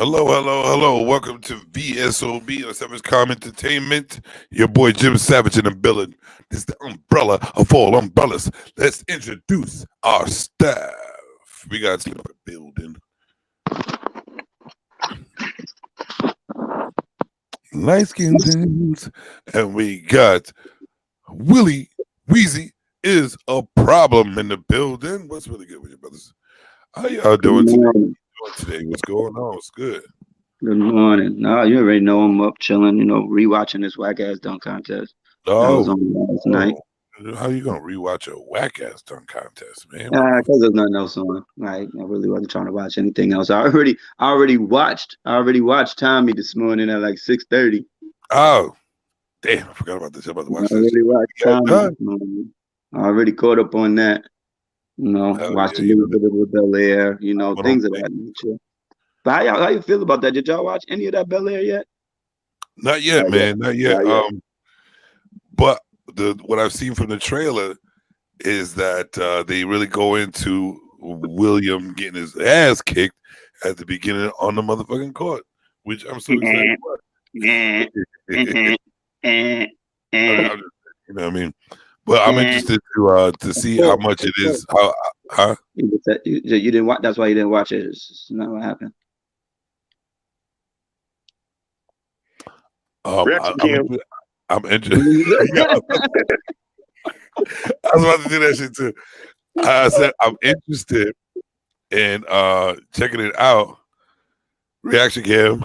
Hello, hello, hello. Welcome to VSOB or Savage Com Entertainment. Your boy Jim Savage in the building. This is the umbrella of all umbrellas. Let's introduce our staff. We got in the building. Light skin things. And we got Willie Wheezy is a problem in the building. What's really good with you, brothers? How y'all doing today? What's going on? What's good? Good morning. No, you already know I'm up chilling, rewatching this whack ass dunk contest. That was Oh, on last night. how you gonna rewatch a whack ass dunk contest, man? Because there's nothing else on. Like I really wasn't trying to watch anything else. I already watched Tommy this morning at like 6:30. Oh, damn! I forgot about this. I'm about to I watch that already shit. watched Tommy this morning. I already caught up on that. Watched a little bit of Bel Air, things of that nature. But how you feel about that? Did y'all watch any of that Bel Air yet? Not yet, man. Not yet. But what I've seen from the trailer is that they really go into William getting his ass kicked at the beginning on the motherfucking court, which I'm so excited about. You know what I mean? But I'm interested to see how much it is. You didn't watch. That's why you didn't watch it. It's not what happened. I'm interested. I was about to do that shit too. I said I'm interested in checking it out. Reaction cam.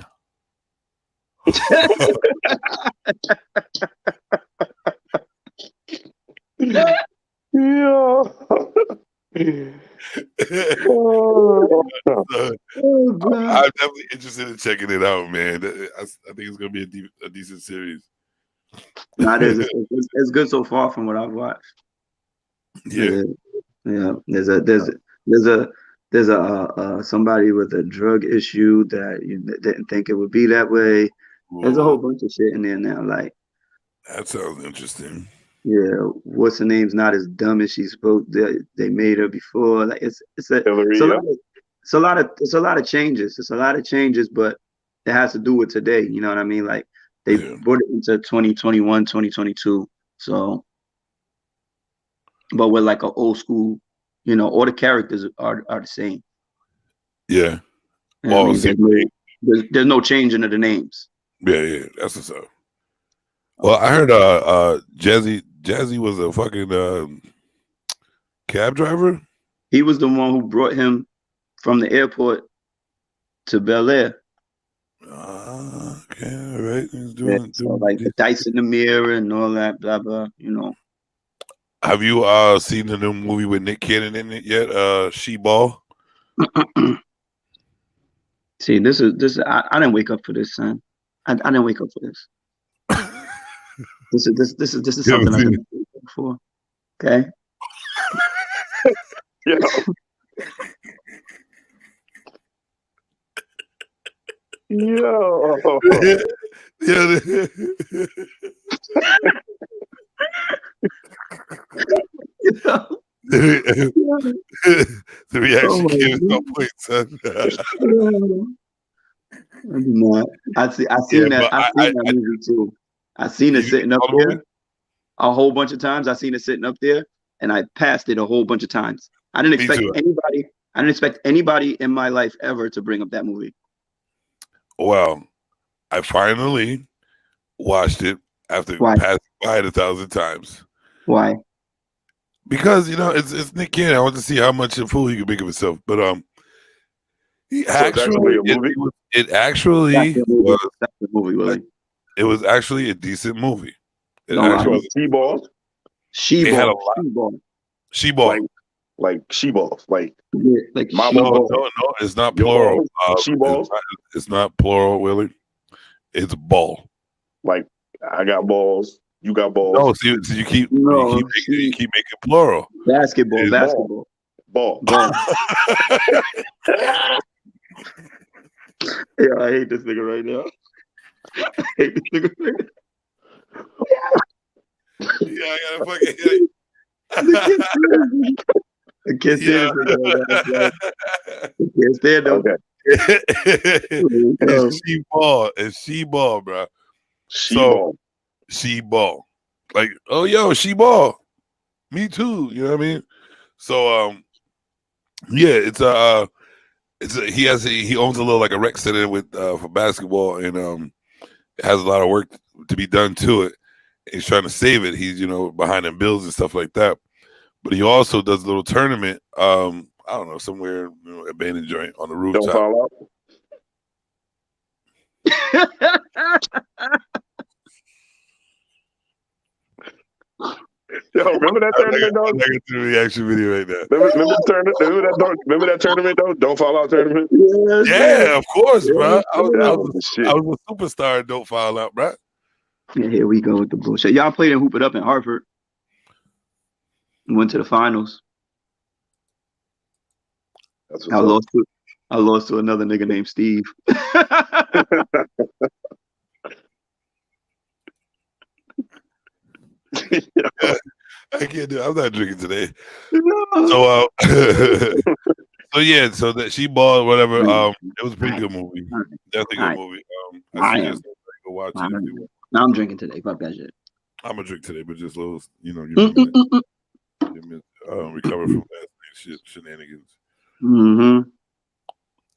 I'm definitely interested in checking it out, man. I think it's gonna be a decent series. It's good so far from what I've watched. Yeah. There's a somebody with a drug issue that you didn't think it would be that way. There's a whole bunch of shit in there now. Like that sounds interesting. Yeah, what's her name's not as dumb as she's supposed. They made her before. Like it's a lot of changes. It's a lot of changes, but it has to do with today. You know what I mean? Like they brought it into 2021, 2022. So, but with like an old school, all the characters are the same. Yeah. There's no change into the names. Yeah, that's what's up. Well, I heard Jazzy was a fucking cab driver. He was the one who brought him from the airport to Bel Air. Okay, all right. He's doing like the dice in the mirror and all that, blah blah. Have you seen the new movie with Nick Cannon in it yet? She Ball. See, this is. I didn't wake up for this, son. I didn't wake up for this. This is something I've been waiting for. Okay. Yeah. Yo. The reaction gives no point, son. I do not. I seen that movie too. I seen it sitting up there a whole bunch of times. I seen it sitting up there, and I passed it a whole bunch of times. I didn't expect anybody in my life ever to bring up that movie. Well, I finally watched it after passing by it 1,000 times. Why? Because it's Nick Cannon. I want to see how much a fool he can make of himself. But it was actually a decent movie. She-Balls. Like she-balls. Like no, it's not plural. She-balls. It's not plural, Willie. It's ball. Like I got balls. You got balls. No, so you keep making plural. Basketball. Ball. Yeah, I hate this nigga right now. I hate this nigga. Yeah, I gotta fucking hit it. I can't stand it. I can't stand him. and she ball, bro. She ball. Like, oh yo, she ball. Me too. You know what I mean? So yeah, he owns a little like a rec center with for basketball, and it has a lot of work to be done to it. He's trying to save it. He's behind in bills and stuff like that. But he also does a little tournament. I don't know, somewhere abandoned joint on the rooftop. Don't fall out. Yo, remember that tournament though? I can do the reaction video right now. Remember that tournament though? Don't Fall Out tournament? Yeah, of course, bro. I was a superstar at Don't Fall Out, bro. Yeah, here we go with the bullshit. Y'all played and Hoop It Up in Hartford. Went to the finals. I lost to another nigga named Steve. I can't do it. I'm not drinking today. So so yeah, so that she balled, whatever. It was a pretty good movie. Definitely a good movie. I suggest go watch it. Now I'm drinking today. Fuck that shit. I'm gonna drink today, but just little, recover from last shenanigans. Mm-hmm.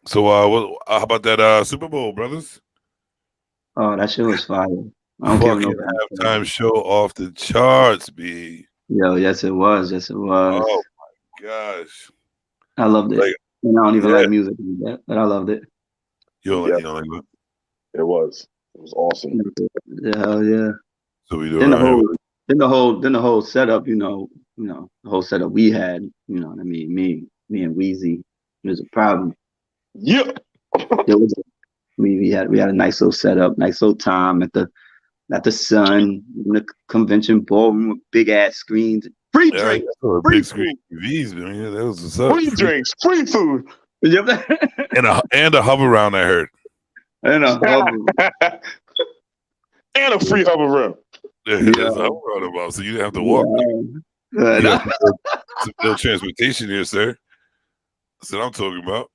So how about that Super Bowl, brothers? Oh, that shit was fire. Fucking halftime show off the charts, B. Yo, yes it was. Yes it was. Oh my gosh. I loved it. Like, I don't even like music like that, but I loved it. You don't like it? It was awesome. Hell yeah. So we do then the whole setup, the whole setup we had, you know what I mean? Me and Weezy, it was a problem. Yeah. We had a nice little setup, nice little time at the Sun, in the convention ballroom with big ass screens, free drinks, free screen TVs, man. That was what's up. Free drinks, free food, and a hover round, I heard. And a hover. And a free hover round. Yeah, that's a hover roundabout, so you didn't have to walk. Some real transportation here, sir. That's what I'm talking about.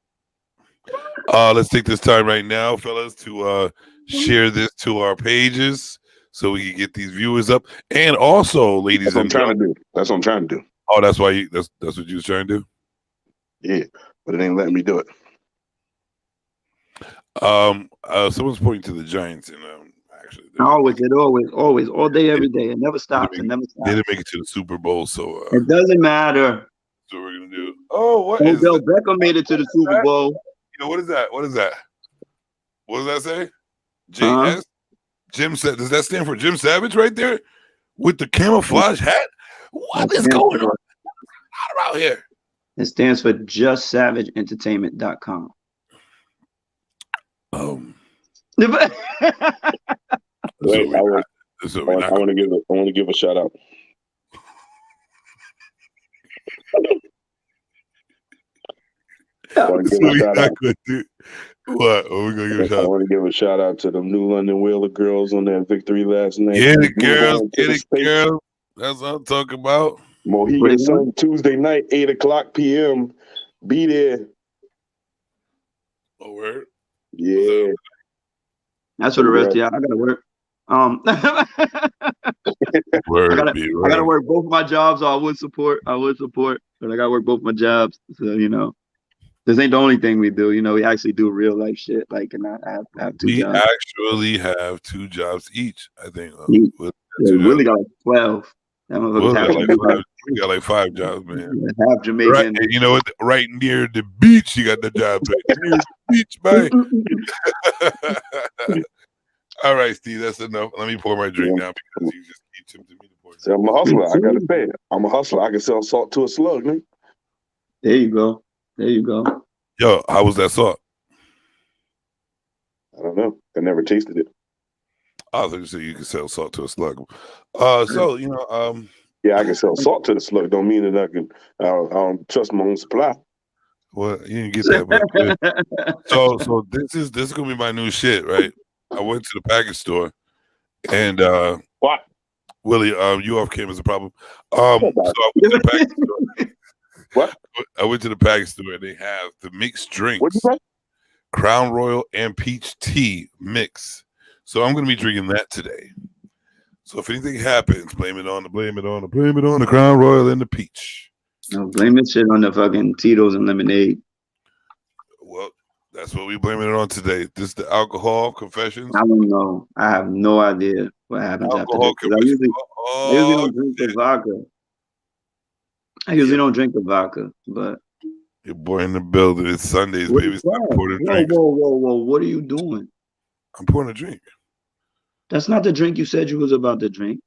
Let's take this time right now, fellas, to share this to our pages so we can get these viewers up. And also, ladies and gentlemen, that's what I'm trying to do. Oh, that's why that's what you was trying to do? Yeah, but it ain't letting me do it. Someone's pointing to the Giants, and actually, always, all day, every day. It never stops. They didn't make it to the Super Bowl, so it doesn't matter. That's what we're gonna do. Oh, what is Odell Beckham made it to the Super Bowl. What is that? What does that say? JS? Jim said, does that stand for Jim Savage right there with the camouflage hat? What is going on out here? It stands for JustSavageEntertainment.com. Wait, I want to give a shout out. What are we gonna give a shout out? I want to give a shout out to the New London Whaler girls on that victory last night. Get it, girls. That's what I'm talking about. Mohegan Sun Tuesday night, 8:00 p.m. Be there. Oh, word? Yeah. That's for the rest of y'all. I gotta work. Word, I gotta work both my jobs. So I would support, but I gotta work both my jobs. So this ain't the only thing we do. We actually do real life shit. Like, and I have two jobs. We actually have 2 jobs each, I think. Willie got like 12. We got like 5 jobs, man. Half Jamaican. Right, and you know what? Right near the beach, you got the job. Right near the beach, man. All right, Steve, that's enough. Let me pour my drink now because you just keep tempting me to pour. See, I'm a hustler. I gotta say it. I'm a hustler. I can sell salt to a slug, man. There you go. Yo, how was that salt? I don't know. I never tasted it. I thought you said you could sell salt to a slug. So yeah, I can sell salt to the slug. Don't mean that I don't trust my own supply. Well, you didn't get that. But so this is gonna be my new shit, right? I went to the package store, and what? Willie, you off camera is a problem. So I went to the package store. What? I went to the package store and they have the mixed drinks. What'd you say? Crown Royal and peach tea mix. So I'm going to be drinking that today. So if anything happens, blame it on the Crown Royal and the peach. No, blame this shit on the fucking Tito's and lemonade. Well, that's what we blaming it on today. This is the alcohol confessions. I don't know. I have no idea what happens alcohol after this. I usually don't drink the vodka. I usually don't drink the vodka, but your boy in the building. It's Sundays, baby. Whoa! What are you doing? I'm pouring a drink. That's not the drink you said you was about to drink.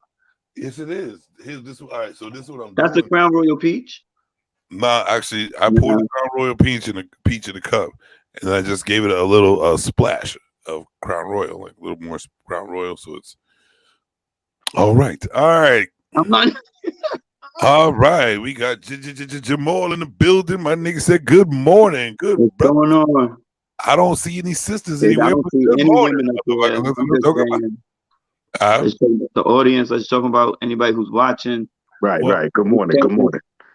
Yes, it is. Here's this. All right, so this is what I'm doing. That's the Crown Royal Peach? Nah, actually, I poured the Crown Royal peach in a cup, and I just gave it a little splash of Crown Royal, like a little more Crown Royal, so it's all right. All right. I'm not. All right, we got Jamal in the building. My nigga said good morning. Good. What's going on? I don't see any sisters anywhere. I don't see any women up there. The audience. Let's talk about anybody who's watching. Right. Good morning.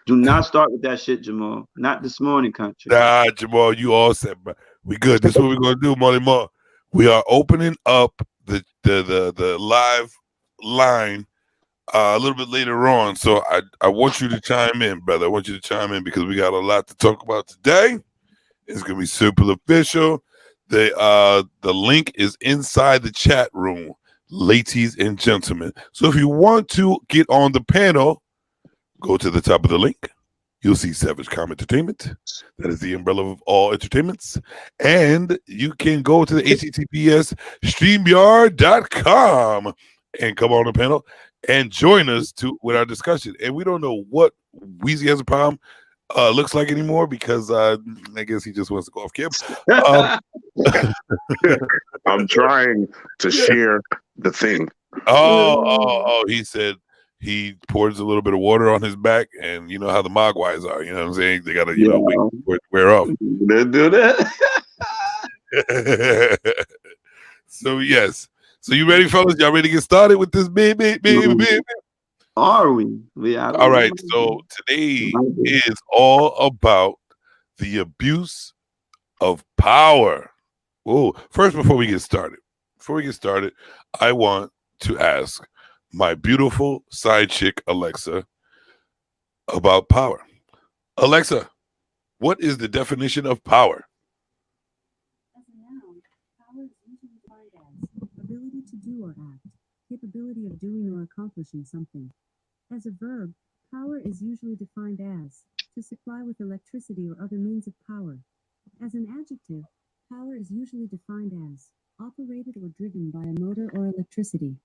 Do not start with that shit, Jamal. Not this morning, country. Nah, Jamal, you all said, bro. We good. This is what we're gonna do, Molly Ma. We are opening up the live line a little bit later on. So I want you to chime in, brother. I want you to chime in because we got a lot to talk about today. It's gonna be super official. The link is inside the chat room, ladies and gentlemen. So if you want to get on the panel, go to the top of the link. You'll see Savage Com Entertainment. That is the umbrella of all entertainments. And you can go to the HTTPS StreamYard.com and come on the panel and join us with our discussion. And we don't know what Weezy Has a Problem looks like anymore because I guess he just wants to go off camera. I'm trying to share the thing. Oh, he said he pours a little bit of water on his back, and you know how the Mogwais are. You know what I'm saying? They got to, wait for it to wear off. They do that. So, yes. So, you ready, fellas? Y'all ready to get started with this baby? Are we? All right. So, today is all about the abuse of power. Whoa. First, before we get started, I want to ask my beautiful side chick, Alexa, about power. Alexa, what is the definition of power? As a noun, power is usually defined as ability to do or act, capability of doing or accomplishing something. As a verb, power is usually defined as to supply with electricity or other means of power. As an adjective, power is usually defined as operated or driven by a motor or electricity.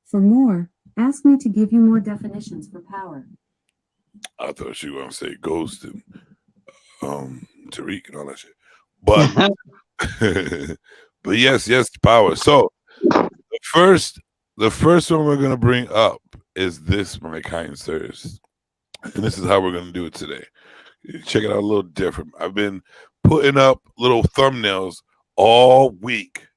For more, ask me to give you more definitions for power. I thought she was going to say ghost and Tariq and all that shit. But but yes, power. So the first one we're going to bring up is this, my kind sirs. And this is how we're going to do it today. Check it out a little different. I've been putting up little thumbnails all week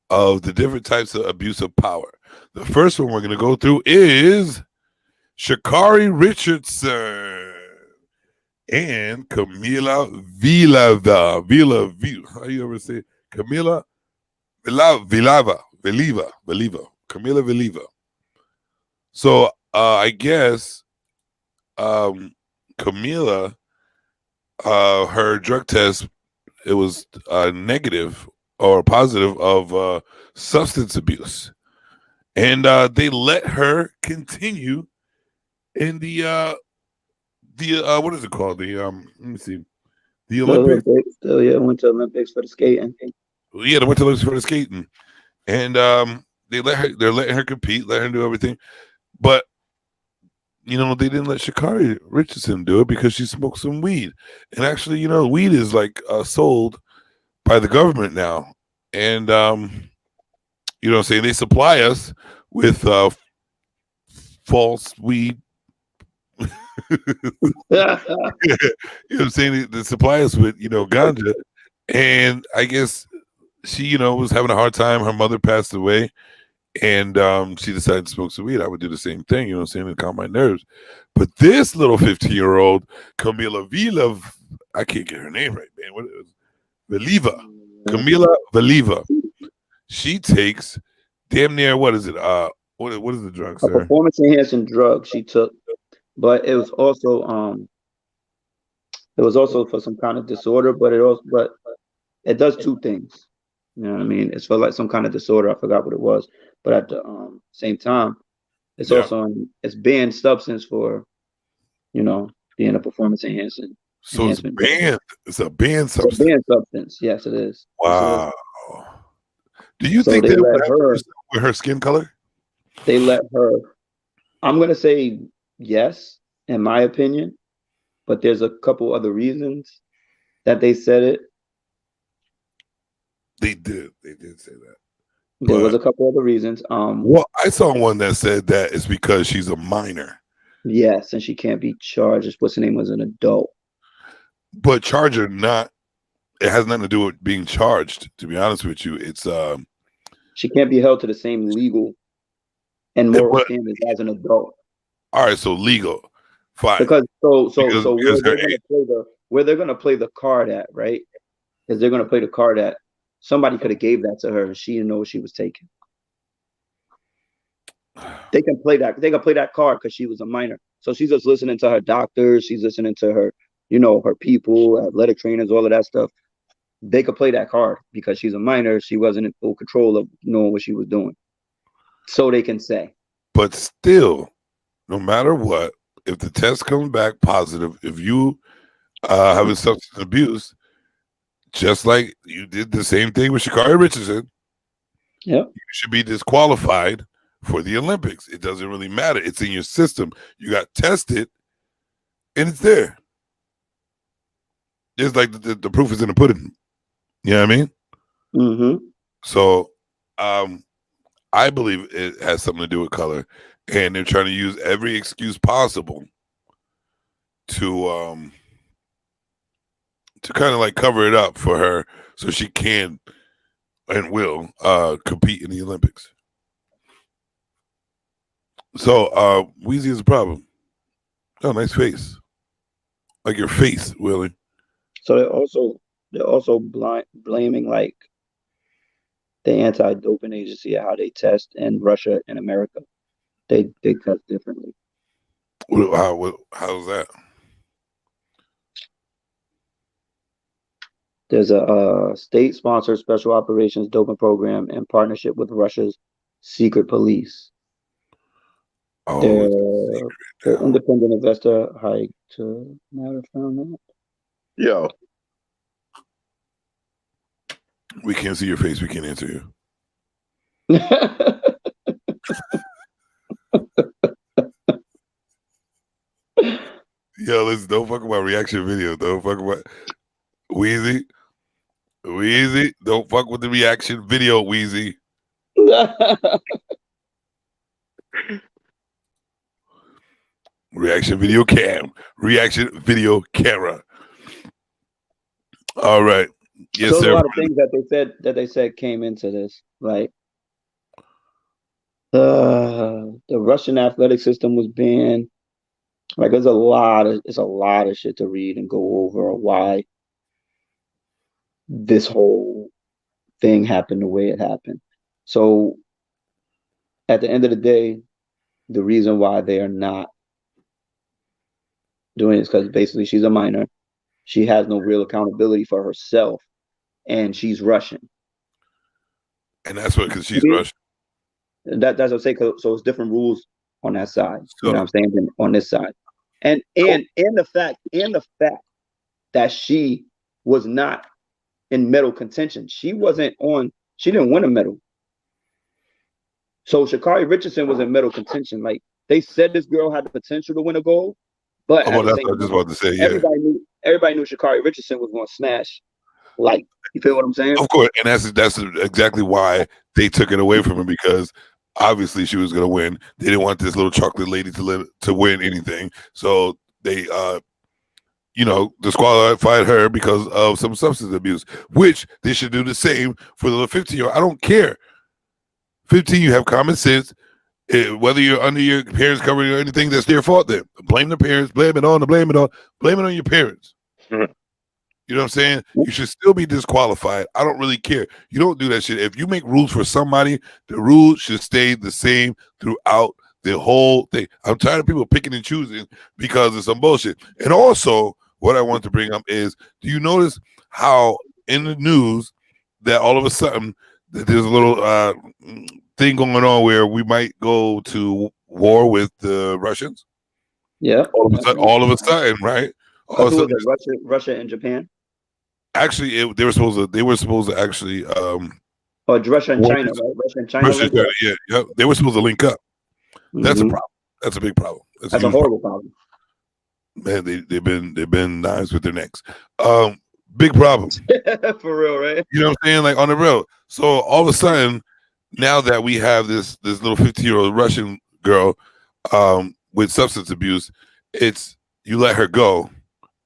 of the different types of abuse of power. The first one we're going to go through is Shikari Richardson and Camila Vilava. How you ever say it? Camila Vilava. Camila Vilava. So I guess Camila, her drug test, it was negative or positive of substance abuse. And they let her continue in the what is it called? The let me see. The Olympics. Went to Olympics for the skating. Yeah, they went to Olympics for the skating. And they're letting her compete, let her do everything. But they didn't let Shikari Richardson do it because she smoked some weed. And actually, weed is like sold by the government now. And you know what I'm saying? They supply us with false weed. You know what I'm saying? They supply us with, ganja. And I guess she, was having a hard time. Her mother passed away. And she decided to smoke some weed. I would do the same thing, you know what I'm saying, to calm my nerves. But this little 15-year-old, Camila Vila, I can't get her name right, man. What is Viliva? Camila Valieva. She takes damn near what is it? What is the drug, A sir? performance enhancing drug she took, but it was also for some kind of disorder, but it does two things. You know what I mean? It's for like some kind of disorder. I forgot what it was, but at the same time, it's also it's banned substance for, being a performance enhancing. So it's banned. It's a banned substance. It's a banned substance. Yes, it is. Wow. Yes, it is. Do you think they let her with her skin color? They let her. I'm gonna say yes, in my opinion, but there's a couple other reasons that they said it. They did say that. There was a couple other reasons. Well, I saw one that said that it's because she's a minor. Yes, and she can't be charged. What's her name? Was an adult. But charge or not, it has nothing to do with being charged. To be honest with you, it's she can't be held to the same legal and moral standards as an adult. All right, so legal, fine. Because where they're gonna play the card at, right? Because they're gonna play the card at. Somebody could have gave that to her, and she didn't know what she was taking. They can play that. They can play that card because she was a minor. So she's just listening to her doctors. She's listening to her, her people, athletic trainers, all of that stuff. They could play that card because she's a minor. She wasn't in full control of knowing what she was doing. So they can say. But still, no matter what, if the test comes back positive, if you having substance abuse, just like you did the same thing with Shikari Richardson, you should be disqualified for the Olympics. It doesn't really matter. It's in your system. You got tested, and it's there. It's like the proof is in the pudding. You know what I mean? Mm-hmm. So I believe it has something to do with color, and they're trying to use every excuse possible to kind of like cover it up for her so she can and will compete in the Olympics. So Weezy is a problem. Oh, nice face. Like your face, Willie. So they're also blaming like the anti-doping agency, how they test in Russia and America. They test differently. How's that? There's a state-sponsored special operations doping program in partnership with Russia's secret police. Oh, the independent investor Hike to matter found that. Yo. We can't see your face. We can't answer you. Yo, listen, don't fuck about reaction video. Don't fuck about Weezy. Don't fuck with the reaction video, Weezy. Reaction video cam. Reaction video camera. All right. Yes, so sir. A lot of things that they said came into this. Like the Russian athletic system was banned. Like it's a lot of shit to read and go over why this whole thing happened the way it happened. So at the end of the day, the reason why they are not doing it is because basically she's a minor. She has no real accountability for herself, and she's Russian. And that's what, because she's Russian. That's what I'm saying. So it's different rules on that side. You know what I'm saying? Than on this side, and the fact that she was not in medal contention. She didn't win a medal. So Shikari Richardson was in medal contention. Like they said, this girl had the potential to win a gold, but that's what I was just about to say. Yeah, everybody knew Shikari Richardson was going to smash. Like, you feel what I'm saying? Of course, and that's exactly why they took it away from her, because obviously she was going to win. They didn't want this little chocolate lady to win anything, so they disqualified her because of some substance abuse, which they should do the same for the 15-year-old. I don't care. 15, you have common sense. Whether you're under your parents' covering or anything, that's their fault. Then blame the parents. Blame it on your parents. Mm-hmm. You know what I'm saying? You should still be disqualified. I don't really care. You don't do that shit. If you make rules for somebody, the rules should stay the same throughout the whole thing. I'm tired of people picking and choosing because of some bullshit. And also, what I want to bring up is, do you notice how in the news that all of a sudden that there's a little thing going on where we might go to war with the Russians? Yeah. All of a sudden, right? All of a sudden, Russia and Japan. Actually, they were supposed to actually or Russia and China, right? Russia and China. Yeah. They were supposed to link up. That's a problem. That's a big problem. That's a horrible problem. Man, they've been knives with their necks. Big problem. For real, right? You know what I'm saying? Like on the road. So all of a sudden, now that we have this little 15-year-old Russian girl with substance abuse, it's you let her go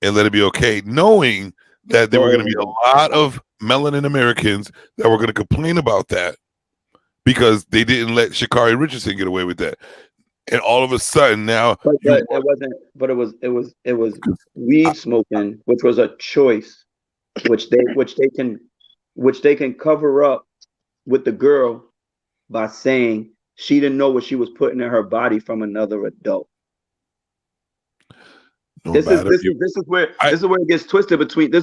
and let it be okay, knowing that there were going to be a lot of melanin Americans that were going to complain about that because they didn't let Shikari Richardson get away with that. And all of a sudden now, it was weed smoking, which was a choice, which they can cover up with the girl by saying she didn't know what she was putting in her body from another adult. This is where it gets twisted between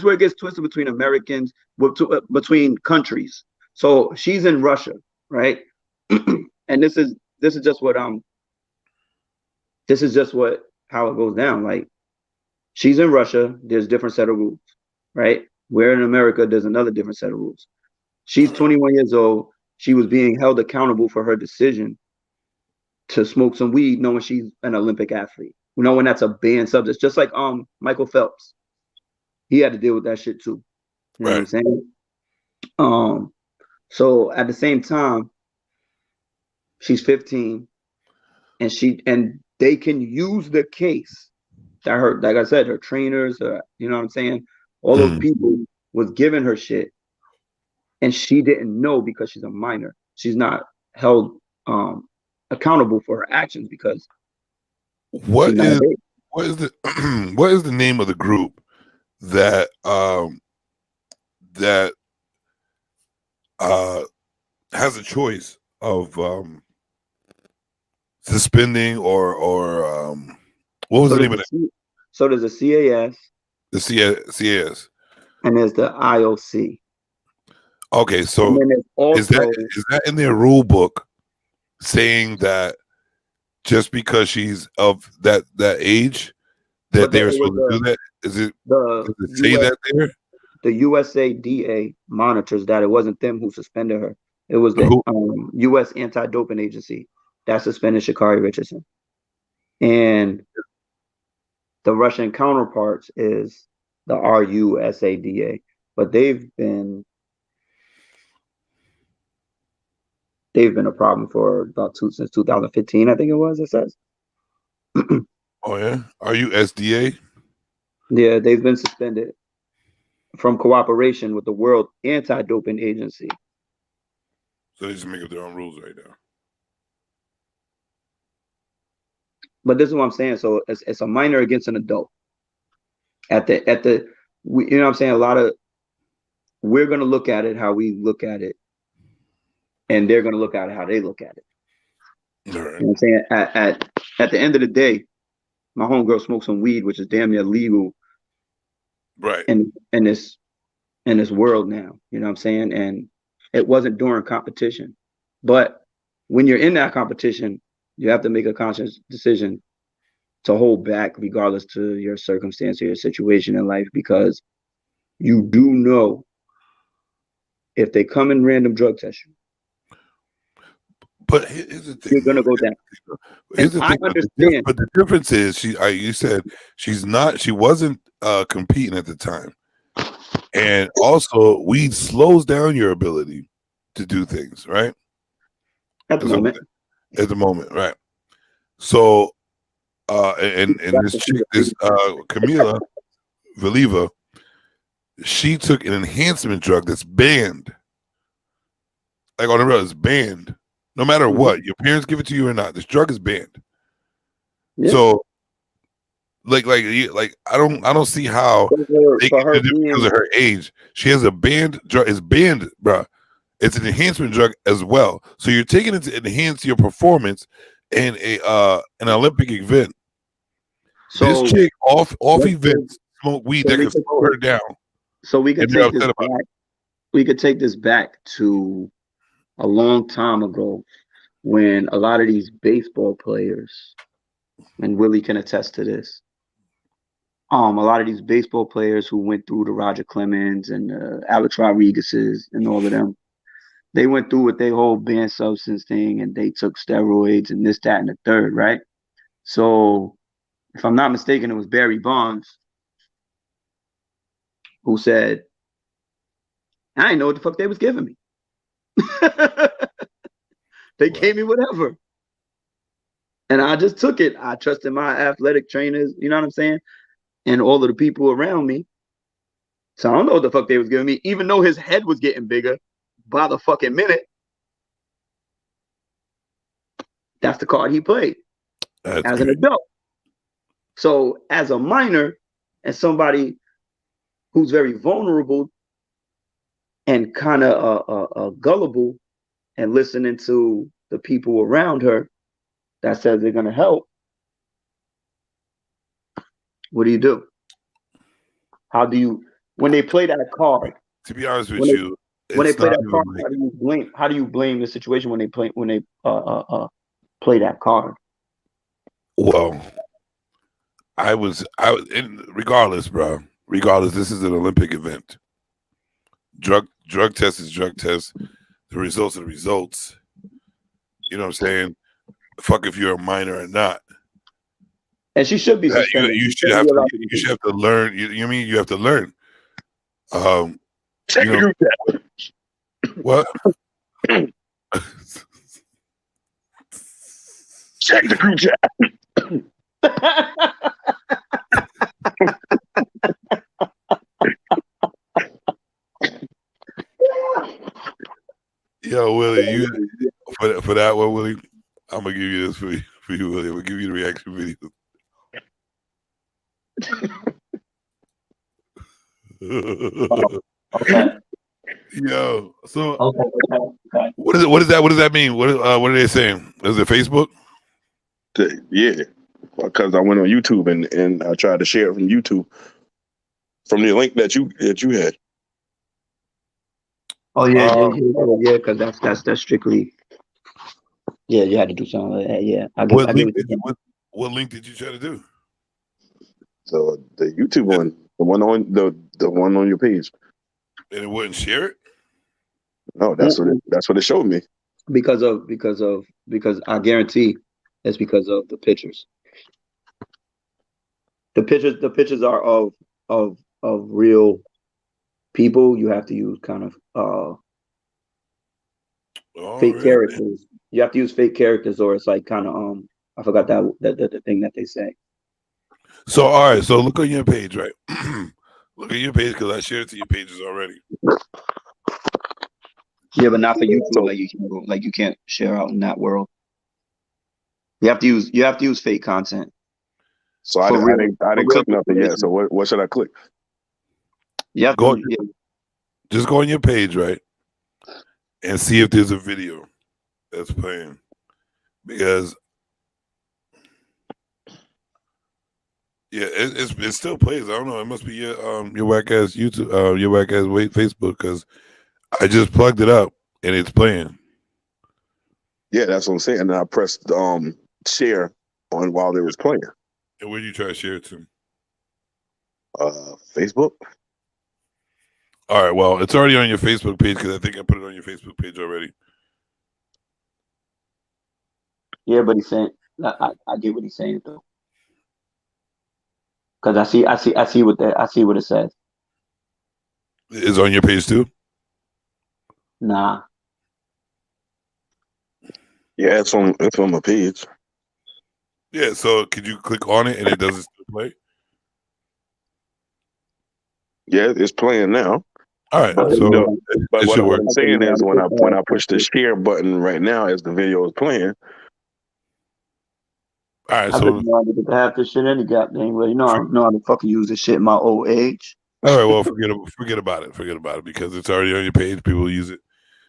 Americans between countries. So she's in Russia, right? And this is just how it goes down. Like, she's in Russia, there's a different set of rules, right? We're in America, there's another different set of rules. She's 21 years old. She was being held accountable for her decision to smoke some weed, knowing she's an Olympic athlete. Knowing that's a banned substance, just like Michael Phelps, he had to deal with that shit too. You know what I'm saying? So at the same time, she's 15, and they can use the case that her, like I said, her trainers, you know what I'm saying? All those people was giving her shit, and she didn't know because she's a minor. She's not held accountable for her actions because. What is the name of the group that has a choice of suspending or what was the name of it? So there's a CAS. The CAS. And there's the IOC. Okay, so is that in their rule book saying that just because she's of that age that they're supposed to do that? Does it say that there? The USADA monitors that. It wasn't them who suspended her. It was the U.S. Anti-Doping Agency that suspended Shikari Richardson. And the Russian counterparts is the RUSADA. But they've been a problem for since 2015, I think it was, it says. Oh, yeah? RUSDA? Yeah, they've been suspended from cooperation with the World Anti-Doping Agency. So they just make up their own rules right now. But this is what I'm saying. So it's a minor against an adult. You know what I'm saying? We're going to look at it how we look at it, and they're going to look at it how they look at it. All right. You know what I'm saying? At the end of the day, my homegirl smoked some weed, which is damn near legal, right? In this world now, you know what I'm saying? And it wasn't during competition, but when you're in that competition, you have to make a conscious decision to hold back, regardless to your circumstance or your situation in life, because you do know if they come and random drug test you. But here's the thing: you're gonna go down. I understand, but the difference is, you said she wasn't competing at the time, and also weed slows down your ability to do things, right? At the moment, right? So, and this chick, Camila Valieva, she took an enhancement drug that's banned. Like on the road, it's banned. No matter what, your parents give it to you or not, this drug is banned. Yeah. So like I don't see how they For can her do it because being, of her age. She has a banned drug. It's banned, bro. It's an enhancement drug as well. So you're taking it to enhance your performance in an Olympic event. so This chick off let's events smoke weed so that we can could slow her down, so we could and they're take this upset about it. back. We could take this back to a long time ago when a lot of these baseball players, and Willie can attest to this. A lot of these baseball players who went through the Roger Clemens and Alex Rodriguez's and all of them, they went through with their whole banned substance thing and they took steroids and this, that, and the third, right? So if I'm not mistaken, it was Barry Bonds who said, I didn't know what the fuck they was giving me. They gave me whatever. And I just took it. I trusted my athletic trainers, you know what I'm saying? And all of the people around me. So I don't know what the fuck they was giving me, even though his head was getting bigger by the fucking minute. That's the card he played as an adult. So as a minor and somebody who's very vulnerable and kind of gullible and listening to the people around her that says they're going to help, what do? How do you, when they play that card? To be honest with you, when they play that card, how do you blame the situation when they play that card? Well, regardless, bro. Regardless, this is an Olympic event. Drug test is drug test. The results are the results. You know what I'm saying? Fuck if you're a minor or not. And she should be suspended. You should have to learn. You know what I mean? You have to learn. Check the group chat. What? Check the group chat. Yo, Willie, you for that one, Willie, I'm gonna give you this for you, Willie. We'll give you the reaction video. Okay. Yo, so okay. what is it? What is that? What does that mean? What are they saying? Is it Facebook? Yeah, because I went on YouTube and I tried to share it from YouTube from the link that you had. Oh yeah, because that's strictly. Yeah, you had to do something like that. Yeah, what link did you try to do? So the YouTube one, the one on your page. And it wouldn't share it? No, that's what it showed me. Because I guarantee it's because of the pictures. The pictures are of real people. You have to use kind of fake characters. You have to use fake characters, or it's like kind of I forgot that the thing that they say. So all right, so look on your page, right? Look at your page because I shared it to your pages already. Yeah, but not for YouTube. Like you can't share out in that world. You have to use fake content. So I didn't click nothing yet. So what should I click? Yeah, just go on your page, right, and see if there's a video that's playing, because yeah, it still plays. I don't know. It must be your whack ass YouTube, your whack ass Facebook, because I just plugged it up and it's playing. Yeah, that's what I'm saying. And I pressed share on while they was playing. And where did you try to share it to? Facebook. All right. Well, it's already on your Facebook page because I think I put it on your Facebook page already. Yeah, but he's saying I get what he's saying though. Because I see what it says. Is on your page too? Nah. Yeah, it's on my page. Yeah, so could you click on it and it doesn't still play? Yeah, it's playing now. All right. But what I'm saying is when I push the share button right now as the video is playing, All right, I so think I need to have this shit any goddamn way. You know, I know how to fucking use this shit in my old age. all right, well, forget about it. Forget about it because it's already on your page. People use it,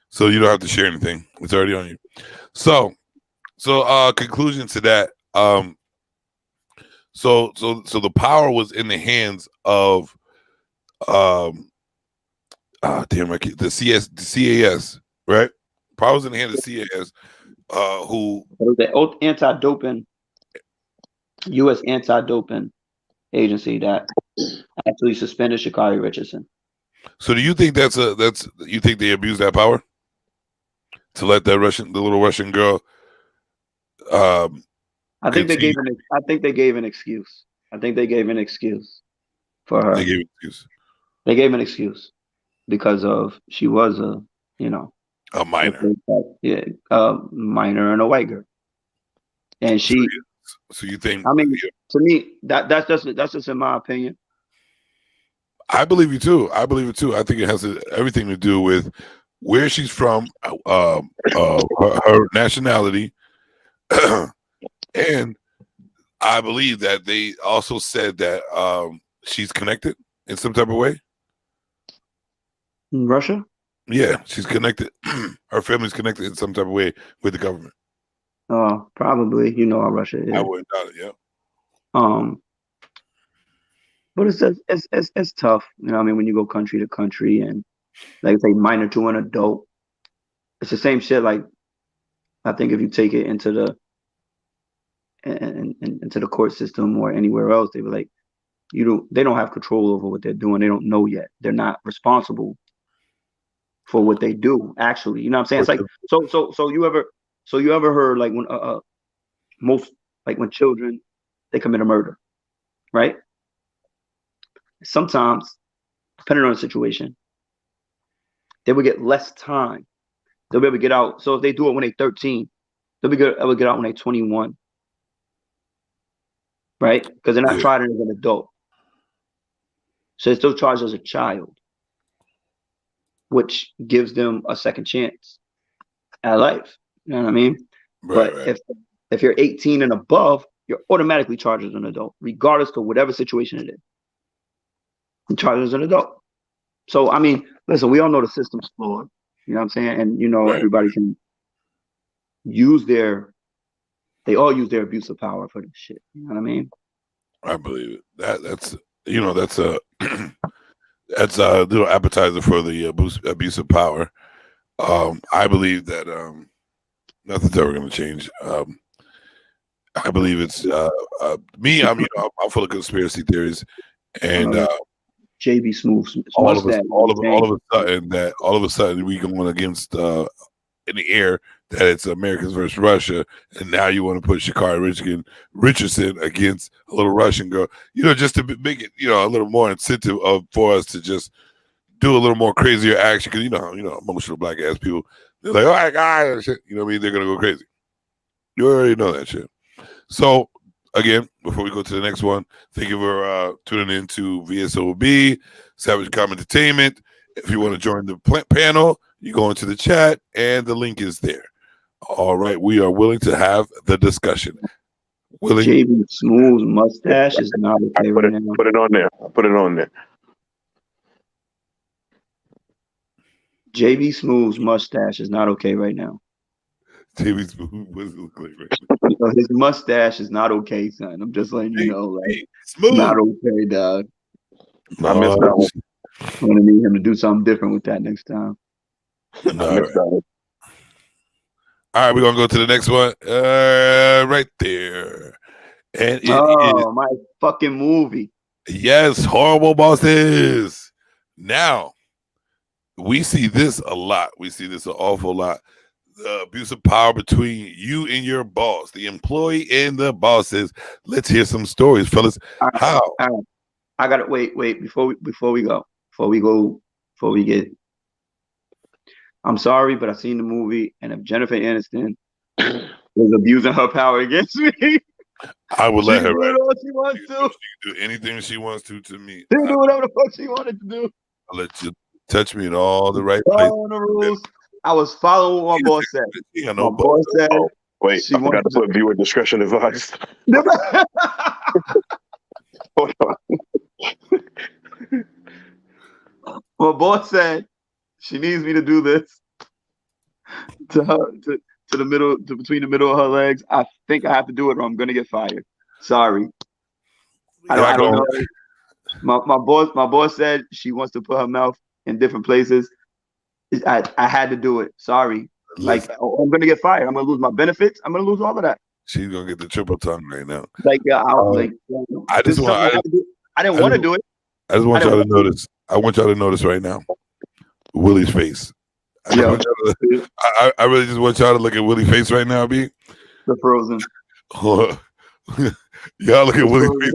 so you don't have to share anything. It's already on you. So conclusion to that. So the power was in the hands of the CAS, right? Power was in the hands of CAS, who It was the anti-doping, U.S. anti-doping agency that actually suspended Shikari Richardson. So do you think you think they abused that power to let the little Russian girl? I think they gave an excuse. I think they gave an excuse for her. They gave an excuse. They gave an excuse because of she was a minor. A minor and a white girl, and she. So you think? I mean, to me, that's just in my opinion. I believe you too. I believe it too. I think it has everything to do with where she's from, her nationality, and I believe that they also said that she's connected in some type of way. In Russia? Yeah, she's connected. Her family's connected in some type of way with the government. Oh, probably. You know how Russia is. I wouldn't doubt it. Yeah. But it's tough. You know what I mean? When you go country to country and like say minor to an adult, it's the same shit. Like I think if you take it into the court system or anywhere else, they were like, they don't have control over what they're doing. They don't know yet. They're not responsible for what they do. Actually, you know what I'm saying? It's like so you ever heard like when most like when children they commit a murder, right? Sometimes, depending on the situation, they will get less time. They'll be able to get out. So if they do it when they're 13, they'll be able to get out when they're 21. Right? Because they're not tried as an adult. So they're still charged as a child, which gives them a second chance at life. You know what I mean? Right, but if you're 18 and above, you're automatically charged as an adult, regardless of whatever situation it is. You're charged as an adult. So, I mean, listen, we all know the system's flawed. You know what I'm saying? And, everybody can they all use their abuse of power for this shit. You know what I mean? I believe it. That's a that's a little appetizer for the abuse of power. I believe that nothing's ever going to change. I believe it's me. I'm full of conspiracy theories, and JB Smooth. All of a sudden we going against in the air that it's Americans versus Russia, and now you want to put Shikari Richardson against a little Russian girl, just to make it, a little more incentive for us to just do a little more crazier action, because emotional black ass people, they're like, oh my God, shit. You know what I mean? They're gonna go crazy. You already know that shit. So again, before we go to the next one, thank you for tuning in to VSOB Savage Comment Entertainment. If you want to join the panel, you go into the chat and the link is there. All right, we are willing to have the discussion. JB Smooth's mustache is not okay right now. Put it on there. I put it on there. JB Smooth's mustache is not okay right now. JB Smooth, what does it look like right now? His mustache is not okay, son. I'm just letting you know, like, Smooth. Not okay, dog. I missed that one. I'm gonna need him to do something different with that next time. All right, we're gonna go to the next one. Right there. And it is my fucking movie. Yes, Horrible Bosses. Now, we see this a lot. We see this an awful lot. The abuse of power between you and your boss, the employee and the bosses. Let's hear some stories, fellas. How? I gotta wait. Before we get. I'm sorry, but I've seen the movie, and if Jennifer Aniston was abusing her power against me, I would let her. Do whatever she wants to. She can do anything she wants to me. She can do whatever the fuck she wanted to do. I'll let you touch me in all the right places. All the rules. I was following what my boss said. My boss said, Wait, I forgot to put viewer discretion advised. Hold on. My boss said she needs me to do this to her, to the middle, to between the middle of her legs. I think I have to do it, or I'm gonna get fired. Sorry, I don't know. My boss said she wants to put her mouth in different places. I had to do it. Sorry, like I'm gonna get fired. I'm gonna lose my benefits. I'm gonna lose all of that. She's gonna get the triple tongue right now. Like I didn't want to do it. I just want y'all to notice. I want y'all to notice right now Willie's face. I really just want y'all to look at Willie's face right now, B. The frozen. Y'all look at Willie's face.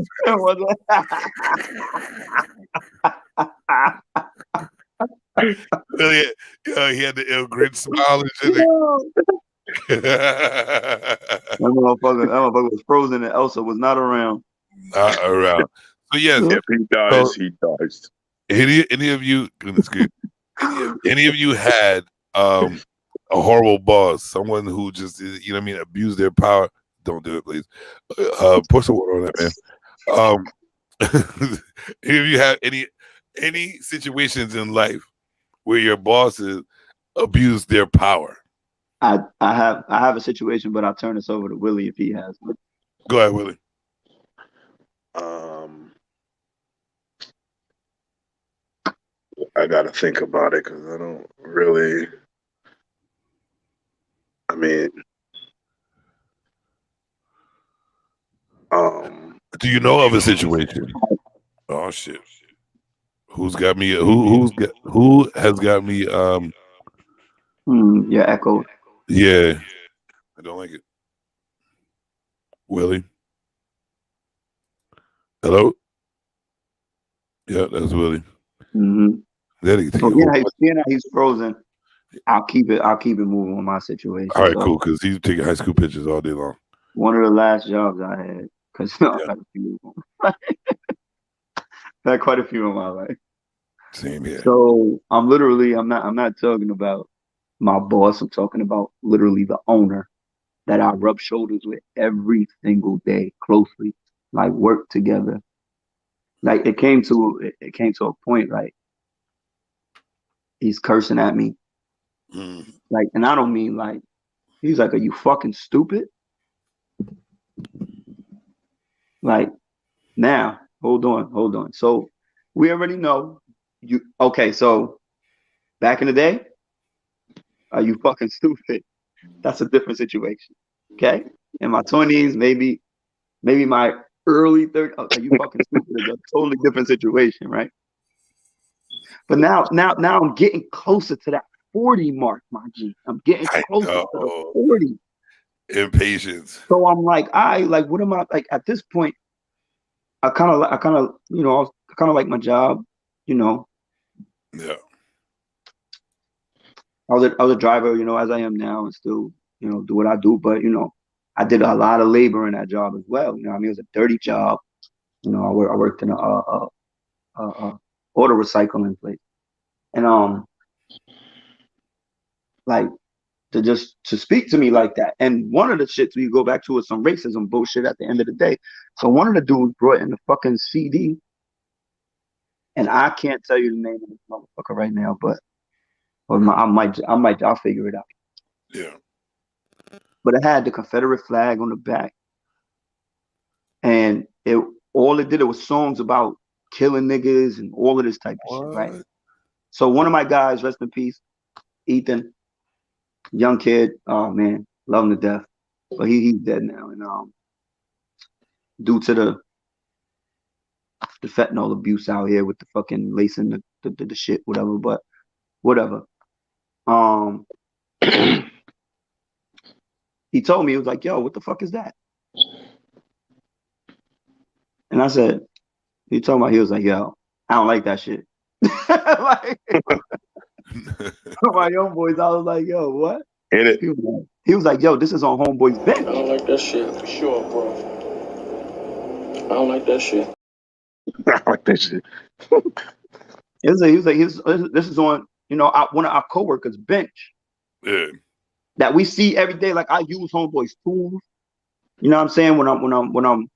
Really, he had the ill grin smile and shit. That motherfucker was frozen and Elsa was not around. Not around. So yes, if he dies, he dies. Any of you, goodness good. Any of you had a horrible boss, someone who just, you know what I mean, abused their power? Don't do it, please. Put some water on that, man. Any of you have any situations in life where your bosses abuse their power? I have a situation, but I'll turn this over to Willie if he has one. Go ahead, Willie. I gotta think about it because I don't really. I mean, do you know of a situation? Oh shit! Who's got me? Who has got me? Yeah, echo. Yeah, I don't like it. Willie. Hello. Yeah, that's Willie. Mm-hmm. He's frozen. I'll keep it moving on my situation. All right, cool. Because he's taking high school pictures all day long. One of the last jobs I had, because I had a few of them. I had quite a few in my life. Same here. So I'm not talking about my boss. I'm talking about literally the owner that I rub shoulders with every single day, closely, like work together. Like it came to a point, like he's cursing at me. Like, and I don't mean like, he's like, are you fucking stupid? Like, now, hold on. So we already know so back in the day, are you fucking stupid? That's a different situation. Okay? In my 20s, maybe my early 30s, are you fucking stupid? Is a totally different situation, right? But now I'm getting closer to that 40 mark, my G. I'm getting closer to the 40. Impatience. So I'm like, what am I like at this point? I kind of like my job, you know. Yeah. I was a driver, you know, as I am now, and still, you know, do what I do. But you know, I did a lot of labor in that job as well. You know, I mean, it was a dirty job. You know, I worked in a auto recycling place, and like to speak to me like that. And one of the shits we go back to is some racism bullshit at the end of the day. So one of the dudes brought in the fucking CD, and I can't tell you the name of this motherfucker right now, but I'll figure it out. Yeah. But it had the Confederate flag on the back, and it was songs about killing niggas and all of this type of shit, right? So one of my guys, rest in peace, Ethan, young kid, oh man, love him to death, but he's dead now, and due to the fentanyl abuse out here with the fucking lacing the shit, whatever. But whatever. He told me, he was like, yo, what the fuck is that? And I said, he was like, yo, I don't like that shit. Like, my young boys, I was like, yo, what? Hit it. He was like, yo, this is on Homeboy's bench. I don't like that shit for sure, bro. I don't like that shit. I like that shit. He was like, this is on, you know, one of our coworkers' bench. Yeah. that we see every day. Like I use homeboys' tools. You know what I'm saying? When I'm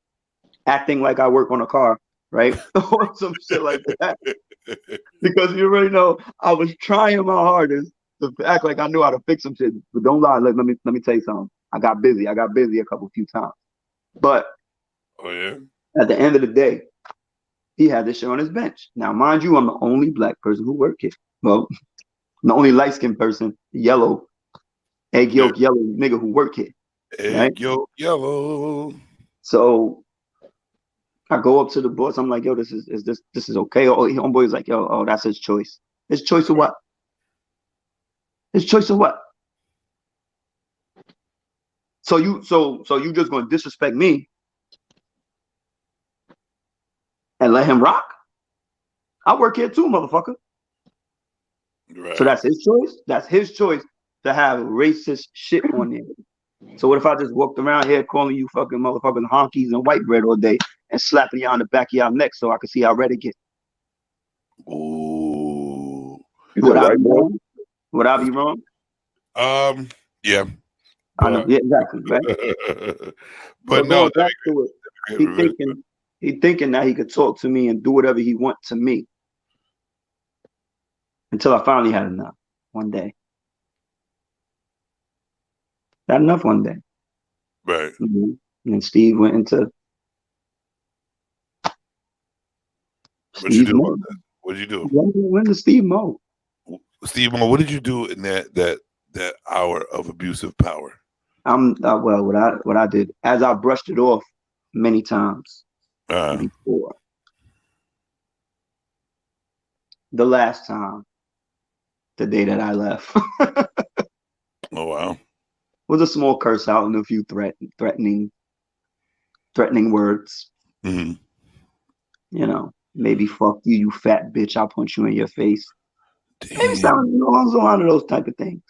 acting like I work on a car, right? Or some shit like that. Because you already know I was trying my hardest to act like I knew how to fix some shit. But don't lie. Let me tell you something. I got busy a few times. But oh yeah. At the end of the day, he had this shit on his bench. Now, mind you, I'm the only black person who worked here. Well, the only light-skinned person, yellow, egg yolk yellow nigga who worked here. Right? Egg yolk yellow. So I go up to the boss. I'm like, yo, this is okay. Oh, homeboy is like, yo, that's his choice. His choice of what? His choice of what? So you just gonna disrespect me and let him rock? I work here too, motherfucker. Right. So that's his choice. That's his choice to have racist shit on there. So what if I just walked around here calling you fucking motherfucking honkies and white bread all day and slapping you on the back of your neck so I can see how red it get? Ooh. Would I be wrong? Would I be wrong? Yeah. I know. Yeah, exactly. Right. But no, back to it, he thinking that he could talk to me and do whatever he want to me. Until I finally had enough one day. Had enough one day. Right. Mm-hmm. And Steve went into What you do about that? What did you do? Went to Steve mode. Steve Mo, what did you do in that hour of abusive power? Well, what I did, as I brushed it off many times before. The last time, the day that I left. Oh wow. Was a small curse out and a few threatening words. Mm-hmm. You know, maybe fuck you, you fat bitch. I'll punch you in your face. Damn. Maybe sound along those type of things.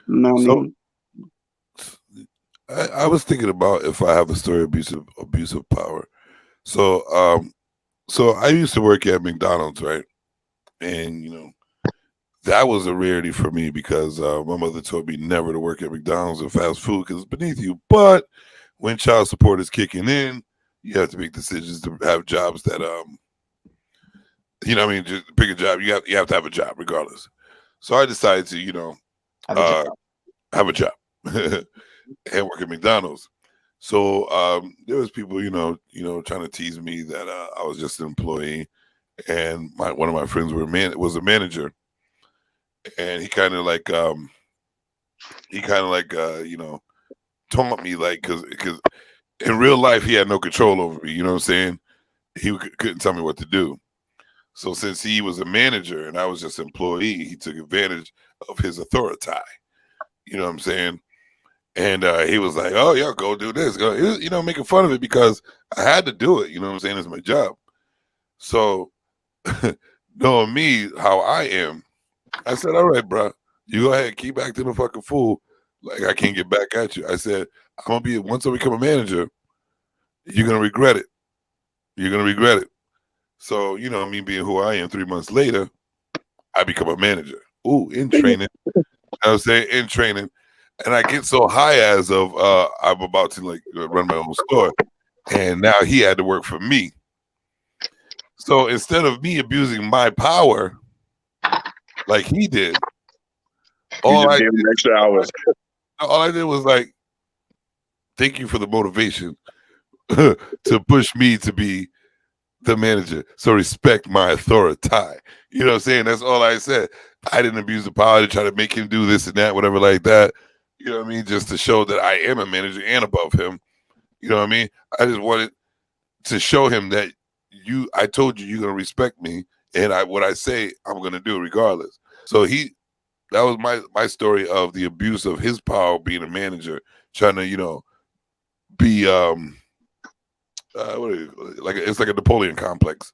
You know what I mean? I was thinking about if I have a story of abusive power. So I used to work at McDonald's, right? And you know, that was a rarity for me because my mother told me never to work at McDonald's or fast food because it's beneath you. But when child support is kicking in, you have to make decisions to have jobs that you know what I mean, just pick a job. You have to have a job regardless. So I decided to, you know, have a job and work at McDonald's. So there was people, you know, trying to tease me that I was just an employee, and one of my friends was a manager, and he kind of like you know, taunt me like because in real life he had no control over me. You know what I'm saying? He couldn't tell me what to do. So since he was a manager and I was just an employee, he took advantage of his authority. You know what I'm saying? And he was like, "Oh, yeah, go do this." Go, you know, making fun of it because I had to do it. You know what I'm saying? It's my job. So knowing me, how I am, I said, "All right, bro, you go ahead, keep acting a fucking fool. Like I can't get back at you." I said, once I become a manager, you're going to regret it. You're going to regret it. So, you know, me being who I am, 3 months later, I become a manager. Ooh, in training. You know what I'm saying? In training. And I get so high as of I'm about to like run my own store. And now he had to work for me. So instead of me abusing my power like he did, all I did was like, thank you for the motivation to push me to be the manager. So respect my authority. You know what I'm saying? That's all I said. I didn't abuse the power to try to make him do this and that, whatever like that. You know what I mean? Just to show that I am a manager and above him. You know what I mean? I just wanted to show him that I told you you're going to respect me, and what I say, I'm going to do regardless. So that was my story of the abuse of his power being a manager, trying to, you know, be it's like a Napoleon complex.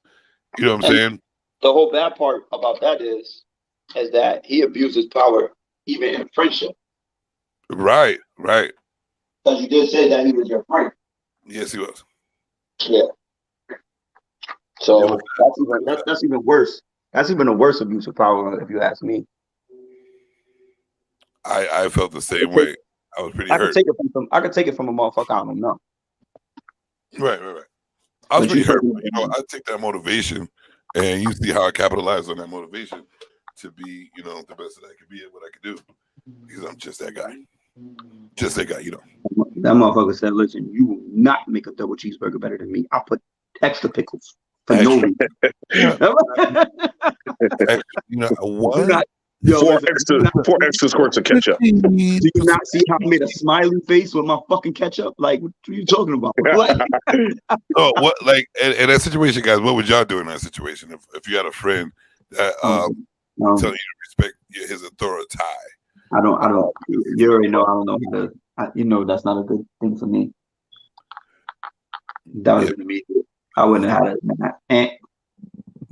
You know what I'm saying? The whole bad part about that is that he abuses power even in friendship. Right. Because you did say that he was your friend. Yes, he was. Yeah. So that's even worse. That's even a worse abuse of power, if you ask me. I felt the same way. I was pretty I hurt. I could take it from a motherfucker I don't know. Right. I was But pretty you hurt. take But, I take that motivation, and you see how I capitalized on that motivation to be, the best that I could be at what I could do, because I'm just that guy. Just that guy, That motherfucker said, "Listen, you will not make a double cheeseburger better than me. I'll put extra pickles for no reason." One. Four extra squirts of ketchup. Do you not see how I made a smiley face with my fucking ketchup? Like, what are you talking about? Oh, what? Like in that situation, guys? What would y'all do in that situation if you had a friend that telling you to respect his authority? I don't. You already know. I don't know how to. That's not a good thing for me. That would have been me. I wouldn't have had it.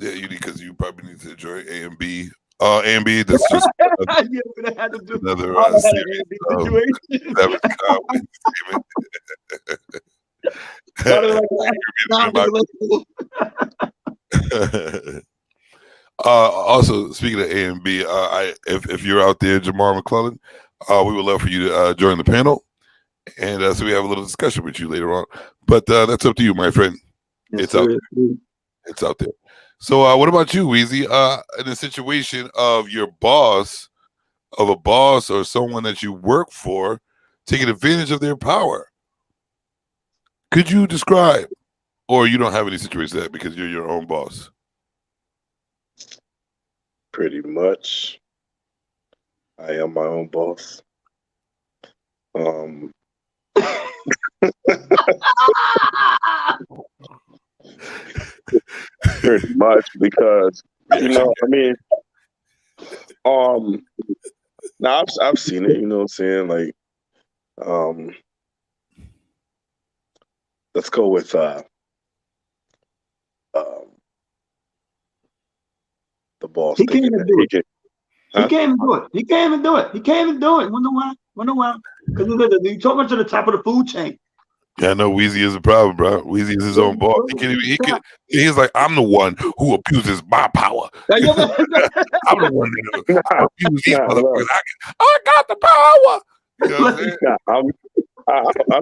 Yeah, because you probably need to enjoy A and B. A and B. That's just another series also, speaking of A and B, if you're out there, Jamar McClellan, we would love for you to join the panel, and so we have a little discussion with you later on. But that's up to you, my friend. It's out there. It's out there. So, what about you, Weezy? In a situation of a boss or someone that you work for taking advantage of their power, could you describe, or you don't have any situation like that because you're your own boss? Pretty much. I am my own boss. Pretty much, because now I've seen it, what I'm saying? Like, let's go with the boss. He can't even do it. He can't even do it. Wonder why? Because you talking to the top of the food chain. Yeah, I know Weezy is a problem, bro. Weezy is his own boss. He's like, I'm the one who abuses my power. I'm the one that abuses these motherfuckers. I got the power. You know what I'm saying? I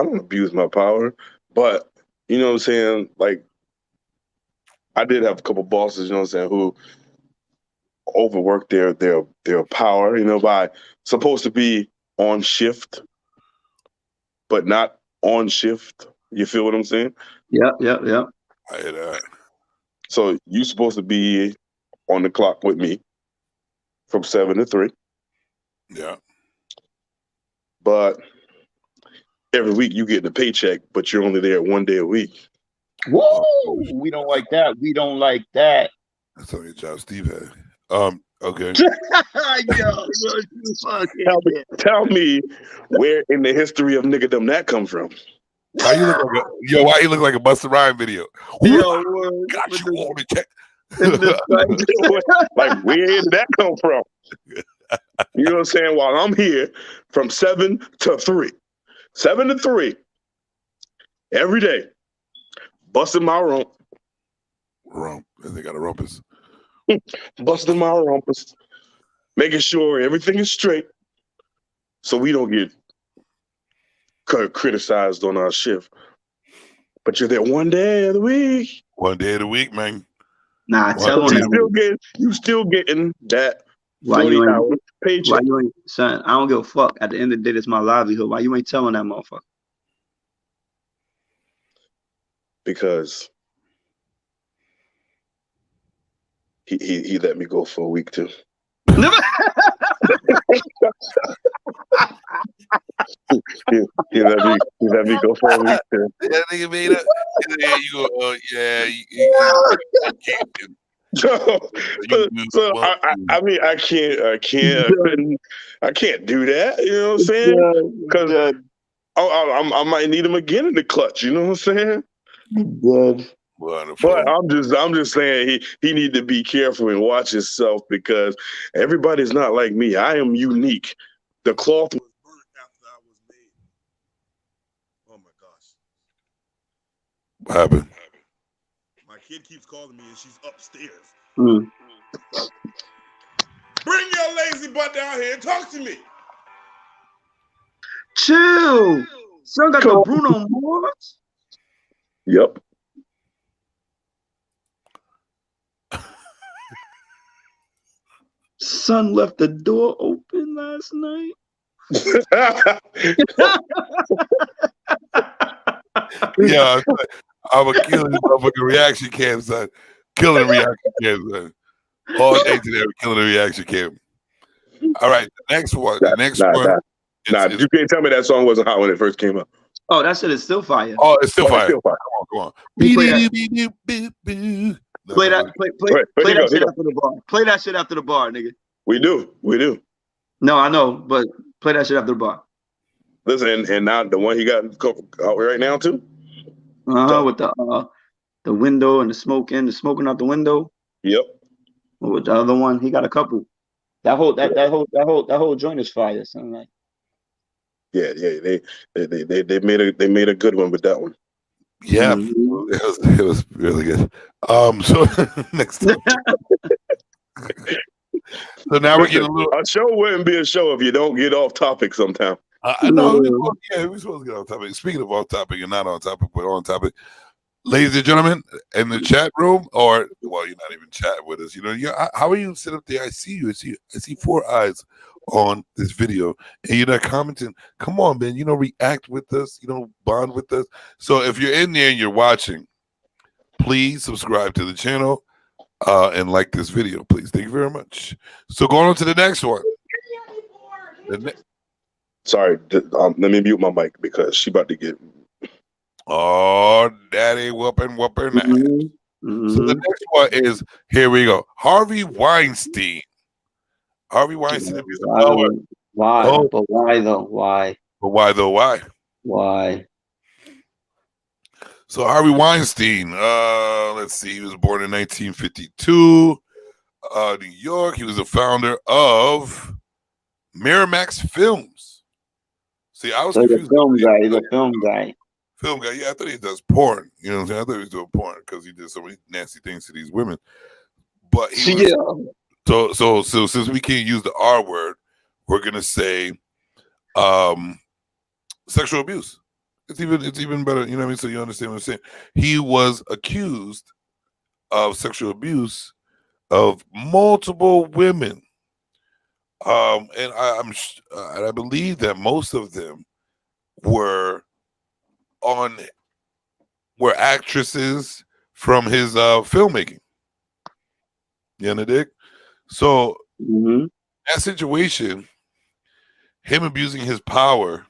don't abuse my power, but you know what I'm saying? Like, I did have a couple bosses, you know what I'm saying, who overworked their power, by supposed to be on shift, but not on shift. You feel what I'm saying? Yep. I hear that. So you're supposed to be on the clock with me from 7 to 3. Yeah. But every week you get the paycheck, but you're only there 1 day a week. Whoa! We don't like that. That's on your job, Steve had. Okay. Tell me where in the history of niggerdom that come from. Why you look like a Busta Rhymes video? Yo, got you on the check. Like, where did that come from? You know what I'm saying? While I'm here from 7 to 3. 7 to 3. Every day. Busting my rump. They got a rumpus. Busting my rumpus. Making sure everything is straight. So we don't get criticized on our shift. But you're there 1 day of the week. 1 day of the week, man. Nah, tell on you still getting that 40-hour paycheck. Why you ain't, son? I don't give a fuck. At the end of the day, it's my livelihood. Why you ain't telling that motherfucker? Because he let me go for a week too. he let me go for a week too. That nigga made up. Yeah, you go. I can't do that. You know what I'm saying? Because I might need him again in the clutch. You know what I'm saying? Good. Wonderful. But I'm just saying he need to be careful and watch himself, because everybody's not like me. I am unique. The cloth was burnt after I was made. Oh my gosh. What happened? My kid keeps calling me and she's upstairs. Bring your lazy butt down here and talk to me. Chill. Son got the Bruno Mars. Yep. Son left the door open last night. Yeah, I'm a killing motherfucking reaction cam, son. Killing reaction cam, son. All day today, I'm killing the reaction cam. All right, the next one. The next one. You can't tell me that song wasn't hot when it first came out. Oh, that shit is still fire. Oh, it's still fire. Still fire. Come on. Play Play that shit after the bar. Play that shit after the bar, nigga. We do. No, I know, but play that shit after the bar. Listen, and now the one he got out right now too. With the window and the smoking out the window. Yep. With the other one, he got a couple. That whole joint is fire. Something like. Yeah. They made a good one with that one. Yeah, it was really good. So next time. So now we're getting a little. A show wouldn't be a show if you don't get off topic sometime. I know. We're supposed to get off topic. Speaking of off topic and not on topic, but on topic, ladies and gentlemen, in the chat room, or well, you're not even chatting with us. You know, how are you sit up there? I see you. I see 4 eyes on this video, and you're not commenting. Come on, man. You know, react with us. You know, bond with us. So if you're in there and you're watching, please subscribe to the channel and like this video, please. Thank you very much. So going on to the next one. Sorry, let me mute my mic because she about to get. Oh, daddy whooping. So the next one is, here we go. Harvey Weinstein. Harvey Weinstein. Why? Oh. But why though? Why? But why though? Why? Why? So Harvey Weinstein, let's see, he was born in 1952, New York. He was the founder of Miramax Films. See, I was confused. He's a film guy. Film guy, yeah, I thought he does porn. You know what I'm saying? I thought he was doing porn because he did so many nasty things to these women. But he was, so since we can't use the R word, we're gonna say sexual abuse. It's even better, you know what I mean? So you understand what I'm saying? He was accused of sexual abuse of multiple women, and I believe that most of them were actresses from his filmmaking. You know, Dick? So that situation, him abusing his power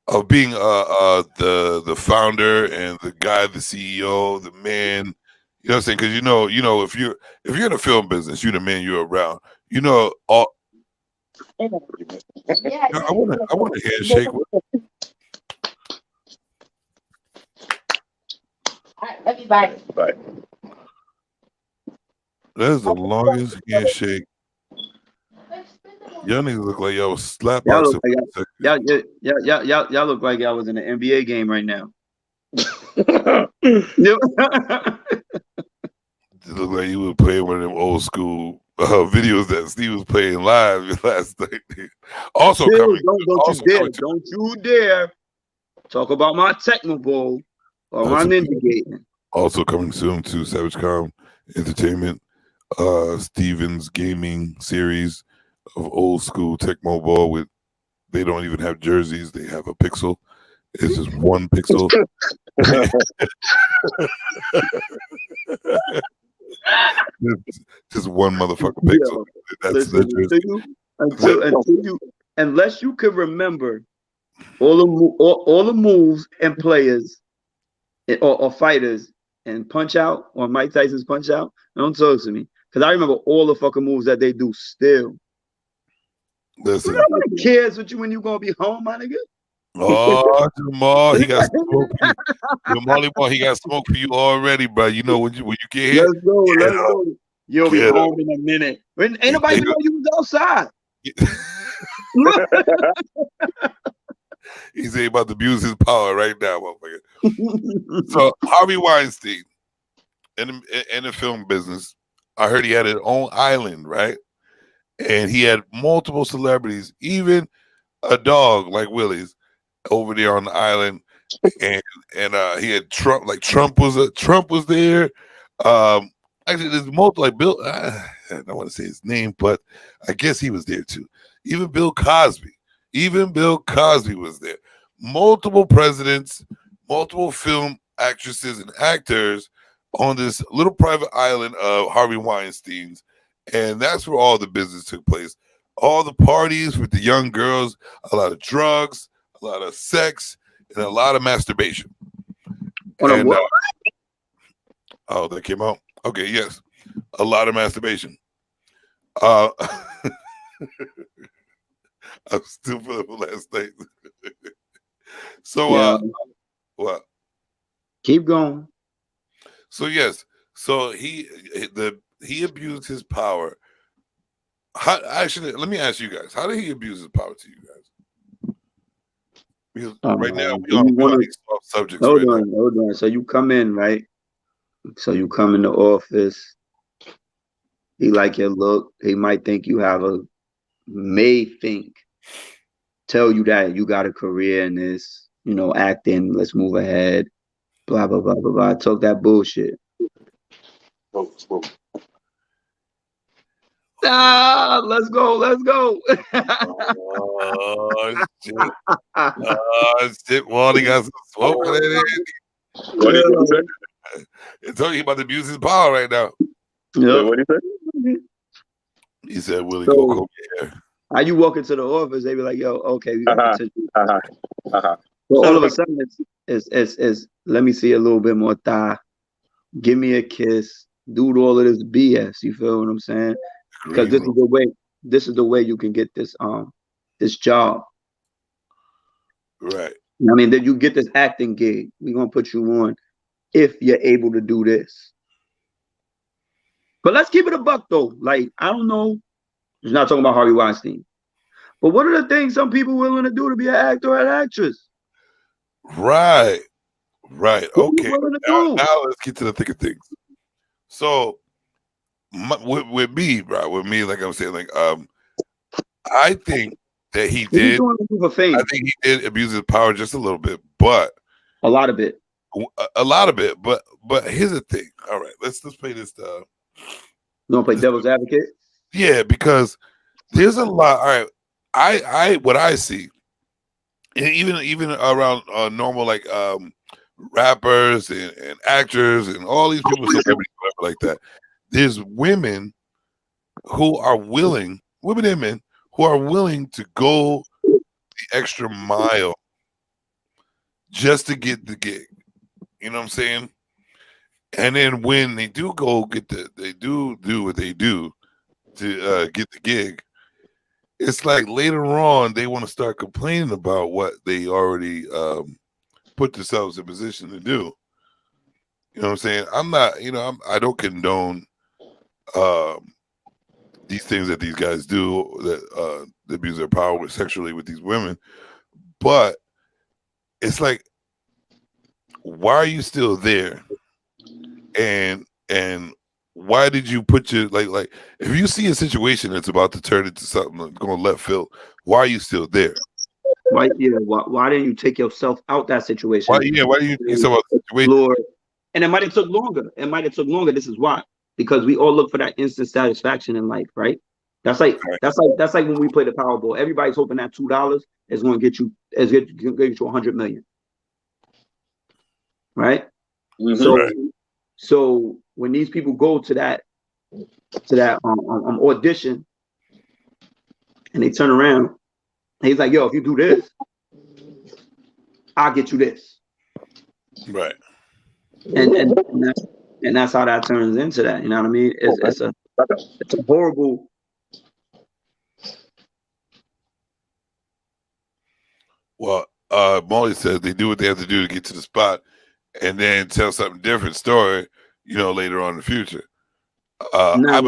of being the founder and the guy, the CEO, the man, you know what I'm saying? Because you know, if you're in the film business, you're the man, you're around. You know, all. Yeah, I want a handshake. All right, love you, bye. Bye. That's the longest handshake. Y'all niggas look like y'all was slap Y'all boxing. Look like y'all was in an NBA game right now. It looked like you were playing one of them old school videos that Steve was playing live last night. Also coming. Don't you dare talk about my Tecmo Bowl or my Ninja Game. Also coming soon to Savage Com Entertainment, Steven's gaming series of old school Tecmo Ball with, they don't even have jerseys, they have a pixel. It's just one pixel. just one motherfucking pixel. That's the jersey. Unless you can remember all the moves and players or fighters and Punch Out or Mike Tyson's Punch Out, don't talk to me. Because I remember all the fucking moves that they do still. Listen. Nobody cares with you when you gonna be home, my nigga. Oh, Jamal, he got smoke for you. Jamal, he got smoke for you already, bro. You know when you get hit. Let's go. You'll be home in a minute. Ain't nobody know you was outside. He's about to abuse his power right now, motherfucker. So Harvey Weinstein in the film business, I heard he had his own island, right? And he had multiple celebrities, even a dog like Willie's over there on the island. And he had Trump, like Trump was there. Actually, there's multiple, like Bill. I don't want to say his name, but I guess he was there too. Even Bill Cosby was there. Multiple presidents, multiple film actresses and actors on this little private island of Harvey Weinstein's, and that's where all the business took place. All the parties with the young girls, a lot of drugs, a lot of sex, and a lot of masturbation. And, oh, that came out? Okay, yes. A lot of masturbation. I'm still feeling for last night. So, Yeah. what? Keep going. So, yes. So, he abused his power. Actually, let me ask you guys, how did he abuse his power to you guys? Because right now we're on these soft subjects. Hold on. So you come in, right? So you come in the office. He like your look. He might think you have tell you that you got a career in this, acting. Let's move ahead. Blah blah blah blah blah. Talk that bullshit. Let's go. Oh shit! Oh shit! Wally got some smoke with it. What did you say? It's talking he about to abuse his power right now. Yep. What did you say? He said, "Willie, go comb your hair." How you walk into the office? They be like, "Yo, okay, we got potential." So all of a sudden, it's let me see a little bit more thigh. Give me a kiss. Do all of this BS. You feel what I'm saying? Because this is the way you can get this job. Right. I mean, that you get this acting gig. We're gonna put you on if you're able to do this. But let's keep it a buck though. Like, I don't know. He's not talking about Harvey Weinstein. But what are the things some people willing to do to be an actor or an actress? Right. Okay. Now let's get to the thick of things. So with me, right? With me, like I'm saying, like I think that he did. I think he did abuse his power just a little bit, but a lot of it. But here's the thing. All right, let's play this. You want to play devil's advocate? Yeah, because there's a lot. All right, I what I see, and even around normal like rappers and actors and all these people, celebrities, whatever like that. There's women who are willing, women and men who are willing to go the extra mile just to get the gig. You know what I'm saying? And then when they do go they do what they do to get the gig, it's like later on they want to start complaining about what they already put themselves in position to do. You know what I'm saying? I'm not, I don't condone these things that these guys do that abuse their power sexually with these women, but it's like, why are you still there? And why did you put your like if you see a situation that's about to turn into something going left field, why are you still there? Why didn't you take yourself out that situation? Why do you take yourself out the situation? And it might have took longer. This is why. Because we all look for that instant satisfaction in life, right? That's like when we play the Powerball. Everybody's hoping that $2 is going to get you $100 million, right? Mm-hmm. So when these people go to that audition, and they turn around, and he's like, "Yo, if you do this, I'll get you this." Right. And that's how that turns into that. You know what I mean? It's a horrible. Well, Molly says they do what they have to do to get to the spot, and then tell something different story, later on in the future. No,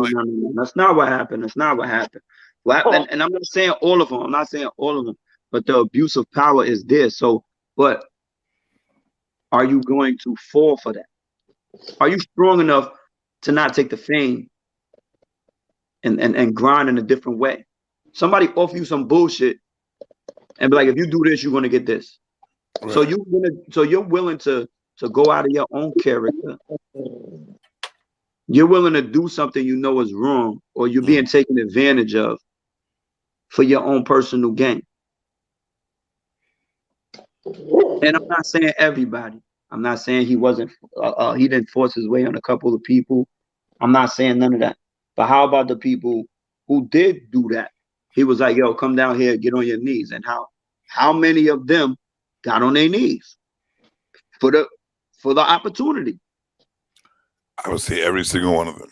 that's not what happened. That's not what happened. And I'm not saying all of them. But the abuse of power is this. So, but are you going to fall for that? Are you strong enough to not take the fame and grind in a different way. Somebody offer you some bullshit and be like, if you do this, you're gonna get this. Right. So you're willing to go out of your own character. You're willing to do something you know is wrong, or you're being taken advantage of for your own personal gain. And I'm not saying everybody. I'm not saying he wasn't. He didn't force his way on a couple of people. I'm not saying none of that. But how about the people who did do that? He was like, "Yo, come down here, get on your knees." And how many of them got on their knees for the opportunity? I would say every single one of them.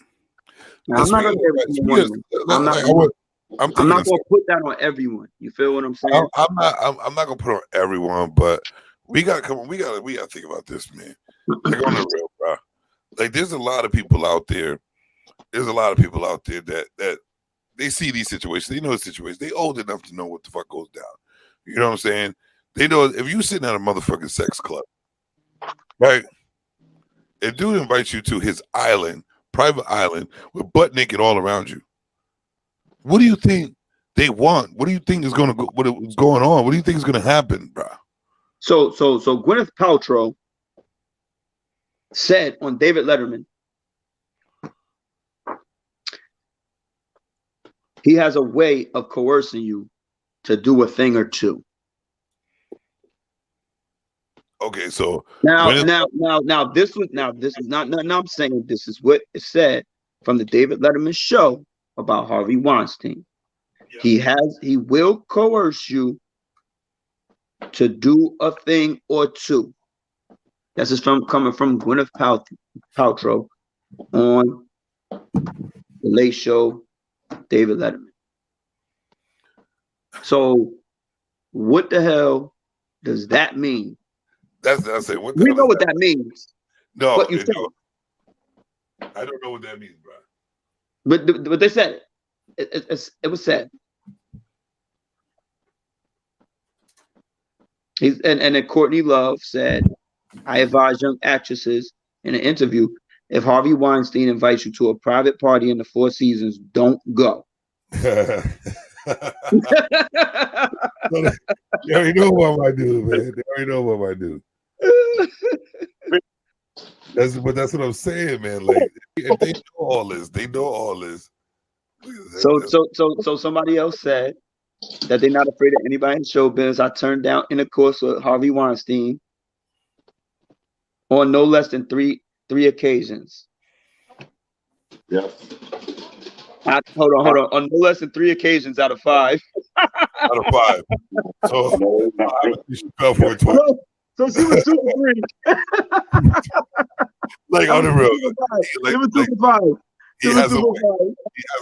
Now, I'm not going to I'm not going to put that on everyone. You feel what I'm saying? I'm not going to put it on everyone, but we got to think about this, man. Like, on the real, bro. Like, there's a lot of people out there. There's a lot of people out there that they see these situations. They know the situations. They old enough to know what the fuck goes down. You know what I'm saying? They know if you sitting at a motherfucking sex club, right? If dude invites you to his island, private island, with butt naked all around you, what do you think they want? What do you think is going to go? What is going on? What do you think is going to happen, bro? So Gwyneth Paltrow said on David Letterman, he has a way of coercing you to do a thing or two. Okay, so now this is not nothing I'm saying. This is what it said from the David Letterman show about Harvey Weinstein. Yeah. He will coerce you to do a thing or two. This is coming from Gwyneth Paltrow on the Late Show, David Letterman. So what the hell does that mean? That's it. We know what that means. No, what you said. I don't know what that means, bro. But they said it was said. And then Courtney Love said, "I advise young actresses in an interview, if Harvey Weinstein invites you to a private party in the Four Seasons, don't go." You already know what I might do, man. They already know what I might do. That's what I'm saying, man. Like, if they know all this, they know all this. So somebody else said that they're not afraid of anybody in show business. I turned down intercourse with Harvey Weinstein on no less than three occasions. Yeah. Hold on. On no less than 3 occasions out of 5. Out of 5. So she fell for it twice. So she was 2 for 3. Like, on the real. She was 2 for 5. He has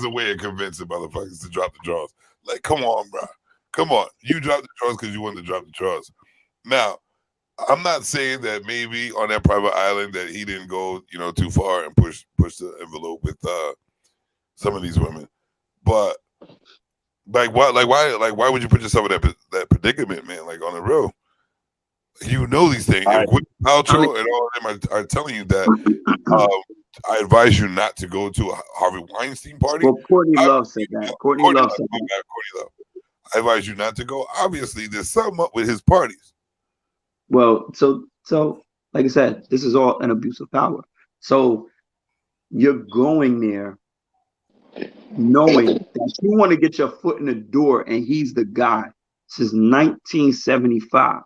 a way of convincing motherfuckers to drop the drawers. Like, come on, bro. Come on. You dropped the drawers because you wanted to drop the drawers. Now, I'm not saying that maybe on that private island that he didn't go, too far and push the envelope with some of these women, but why would you put yourself in that predicament, man? Like, on the real, these things. Paltrow and all of them are telling you that. I advise you not to go to a Harvey Weinstein party. Well, Courtney Love said that. Courtney Love said that. Courtney Love. I advise you not to go. Obviously, there's something up with his parties. Well, so like I said, this is all an abuse of power. So you're going there knowing that you want to get your foot in the door, and he's the guy. Since 1975,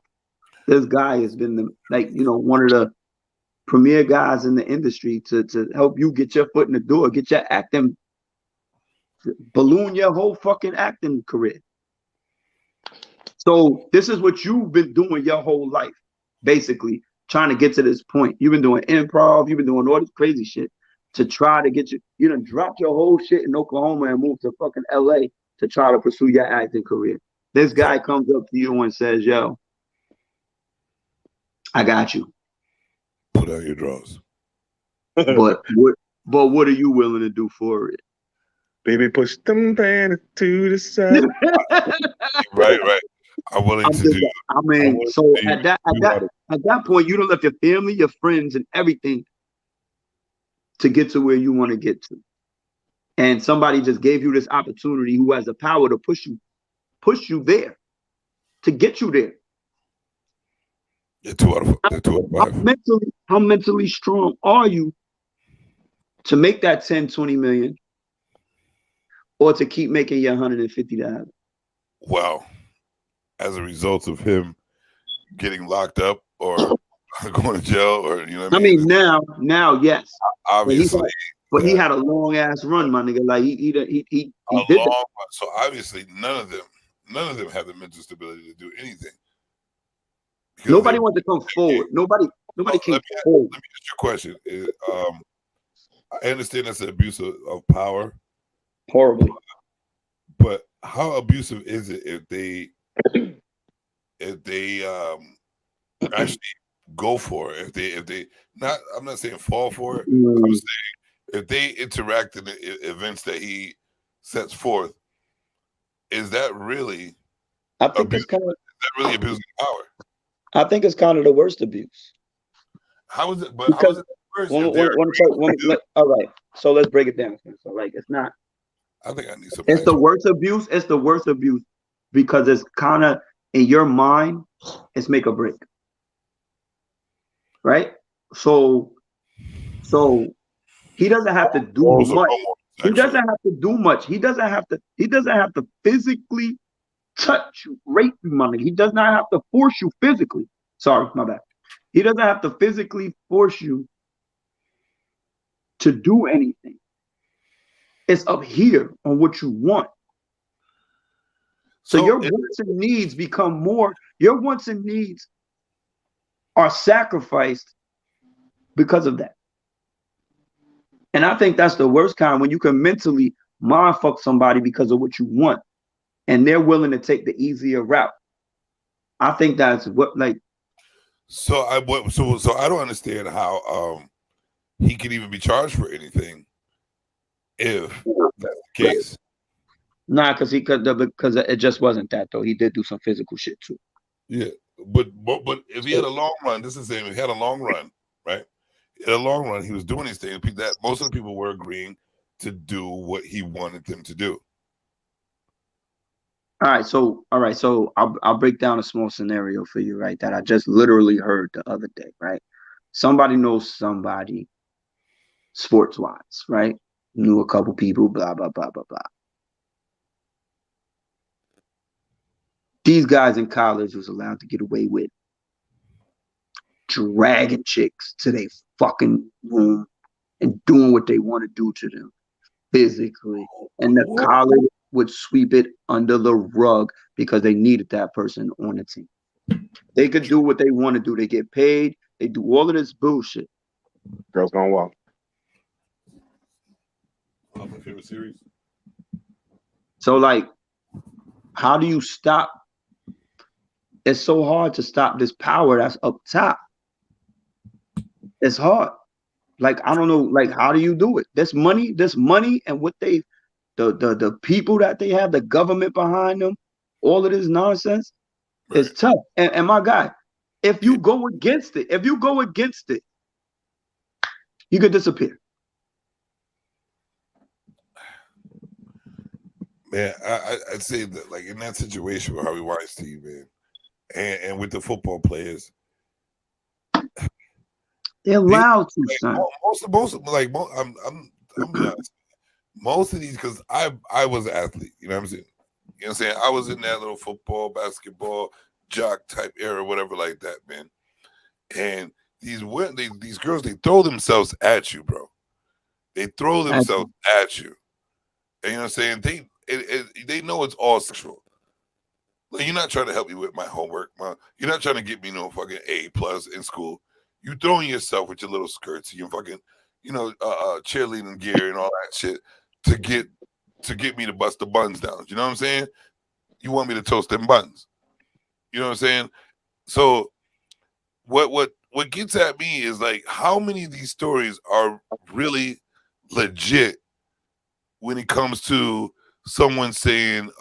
this guy has been one of the premier guys in the industry to help you get your foot in the door, get your acting, balloon your whole fucking acting career. So this is what you've been doing your whole life, basically trying to get to this point. You've been doing improv, you've been doing all this crazy shit to try to get you done dropped your whole shit in Oklahoma and moved to fucking LA to try to pursue your acting career. This guy comes up to you and says, "Yo, I got you. Put out your drawers." But what are you willing to do for it? Baby, push them panties to the side. Right. I'm willing to do. I mean, so at that point, you don't left your family, your friends, and everything to get to where you want to get to. and somebody just gave you this opportunity who has the power to push you there, to get you there. They're 2 out of 5. How mentally strong are you to make that 10, 20 million, or to keep making your $150? Well, as a result of him getting locked up or going to jail, or you know what I mean? Now, yes. Obviously, but he had a long ass run, my nigga. Like he did that. So obviously, none of them have the mental stability to do anything. Nobody wants to come forward. Nobody came forward. Let me ask you a question. I understand that's an abuse of power. Horribly. But how abusive is it if they actually go for it? If they not, I'm not saying fall for it. I'm saying if they interact in the events that he sets forth, is that really? I think it's kind of. Is that really abusing power? I think it's kind of the worst abuse. How is it? But how is it the worst? All right. So let's break it down. So like, it's not. I think I need some. It's the worst abuse. It's the worst abuse because it's kind of in your mind. It's make or break. Right. So he doesn't have to do much. He doesn't have to do much. He doesn't have to physically touch you, rape you, money. He does not have to force you physically. Sorry, my bad. He doesn't have to physically force you to do anything. It's up here on what you want. So your wants and needs become more. Your wants and needs are sacrificed because of that. And I think that's the worst kind, when you can mentally mind fuck somebody because of what you want, and they're willing to take the easier route. I think that's what, like. So I don't understand how he can even be charged for anything if that's the case. Nah, because it just wasn't that though. He did do some physical shit too. Yeah, but if he had a long run, this is the same. If he had a long run, right? In a long run, he was doing these things that most of the people were agreeing to do what he wanted them to do. All right, so I'll break down a small scenario for you, right? That I just literally heard the other day, right? Somebody knows somebody, sports wise, right? Knew a couple people, blah blah blah blah blah. These guys in college was allowed to get away with dragging chicks to their fucking room and doing what they want to do to them physically, and the college would sweep it under the rug because they needed that person on the team. They could do what they want to do. They get paid. They do all of this bullshit. Girls Gone Wild. My favorite series. So, like, how do you stop? It's so hard to stop this power that's up top. It's hard. Like, I don't know, like, how do you do it? This money and what they, the people that they have, the government behind them, all of this nonsense, right, is tough. And my guy, if you go against it, you could disappear. Man, I'd say that, like, in that situation with Harvey Weinstein, man, and with the football players, they're allowed to, son. I'm being honest. Most of these, because I was an athlete, you know what I'm saying? You know what I'm saying? I was in that little football, basketball, jock type era, whatever like that, man. And these girls, they throw themselves at you, bro. They throw themselves at you. And you know what I'm saying? They know it's all sexual. Like, you're not trying to help me with my homework, man. You're not trying to get me no fucking A+ in school. You throwing yourself with your little skirts and your fucking, cheerleading gear and all that shit to get me to bust the buns down. You know what I'm saying? You want me to toast them buns. You know what I'm saying? So what gets at me is, like, how many of these stories are really legit when it comes to someone saying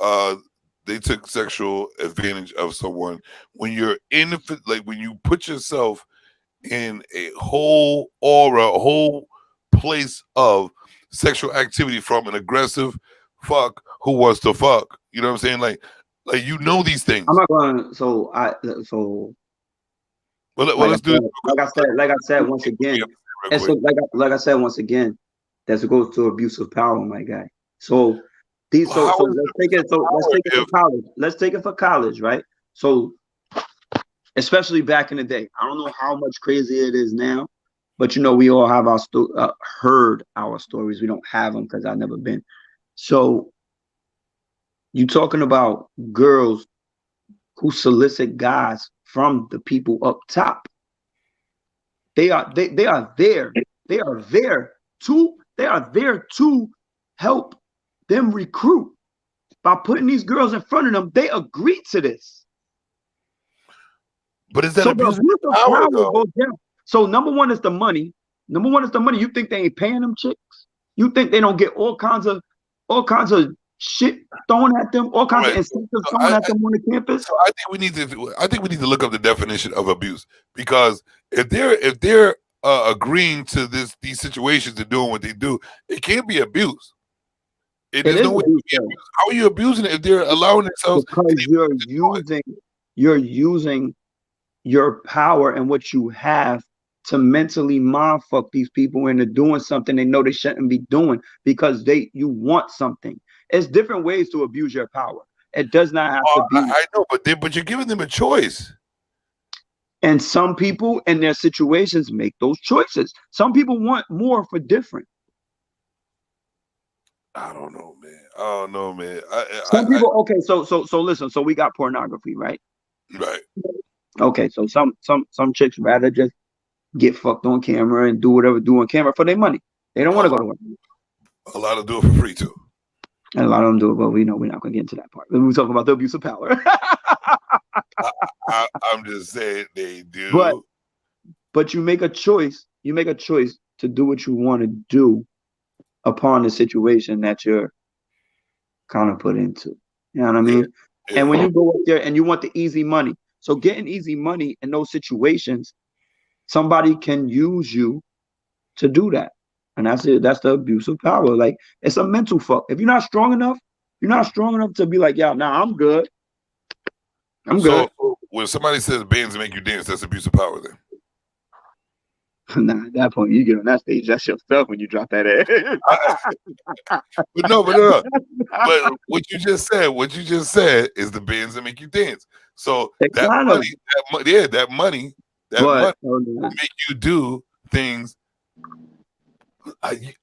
they took sexual advantage of someone, when you're when you put yourself in a whole aura, a whole place of sexual activity from an aggressive fuck who wants to fuck. You know what I'm saying? Like you know these things. I'm not going. Well, let's do it. Like I said once again. And so, like I said once again, that goes to abuse of power, my guy. So let's take it. So let's take it for college. Let's take it for college, right? So, especially back in the day, I don't know how much crazier it is now, but we all have heard our stories. We don't have them because I've never been. So, you talking about girls who solicit guys from the people up top. They are there to help them recruit by putting these girls in front of them. They agree to this. But is that abuse of power though? So number one is the money. You think they ain't paying them chicks? You think they don't get all kinds of shit thrown at them, all kinds of incentives thrown at them on the campus? So I think we need to look up the definition of abuse, because if they're agreeing to these situations and doing what they do, it can't be abuse. There's no way to be abuse. How are you abusing it if they're allowing themselves? Because you're using your power and what you have to mentally mind fuck these people into doing something they know they shouldn't be doing because you want something. It's different ways to abuse your power. It does not have to be. I know, but you're giving them a choice. And some people in their situations make those choices. Some people want more for different. I don't know, man. Some people. Okay, so listen. So we got pornography, right? Right. Okay, so some chicks rather just get fucked on camera and do whatever do on camera for their money. They don't want to go to work. A lot of them do it for free too. And a lot of them do it, but we know we're not going to get into that part. We're talking about the abuse of power. I'm just saying they do. But you make a choice. You make a choice to do what you want to do upon the situation that you're kind of put into. You know what I mean? Yeah. And when you go up there and you want the easy money, so getting easy money in those situations, somebody can use you to do that. And that's it. That's the abuse of power. Like, it's a mental fuck. If you're not strong enough to be like, yeah, nah, I'm good. I'm good. So when somebody says bands make you dance, that's abuse of power then? Nah, at that point, you get on that stage, that's yourself when you drop that ass. But no. But what you just said is the bands that make you dance. So that money make you do things. It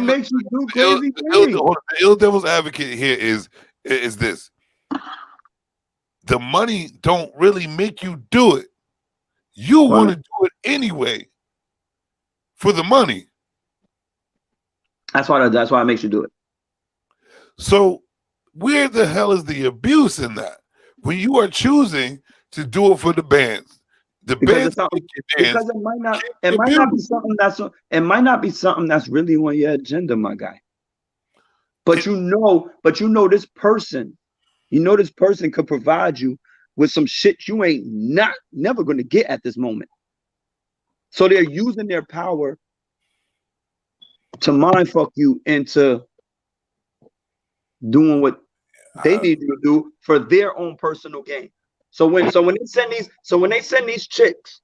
makes you do crazy things. The ill devil's advocate here is this: the money don't really make you do it. You want to do it anyway for the money. That's why it makes you do it. So where the hell is the abuse in that? When you are choosing to do it for the bands. Because it might not be something that's really on your agenda, my guy. But you know this person could provide you with some shit you ain't never going to get at this moment. So they're using their power to mind fuck you into doing what they need you to do for their own personal gain. So when they send these chicks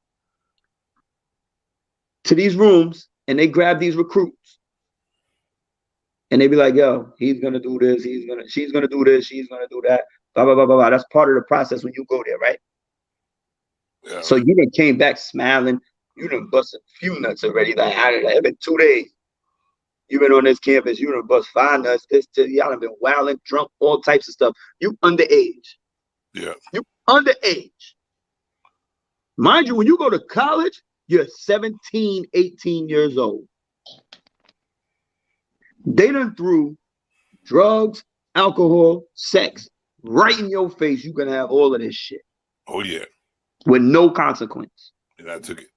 to these rooms and they grab these recruits and they be like, yo, he's gonna do this, she's gonna do this, she's gonna do that, blah blah blah blah blah. That's part of the process when you go there, right? Yeah. So you done came back smiling, you done busted a few nuts already. Like it's been 2 days. You've been on this campus, you done bust 5 nuts, y'all done been wilding, drunk, all types of stuff. You underage. Yeah. You underage. Mind you, when you go to college, you're 17, 18 years old. They done threw drugs, alcohol, sex right in your face. You can have all of this shit. Oh, yeah. With no consequence. And I took it.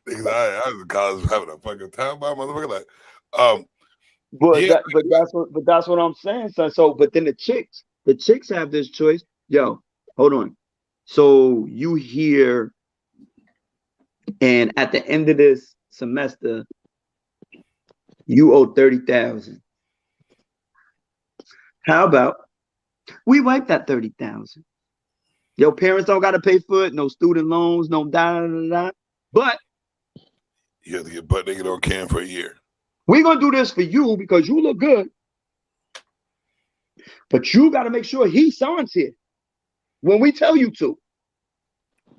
I was in college having a fucking time by motherfucker. Like, But that's what I'm saying, son. So, but then the chicks have this choice. Yo, hold on. So you hear And at the end of this semester, you owe 30,000. How about we wipe that 30,000? Your parents don't got to pay for it. No student loans. No da. But you have to get butt naked on cam for a year. We're gonna do this for you because you look good. But you got to make sure he signs here when we tell you to.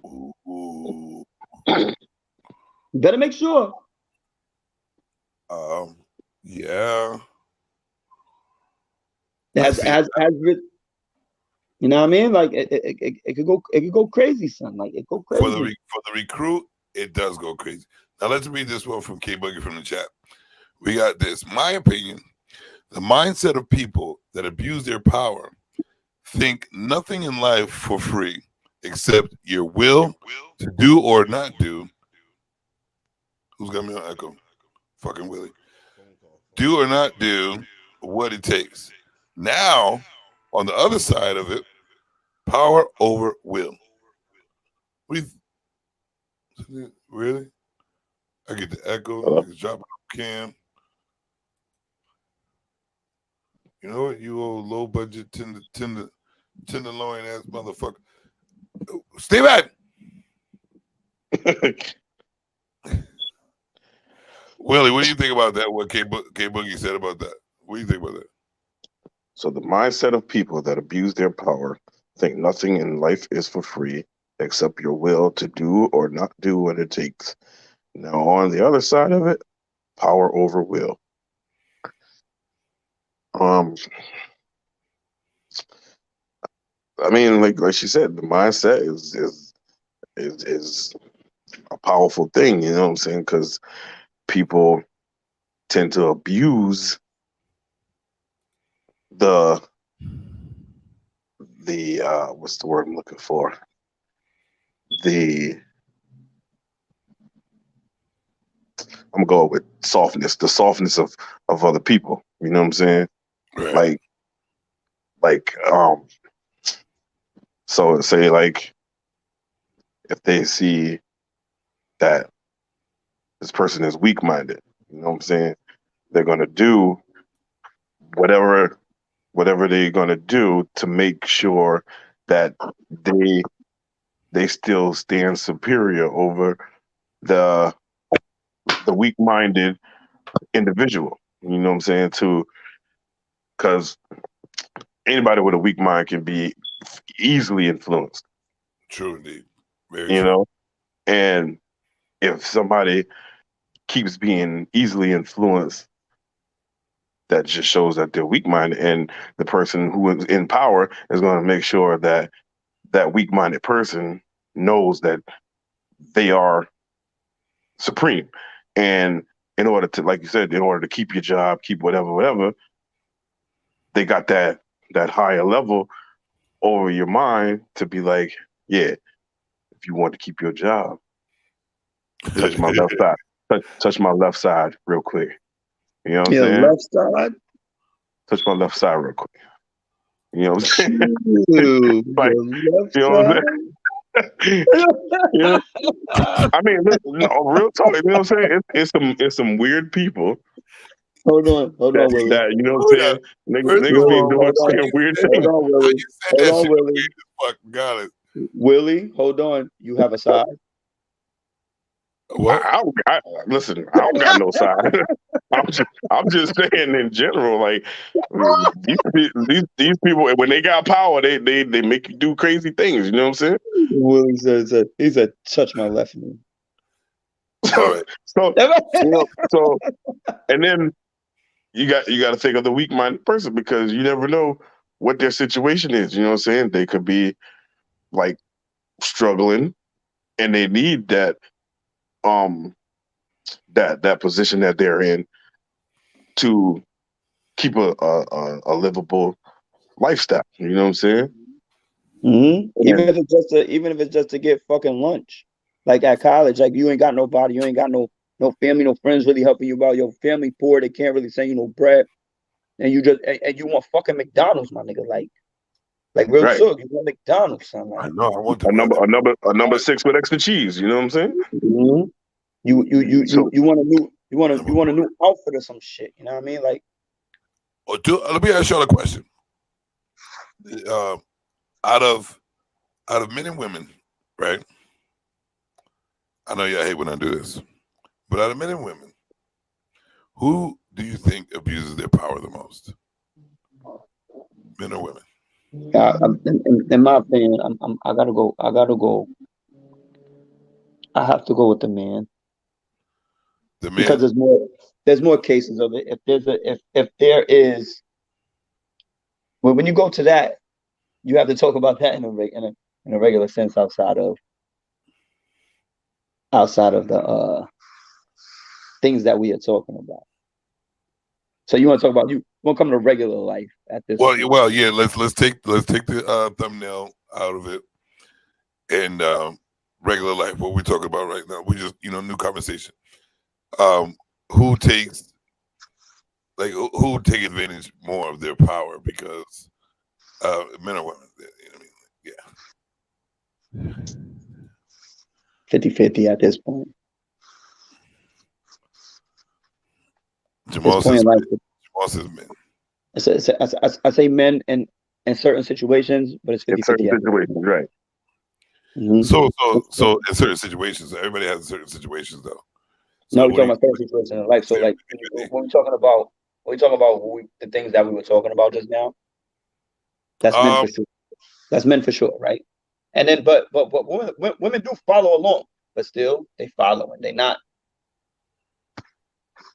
Ooh. You better make sure. Yeah. As you know what I mean? Like it could go crazy, son. Like it go crazy. For the recruit, it does go crazy. Now let's read this one from K Boogie from the chat. We got this. My opinion: the mindset of people that abuse their power think nothing in life for free except your will to do or not do. Who's got me on echo? Fucking Willie. Do or not do what it takes. Now, on the other side of it, power over will. Really? I get the echo. I drop it cam. You know what? You old low budget tenderloin ass motherfucker. Stay back. Willie, what do you think about that? What K Boogie said about that? What do you think about that? So the mindset of people that abuse their power think nothing in life is for free except your will to do or not do what it takes. Now, on the other side of it, power over will. I mean, like she said, the mindset is a powerful thing. You know what I'm saying? Because people tend to abuse the what's the word I'm looking for? I'm going with softness, the softness of other people. You know what I'm saying? Right. So say like if they see that this person is weak-minded, you know what I'm saying? They're gonna do whatever they're gonna do to make sure that they still stand superior over the weak-minded individual. You know what I'm saying? Because anybody with a weak mind can be easily influenced. True indeed. Very you true. know, and if somebody keeps being easily influenced, that just shows that they're weak-minded, and the person who is in power is going to make sure that that weak-minded person knows that they are supreme. And in order to, like you said, in order to keep your job, keep whatever, they got that higher level over your mind to be like, yeah, if you want to keep your job, touch my left side. Touch my left side real quick. You know what I'm saying? Left side? Touch my left side real quick. You know what I'm saying? Like, you know what I'm saying? You know? I mean, real talk. You know what I'm saying? It's some weird people. Hold on, Willie. That, you know what I'm saying? Niggas be doing weird things. Hold on, Willie. Hold on, Willie. Fuck, got it. Willie, hold on. You have a side? What? Listen, I don't got no side. I'm just saying in general, like these people, when they got power, they make you do crazy things. You know what I'm saying? Willie he said, touch my left knee. So, and then you got to think of the weak-minded person, because you never know what their situation is. You know what I'm saying? They could be like struggling, and they need that that position that they're in to keep a livable lifestyle. You know what I'm saying? Mm-hmm. Even if it's just to get fucking lunch, like at college, like you ain't got nobody, you ain't got no family, no friends really helping you out. Your family poor, they can't really send you no bread, and you want fucking McDonald's, my nigga. Like, Like real talk, you want McDonald's, son. I Like, know. I want to a number 6 with extra cheese. You know what I'm saying? mhm. So you want a new outfit or some shit. You know what I mean? Like, let me ask y'all a question. Out of men and women, right? I know y'all hate when I do this, but out of men and women, who do you think abuses their power the most? Men or women? in my opinion, I gotta go. I have to go with the man The man. because there's more cases of it. If there is, when you go to that, you have to talk about that in a regular sense outside of the things that we are talking about. So you want to talk about, you want to come to regular life at this point. Well, yeah. Let's take the thumbnail out of it and regular life. What we're talking about right now. We just new conversation. Who takes who take advantage more of their power because men or women? You know what I mean? Yeah. 50-50 at this point. Jamal says men. I say men in certain situations, but it's 50-50. In certain situations, right? Mm-hmm. So in certain situations, everybody has certain situations though. So no, we're talking about certain situations in life. So like when we're talking about the things that we were talking about just now, that's men for sure. That's men for sure, right? And then but women do follow along, but still they follow and they not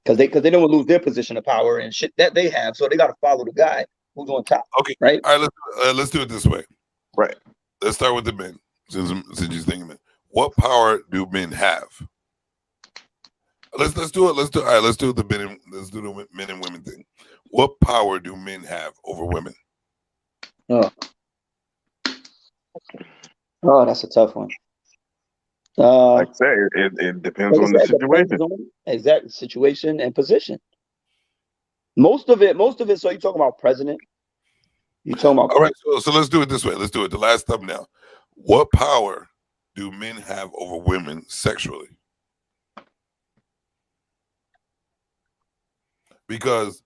because they don't want to lose their position of power and shit that they have, so they got to follow the guy who's on top. Okay, right? All right, let's do it this way. Right. Let's start with the men. Since you're thinking men, what power do men have? Let's do it. Let's do the men and women thing. What power do men have over women? Oh, that's a tough one. Like I say, it depends on the situation. Exact situation and position. Most of it. So you talking about president? You talking about? All right. So let's do it this way. Let's do it. The last thumbnail. What power do men have over women sexually? Because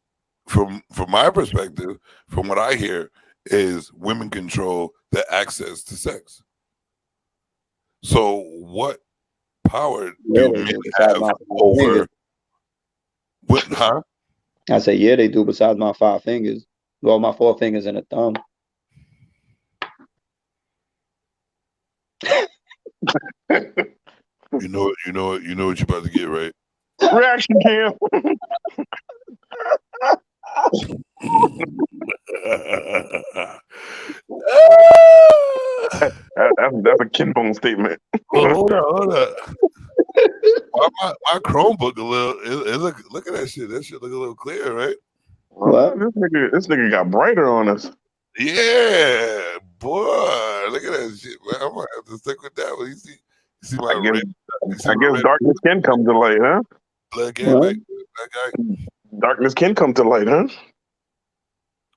from my perspective, from what I hear, is women control the access to sex. So what power do men have over what? Huh? I say, yeah, they do. Besides my 5 fingers, well, my 4 fingers and a thumb. You know what you're about to get, right? Reaction cam. That's a kinbone statement. Hold on. My Chromebook a little. Look at that shit. That shit look a little clear, right? What? This nigga got brighter on us. Yeah, boy. Look at that shit, man. I'm gonna have to stick with that one. You see my I guess darkness can come to light, huh? Darkness can come to light, huh?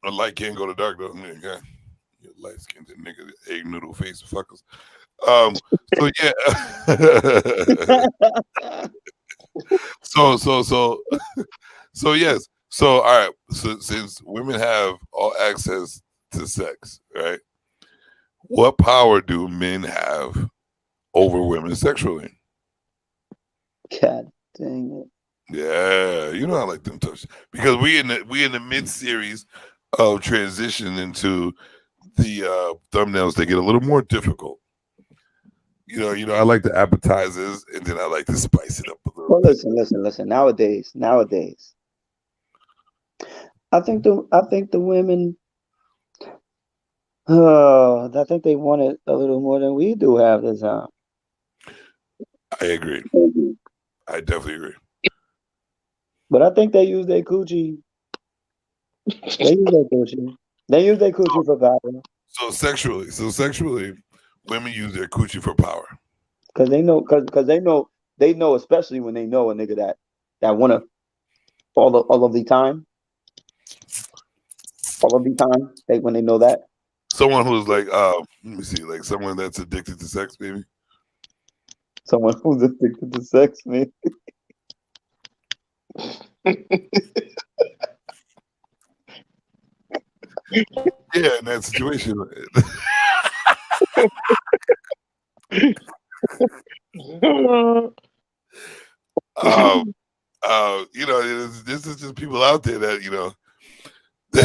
A light can't go to dark though. Okay. You light skinned nigga, egg noodle face fuckers. So yeah. So yes. So all right. So since women have all access to sex, right? What power do men have over women sexually? God dang it. Yeah, I like them touch because we in the mid series of transition into the thumbnails. They get a little more difficult. I like the appetizers, and then I like to spice it up a little. Well, listen. Nowadays, I think the women. I think they want it a little more than we do half the time. I agree. I definitely agree. But I think they use their coochie. They use their coochie for power. So sexually, women use their coochie for power. Because they know, especially when they know a nigga that wanna all of the time. When they know that. Someone who's like, let me see, like someone that's addicted to sex, maybe. Someone who's addicted to sex, man. Yeah, in that situation. You know, this is just people out there that, you know. I'm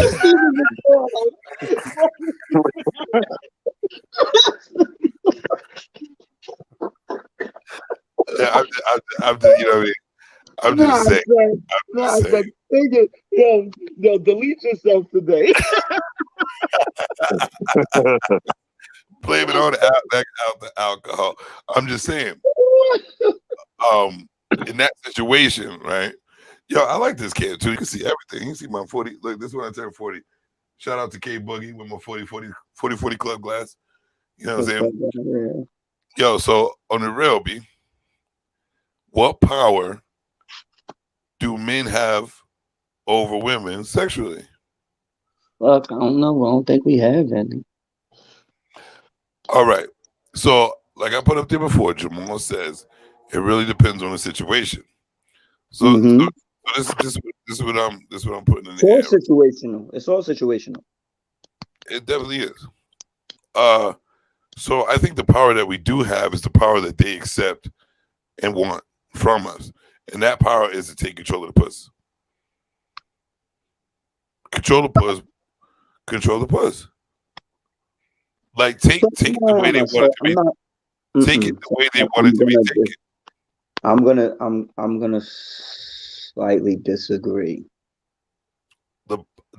just, you know what I mean? I'm just saying. Yo, delete yourself today. Blame it on the alcohol. I'm just saying. In that situation, right? Yo, I like this kid too. You can see everything. You can see my 40. Look, this is when I turned 40. Shout out to K Boogie with my 40 club glass. You know what I'm saying? Yo, so on the real, B, what power do men have over women sexually? Fuck, I don't know. I don't think we have any. All right. So, like I put up there before, Jamal says it really depends on the situation. So, so this is what I'm putting in the air. It's all situational. It's all situational. It definitely is. So I think the power that we do have is the power that they accept and want from us, and that power is to take control of the puss. Control the puss. Control the puss. Like take it the way they want it to be. Take it the way they want it to be taken. I'm gonna slightly disagree.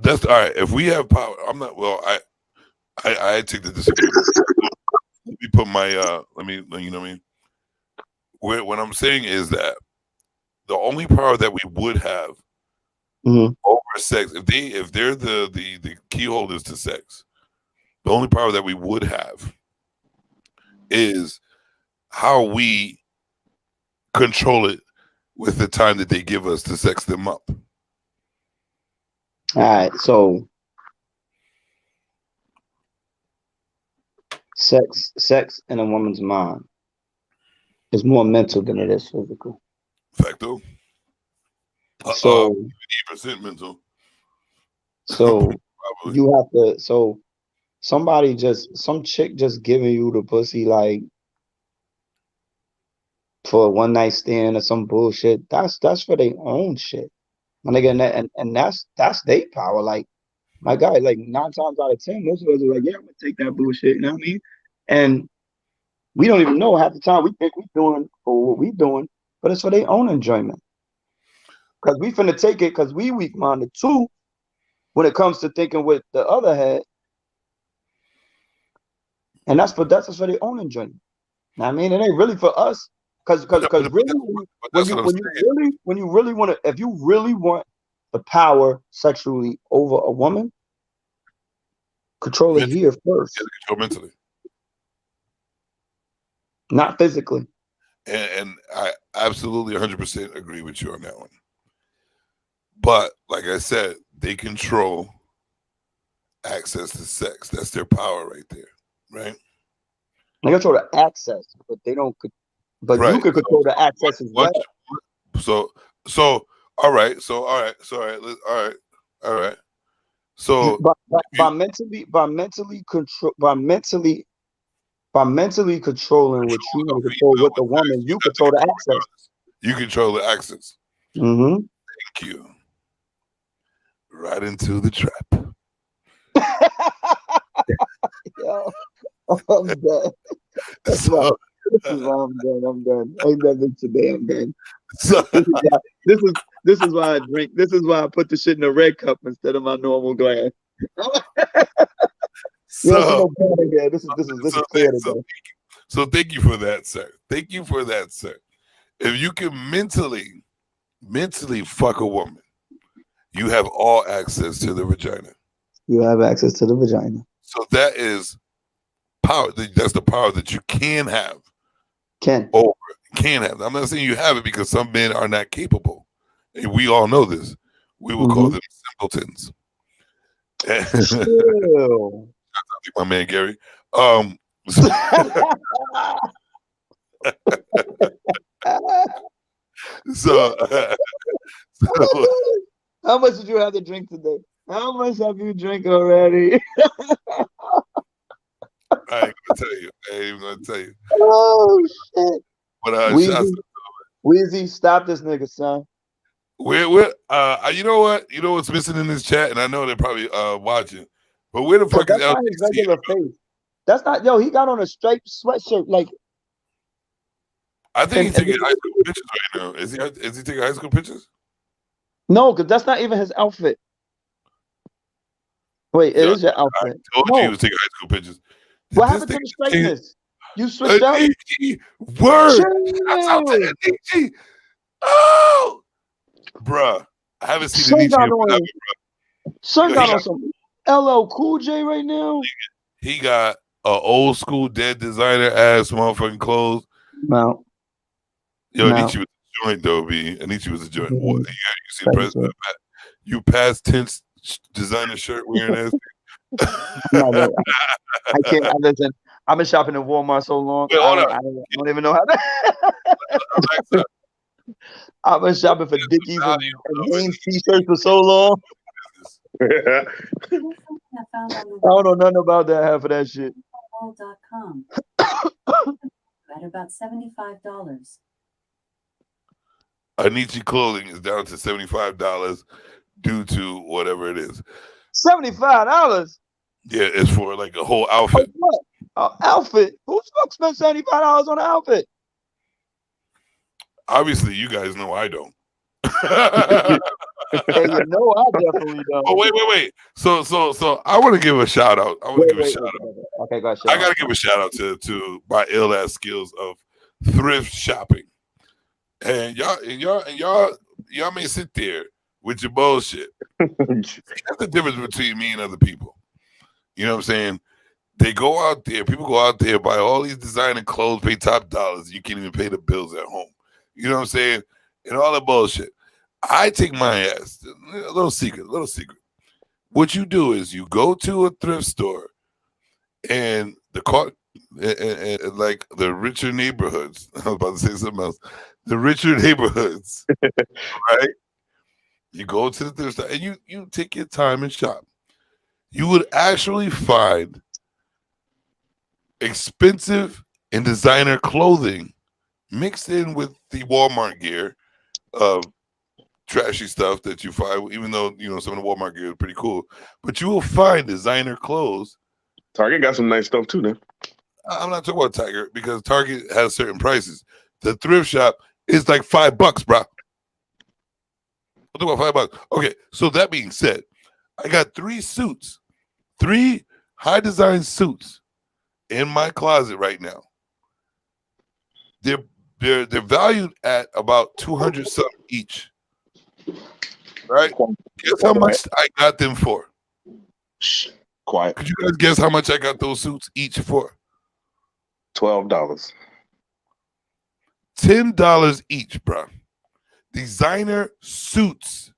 That's all right. If we have power, I'm not. Well, I take the disagreement. Let me put my let me, you know what I mean. What I'm saying is that the only power that we would have over sex, if they're the key holders to sex, the only power that we would have is how we control it with the time that they give us to sex them up. All right, so sex in a woman's mind is more mental than it is physical. Facto. So 80% mental. So you have to. So some chick just giving you the pussy like for a one night stand or some bullshit. That's for their own shit. And again, and that's their power. Like my guy, like 9 times out of 10, most of us are like, yeah, I'm gonna take that bullshit. You know what I mean? And we don't even know half the time. We think we're doing for what we doing, but it's for their own enjoyment. Because we finna take it because we weak minded too when it comes to thinking with the other head. And that's for their own enjoyment. Now, I mean, it ain't really for us. Because really, when you really want to, if you really want the power sexually over a woman, control it here first. Control mentally. Not physically. And I absolutely 100% agree with you on that one. But like I said, they control access to sex. That's their power right there, right? They control the access, but they don't. But right. You can control the access as well. So all right. So by mentally controlling what you want to control with the woman, you control the access. You control the access. Mm-hmm. Thank you. Right into the trap. Yo, I'm done. This is why I'm done. I'm done. Ain't nothing today. I'm done. This is why I drink. This is why I put the shit in a red cup instead of my normal glass. So thank you for that, sir. Thank you for that, sir. If you can mentally fuck a woman, you have all access to the vagina. You have access to the vagina. So that is power. That's the power that you can have. Can have. I'm not saying you have it because some men are not capable. And we all know this. We will call them simpletons. My man Gary. So, how much did you have to drink today? How much have you drank already? I ain't gonna tell you. I ain't even gonna tell you. Oh shit! But Weezy, stop this nigga, son. We're you know what? You know what's missing in this chat, and I know they're probably watching. But where the fuck is not his regular face? That's not he got on a striped sweatshirt like. I think he's taking high school pictures right now. Is he taking high school pictures? No, because that's not even his outfit. Wait, it is your outfit. I told you he was taking high school pictures. What happened to the straightness? You switched out? Word. That's out to Anichi. Oh, bruh. I haven't seen Anichi forever, bro. Son got on some LL Cool J right now. He got an old school dead designer ass motherfucking clothes. No. Yo, Anichi was a joint though, B. Anichi was a joint. What? You see the president? You past tense designer shirt wearing ass. I can't. Listen, I've been shopping in Walmart so long. Wait, I don't even know how to. I've been shopping for Dickies and Hanes t-shirts for so long. I don't know nothing about that half of that shit. At about $75. Anichi clothing is down to $75 due to whatever it is. $75? Yeah, it's for like a whole outfit. What? Outfit? Who the fuck spent $75 on an outfit? Obviously, you guys know I don't. Hey, you know I definitely don't. Oh, wait. So I want to give a shout out. Okay, go ahead. I gotta give a shout out to my ill ass skills of thrift shopping. And y'all may sit there with your bullshit. That's the difference between me and other people. You know what I'm saying? They go out there, people go out there, buy all these designer clothes, pay top dollars. You can't even pay the bills at home. You know what I'm saying? And all that bullshit. I take my ass, a little secret. What you do is you go to a thrift store and like the richer neighborhoods. I was about to say something else. The richer neighborhoods, right? You go to the thrift store and you take your time and shop. You would actually find expensive and designer clothing mixed in with the Walmart gear of trashy stuff that you find, even though some of the Walmart gear is pretty cool. But you will find designer clothes. Target got some nice stuff too, then. I'm not talking about Tiger because Target has certain prices. The thrift shop is like $5, bro. I'm talking about $5. Okay, so that being said, I got 3 high design suits in my closet right now. They're valued at about $200 something each. Right? Guess how much I got them for? Quiet. Could you guys guess how much I got those suits each for? $12. $10 each, bro. Designer suits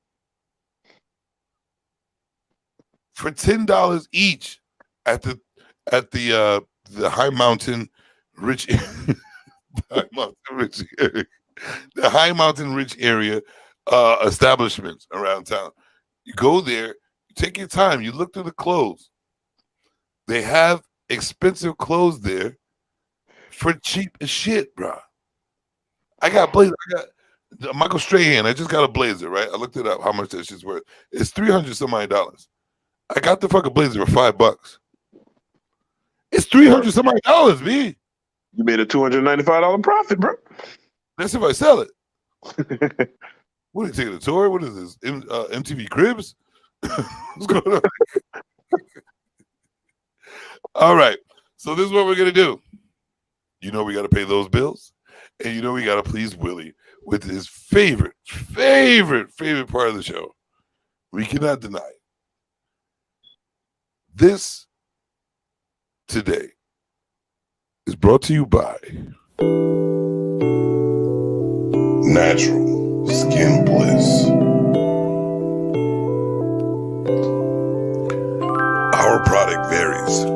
for $10 each at the High Mountain Rich the High Mountain Rich area establishments around town. You go there, you take your time, you look through the clothes. They have expensive clothes there for cheap as shit, bro. I got blazer. I got Michael Strahan. I just got a blazer, right? I looked it up how much that shit's worth. It's $300 some odd dollars. I got the fucking blazer for $5. It's $300 some odd dollars, B. You made a $295 profit, bro. That's if I sell it. What are you taking a tour? What is this? MTV Cribs? What's going on? All right. So this is what we're gonna do. We got to pay those bills, and we got to please Willie with his favorite part of the show. We cannot deny it. This today is brought to you by Natural Skin Bliss. Our product varies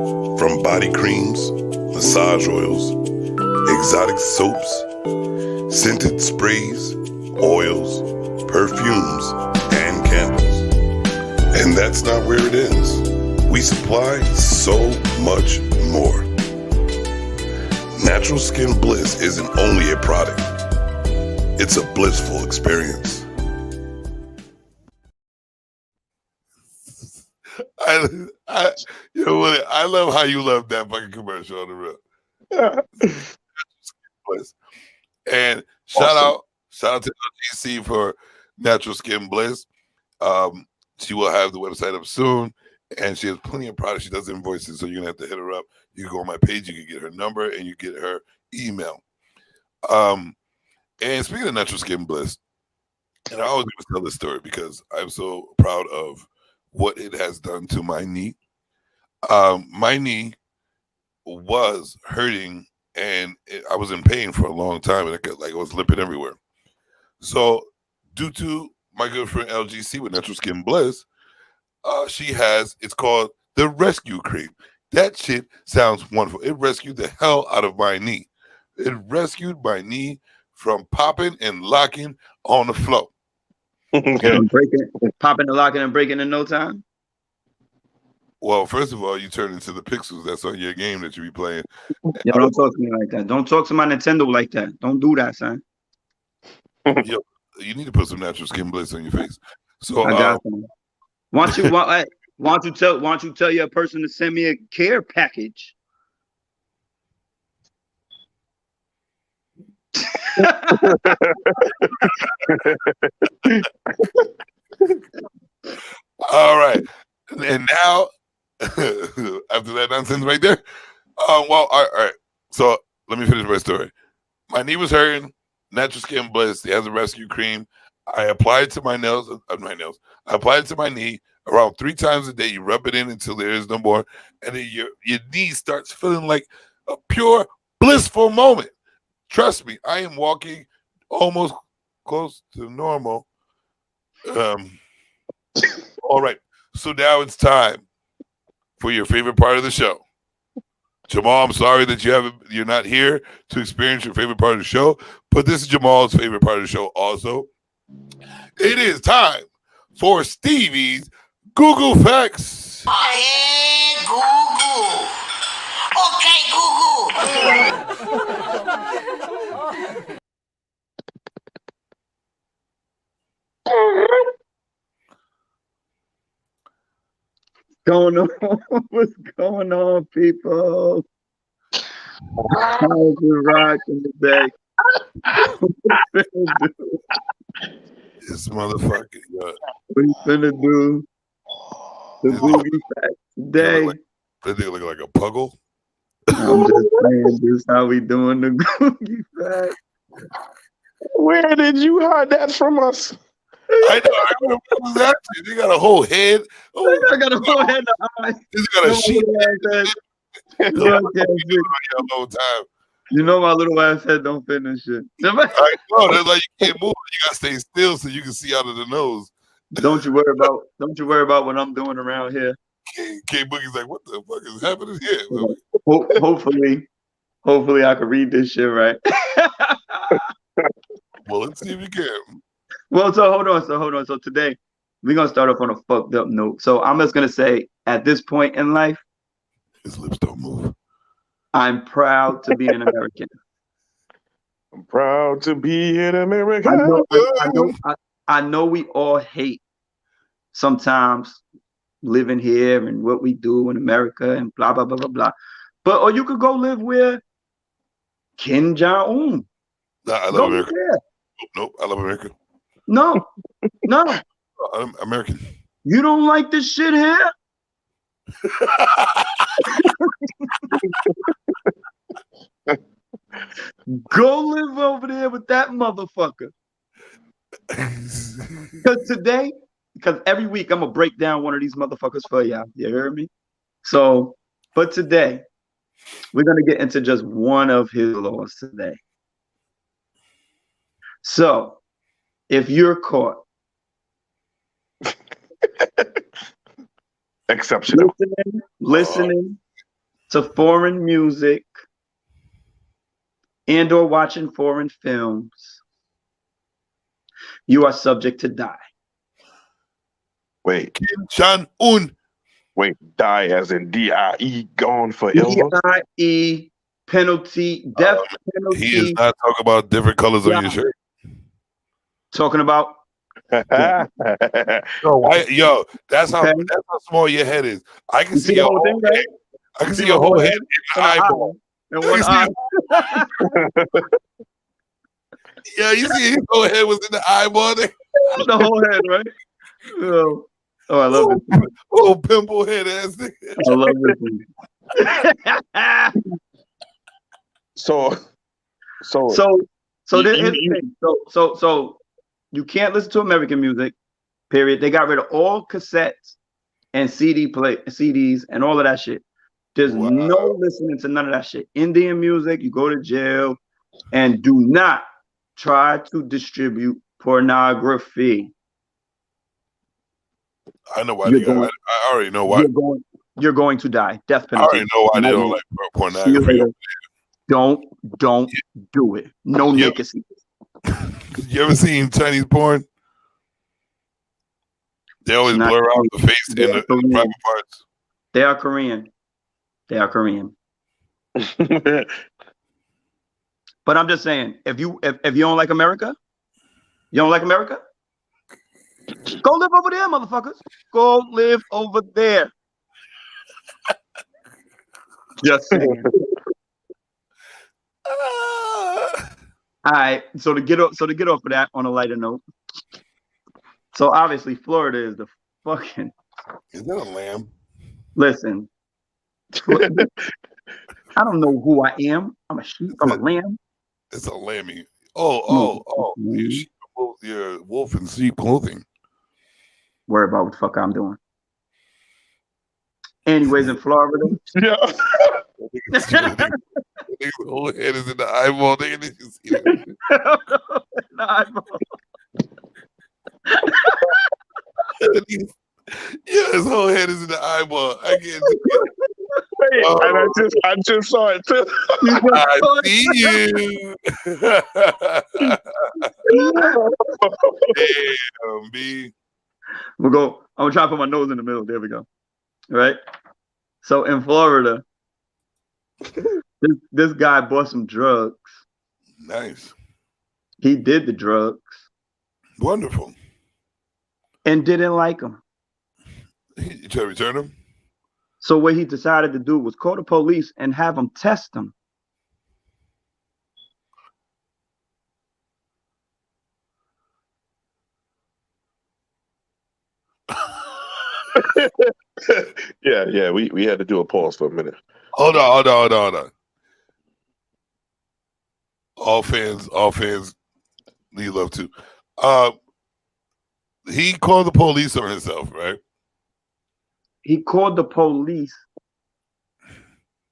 body creams, massage oils, exotic soaps, scented sprays, oils, perfumes, and candles. And that's not where it ends. We supply so much more. Natural Skin Bliss isn't only a product. It's a blissful experience. You know what? I love how you love that fucking commercial on the real. And shout out to LGC for Natural Skin Bliss. She will have the website up soon, and she has plenty of products. She does invoices, so you're gonna have to hit her up. You can go on my page, you can get her number, and you get her email. And speaking of Natural Skin Bliss, and I always want to tell this story because I'm so proud of what it has done to my knee. My knee was hurting, and I was in pain for a long time, and I was limping everywhere. So, due to my good friend LGC with Natural Skin Bliss, she has, it's called the Rescue Cream. That shit sounds wonderful. It rescued the hell out of my knee. It rescued my knee from popping and locking on the floor. Popping and locking and breaking in no time? Well, first of all, you turn into the pixels that's on your game that you be playing. Yo, don't talk to me like that. Don't talk to my Nintendo like that. Don't do that, son. Yo, you need to put some Natural Skin Bliss on your face. So I got some. Why don't you tell your person to send me a care package? All right. And now, after that nonsense right there, all right. So let me finish my story. My knee was hurting. Natural Skin Bliss. He has a rescue cream. I apply it to my nails. I apply it to my knee around 3 times a day. You rub it in until there is no more, and then your knee starts feeling like a pure blissful moment. Trust me, I am walking almost close to normal. All right. So now it's time for your favorite part of the show. Jamal, I'm sorry that you're not here to experience your favorite part of the show, but this is Jamal's favorite part of the show also. It is time for Stevie's Google Facts. Hey, Google. What's going on, people? How's it rocking today? This motherfucker. What you finna do? The Boogie Facts today. They look like a puggle. I'm just saying, this how we doing the Boogie Facts. Where did you hide that from us? I know. I remember what was that? They got a whole head. Oh, I got a whole head. He's got a sheet. You know my little ass head don't fit in shit. I know. That's like you can't move. You gotta stay still so you can see out of the nose. Don't you worry about what I'm doing around here. K Boogie's like, what the fuck is happening here? Hopefully I can read this shit right. Well, let's see if you can. Well, so hold on. So today we're gonna start off on a fucked up note. So I'm just gonna say, at this point in life, his lips don't move. I'm proud to be an American. I'm proud to be an American. I know we all hate sometimes living here and what we do in America and blah blah blah blah blah. But or you could go live where Kim Jong-un. Nah, I love America. Nope, I love America. No. I'm American. You don't like this shit here? Go live over there with that motherfucker. Because every week I'm gonna break down one of these motherfuckers for y'all. You heard me? So, but today we're gonna get into just one of his laws today. So, if you're caught exceptional listening to foreign music and or watching foreign films, you are subject to die. Wait. Kim Jong-un. Wait, die as in D-I-E, gone forever? D-I-E, penalty, death penalty. He is not talking about different colors on your shirt. Talking about yo, that's how small your head is. I can see your whole thing, head. Right? I can see your whole head in the eyeball. And one eye. Yeah, you see his whole head was in the eyeball there. The whole head, right? Oh, I love this. Oh, pimple head ass thing. I love this. So you can't listen to American music, period. They got rid of all cassettes and CDs and all of that shit. There's no listening to none of that shit. Indian music, you go to jail, and do not try to distribute pornography. I know why. I already know why. You're going to die. Death penalty. I already know why they don't like pornography. Don't do it. No naked scenes. You ever seen Chinese porn? They always blur out the face in the private parts. They are Korean. But I'm just saying, if you don't like America, go live over there, motherfuckers. Go live over there. Just saying. All right. So to get off of that on a lighter note. So obviously Florida is the fucking. Is that a lamb? Listen. I don't know who I am. I'm a sheep. I'm a lamb. It's a lammy. You're wolf in sheep clothing. Worry about what the fuck I'm doing. Anyways, in Florida. Yeah. His whole head is in the eyeball. They just see it. The eyeball. Yeah, his whole head is in the eyeball. I can't do it. Wait, and I just saw it too. I see you. Damn, B. I'm gonna try to put my nose in the middle. There we go. Right. So in Florida, this guy bought some drugs. Nice. He did the drugs. Wonderful. And didn't like them. You try to return them? So what he decided to do was call the police and have them test them. Yeah, we had to do a pause for a minute. Hold on. All fans need love too. He called the police on himself, right? He called the police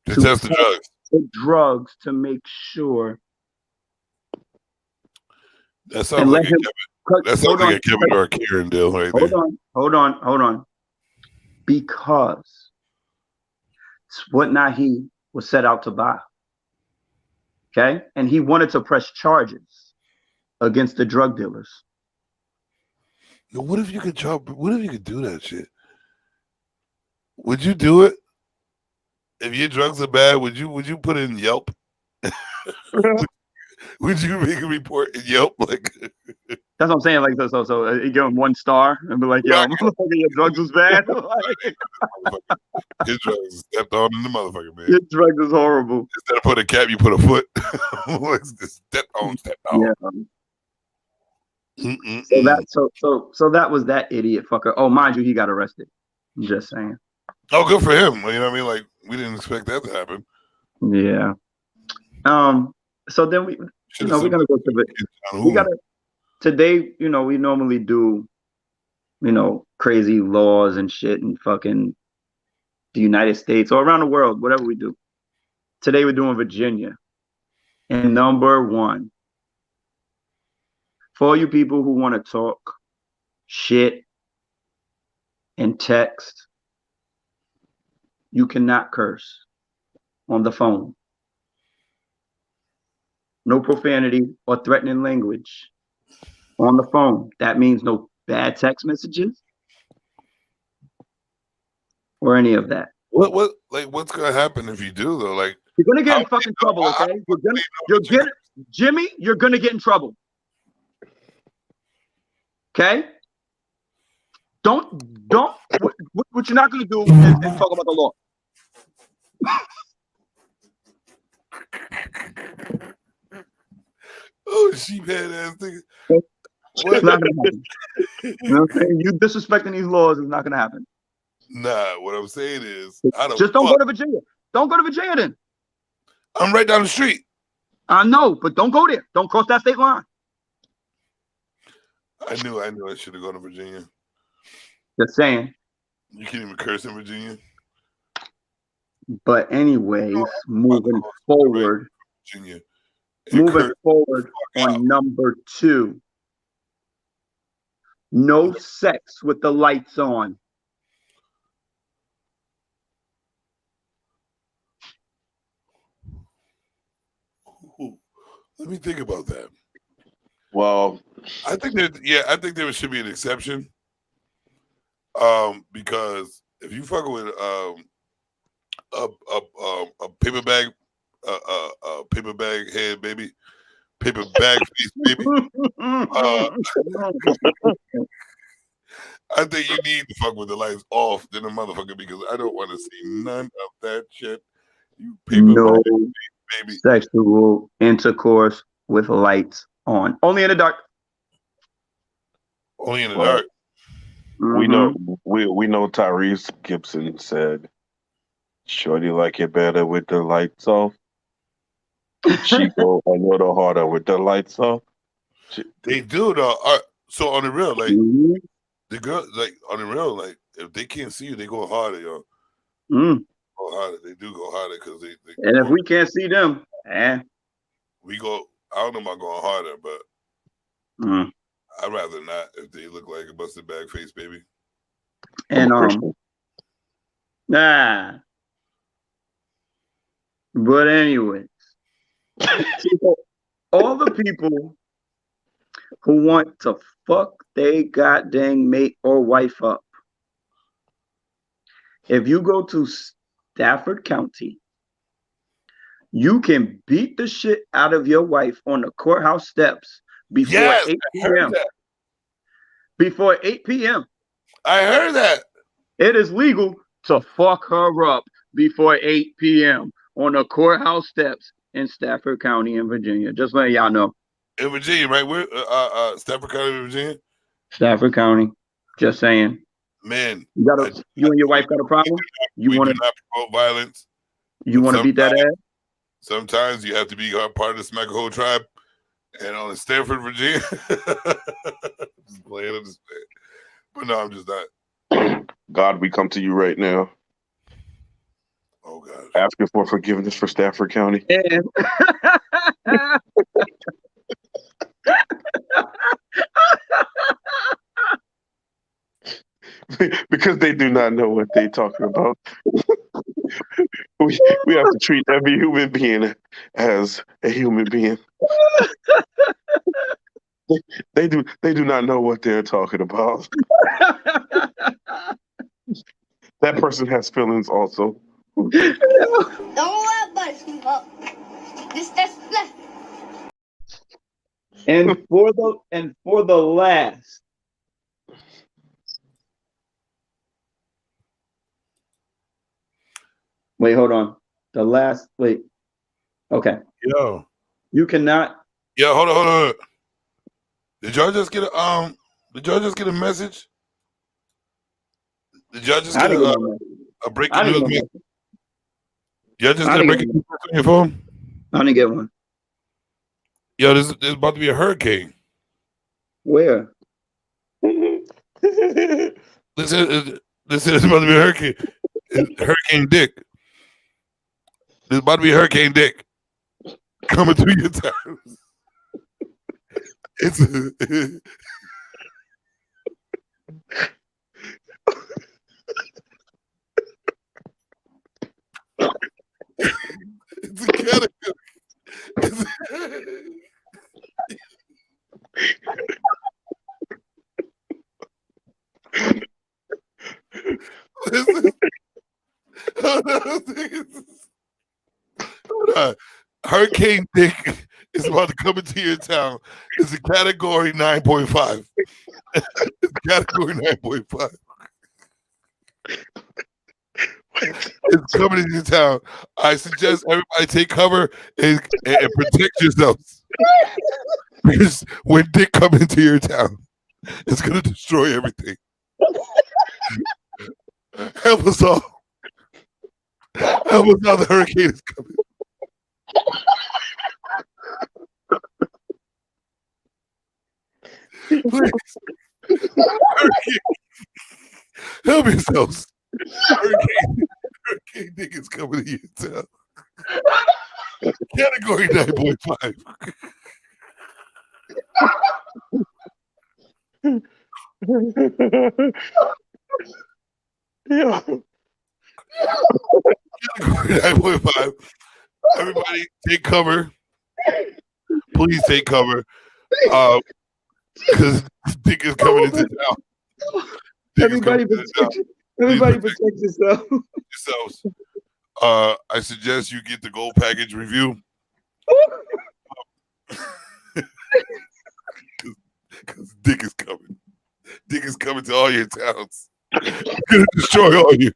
to test the drugs. The drugs to make sure. That sounds like a Kevin or a Kieran deal right there. Hold on. Because it's what not he was set out to buy. Okay? And he wanted to press charges against the drug dealers. What if you could do that shit? Would you do it? If your drugs are bad, would you put in Yelp? Would you make a report in Yelp? Like that's what I'm saying. Like so you give him 1 star and be like, yo, your drugs was bad. His drugs stepped on in the motherfucker, man. Your drugs is horrible. Instead of put a cap, you put a foot. Step on. Yeah. So that was that idiot fucker. Oh, mind you, he got arrested. I'm just saying. Oh, good for him. You know what I mean? Like we didn't expect that to happen. Yeah. So then we're gonna go to the. Today. We normally do, crazy laws and shit and fucking the United States or around the world, whatever we do. Today we're doing Virginia, and number 1. For all you people who want to talk shit and text, you cannot curse on the phone. No profanity or threatening language on the phone. That means no bad text messages or any of that. What's gonna happen if you do though? Like, you're gonna get in fucking trouble, okay? Jimmy, you're gonna get in trouble. Okay? Don't what you're not gonna do is talk about the law. Oh, sheephead ass nigga. It's not gonna happen. You know what I'm saying? You disrespecting these laws is not gonna happen. Nah, what I'm saying is, just don't go to Virginia. Don't go to Virginia then. I'm right down the street. I know, but don't go there. Don't cross that state line. I knew I should have gone to Virginia. Just saying. You can't even curse in Virginia. But anyways, moving forward. Virginia. Moving forward on number 2. No sex with the lights on. Let me think about that. Well, I think there should be an exception. Because if you fucking with a paper bag, paper bag head baby, paper bag face baby, I think you need to fuck with the lights off than a motherfucker, because I don't want to see none of that shit. You paper bag baby. Sexual intercourse with lights on. Only in the dark. Only in the dark. We know Tyrese Gibson said, "Shorty like it better with the lights off." She go a little harder with the lights off. They do though. So on the real, like the girl, like on the real, like if they can't see you, they go harder, yo. Go harder. They do go harder because they and if we can't see them, we go. I don't know about going harder, but I'd rather not if they look like a busted bag face baby. And but anyways, all the people who want to fuck they goddamn mate or wife up, if you go to Stafford County, you can beat the shit out of your wife on the courthouse steps before 8 p.m. Before 8 p.m. I heard that. It is legal to fuck her up before 8 p.m. on the courthouse steps in Stafford County in Virginia. Just letting y'all know. In Virginia, right? Where Stafford County, Virginia? Stafford County. Just saying. Man. You and your wife got a problem? We do not promote violence. You want to beat that ass? Sometimes you have to be part of the Smackahoe tribe. And on Stanford, Virginia. Just playing on this man. But no, I'm just not. God, we come to you right now. Oh God. Asking for forgiveness for Stafford County. Because they do not know what they're talking about. we have to treat every human being as a human being. They do not know what they're talking about. That person has feelings also. Don't worry about it, sweetheart. That's left. And for the last. Wait, hold on. The last. Wait. Okay. Yo. You cannot. Yo, hold on. Did y'all just get a message? Did y'all just get a breaking news message? Y'all just get a breaking news on your phone? I didn't get one. Yo, there's about to be a hurricane. Where? This is about to be a hurricane. Hurricane Dick. There's about to be Hurricane Dick coming through your town. Hurricane Dick is about to come into your town. It's a category 9.5. Category 9.5. It's coming into your town. I suggest everybody take cover and protect yourselves. Because when Dick comes into your town, it's going to destroy everything. Help us all. Help us all. The hurricane is coming. Please. Help yourselves. Hurricane Dick is coming to your town. Category 9.5. Yeah. Category 9.5. Everybody take cover. Please take cover. Because Dick is coming into town. Everybody protect yourself. Yourselves. I suggest you get the gold package review. Because Dick is coming. Dick is coming to all your towns. He's gonna destroy all you.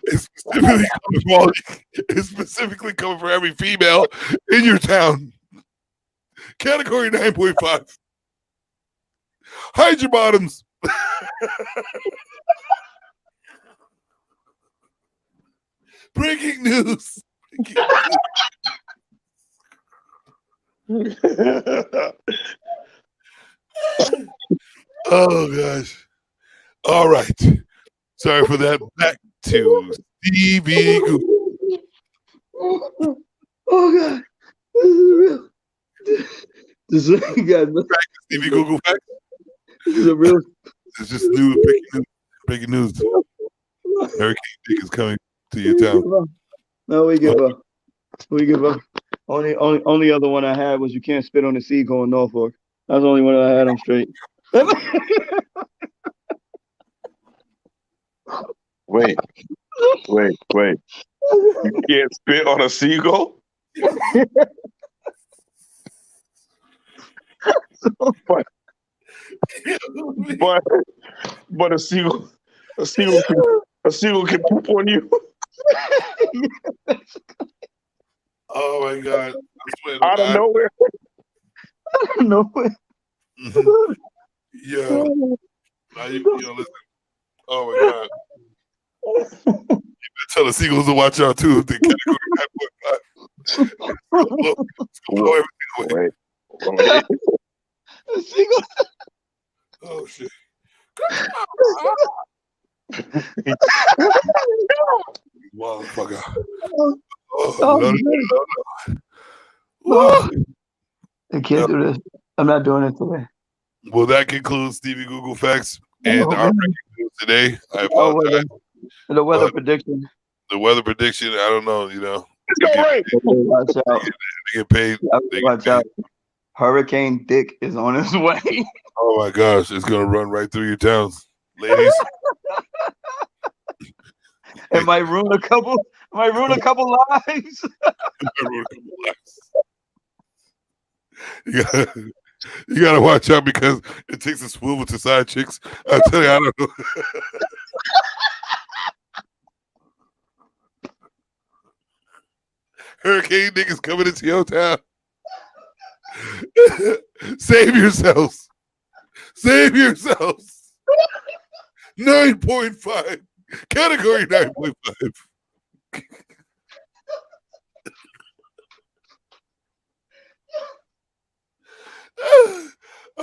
It's specifically coming for every female in your town. Category 9.5. Hide your bottoms. Breaking news. Oh gosh. All right. Sorry for that. Back to Stevie Google. Oh God. This is real. This is Stevie Google facts. This is a real. It's just news. Breaking news. Hurricane Dick is coming to your town. No, we give up. We give up. Only other one I had was you can't spit on the seagull in Norfolk. That's the only one I had. I'm straight. Wait. You can't spit on a seagull? but a seagull can poop on you. Oh my God! Out of nowhere. Mm-hmm. Yeah. Listen. Oh my God! You better tell the seagulls to watch out too. The category 9.5. Wait. Oh shit! Motherfucker! No. I can't do this. I'm not doing it today. Well, that concludes Stevie Google Facts and our breaking news today. I apologize. The weather prediction. The weather prediction. I don't know. Watch out. They get paid. Watch out. Hurricane Dick is on his way. Oh my gosh, it's gonna run right through your towns, ladies. It might ruin a couple lives. You gotta watch out because it takes a swivel to side chicks. I tell you, I don't know. Hurricane Dick is coming into your town. Save yourselves. 9.5. Category 9.5.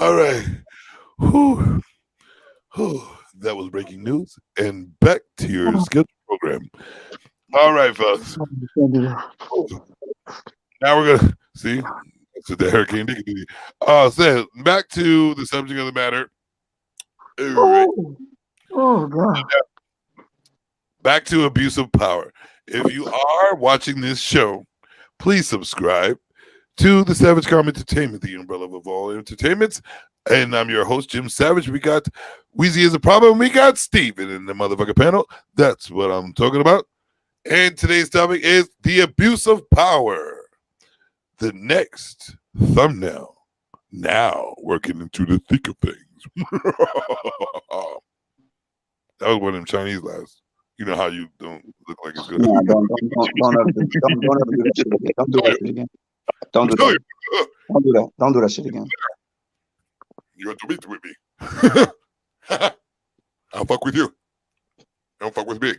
All right. Whew. That was breaking news. And back to your scheduled program. All right, folks. Now we're going to see. That's what the Hurricane Dick did. So back to the subject of the matter. Right. Oh, God. Back to abuse of power. If you are watching this show, please subscribe to the Savage Calm Entertainment, the umbrella of all entertainments. And I'm your host, Jim Savage. We got Wheezy is a problem. We got Steven in the motherfucking panel. That's what I'm talking about. And today's topic is the abuse of power. The next thumbnail. Now we're getting into the thick of things. That was one of them Chinese laughs. You know how you don't look like it's good. No, don't ever do that shit again. Don't do that shit again. Don't do that. Don't do that. Don't do that shit again. You have to meet with me. I'll fuck with you. Don't fuck with me.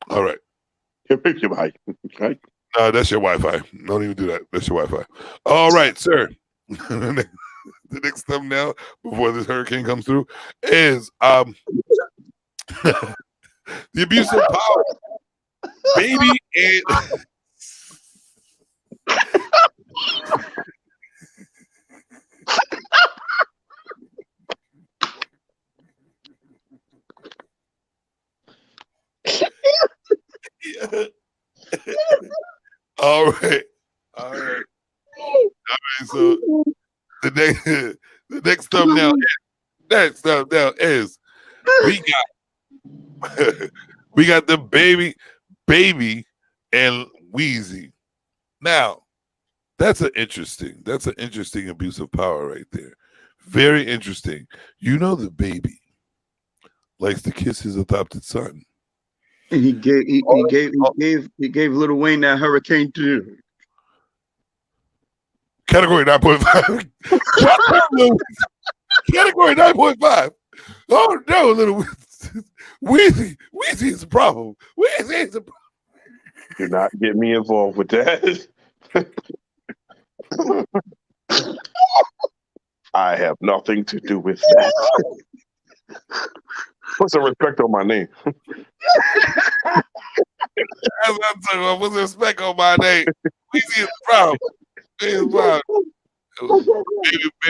All right. Right? No, that's your Wi-Fi. Don't even do that. That's your Wi-Fi. All right, sir. The next thumbnail before this hurricane comes through is the abuse of power. Baby and All right. So the next thumbnail is we got the baby and Wheezy. Now, that's an interesting abuse of power right there. Very interesting. You know, the baby likes to kiss his adopted son. And he gave Lil Wayne that hurricane too. Category 9.5. Category 9.5. Oh no, little Weezy is a problem. Weezy is a problem. Do not get me involved with that. I have nothing to do with that. Put some respect on my name. That's what I'm talking about. Put some respect on my name. Weezy is a problem. Baby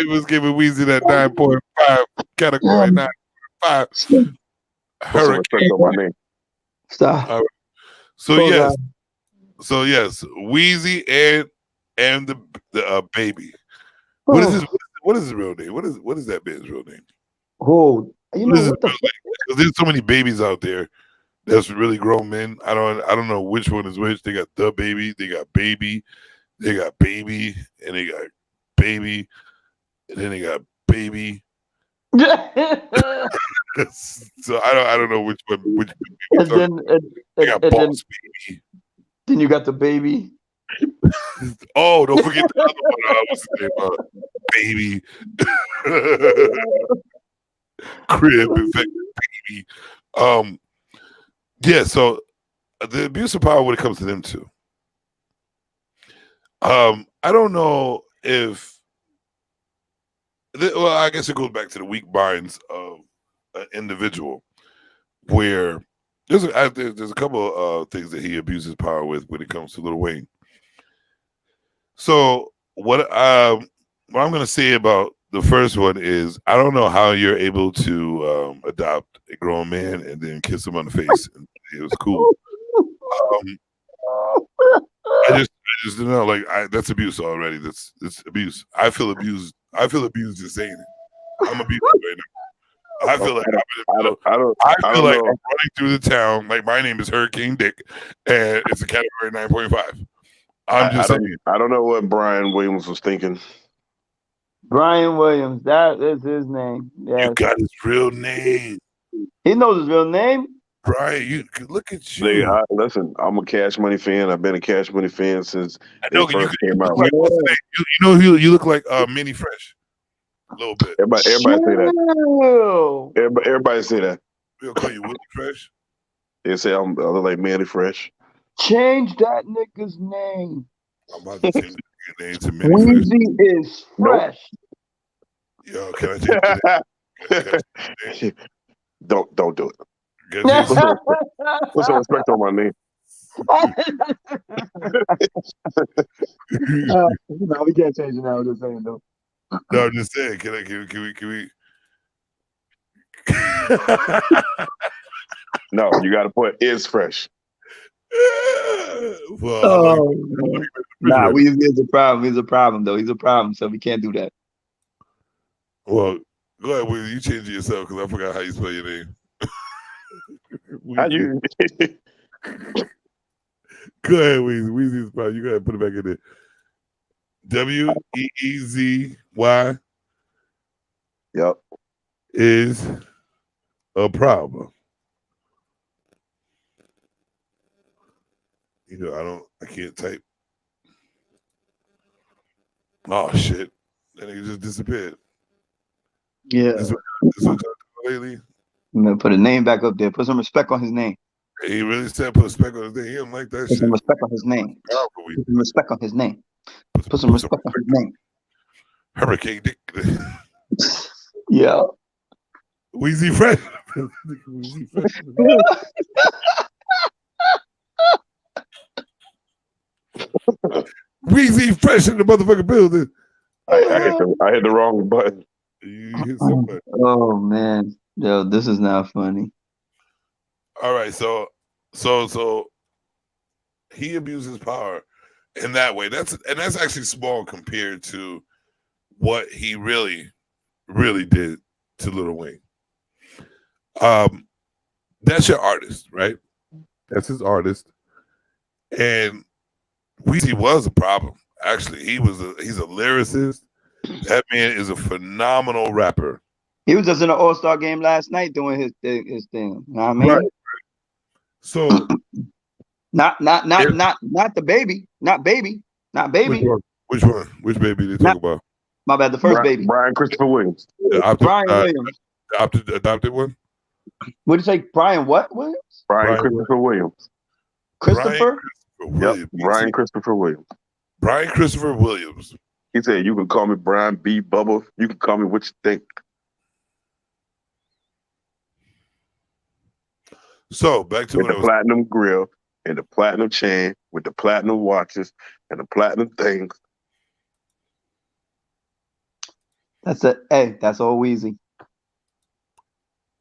was giving Weezy that 9.5 category 9.5. Hurricane on my name. Stop. So yes, Weezy and the baby. What is his real name? What is that man's real name? Oh, you know what the fuck? Because there's so many babies out there that's really grown men. I don't know which one is which. They got the baby, they got baby, and they got baby, and then they got baby. So I don't know which one. And then Boss Baby. Then you got the baby. Oh, don't forget the other one. Baby. Crib infected baby. Yeah, so the abuse of power when it comes to them too. I don't know if I guess it goes back to the weak minds of an individual where there's a couple of things that he abuses power with when it comes to Lil Wayne. So what I'm going to say about the first one is I don't know how you're able to adopt a grown man and then kiss him on the face. And it was cool. I just don't know. Like that's abuse already. That's abuse. I feel abused. I feel abused just saying it. I'm abused right now. I feel like I'm running through the town. Like my name is Hurricane Dick, and it's a category 9.5. I'm just saying. I don't know what Brian Williams was thinking. Brian Williams, that is his name. Yes. You got his real name. He knows his real name. Brian, you look at you. Listen, I'm a Cash Money fan. I've been a Cash Money fan since it first came out. Like, you look like Mini Fresh. A little bit. Everybody say that. Everybody say that. We'll call you Willie Fresh. They say I look like Manny Fresh. Change that nigga's name. I'm about to change your name to Manny Fresh. Weezy is fresh. Yo, can I change it? Don't do it. Put some respect on my name. No, we can't change it now. I'm just saying though. No, I'm just saying. Can we? No, you got to put is fresh. Well, nah, Weezy is a problem. He's a problem though. He's a problem, so we can't do that. Well, go ahead, Weezy. You change it yourself because I forgot how you spell your name. How you? Go ahead, Weezy. Weezy's problem. You gotta put it back in there. Weezy Yep. is a problem. You know, I can't type. Oh shit. That nigga just disappeared. Yeah. This what lately. I'm gonna put a name back up there. Put some respect on his name. He really said put a speck on his name. He don't like that Put shit. some respect on his name. Put some respect on his name. Put some respect on his name. Hurricane Dick. Yeah. Weezy Fresh. Weezy Fresh. Weezy Fresh in the motherfucking building. I hit the wrong button. You hit somebody. Oh man. Yo, this is not funny. All right, so he abuses power in that way. That's actually small compared to what he really did to Lil Wayne. That's your artist, right? That's his artist. And Weezy was a problem. Actually, he's a lyricist. That man is a phenomenal rapper. He was just in an All-Star game last night doing his thing. You know what I mean? Right. So not the baby. Not baby. Not baby. Which one? Which baby they talk about? My bad, the first baby. Brian Christopher Williams. Brian Williams. Adopted one? What did you say? Brian what Williams? Brian Christopher Williams. Christopher? Yep. Brian Christopher Williams. Brian Christopher Williams. He said, "You can call me Brian B. Bubba. You can call me what you think." So back to with the platinum grill and the platinum chain with the platinum watches and the platinum things. That's it. Hey, that's all Weezy.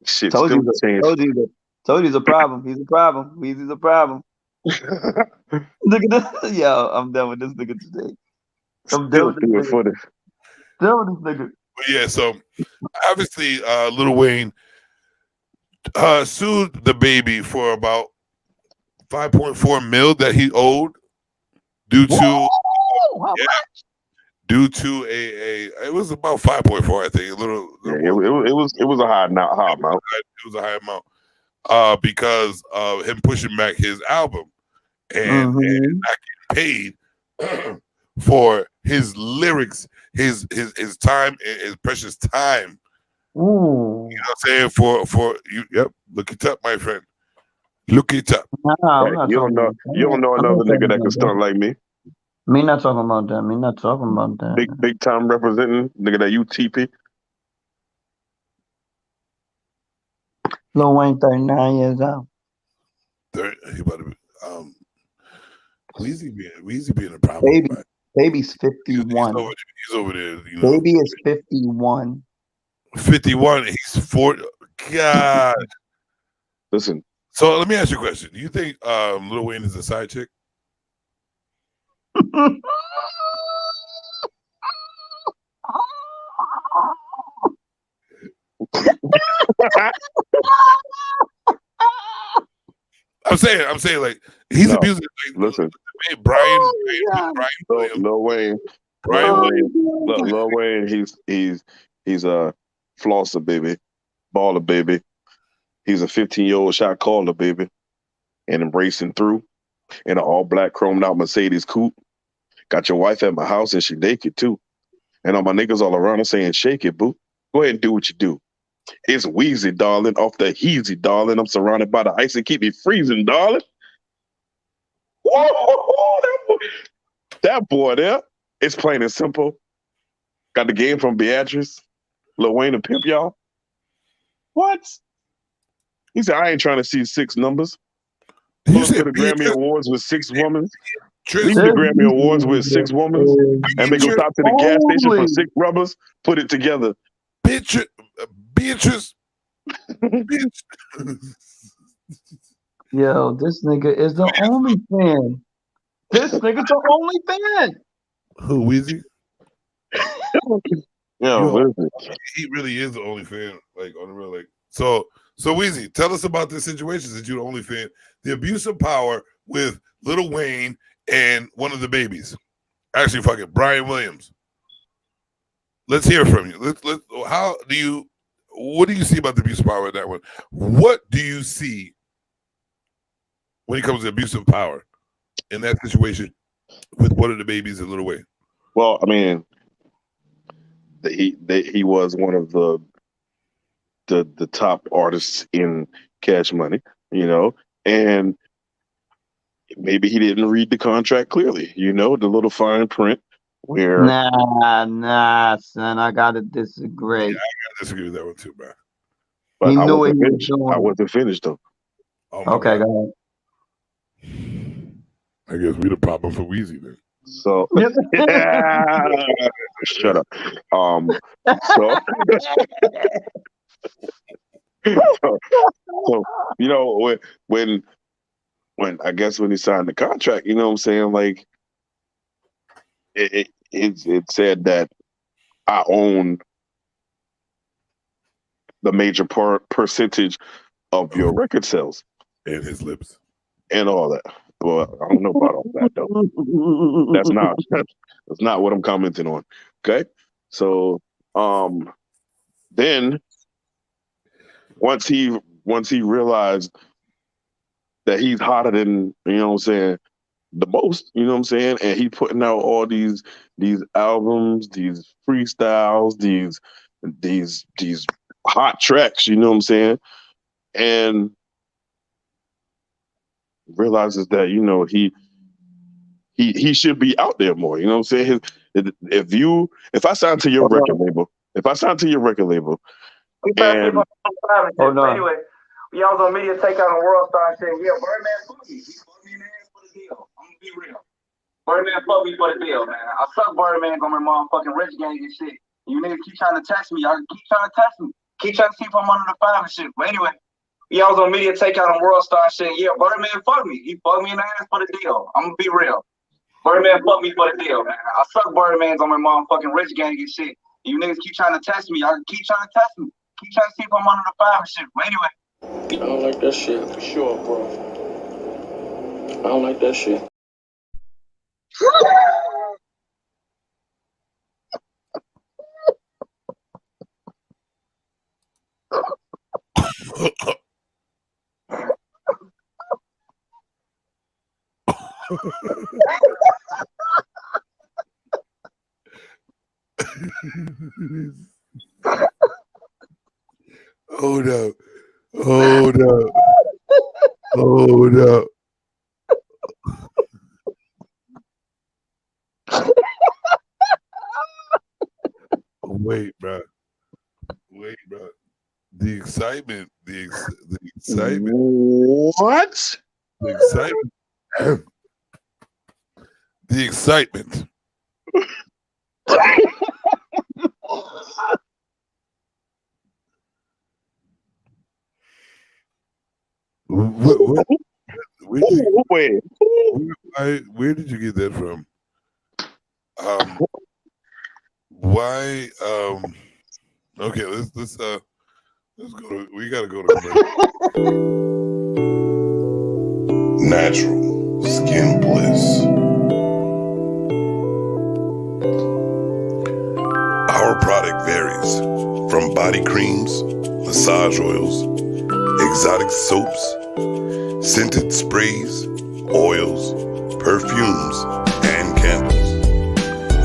Shit, told you he's a problem. He's a problem. Weezy's a problem. Look at this. Yo, I'm done with this nigga today. I'm done with this nigga. Done with this nigga. Yeah, so obviously Lil Wayne sued the baby for about 5.4 mil that he owed due to it was about 5.4, I think. It was a high amount. It was a high amount because of him pushing back his album and not getting paid for his lyrics, his time, his precious time. Ooh. You know what I'm saying? For you, yep. Look it up, my friend. Look it up. Nah, you don't know another nigga that can stunt like me. Me not talking about that. Me not talking about that. Big time representing nigga that UTP. Lil Wayne 39 years old. He about to be Weezy being a problem. Baby's 51. He's over there. You know. Baby is 51. 51. He's 40. God. Listen. So let me ask you a question. Do you think Lil Wayne is a side chick? I'm saying like he's abusing. Like, listen, Brian Lil Wayne. Lil Wayne, he's a flosser baby, baller baby. He's a 15-year-old shot caller baby, and embracing through in an all-black chromed out Mercedes coupe. Got your wife at my house and she naked too, and all my niggas all around her saying, "Shake it, boo. Go ahead and do what you do." It's Weezy, darling, off the Heezy, darling. I'm surrounded by the ice and keep me freezing, darling. Whoa, that boy there. It's plain and simple. Got the game from Beatrice, Lil Wayne and Pimp, y'all. What? He said, "I ain't trying to see 6 numbers." You said the Grammy Awards with 6 women. Leave the Grammy Awards with 6 women, and they go stop to the gas station for 6 rubbers. Put it together. Beatrice. Yo, this nigga is the only fan. This nigga's the only fan. Who, Weezy? Yo, he really is the only fan. Like on the real, like so. Weezy, tell us about this situation that you're the only fan. The abuse of power with Lil Wayne and one of the babies. Actually, fuck it, Brian Williams. Let's hear from you. What do you see about the abuse of power in that one? What do you see when it comes to abuse of power in that situation with one of the babies and Lil Wayne? Well, I mean, he was one of the top artists in Cash Money, and maybe he didn't read the contract clearly, the little fine print where. Nah, son, I gotta disagree. Yeah, I gotta disagree with that one too, bro. But He I knew what wasn't he was finished. doing. I wasn't finished though. Oh, Okay, God. go I guess we the problem for Weezy then. So shut up. So when I guess when he signed the contract, you know what I'm saying? Like it said that I own the major percentage of your record sales and his lips and all that. Well, I don't know about all that though. That's not what I'm commenting on. Okay, so then once he realized that he's hotter than the most, and he putting out all these albums, these freestyles, these hot tracks, and realizes that he should be out there more. You know what I'm saying? If I sign to your record label, and anyway, y'all was on media takeout on World Star and said, yeah, Birdman fucked me. He fucked me in the ass for the deal. I'm gonna be real. Birdman fucked me for the deal, man. I suck Birdman on my motherfucking rich gang and shit. You niggas keep trying to test me. Y'all keep trying to test me. Keep trying to see if I'm under the fire and shit. But anyway, y'all was on media takeout on World Star and said, yeah, Birdman fucked me. He fucked me in the ass for the deal. I'm gonna be real. Birdman fucked me for the deal, man. I suck Birdman's on my motherfucking rich gang and shit. You niggas keep trying to test me. Y'all keep trying to test me. Keep trying to see if I'm under the fire and shit. But anyway. I don't like that shit for sure, bro. I don't like that shit. Hold up. Hold up. Hold up. Wait, bro. Wait, bro. The excitement. The excitement. What? The excitement. The excitement. Where did you get that from? Why? Okay, let's go. We gotta go to Natural Skin Bliss. Our product varies from body creams, massage oils, exotic soaps, scented sprays, oils, perfumes, and candles.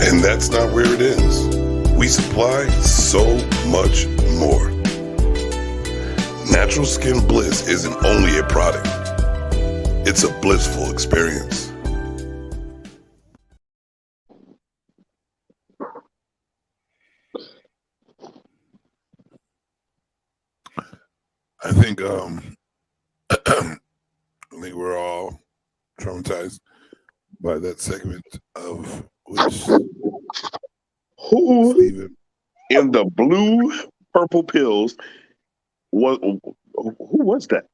And that's not where it is. We supply so much more. Natural Skin Bliss isn't only a product, it's a blissful experience. I think we're all traumatized by that segment of which who Steven. In the blue purple pills who was that?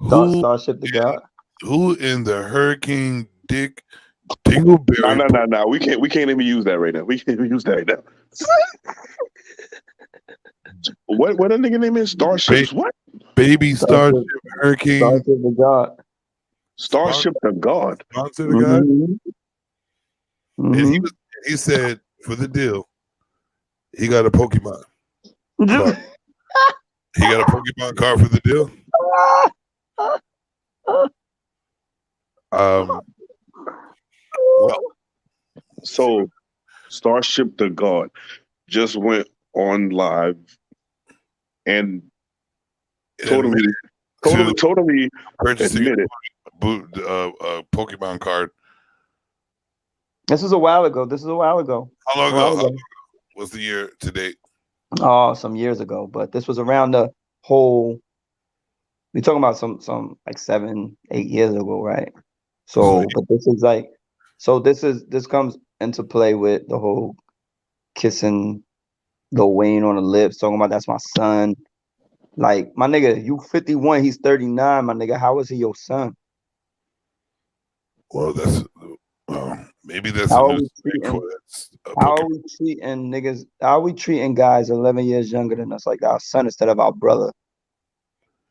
Starship the God. Who in the Hurricane Dick Dingleberry? No. We can't even use that right now. We can't even use that right now. What a nigga name is? Starships? What? Baby Starship Hurricane. Starship the God. Starship to God. Sponsor the guy. Mm-hmm. And he said for the deal, he got a Pokemon card. He got a Pokemon card for the deal. Well, so Starship to God just went on live and totally purchasing admitted a Pokemon card. This was a while ago. How long ago? What's the year to date? Oh, some years ago. But this was around the whole. We're talking about some like 7-8 years ago, right? So, but this is like, so this comes into play with the whole kissing Lil Wayne on the lips, talking about that's my son. Like, my nigga, you 51, he's 39, my nigga. How is he your son? Well, that's maybe that's how are we treating niggas? How are we treating guys 11 years younger than us like our son instead of our brother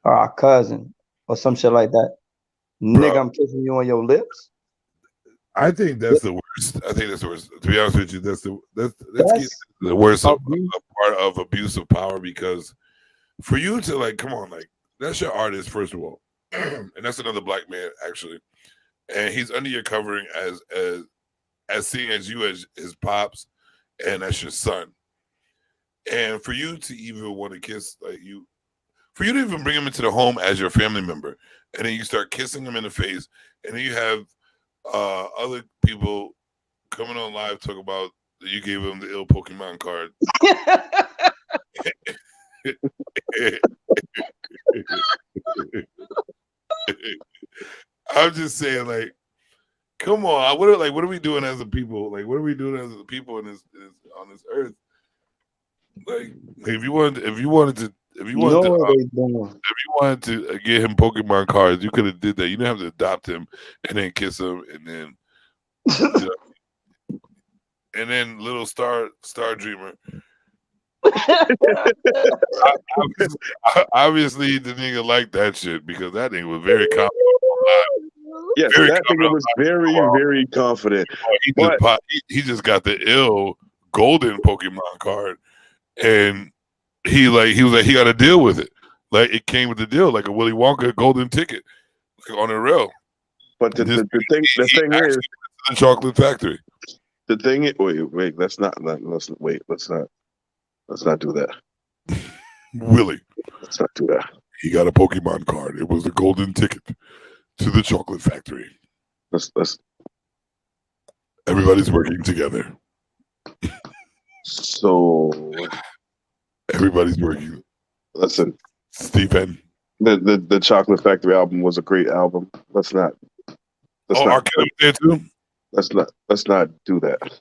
or our cousin or some shit like that? Bro, nigga, I'm kissing you on your lips. I think that's the worst. I think that's the worst. To be honest with you, that's the worst part of abuse of power, because for you to like, come on, like that's your artist first of all, and that's another black man actually, and he's under your covering as seeing as you as his pops, and that's your son, and for you to even want to kiss for you to even bring him into the home as your family member, and then you start kissing him in the face, and then you have other people coming on live talk about that you gave him the ill Pokemon card. I'm just saying, like, come on, what are we doing as a people? Like, what are we doing as a people on this earth? Like, if you wanted to get him Pokemon cards, you could have did that. You didn't have to adopt him and then kiss him and then and then little Star Dreamer. Obviously the nigga liked that shit because that nigga was very confident. Yes, that nigga was very, very confident. He just got the ill golden Pokemon card, and he was like he got to deal with it. Like it came with the deal, like a Willy Wonka golden ticket, like on a rail. But the thing is, the chocolate factory. The thing is, wait, let's not do that. Willie, let's not do that. He got a Pokemon card. It was a golden ticket to the chocolate factory. Let's. Everybody's working together. So everybody's working. Listen, Stephen. The Chocolate Factory album was a great album. Let's not. R. Kelly was there too. Let's not do that.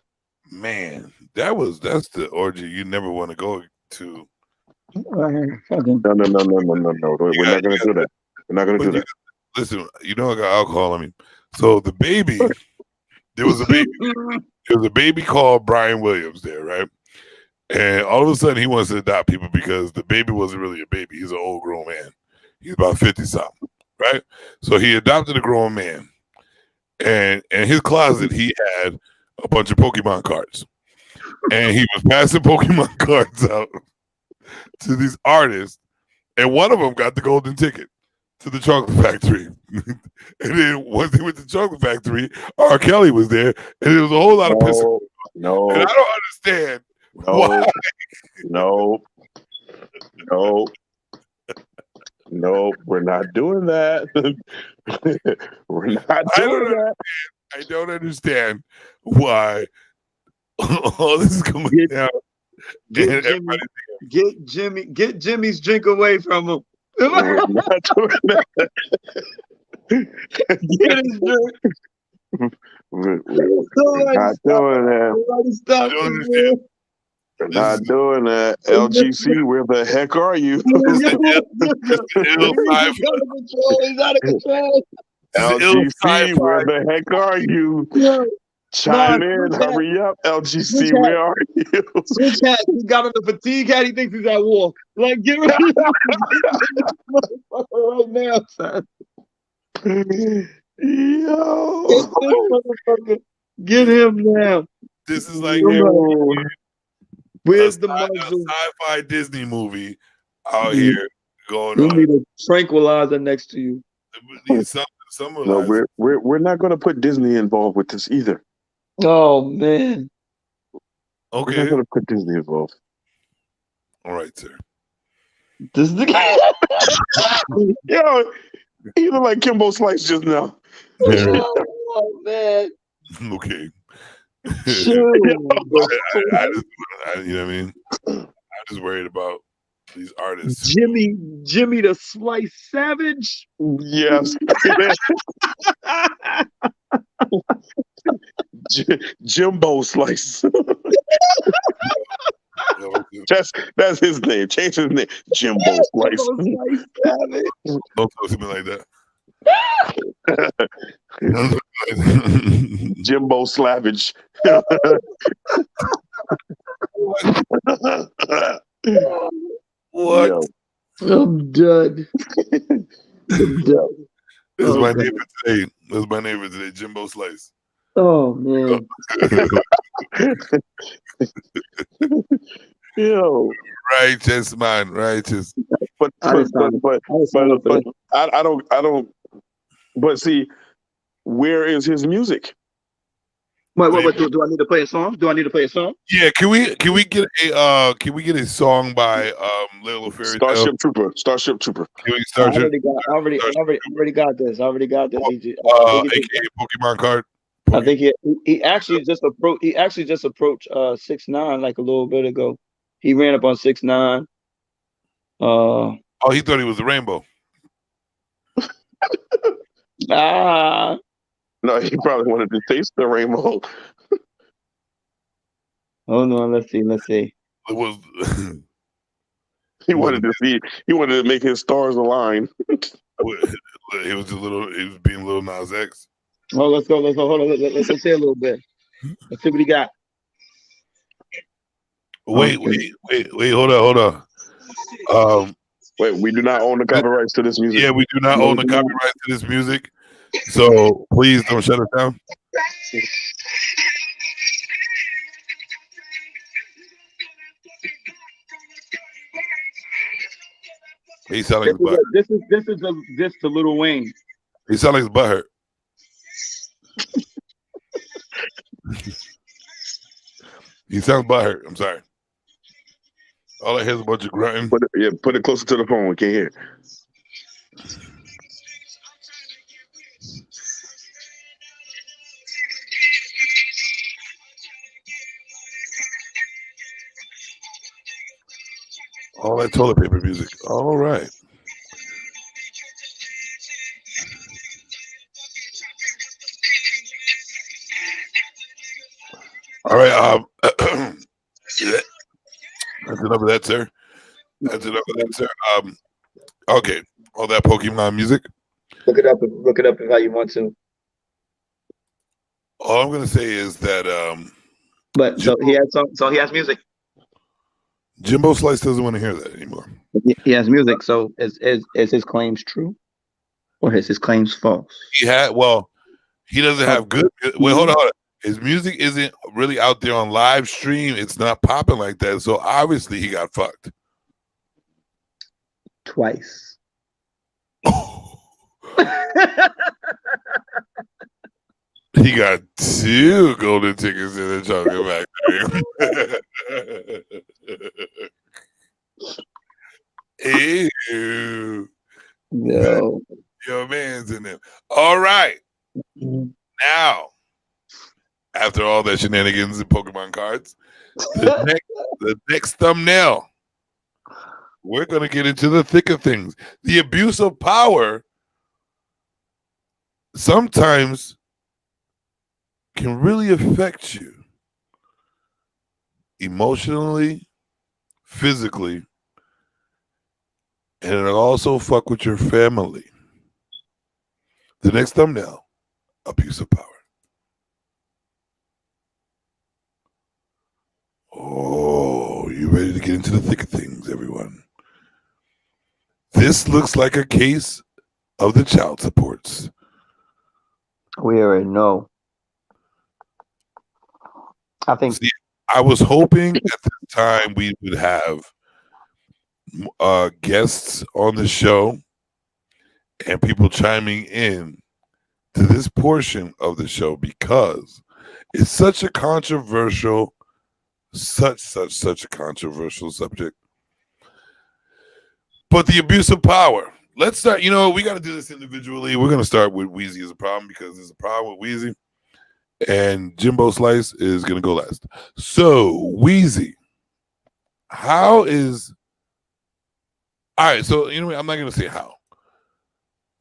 Man, that's the orgy you never want to go to. No. We're not gonna do that. We're not gonna do that. Listen, you know I got alcohol on me. So the baby, there was a baby called Brian Williams there, right? And all of a sudden he wants to adopt people because the baby wasn't really a baby. He's an old grown man. He's about 50-something, right? So he adopted a grown man. And in his closet, he had a bunch of Pokemon cards. And he was passing Pokemon cards out to these artists. And one of them got the golden ticket to the chocolate factory. And then once they went to the chocolate factory, R. Kelly was there. And there was a whole lot of pissing. No. And I don't understand why. No, we're not doing that. We're not doing that. I don't understand why all this is coming down. Get Jimmy's drink away from him. We're not doing that. Get his drink. We're not doing that. We're not doing that. LGC, where the heck are you? LGC, where the heck are you? Chime in, hurry up, LGC, where are you? Switch hat, he got on the fatigue hat, he thinks he's at war. Like, get ready right now, son. Yo. Get this motherfucker. Get him now. This is like Where's a the muzzle? sci-fi Disney movie out You- here going You on. need a tranquilizer next to you. No, we're not going to put Disney involved with this either. Oh man. We're Okay. not going to put Disney involved. All right, sir. This is the guy. Yo, you look like Kimbo Slice just now. Oh man. Okay. Chill. you know what I mean? I'm just worried about these artists. Jimmy the Slice Savage. Yes. Jimbo Slice. That's his name. Change his name. Jimbo Slice. Don't talk to me like that. Jimbo Slavage. What? Yo. I'm done. I'm done. That's my neighbor today. That's my neighbor today, Jimbo Slice. Oh man. Yo. Righteous man, righteous. But I don't. But see, where is his music? Wait, do I need to play a song? Yeah, can we get a song by Little Fairy Starship Trooper. Can we I start already got this. AKA Pokemon card? I think he actually just approached 6ix9ine like a little bit ago. He ran up on 6ix9ine. Oh, he thought he was the rainbow. No, he probably wanted to taste the rainbow. Hold on, let's see. It was He wanted to make his stars align. he was being little Nas X. Oh, let's go. Hold on. Let's say a little bit. Let's see what he got. Wait, hold on. Wait, we do not own the copyrights to this music. Yeah, we do not own the copyright to this music. So please don't shut us down. He sound like his butt. This is to Lil Wayne. He sound like his butt hurt. He sounds butt hurt. I'm sorry. All I hear is a bunch of grunting. Put it closer to the phone. We can't hear. All that toilet paper music. All right. All right. Yeah. That's enough of that, sir. Okay. All that Pokemon music. Look it up if how you want to. All I'm gonna say is that But so he has music. Jimbo Slice doesn't want to hear that anymore. He has music. So is his claims true, or is his claims false? He doesn't have good. Wait, hold on. His music isn't really out there on live stream. It's not popping like that. So obviously he got fucked twice. He got 2 golden tickets in the chocolate factory. Ew. No. Your man's in there. All right. Now, after all that shenanigans and Pokemon cards, the next thumbnail, we're going to get into the thick of things. The abuse of power sometimes can really affect you emotionally, physically, and it'll also fuck with your family. The next thumbnail, abuse of power. Oh, you ready to get into the thick of things, everyone? This looks like a case of the child supports. We already know. I think. See, I was hoping at the time we would have guests on the show and people chiming in to this portion of the show because it's such a controversial, such a controversial subject. But the abuse of power. Let's start. You know, we got to do this individually. We're going to start with Wheezy as a problem because there's a problem with Wheezy. And Jimbo Slice is going to go last. So, Wheezy, how is... All right, so, you know what? I'm not going to say how.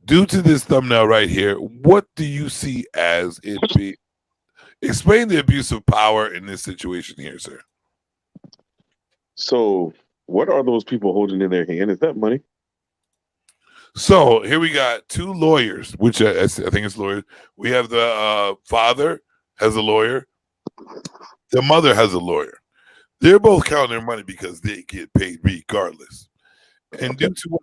Due to this thumbnail right here, what do you see as it be? Explain the abuse of power in this situation here, sir. So, what are those people holding in their hand? Is that money? So here we got two lawyers, which I think it's lawyers. We have the father has a lawyer. The mother has a lawyer. They're both counting their money because they get paid regardless. And due to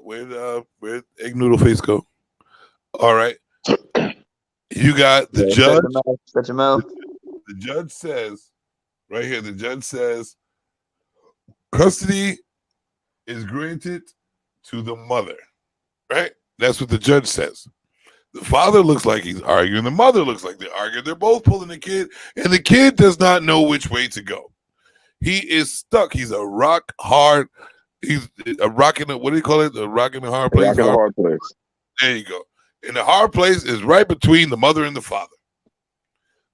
where'd Egg Noodle Face go? All right. You got the judge. Shut your mouth. The judge says, right here, the judge says, custody is granted to the mother, right? That's what the judge says. The father looks like he's arguing. The mother looks like they're arguing. They're both pulling the kid, and the kid does not know which way to go. He is stuck. He's a rock hard. He's a rock in the, what do you call it? A rock in the hard place. Rock in the hard place. There you go. And the hard place is right between the mother and the father.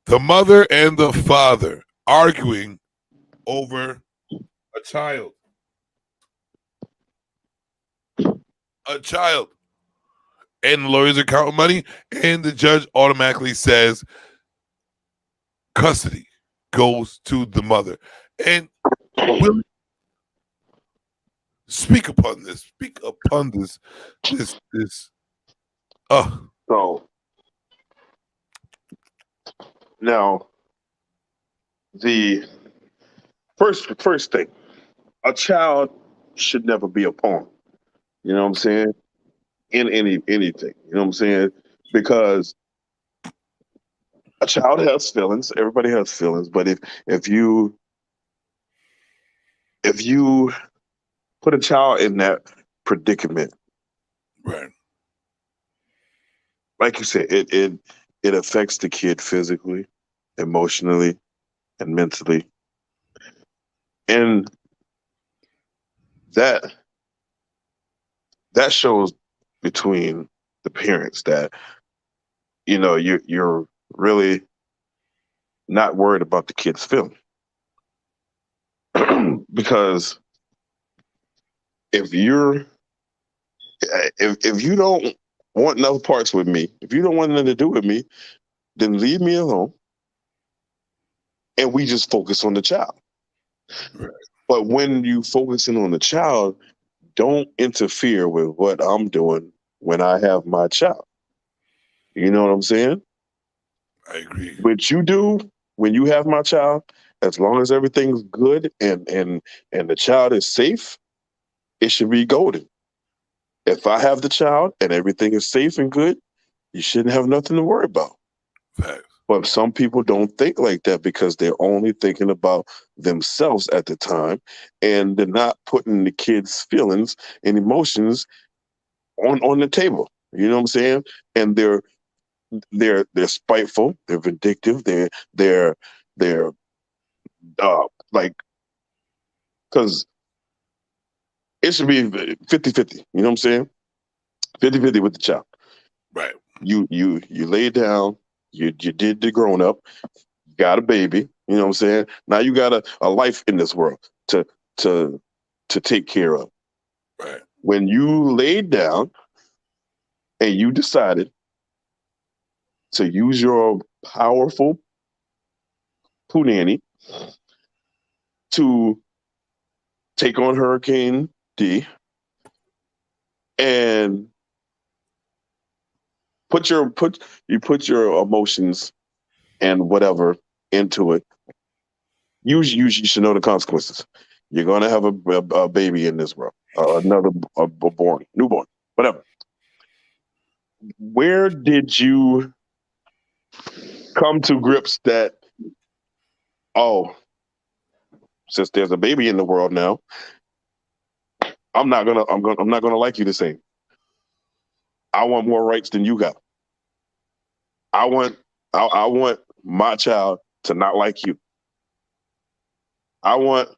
The mother and the father arguing over a child. A child. And the lawyers are counting money, and the judge automatically says custody goes to the mother. And will speak upon this. Speak upon this. So now the first thing, a child should never be a pawn. You know what I'm saying? In anything. You know what I'm saying? Because a child has feelings. Everybody has feelings. But if you put a child in that predicament, right? Like you said, it affects the kid physically, emotionally, and mentally. And that shows between the parents that, you know, you're really not worried about the kid's feeling. Because if you don't want no parts with me, if you don't want nothing to do with me, then leave me alone and we just focus on the child. Right. But when you focusing on the child, don't interfere with what I'm doing when I have my child. You know what I'm saying? I agree. What you do when you have my child, as long as everything's good and the child is safe, it should be golden. If I have the child and everything is safe and good, you shouldn't have nothing to worry about. Facts. But some people don't think like that because they're only thinking about themselves at the time, and they're not putting the kids' feelings and emotions on the table. You know what I'm saying? And they're spiteful, they're vindictive, they're like, because it should be 50-50. You know what I'm saying? 50-50 with the child. Right. You lay down. You did the grown up, got a baby, you know what I'm saying? Now you got a life in this world to take care of. Right. When you laid down and you decided to use your powerful punani to take on Hurricane D and put your emotions and whatever into it. You should know the consequences. You're gonna have a baby in this world, another newborn, whatever. where did you come to grips that, oh, since there's a baby in the world now, I'm not gonna like you the same. I want more rights than you got. I want my child to not like you. I want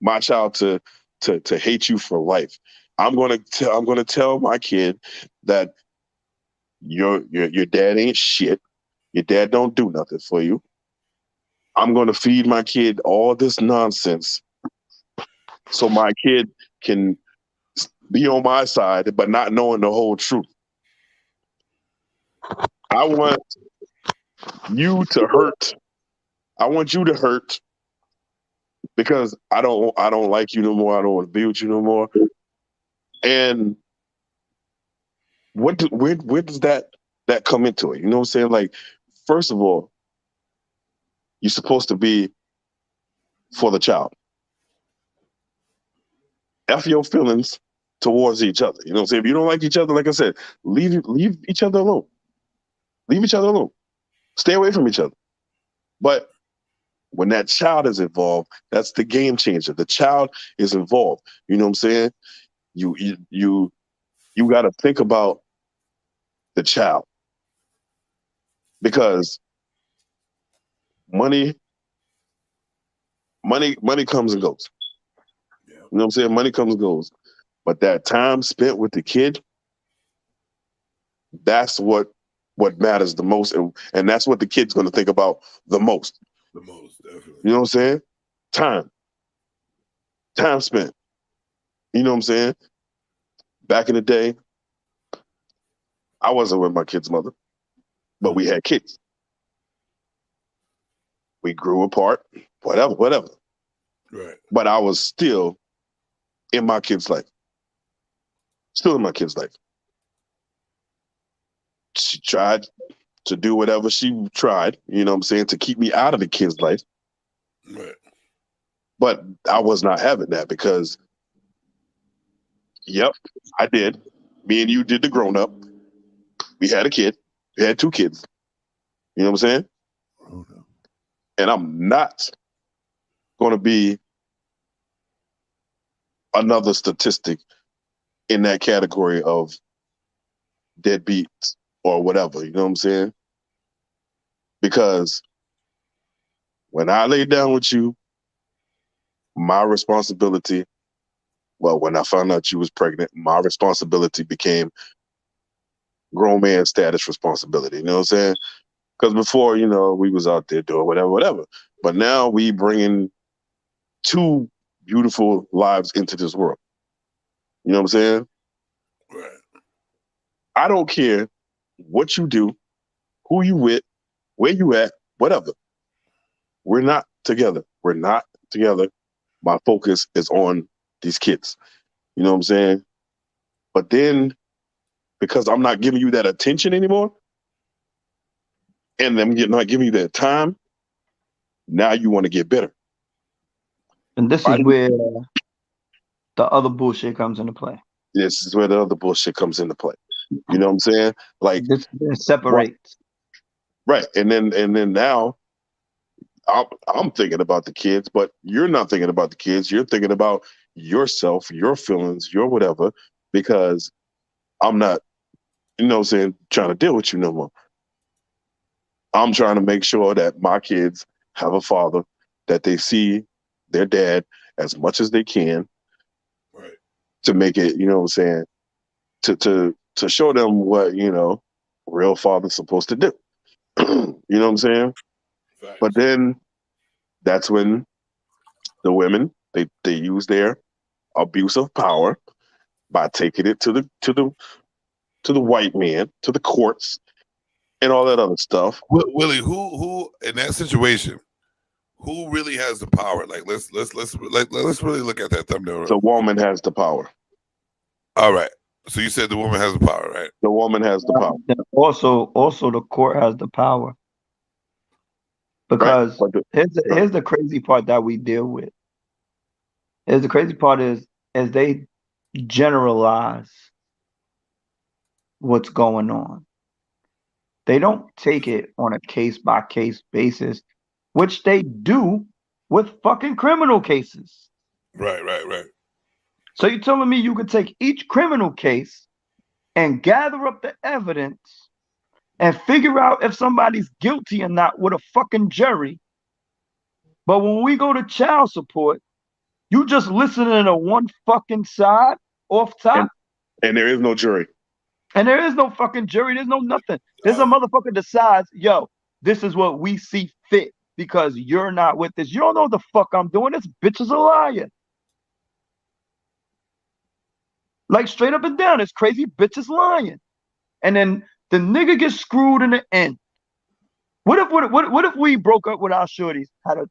my child to hate you for life. I'm gonna tell my kid that your dad ain't shit. Your dad don't do nothing for you. I'm gonna feed my kid all this nonsense so my kid can be on my side, but not knowing the whole truth. I want you to hurt. I want you to hurt because I don't like you no more. I don't want to be with you no more. And where does that come into it? You know what I'm saying? Like, first of all, you're supposed to be for the child. F your feelings towards each other. You know what I'm saying? If you don't like each other, like I said, leave each other alone. Leave each other alone. Stay away from each other. But when that child is involved, that's the game changer. The child is involved. You know what I'm saying? You got to think about the child, because money comes and goes. Yeah. You know what I'm saying? Money comes and goes. But that time spent with the kid, that's what matters the most. And that's what the kid's going to think about the most. The most, definitely. You know what I'm saying? Time spent. You know what I'm saying? Back in the day, I wasn't with my kid's mother, but we had kids. We grew apart, whatever. Right. But I was still in my kid's life. Still in my kid's life. She tried to do whatever she tried, you know what I'm saying, to keep me out of the kid's life. Right. But I was not having that because, yep, I did. Me and you did the grown up. We had a kid. We had 2 kids. You know what I'm saying? Okay. And I'm not going to be another statistic in that category of deadbeats or whatever. You know what I'm saying? Because when I laid down with you, my responsibility, well, when I found out you was pregnant, my responsibility became grown man status responsibility. You know what I'm saying? Because before, you know, we was out there doing whatever. But now we bringing 2 beautiful lives into this world. You know what I'm saying? Right. I don't care what you do, who you with, where you at, whatever. We're not together. We're not together. My focus is on these kids. You know what I'm saying? But then, because I'm not giving you that attention anymore, and I'm not giving you that time, now you want to get bitter. And this is where the other bullshit comes into play. This is where the other bullshit comes into play. You know what I'm saying? Like, this separates. Right. And then now I'm thinking about the kids, but you're not thinking about the kids. You're thinking about yourself, your feelings, your whatever, because I'm not, you know what I'm saying, trying to deal with you no more. I'm trying to make sure that my kids have a father, that they see their dad as much as they can. Right. To make it, you know what I'm saying, to show them what, you know, real father's supposed to do. You know what I'm saying? Facts. But then that's when the women, they use their abuse of power by taking it to the white man, to the courts, and all that other stuff. Willie, who in that situation, who really has the power? Like, let's really look at that thumbnail. The woman has the power. All right. So you said the woman has the power, right? The woman has the power. Also, the court has the power. Because right. Here's the crazy part that we deal with. The crazy part is they generalize what's going on. They don't take it on a case-by-case basis, which they do with fucking criminal cases. Right. So you're telling me you could take each criminal case and gather up the evidence and figure out if somebody's guilty or not with a fucking jury. But when we go to child support, you just listening to one fucking side off top. And there is no jury. And there is no fucking jury. There's no nothing. There's a motherfucker decides, yo, this is what we see fit because you're not with this. You don't know what the fuck I'm doing. This bitch is a liar. Like straight up and down, this crazy bitch is lying. And then the nigga gets screwed in the end. What if we broke up with our shorties, had a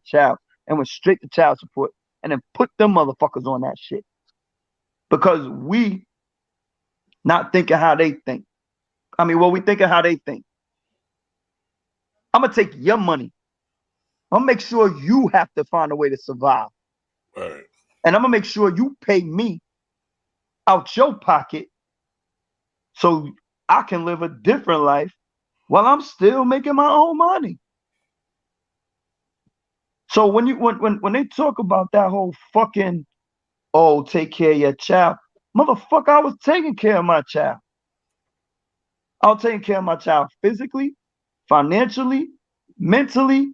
child, and went straight to child support, and then put them motherfuckers on that shit? Because we not thinking how they think. I mean, well, we thinking how they think. I'm gonna take your money. I'm gonna make sure you have to find a way to survive. Right. And I'm gonna make sure you pay me out your pocket so I can live a different life while I'm still making my own money. So when they talk about that whole fucking, oh, take care of your child, motherfucker, I was taking care of my child. I was taking care of my child physically, financially, mentally,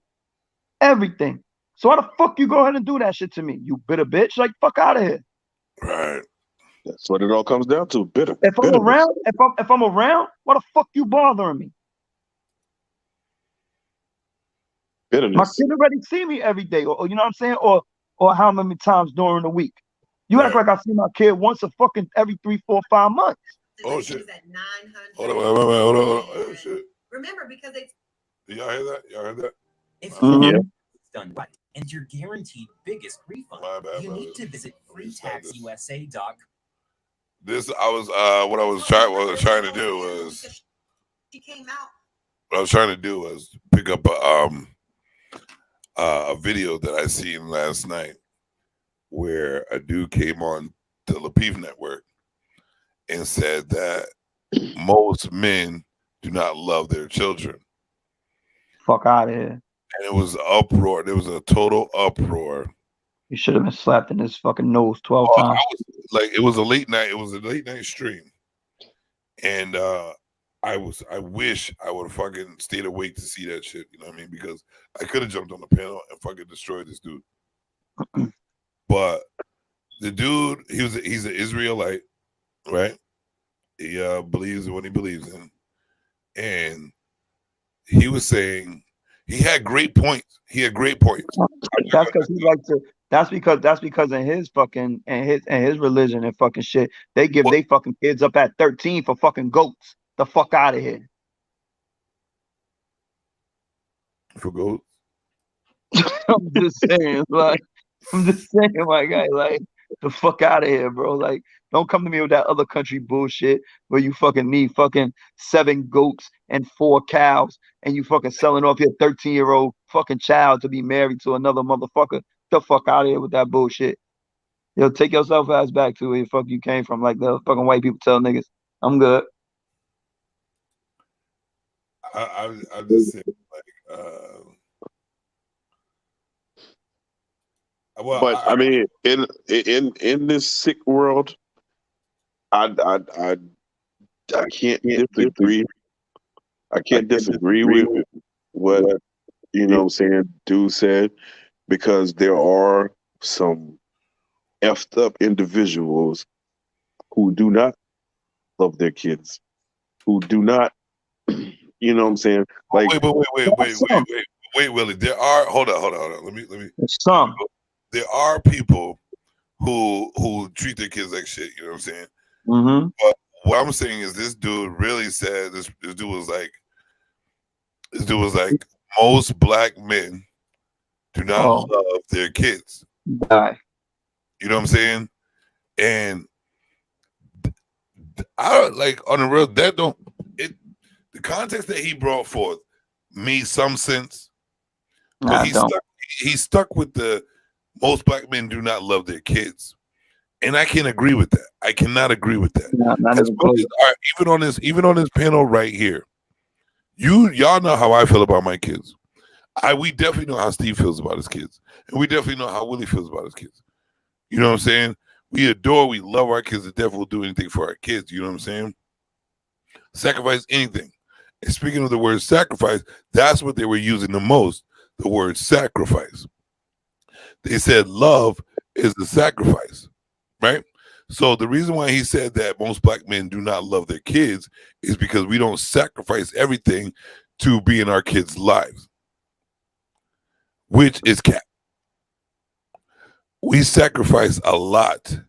everything. So why the fuck you go ahead and do that shit to me? You bitter bitch. Like, fuck out of here. Right. That's what it all comes down to. Bitter. If I'm around, if I'm around, why the fuck you bothering me? Bitterness. My kid already see me every day, or you know what I'm saying, or how many times during the week? You act like I see my kid once a fucking every 3, 4, 5 months. Oh shit! Hold on, hold on. Oh shit! Remember, because it's. Y'all hear that? Y'all heard that? If Mhm. it's done right and you're guaranteed biggest refund, you need to visit freetaxusa.com. This what I was trying to do was She came out. what I was trying to do was pick up a video that I seen last night where a dude came on the Lapeef network and said that most men do not love their children. Fuck out of here. And it was an uproar. There was a total uproar. You should have been slapped in his fucking nose 12 times. It was a late night. It was a late night stream. And I wish I would have fucking stayed awake to see that shit. You know what I mean? Because I could have jumped on the panel and fucking destroyed this dude. But the dude, he's an Israelite, right? He believes in what he believes in. And he was saying he had great points. He had great points. That's because he likes to. That's because in his fucking and his religion and fucking shit, they give they fucking kids up at 13 for fucking goats. The fuck out of here. For goats. I'm just saying, my guy, like, the fuck out of here, bro. Like, don't come to me with that other country bullshit where you fucking need fucking 7 goats and 4 cows and you fucking selling off your 13-year-old fucking child to be married to another motherfucker. The fuck out of here with that bullshit. Yo, take yourself ass back to where the fuck you came from, like the fucking white people tell niggas. I'm good. I'm just saying, like, well, but I mean, in this sick world, I can't disagree. I can't disagree with what you know what I'm saying dude said, because there are some effed up individuals who do not love their kids, who do not, you know what I'm saying? Like, wait, Willie. There are hold on. Let me. Some. There are people who treat their kids like shit. You know what I'm saying? Mm-hmm. But what I'm saying is, this dude really said this dude was like most black men do not love their kids. Die. You know what I'm saying? And I don't like on the real that don't it the context that he brought forth made some sense. But he stuck with the most black men do not love their kids. And I can't agree with that. I cannot agree with that. Not even close. Even on this panel right here, y'all know how I feel about my kids. We definitely know how Steve feels about his kids, and we definitely know how Willie feels about his kids. You know what I'm saying? We love our kids. The devil will do anything for our kids. You know what I'm saying? Sacrifice anything. And speaking of the word sacrifice, that's what they were using the most. The word sacrifice. They said love is the sacrifice, right? So the reason why he said that most black men do not love their kids is because we don't sacrifice everything to be in our kids' lives, which is cap. We sacrifice a lot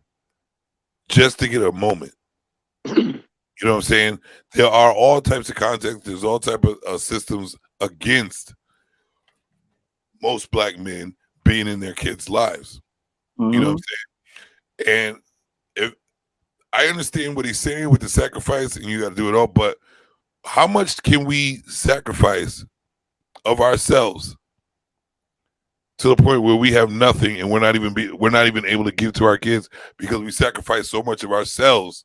just to get a moment. You know what I'm saying? There are all types of contexts. There's all types of systems against most black men being in their kids' lives. Mm-hmm. You know what I'm saying? And if I understand what he's saying with the sacrifice, and you got to do it all, but how much can we sacrifice of ourselves to the point where we have nothing, and we're not even able to give to our kids because we sacrifice so much of ourselves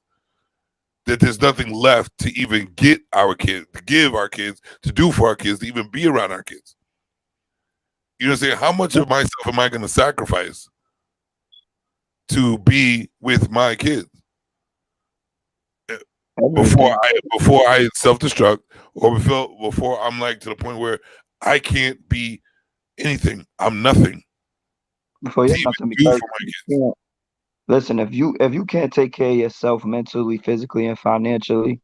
that there's nothing left to even get our kids, to give our kids, to do for our kids, to even be around our kids. You know what I'm saying? How much of myself am I going to sacrifice to be with my kids before I self-destruct, or before I'm like to the point where I can't be anything? I'm nothing. Before you're nothing, because listen, if you can't take care of yourself mentally, physically, and financially,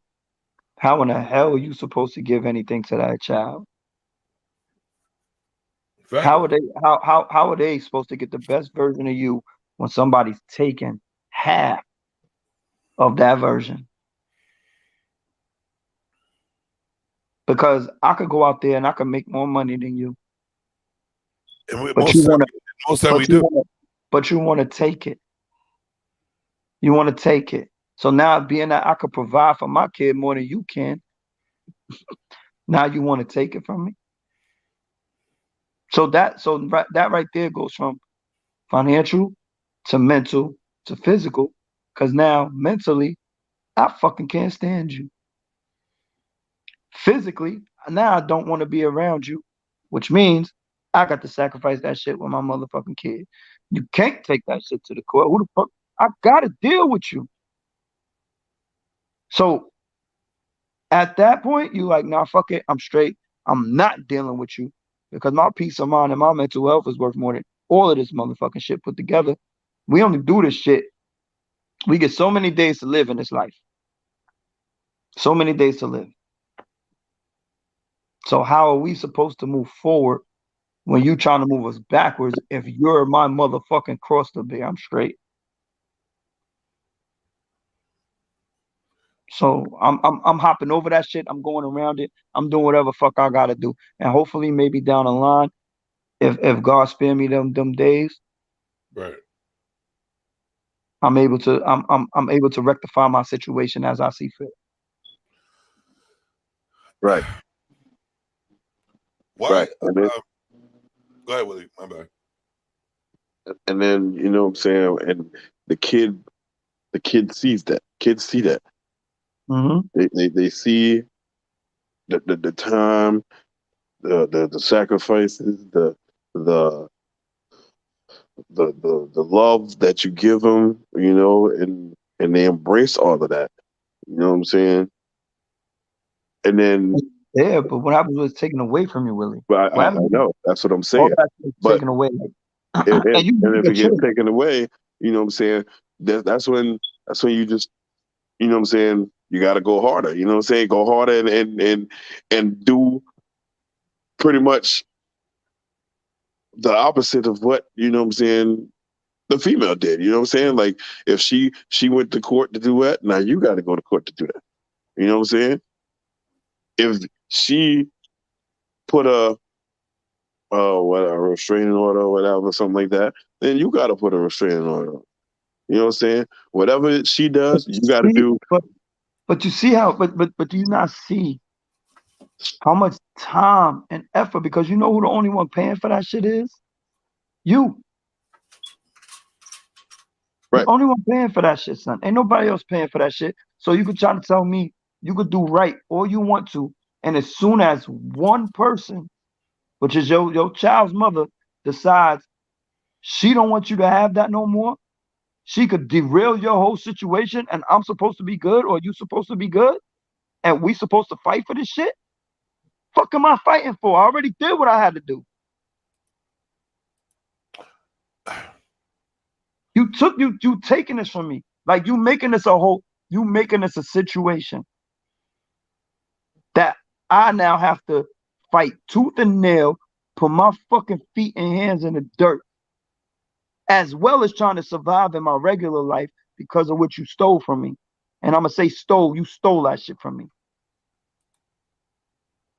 how in the hell are you supposed to give anything to that child? Exactly. How are they supposed to get the best version of you when somebody's taking half of that version? Because I could go out there and I could make more money than you. But you want to take it. You want to take it. So now, being that I could provide for my kid more than you can, now you want to take it from me. So that right there goes from financial to mental to physical. Because now mentally, I fucking can't stand you. Physically, now I don't want to be around you, which means I got to sacrifice that shit with my motherfucking kid. You can't take that shit to the court. Who the fuck? I gotta deal with you. So at that point, you like, nah, fuck it. I'm straight. I'm not dealing with you because my peace of mind and my mental health is worth more than all of this motherfucking shit put together. We only do this shit. We get so many days to live in this life. So many days to live. So how are we supposed to move forward when you trying to move us backwards if you're my motherfucking cross to be? I'm straight. So I'm hopping over that shit. I'm going around it. I'm doing whatever fuck I gotta do. And hopefully maybe down the line, if God spare me them days, right, I'm able to rectify my situation as I see fit. Right. Why? Right. Go ahead, Willie. My bad. And then, you know what I'm saying, and the kid sees that. Kids see that. Mm-hmm. They see the time, the sacrifices, the love that you give them, you know, and they embrace all of that. You know what I'm saying? And then yeah, but what happens was taken away from you, Willie. But I know that's what I'm saying. But taken away. And if it gets taken away, you know what I'm saying? That's when you just, you know what I'm saying? You got to go harder. You know what I'm saying? Go harder and do pretty much the opposite of what, you know what I'm saying, the female did. You know what I'm saying? Like if she went to court to do that, now you got to go to court to do that. You know what I'm saying? If she put a restraining order or whatever, something like that, then you got to put a restraining order. You know what I'm saying? Whatever she does, you got to do. But you see how? But do you not see how much time and effort? Because you know who the only one paying for that shit is? You. The only one paying for that shit, son. Ain't nobody else paying for that shit. So you could try to tell me you could do right all you want to, and as soon as one person, which is your child's mother, decides she don't want you to have that no more, she could derail your whole situation, and I'm supposed to be good, or you supposed to be good, and we supposed to fight for this shit? Fuck am I fighting for? I already did what I had to do. You taking this from me. Like you making this a situation that I now have to fight tooth and nail, put my fucking feet and hands in the dirt, as well as trying to survive in my regular life because of what you stole from me. And I'm gonna say you stole that shit from me.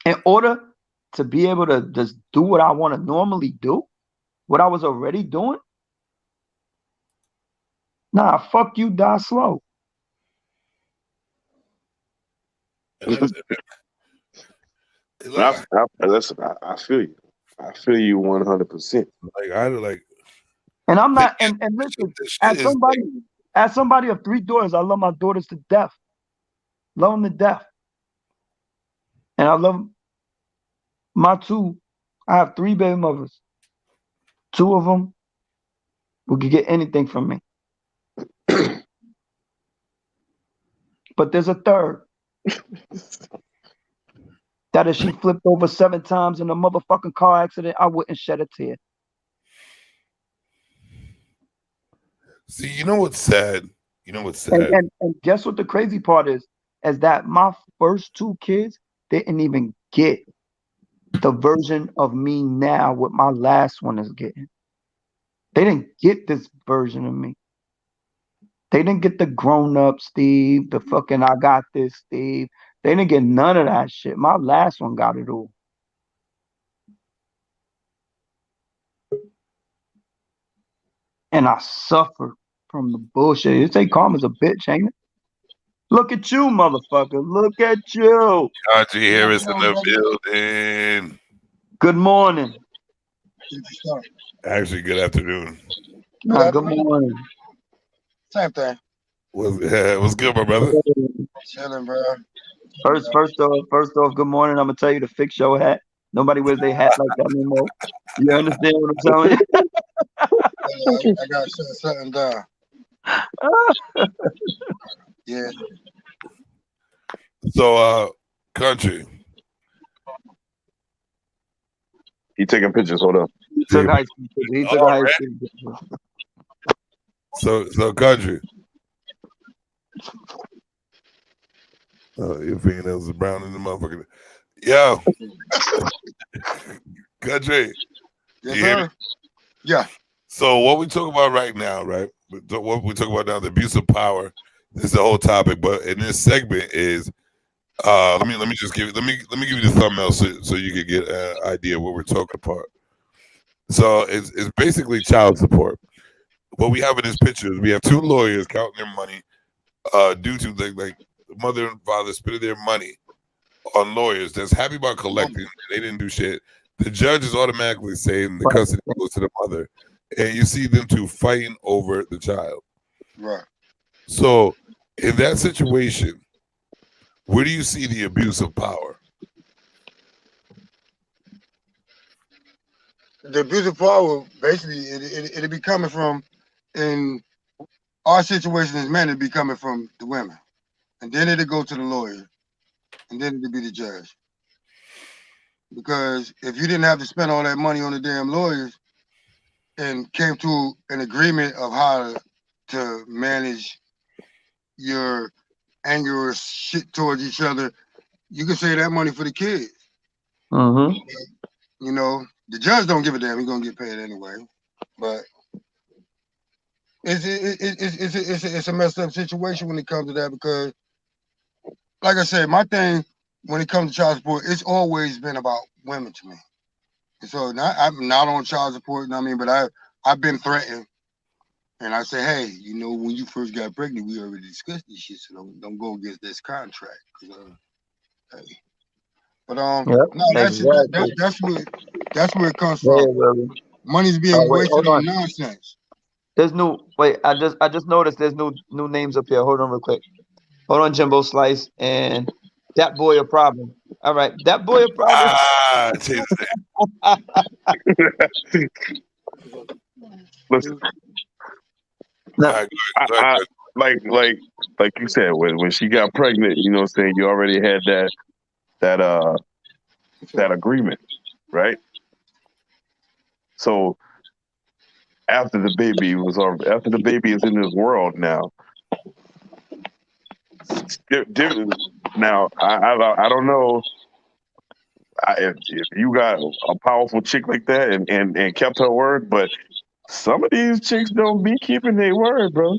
In order to be able to just do what I want to normally do, what I was already doing, nah, fuck you, die slow. Listen, I feel you. I feel you 100%. And I'm not. And listen, as somebody of 3 daughters, I love my daughters to death. Love them to death. And I love my 2. I have 3 baby mothers. 2 of them who could get anything from me. But there's a 3rd that if she flipped over 7 times in a motherfucking car accident, I wouldn't shed a tear. See, you know what's sad? And guess what the crazy part is that my first 2 kids didn't even get the version of me now what my last one is getting. They didn't get this version of me. They didn't get the grown up Steve, the fucking I got this Steve. They didn't get none of that shit. My last one got it all. And I suffer from the bullshit. You say karma's a bitch, ain't it? Look at you, motherfucker. Look at you. Audrey Harris in the building. Good morning. Actually, good afternoon. Good morning. Same thing. What's good, my brother? Chilling, bro. First off, good morning. I'm gonna tell you to fix your hat. Nobody wears their hat like that anymore. You understand what I'm telling you? I gotta shut something down. Yeah. So, country. He taking pictures. Hold up. He took high school pictures. So country. Oh, your fingernails are brown in the motherfucker. Yo. Country. Yes, sir. Yeah. So what we talk about right now, right? What we talk about now, the abuse of power. This is the whole topic, but in this segment is let me give you the thumbnail so you can get an idea of what we're talking about. So it's basically child support. What we have in this picture is we have 2 lawyers counting their money due to the mother and father spending their money on lawyers that's happy about collecting. They didn't do shit. The judge is automatically saying the custody goes to the mother, and you see them 2 fighting over the child. Right. So in that situation, where do you see the abuse of power? The abuse of power, basically, it'll be coming from, in our situation as men, it'll be coming from the women. And then it'll go to the lawyer. And then it'll be the judge. Because if you didn't have to spend all that money on the damn lawyers and came to an agreement of how to manage your anger or shit towards each other, you can save that money for the kids. Mm-hmm. You know, the judge don't give a damn. He's gonna get paid anyway. But it's a messed up situation when it comes to that, because, like I said, my thing when it comes to child support, it's always been about women to me. And so I'm not on child support, you know what I mean? But I've been threatened. And I say, hey, you know, when you first got pregnant, we already discussed this shit, so don't go against this contract. Hey. But yep, no, that's where it comes from. Money's being wasted on nonsense. There's new. Wait, I just noticed there's new names up here. Hold on, real quick. Hold on, Jimbo Slice and that boy a problem. All right, that boy a problem. Change Listen, like you said, when she got pregnant, you know what I'm saying, you already had that agreement, right? So after the baby is in this world now, now I don't know if you got a powerful chick like that and kept her word, but some of these chicks don't be keeping their word, bro.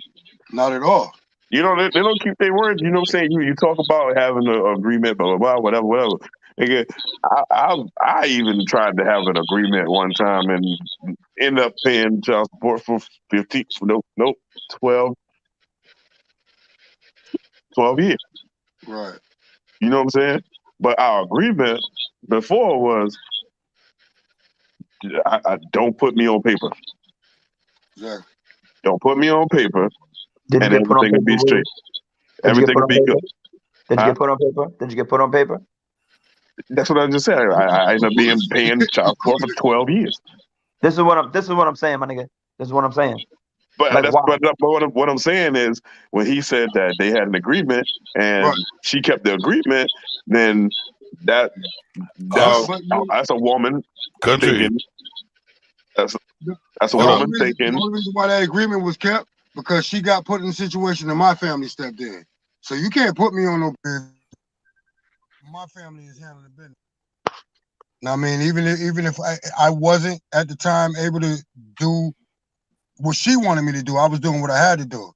Not at all. You know, they don't keep their word. You know what I'm saying? You talk about having an agreement, blah, blah, blah, whatever. Again, I even tried to have an agreement one time and end up paying child support for 15, 12 years. Right. You know what I'm saying? But our agreement before was, I don't put me on paper. Exactly. Don't put me on paper. Did you get put on everything will be paper? straight. Everything will be good. Did you get put on paper? Did you get put on paper? That's what I just said. I ended up paying child support for 12 years. This is what I'm saying, my nigga. This is what I'm saying. But Like, what I'm saying is, when he said that they had an agreement and she kept the agreement, then that's a woman thinking. That's a woman thinking. The only reason why that agreement was kept, because she got put in a situation and my family stepped in. So you can't put me on no business. My family is handling the business. Now, I mean, even if I wasn't at the time able to do what she wanted me to do, I was doing what I had to do.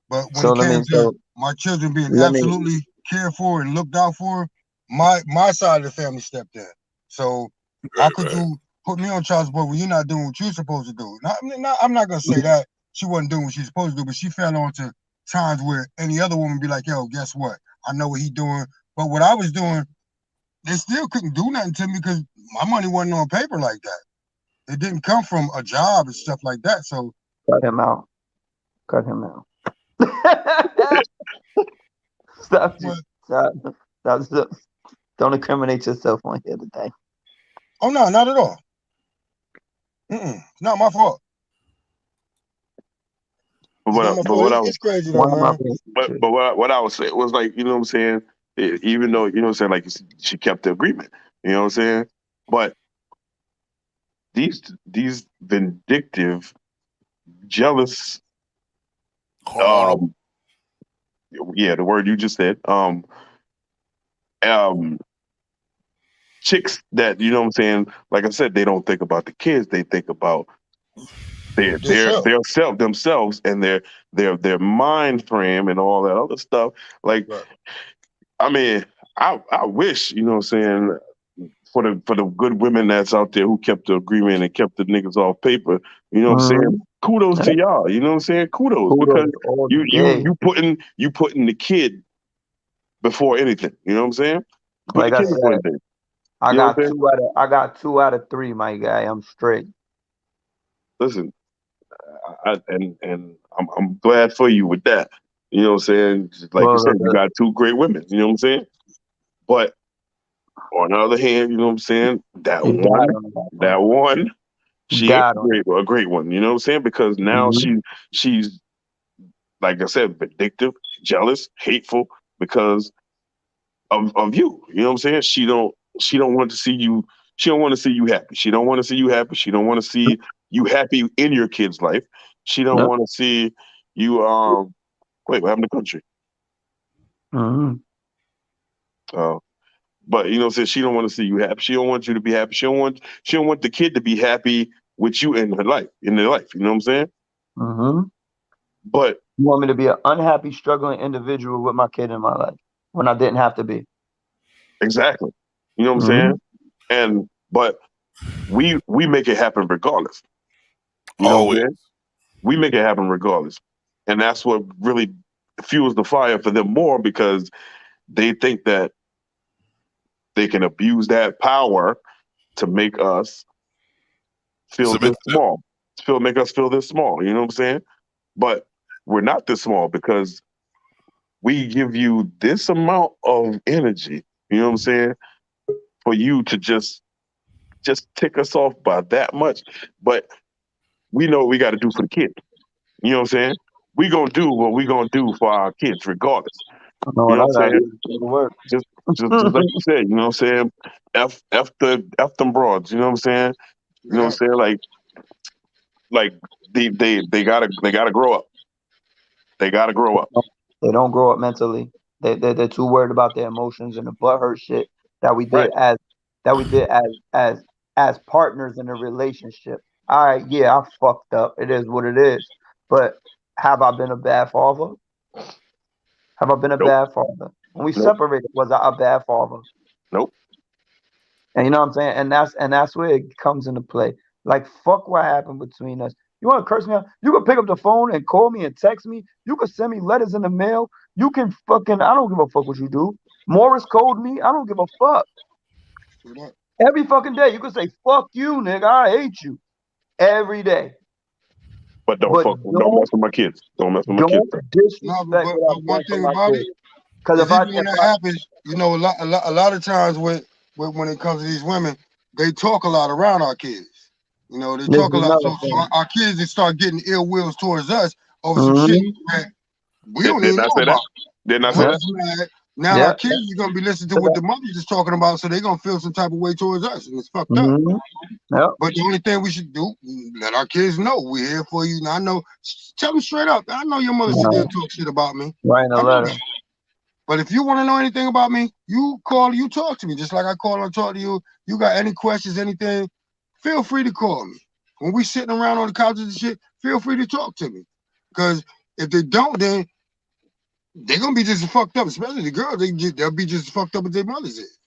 But when it came to my children being absolutely cared for and looked out for, my side of the family stepped in. So how could you put me on child support when you're not doing what you're supposed to do? I'm not gonna say that she wasn't doing what she's supposed to do, but she fell onto times where any other woman be like, yo, guess what? I know what he's doing. But what I was doing, they still couldn't do nothing to me because my money wasn't on paper like that. It didn't come from a job and stuff like that. So cut him out. Stop. Don't incriminate yourself on here today. Oh no, not at all. Not my fault. It's crazy though, man. But what I was saying was, like, you know what I'm saying? Even though, you know what I'm saying, like, she kept the agreement. You know what I'm saying? But these vindictive, jealous, the word you just said, chicks that, you know what I'm saying, like I said, they don't think about the kids, they think about themselves and their mind frame and all that other stuff. Like, I mean, I wish, you know what I'm saying, for the good women that's out there who kept the agreement and kept the niggas off paper, you know what I'm saying? Kudos to y'all, you know what I'm saying? Kudos because you putting the kid before anything, you know what I'm saying? Like I said, I got 2 out of 3, my guy. I'm straight. Listen, I'm glad for you with that. You know what I'm saying? Like you said, you got 2 great women. You know what I'm saying? But on the other hand, you know what I'm saying? That one, she ain't a great one. You know what I'm saying? Because now she's like I said, vindictive, jealous, hateful because of you. You know what I'm saying? She don't want to see you. She don't want to see you happy. She don't want to see you happy. She don't want to see you happy in your kid's life. She don't want to see you. Wait, what happened to country? But you know what I'm saying? She don't want to see you happy. She don't want you to be happy. She don't want the kid to be happy with you in their life. You know what I'm saying? But you want me to be an unhappy, struggling individual with my kid in my life when I didn't have to be. Exactly. You know what I'm saying? But we make it happen regardless. You know what I'm saying? We make it happen regardless. And that's what really fuels the fire for them more, because they think that they can abuse that power to make us feel this small. make us feel this small. You know what I'm saying? But we're not this small because we give you this amount of energy. You know what I'm saying? For you to just tick us off by that much, but we know what we got to do for the kids. You know what I'm saying? We gonna do what we gonna do for our kids, regardless. No, You know what I'm saying? Work. Just like you said. You know what I'm saying? F them broads. You know what I'm saying? You know what I'm saying? Like they gotta grow up. They gotta grow up. They don't grow up mentally. They're too worried about their emotions and the butthurt shit that we did as partners in a relationship. All right, yeah, I fucked up. It is what it is. But have I been a bad father? Have I been a bad father? When we separated, was I a bad father? Nope. And you know what I'm saying? And that's where it comes into play. Like, fuck what happened between us. You want to curse me out? You can pick up the phone and call me and text me. You can send me letters in the mail. You can fucking, I don't give a fuck what you do. Morris code me. I don't give a fuck. Every fucking day. You can say, fuck you, nigga. I hate you. Every day. But don't mess with my kids. Don't mess with my kids. No, but one thing about it, because if when that happens, you know, a lot of times when it comes to these women, they talk a lot around our kids. You know, they talk a lot. So our kids, they start getting ill wills towards us over some shit that we don't even know about. They're not saying that. Now our kids are gonna be listening to what the mothers is talking about, so they're gonna feel some type of way towards us, and it's fucked up. But the only thing we should do, let our kids know we're here for you. Now I know, tell them straight up. I know your mother sit there and talk shit about me. Write a letter. But if you want to know anything about me, you call, you talk to me, just like I call and talk to you. You got any questions, anything, feel free to call me. When we sitting around on the couches and shit, feel free to talk to me. Because if they don't, then they're gonna be just as fucked up, especially the girls. They'll be just as fucked up as their mothers is.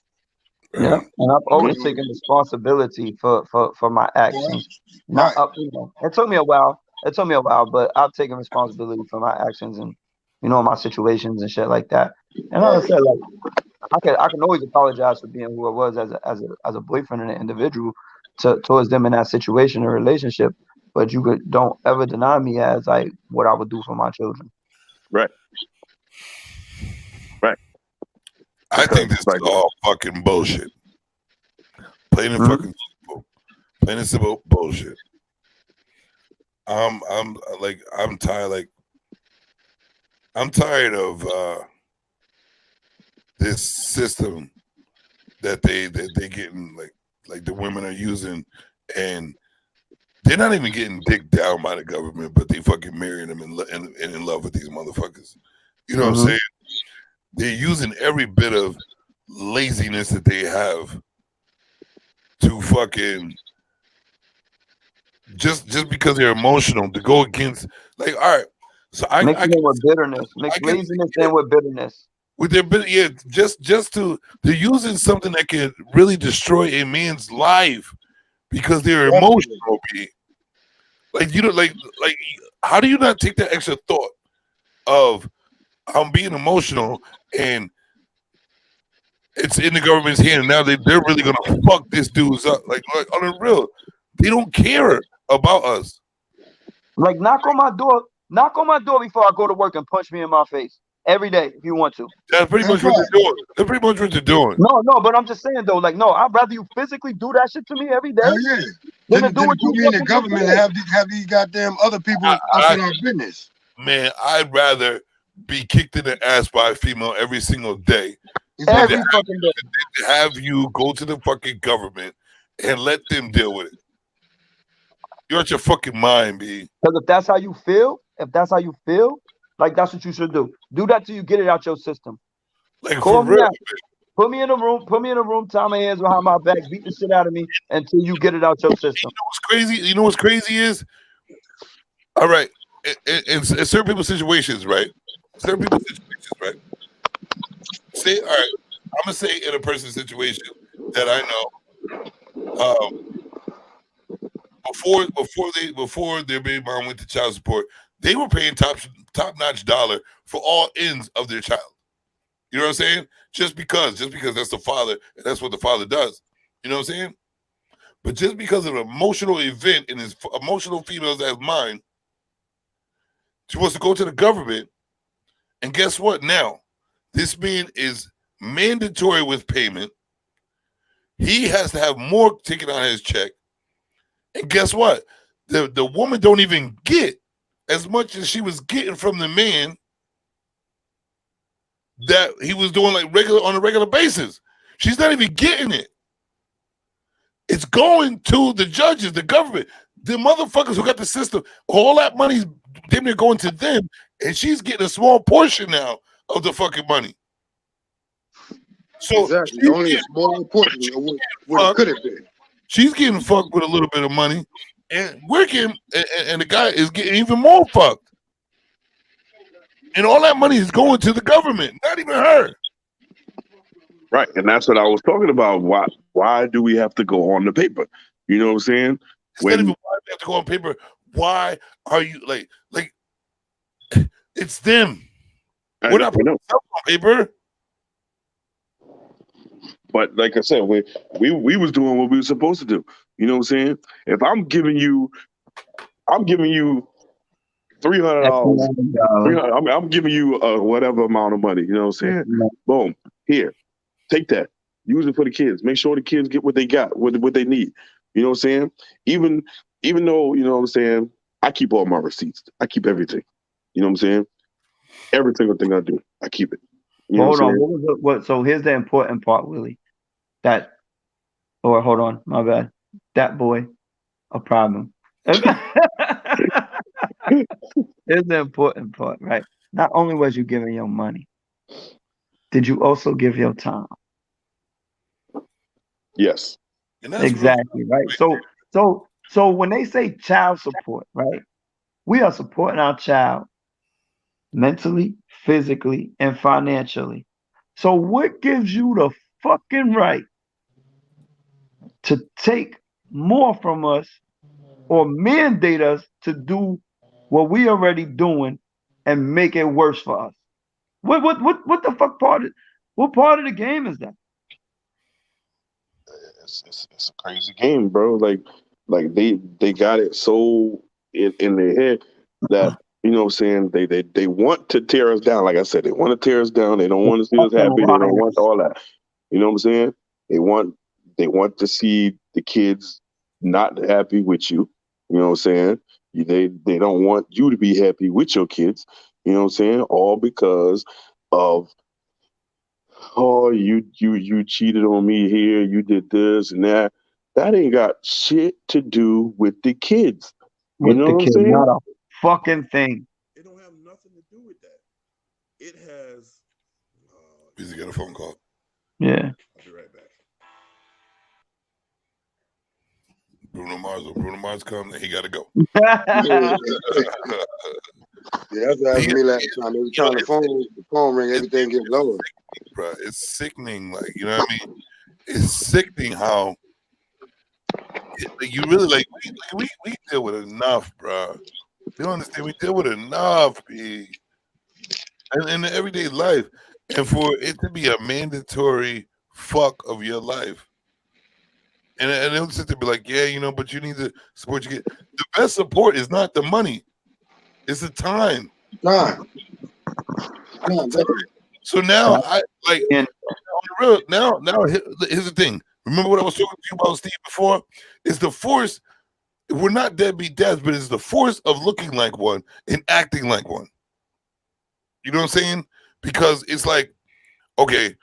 Yeah, and I've always taken responsibility for my actions. Not up, you know. It took me a while, but I've taken responsibility for my actions and, you know, my situations and shit like that. And like I said, like I can always apologize for being who I was as a boyfriend and an individual towards them in that situation or relationship. But you don't ever deny me as like what I would do for my children. Right. I think this is all fucking bullshit. Plain and fucking simple. Plain and simple bullshit. I'm tired. I'm tired of this system that they getting like the women are using, and they're not even getting dicked down by the government, but they fucking marrying them and in love with these motherfuckers. You know what I'm saying? They're using every bit of laziness that they have to fucking just because they're emotional to go against, like, all right. So I mix it with bitterness. Mix laziness in with bitterness. With their just to they're using something that can really destroy a man's life because they're emotional. Like, you know, like how do you not take that extra thought of I'm being emotional and it's in the government's hand, and now they're really gonna fuck this dude's up. Like on the real, they don't care about us. Like knock on my door before I go to work and punch me in my face every day if you want to. That's pretty much what they're doing. That's pretty much what they're doing. No, but I'm just saying though, like, no, I'd rather you physically do that shit to me every day. Than to do what you in the government and have these goddamn other people up in our business. Man, I'd rather be kicked in the ass by a female every single day. Every fucking day. To have you go to the fucking government and let them deal with it. You're at your fucking mind, B. Because if that's how you feel, like that's what you should do. Do that till you get it out your system. Like, call me out. Put me in a room, tie my hands behind my back, beat the shit out of me until you get it out your system. You know what's crazy? You know what's crazy is, all right, in certain people's situations, right? Say, all right, I'm gonna say in a person's situation that I know, before their baby mom went to child support, they were paying top-notch dollar for all ends of their child. You know what I'm saying? Just because that's the father, and that's what the father does. You know what I'm saying? But just because of an emotional event in his emotional female's ass mind, she wants to go to the government. And guess what? Now, this man is mandatory with payment. He has to have more taken out of his check. And guess what? The woman don't even get as much as she was getting from the man that he was doing like on a regular basis. She's not even getting it. It's going to the judges, the government, the motherfuckers who got the system. All that money's damn near going to them, and she's getting a small portion now of the fucking money. So exactly, only a small portion of what it could have been. She's getting fucked with a little bit of money, and we're getting, and the guy is getting even more fucked. And all that money is going to the government, not even her. Right, and that's what I was talking about. Why do we have to go on the paper? You know what I'm saying? Instead of why we have to go on paper, why are you like it's them? We're not putting stuff on paper. But like I said, we was doing what we were supposed to do. You know what I'm saying? If I'm giving you $300. I'm giving you whatever amount of money. You know what I'm saying? Boom, here, take that. Use it for the kids. Make sure the kids get what they got, what they need. You know what I'm saying? Even though, you know what I'm saying, I keep all my receipts. I keep everything. You know what I'm saying? Every single thing I do, I keep it. You know hold on. So here's the important part, Willie. Hold on, my bad. That boy, a problem. Here's the important part, right? Not only was you giving your money, did you also give your time? Yes. Exactly, right? So when they say child support, right? We are supporting our child mentally, physically, and financially. So what gives you the fucking right to take more from us or mandate us to do what we already doing and make it worse for us? What the fuck what part of the game is that? It's a crazy game, bro. Like they got it so in their head that, you know what I'm saying, they want to tear us down. Like I said, they want to tear us down. They don't want to see us happy. They don't want all that. You know what I'm saying? They want to see the kids not happy with you. You know what I'm saying? They don't want you to be happy with your kids. You know what I'm saying? All because of, oh, you cheated on me here, you did this and that. That ain't got shit to do with the kids. You know what I'm saying? Not a fucking thing. It don't have nothing to do with that. It has. He's got a phone call. Yeah. I'll be right back. Bruno Mars comes and he got to go. Yeah, that's what happened to me last time. Every time the phone ring, everything gets lower. Bro, it's sickening. Like, you know what I mean? It's sickening how you really we deal with enough, bro. You don't understand? We deal with enough, B. And in the everyday life, and for it to be a mandatory fuck of your life. And they'll sit there and be like, yeah, you know, but you need to support your kid. The best support is not the money. It's the time. So now I like now here's the thing. Remember what I was talking to you about, Steve, before? Is the force, we're not deadbeat dads, but it's the force of looking like one and acting like one. You know what I'm saying? Because it's like, okay,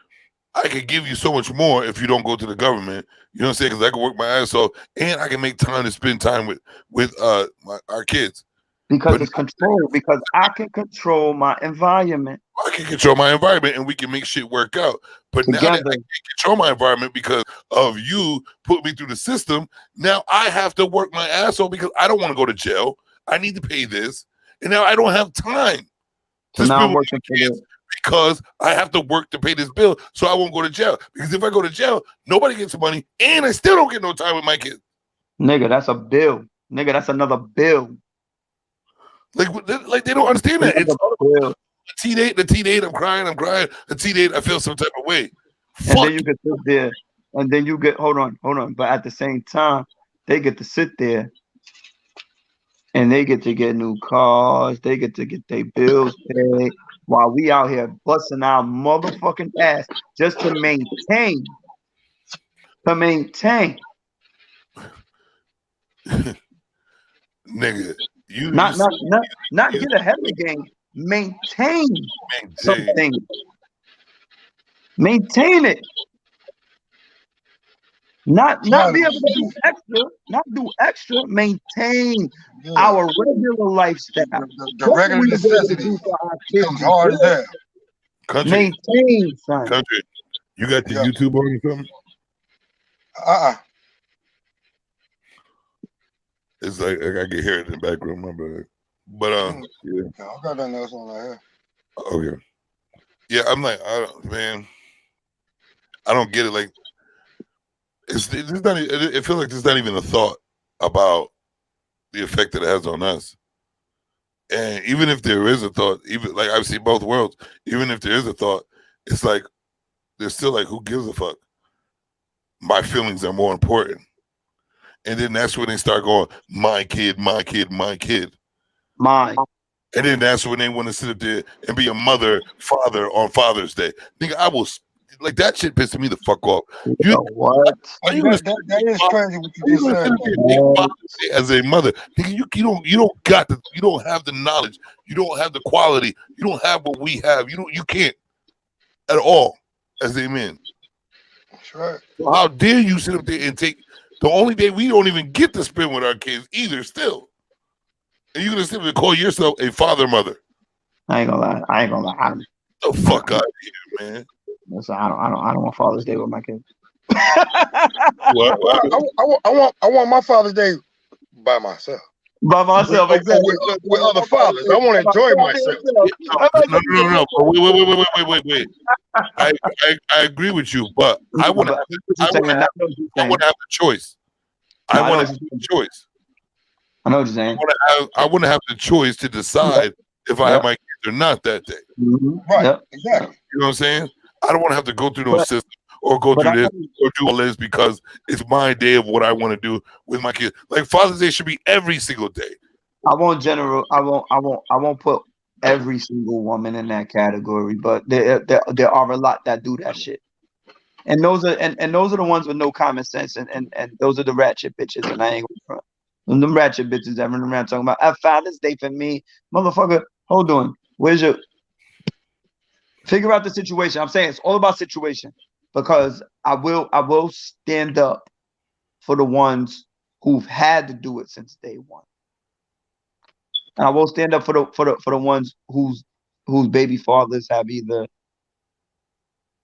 I could give you so much more if you don't go to the government. You know what I'm saying? Because I can work my ass off and I can make time to spend time with our kids. Because it's control. Because I can control my environment. I can control my environment and we can make shit work out. But now that I can't control my environment because of you put me through the system, now I have to work my ass off because I don't want to go to jail. I need to pay this. And now I don't have time to spend with my kids because I have to work to pay this bill so I won't go to jail. Because if I go to jail, nobody gets money and I still don't get no time with my kids. Nigga, that's a bill. Nigga, that's another bill. Like they don't understand that. It's the T-date, I'm crying. The T-date, I feel some type of way. And then you can sit there And then you get hold on. But at the same time, they get to sit there and they get to get new cars, they get to get their bills paid while we out here busting our motherfucking ass just to maintain. Nigga, you not get ahead of the game. Maintain something. Maintain it. Not be able to do extra. Not do extra. Maintain our regular lifestyle. The regular necessities becomes hard as hell. Country. Maintain, son. Country. You got the YouTube on or something? It's like I can hear it in the background, my bad. But yeah. I got nothing else on right here. Okay. Yeah, I'm like, man, I don't get it. Like, it's not. It feels like there's not even a thought about the effect that it has on us. And even if there is a thought, even like I've seen both worlds. Even if there is a thought, it's like they're still like, who gives a fuck? My feelings are more important. And then that's when they start going, my kid, my kid, my kid. Mine. And then that's when they want to sit up there and be a mother, father on Father's Day. Nigga, I was like, that shit pissed me the fuck off. What? That is crazy what you just said. As a mother, nigga, you don't have the knowledge, you don't have the quality, you don't have what we have. You can't at all as a man. That's right. So how dare you sit up there and take the only day we don't even get to spend with our kids either still. And you're gonna sit there and call yourself a father, mother. I ain't gonna lie. The fuck out of here, man. Listen, I don't want Father's Day with my kids. What? I want my Father's Day by myself. By myself, exactly. With other fathers. I want to enjoy myself. No. Wait. I agree with you, but I want to have the choice. I want to have the choice. I know what you're saying. I want to have the choice to decide if I have my kids or not that day. Right, exactly. You know what I'm saying? I don't want to have to go through no system or go through this or do all this because it's my day of what I want to do with my kids. Like Father's Day should be every single day. I won't put every single woman in that category, but there are a lot that do that shit. And those are the ones with no common sense and those are the ratchet bitches, and I ain't gonna front. Them ratchet bitches that run around talking about Father's Day for me. Motherfucker, hold on. Where's your figure out the situation? I'm saying it's all about situation because I will stand up for the ones who've had to do it since day one. And I will stand up for the ones whose baby fathers have either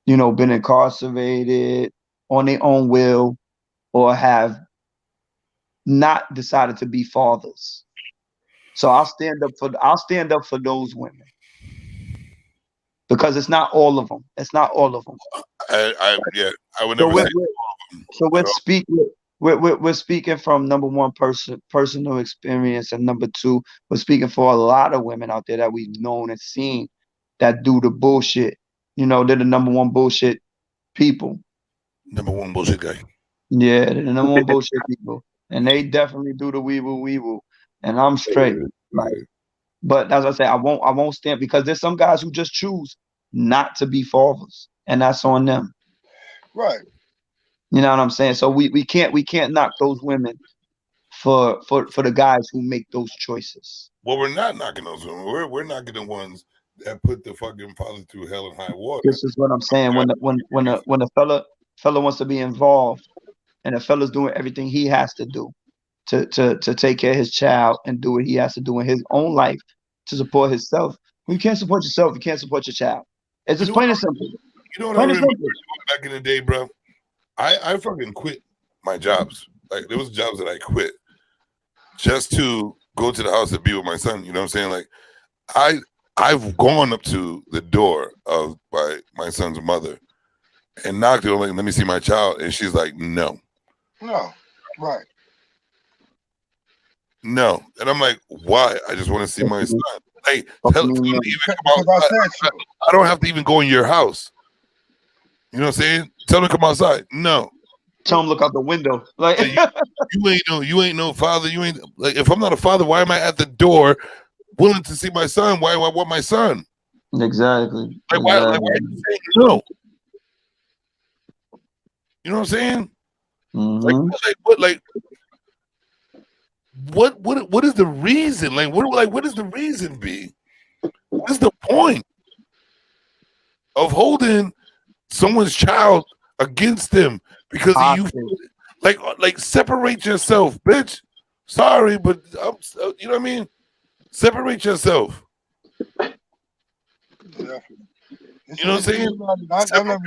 been incarcerated on their own will or have not decided to be fathers. So I'll stand up for those women. Because it's not all of them. It's not all of them. I would never say all of them. So we're speaking from number one, personal experience, and number two, we're speaking for a lot of women out there that we've known and seen that do the bullshit. They're the number one bullshit people. Number one bullshit guy. Yeah, they're the number one bullshit people. And they definitely do the weevil. And I'm straight. But as I say, I won't stand because there's some guys who just choose not to be fathers, and that's on them. Right. You know what I'm saying? So we can't knock those women for the guys who make those choices. Well, we're not knocking those women. We're knocking the ones that put the fucking father through hell and high water. This is what I'm saying. When a fella wants to be involved, and the fella's doing everything he has to do to take care of his child and do what he has to do in his own life to support himself. When you can't support yourself, you can't support your child. It's just plain and simple. You know what I remember back in the day, bro? I fucking quit my jobs. Like there was jobs that I quit just to go to the house and be with my son. You know what I'm saying? Like I've gone up to the door of my son's mother and knocked it on, like, let me see my child, and she's like, no. No, right. No. And I'm like, why? I just want to see my son. Hey, tell me even come outside. I don't have to even go in your house. You know what I'm saying? Tell me to come outside. No. Tell him look out the window. Like you ain't no father. You ain't like if I'm not a father, why am I at the door willing to see my son? Why do I want my son? Exactly. Like why are you saying no? You know what I'm saying? What is the reason? What is the reason be? What is the point of holding someone's child against them because of you? Like separate yourself, bitch. Sorry, but you know what I mean? Separate yourself. Definitely. You know what I'm saying? I've never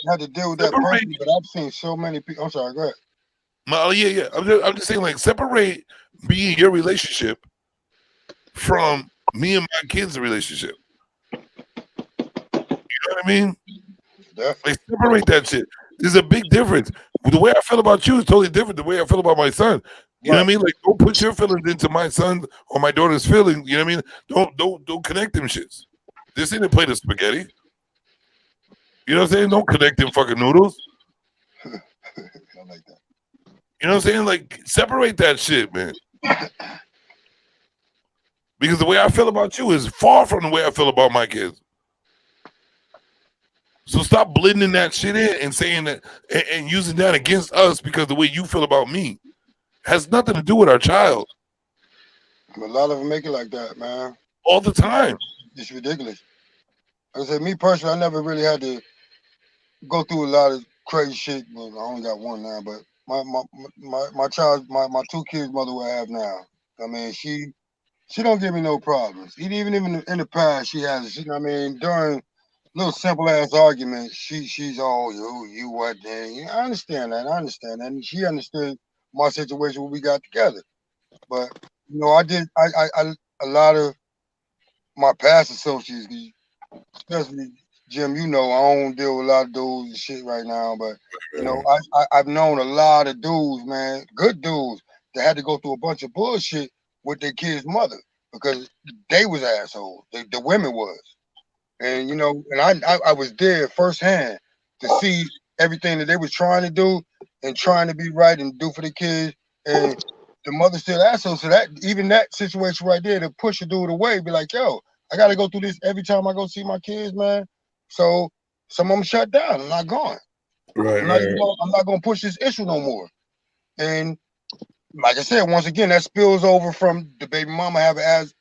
had to deal with that personally, but I've seen so many people. I'm sorry, go ahead. Yeah. I'm just saying, like, separate me and your relationship from me and my kids' relationship. You know what I mean? Definitely. Like, separate that shit. There's a big difference. The way I feel about you is totally different than the way I feel about my son. You know what I mean? Like, don't put your feelings into my son or my daughter's feelings. You know what I mean? Don't connect them shits. This ain't a plate of spaghetti. You know what I'm saying? Don't connect them fucking noodles. I like that. You know what I'm saying? Like, separate that shit, man. Because the way I feel about you is far from the way I feel about my kids. So stop blending that shit in and saying that and using that against us because the way you feel about me has nothing to do with our child. A lot of them make it like that, man. All the time. It's ridiculous. Like I said, me personally, I never really had to go through a lot of crazy shit. Well, I only got one now, but my child, my two kids' mother, what I have now. I mean, she don't give me no problems. Even in the past, she has. I mean, during little simple ass arguments, she's all you what then? I understand that. And she understood my situation when we got together. But you know, I a lot of my past associates, especially Jim, you know, I don't deal with a lot of dudes and shit right now, but you know, I've known a lot of dudes, man, good dudes that had to go through a bunch of bullshit with their kid's mother because they was assholes. The women was. And you know, and I was there firsthand to see everything that they was trying to do and trying to be right and do for the kids. And the mother still asshole. So that even that situation right there to push a dude away, be like, yo, I gotta go through this every time I go see my kids, man. So some of them shut down. I'm not going. I'm not gonna push this issue no more. And like I said, once again, that spills over from the baby mama having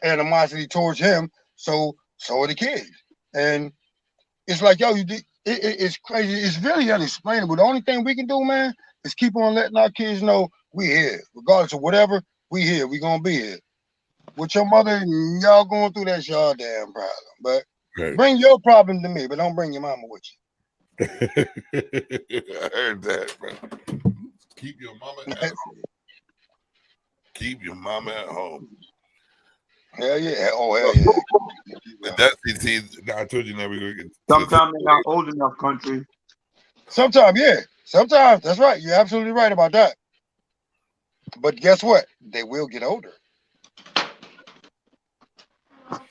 animosity towards him. So are the kids. And it's like, yo, it's crazy. It's really unexplainable. The only thing we can do, man, is keep on letting our kids know we here. Regardless of whatever, we here. We gonna be here. With your mother, y'all going through that's y'all damn problem. But bring your problem to me, but don't bring your mama with you. I heard that, bro. Keep your mama at home. Keep your mama at home. Hell yeah. Oh, hell yeah. I told you now we're going to get. Sometimes they're not old enough, country. Sometimes, yeah. Sometimes, that's right. You're absolutely right about that. But guess what? They will get older.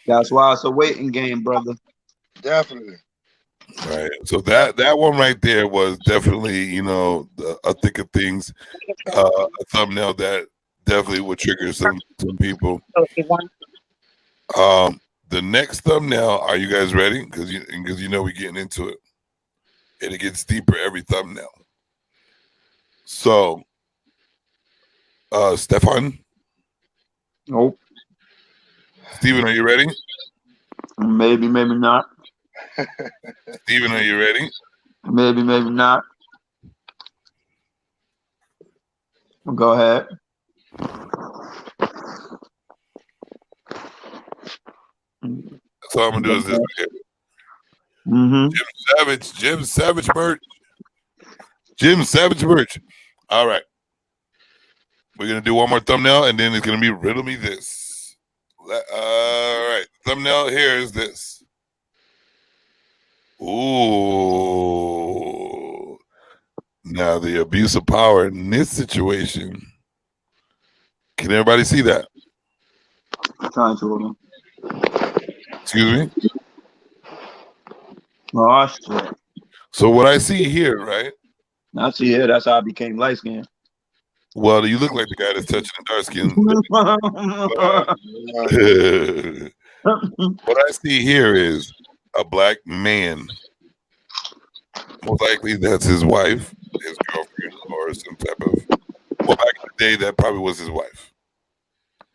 That's why it's a waiting game, brother. Definitely. Right. So that one right there was definitely, you know, a thick of things. A thumbnail that definitely would trigger some people. The next thumbnail, are you guys ready? Because you know we're getting into it. And it gets deeper every thumbnail. So Stefan? Nope. Steven, are you ready? Maybe not. Steven, are you ready? Maybe not. Go ahead. So I'm gonna do is this. Jim Savage merch. Jim Savage merch. All right. We're gonna do one more thumbnail, and then it's gonna be riddle me this. All right. Thumbnail here is this. Ooh. Now the abuse of power in this situation. Can everybody see that? Excuse me? Oh, shit. So what I see here, right? I see here. That's how I became light skinned. Well, you look like the guy that's touching the dark skin. What I see here is a black man. Most likely that's his wife, his girlfriend, or some type of. Well, back in the day, that probably was his wife.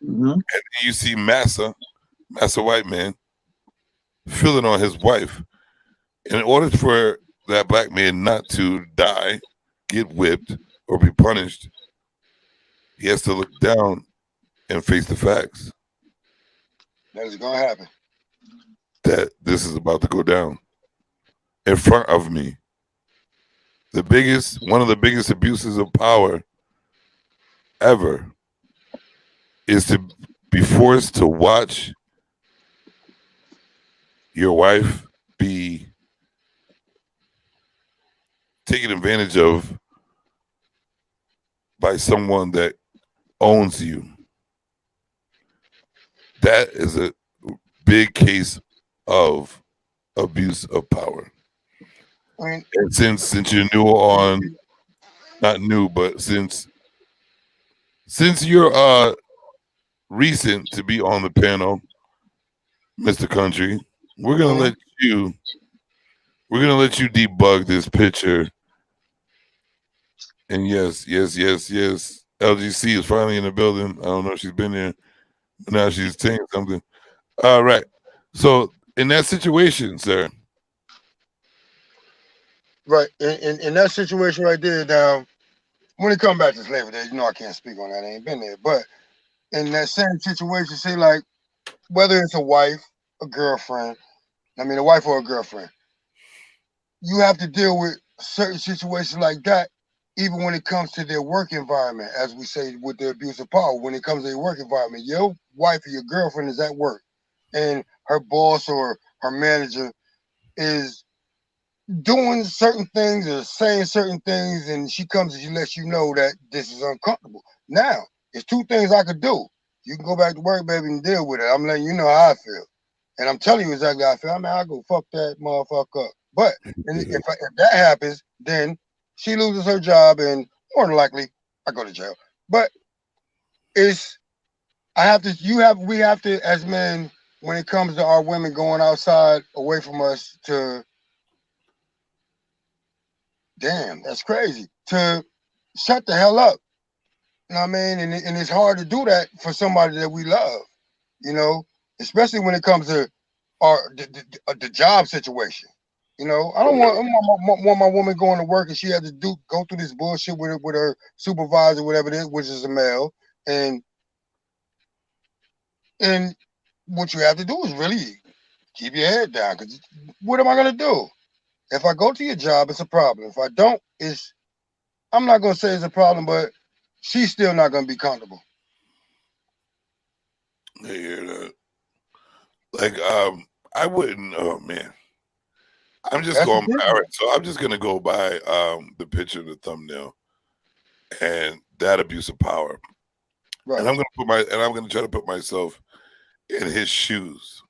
Mm-hmm. And then you see Massa white man, feeling on his wife. In order for that black man not to die, get whipped, or be punished, he has to look down and face the facts. That is gonna happen. That this is about to go down in front of me. One of the biggest abuses of power ever is to be forced to watch your wife be taken advantage of by someone that owns you. That is a big case of abuse of power. And since you're new on, not new, but since you're recent to be on the panel, Mr. Country, we're gonna let you debug this picture. And yes, LGC is finally in the building. I don't know if she's been there, but now she's saying something. All right. So in that situation, sir. Right. In that situation right there, now, when it comes back to slavery, you know I can't speak on that. I ain't been there. But in that same situation, say like whether it's a wife, a girlfriend, a wife or a girlfriend, you have to deal with certain situations like that, even when it comes to their work environment, as we say with the abuse of power. When it comes to their work environment, your wife or your girlfriend is at work, and her boss or her manager is doing certain things or saying certain things, and she comes and she lets you know that this is uncomfortable. Now, it's two things I could do. You can go back to work, baby, and deal with it. I'm letting you know how I feel. And I'm telling you exactly how I feel. I'll go fuck that motherfucker up. But if that happens, then she loses her job, and more than likely, I go to jail. But we have to, as men, when it comes to our women going outside away from us, to damn, that's crazy, to shut the hell up. You know what I mean? And it's hard to do that for somebody that we love, especially when it comes to the job situation. I don't want my woman going to work and she had to go through this bullshit with her supervisor, whatever it is, which is a male. And what you have to do is really keep your head down, because what am I going to do? If I go to your job, it's a problem. If I don't, I'm not going to say it's a problem, but she's still not going to be comfortable. I hear that. Like, I wouldn't, oh man. I'm just going by, all right, so I'm just going to go by the picture, the thumbnail, and that abuse of power. Right. And I'm going to try to put myself in his shoes.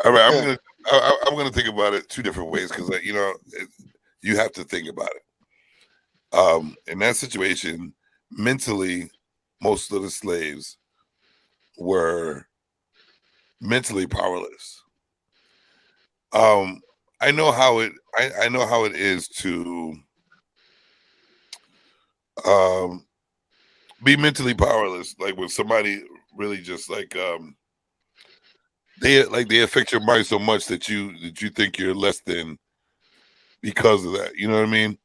All right, I'm gonna think about it two different ways, because you have to think about it. In that situation, mentally, most of the slaves were mentally powerless. I know how it is to be mentally powerless, like when somebody really just they affect your mind so much that you think you're less than because of that. You know what I mean?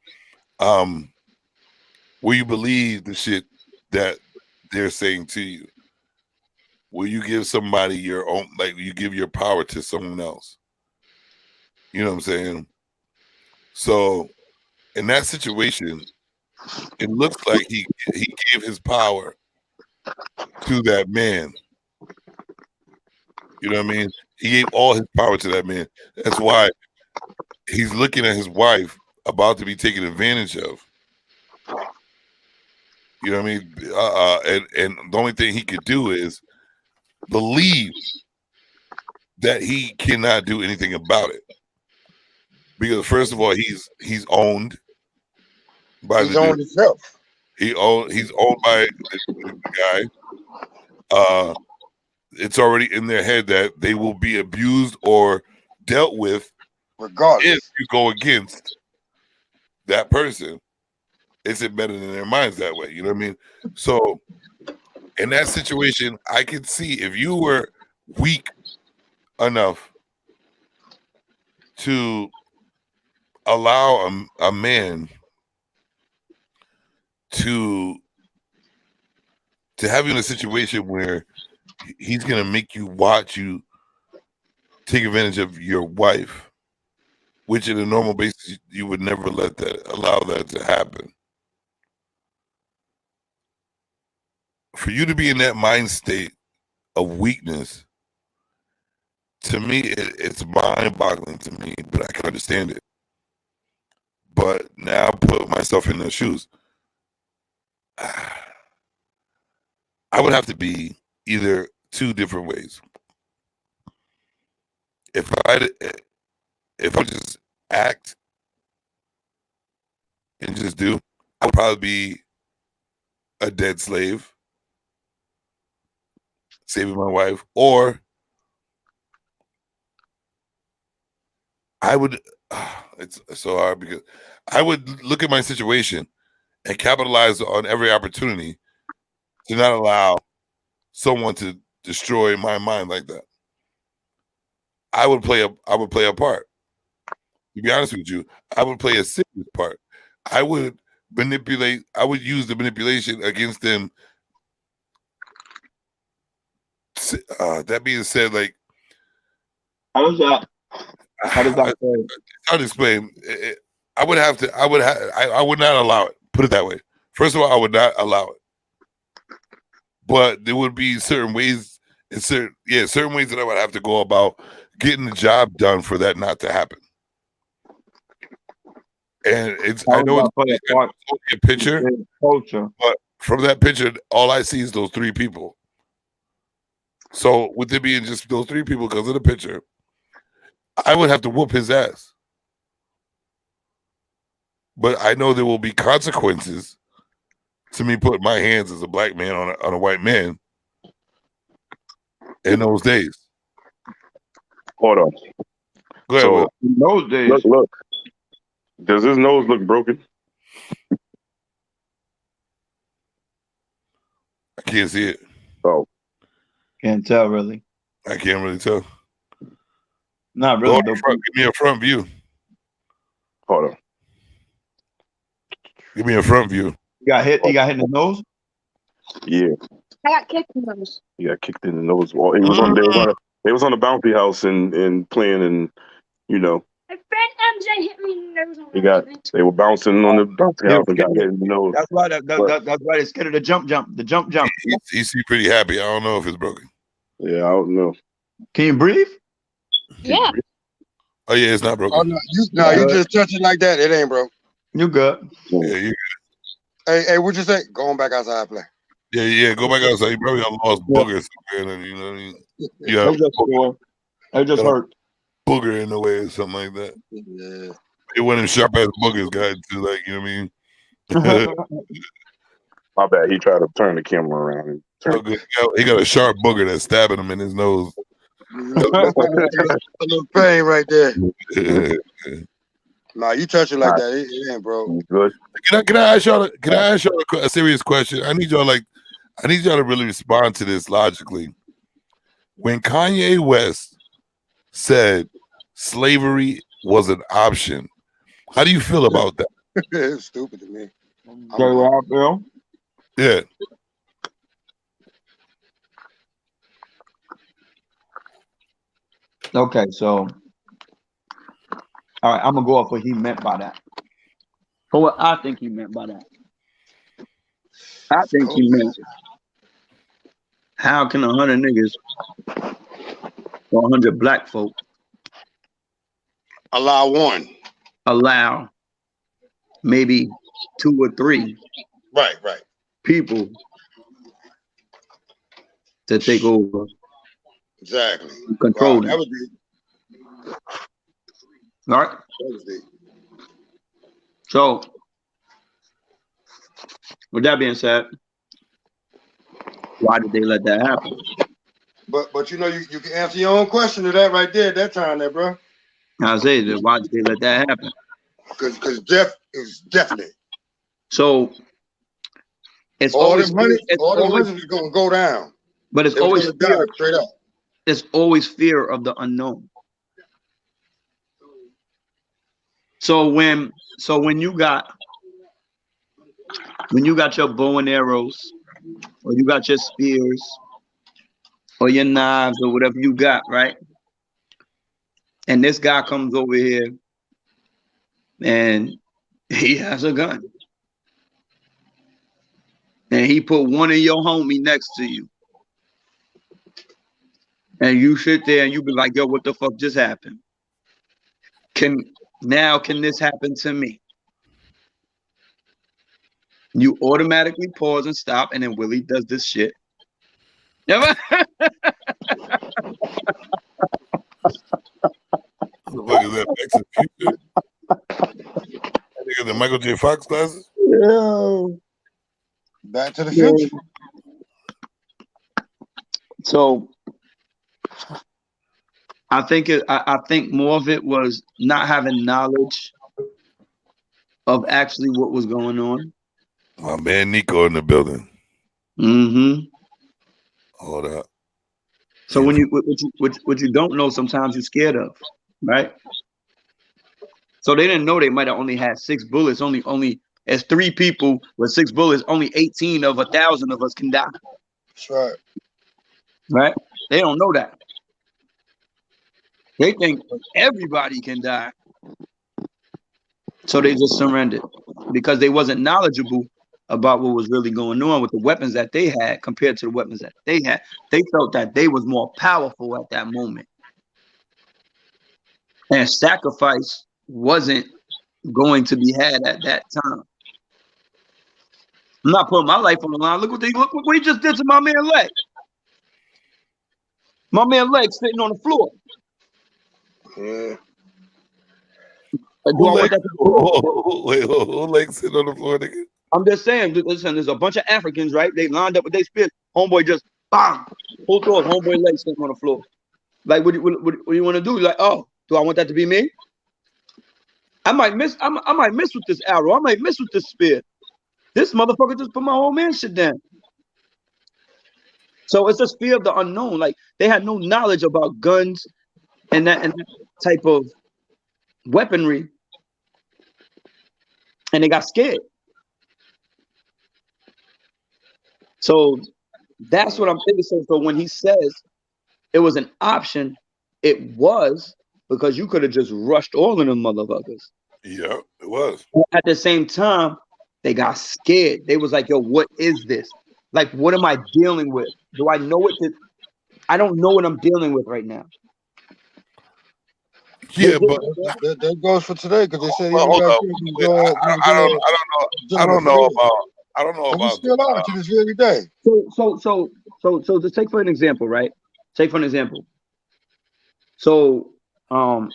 Will you believe the shit that they're saying to you? Will you give somebody your own, like you give your power to someone else? You know what I'm saying? So in that situation, it looks like he gave his power to that man. You know what I mean? He gave all his power to that man. That's why he's looking at his wife about to be taken advantage of. You know what I mean? And the only thing he could do is believe that he cannot do anything about it. Because first of all, he's owned by he's owned himself. He's owned by the guy. It's already in their head that they will be abused or dealt with regardless if you go against that person. It's embedded in their minds that way. You know what I mean? So in that situation, I could see if you were weak enough to allow a man to have you in a situation where he's gonna make you watch you take advantage of your wife, which in a normal basis you would never allow that to happen. For you to be in that mind state of weakness, to me, it's mind-boggling to me, but I can understand it. But now put myself in their shoes. I would have to be either two different ways. If I just act and just do, I would probably be a dead slave, saving my wife, or I would. It's so hard because I would look at my situation and capitalize on every opportunity to not allow someone to destroy my mind like that. I would play a part. To be honest with you, I would play a serious part. I would manipulate. I would use the manipulation against them. That being said, like, how does that? How does that? I'll explain. I would not allow it. Put it that way. First of all, I would not allow it. But there would be certain ways, certain ways that I would have to go about getting the job done for that not to happen. And I know it's only a picture, but from that picture, all I see is those three people. So with it being just those three people because of the picture, I would have to whoop his ass. But I know there will be consequences to me putting my hands as a black man on a white man in those days. Hold on. Go ahead, so in those days, look. Does his nose look broken? I can't see it. Oh, can't tell really. I can't really tell. Not really. Give me a front view. Hold on. Give me a front view. He got hit in the nose? Yeah. I got kicked in the nose. He got kicked in the nose. Well, they was on the bouncy house and playing, and you know. My friend MJ hit me in the nose. They were bouncing on the bouncy house and got hit in the nose. That's why that's why they're scared of the jump. The jump. He seemed pretty happy. I don't know if it's broken. Yeah, I don't know. Can you breathe? Yeah. Oh yeah, it's not broken. Oh no, you just touch it like that. It ain't broke. You good? Yeah, you good. Hey, what'd you say? Going back outside play. Yeah, go back outside. You probably got lost booger somewhere, and you know what I mean? It just hurt. Booger in the way or something like that. Yeah. It went in sharp ass boogers got to, like, you know what I mean? My bad. He tried to turn the camera around. And he got a sharp booger that's stabbing him in his nose. A little pain right there. Nah, you touch it like that, it ain't broke. Good. Can I ask y'all a serious question? I need y'all to really respond to this logically. When Kanye West said slavery was an option, how do you feel about that? It's stupid to me. Yeah. Okay, so all right, I'm gonna go off what he meant by that. For what I think he meant by that. I think he meant, how can 100 niggas or 100 black folk allow maybe 2 or 3 right people to take over, exactly, control them. That would be All right. So, with that being said, why did they let that happen? But you know, you can answer your own question to that right there at that time, there, bro. I say that. Why did they let that happen? Because death is definite. So it's all always the money, it's all always, the money is gonna go down. But it's They always gonna fear. die straight up. It's always fear of the unknown. So when you got your bow and arrows, or you got your spears, or your knives, or whatever you got, right? And this guy comes over here and he has a gun. And he put one of your homie next to you. And you sit there and you be like, yo, what the fuck just happened? Can this happen to me? You automatically pause and stop, and then Willie does this shit. What the fuck is that? Back to the Future? I think the Michael J. Fox glasses? Yo. Back to the Future. So I think more of it was not having knowledge of actually what was going on. My man Nico in the building. Mm-hmm. Hold up. So when what you don't know, sometimes you're scared of, right? So they didn't know they might have only had 6 bullets. Only as 3 people with 6 bullets, only 18 of 1,000 of us can die. That's right. Right? They don't know that. They think everybody can die. So they just surrendered because they wasn't knowledgeable about what was really going on with the weapons that they had compared to the weapons that they had. They felt that they was more powerful at that moment. And sacrifice wasn't going to be had at that time. I'm not putting my life on the line. Look what he just did to my man leg. My man leg sitting on the floor. Yeah. Do I want that to Wait, who legs sitting on the floor, nigga? I'm just saying, listen, there's a bunch of Africans, right? They lined up with their spears. Homeboy just bang, pulled off. Homeboy leg sitting on the floor. Like, what do you want to do? Like, oh, do I want that to be me? I might miss with this arrow. I might miss with this spear. This motherfucker just put my whole man shit down. So it's just fear of the unknown. Like, they had no knowledge about guns and that type of weaponry, and they got scared. So that's what I'm thinking. So when he says it was an option, it was because you could have just rushed all of them motherfuckers. Yeah, it was. At the same time, they got scared. They was like, yo, what is this? Like, what am I dealing with? Do I know what this? I don't know what I'm dealing with right now. Yeah, but that goes for today because they said I don't know about we still are to this very day. So just take for an example, right? Take for an example. So I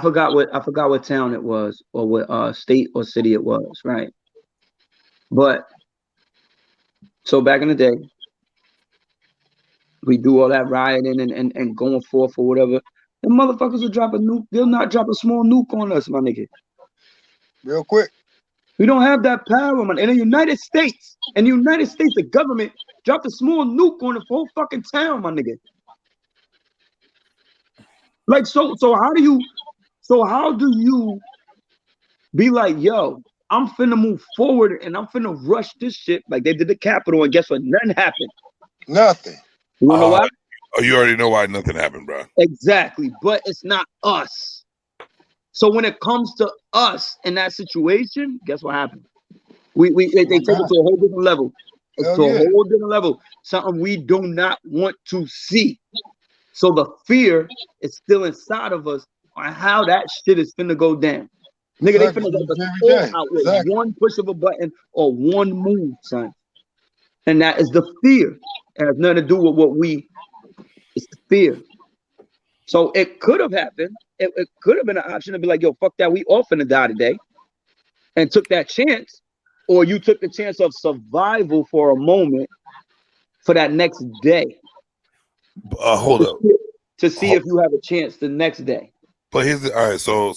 forgot what town it was or what state or city it was, right? But so back in the day, we do all that rioting and going forth or whatever. The motherfuckers will drop a nuke. They'll not drop a small nuke on us, my nigga. Real quick. We don't have that power, man. In the United States, the government dropped a small nuke on the whole fucking town, my nigga. Like, so how do you be like, yo, I'm finna move forward and I'm finna rush this shit like they did the Capitol, and guess what? Nothing happened. Nothing. You wanna know why? Oh, you already know why nothing happened, bro. Exactly, but it's not us. So when it comes to us in that situation, guess what happened? They take it to a whole different level. It's to a whole different level. Something we do not want to see. So the fear is still inside of us on how that shit is finna go down. Nigga, they finna go out with one push of a button or one move, son. And that is the fear. It has nothing to do with what it's the fear. So it could have happened. It could have been an option to be like, yo, fuck that, we all finna die today, and took that chance, or you took the chance of survival for a moment for that next day. Hold up. To see if you have a chance the next day. But here's the all right. So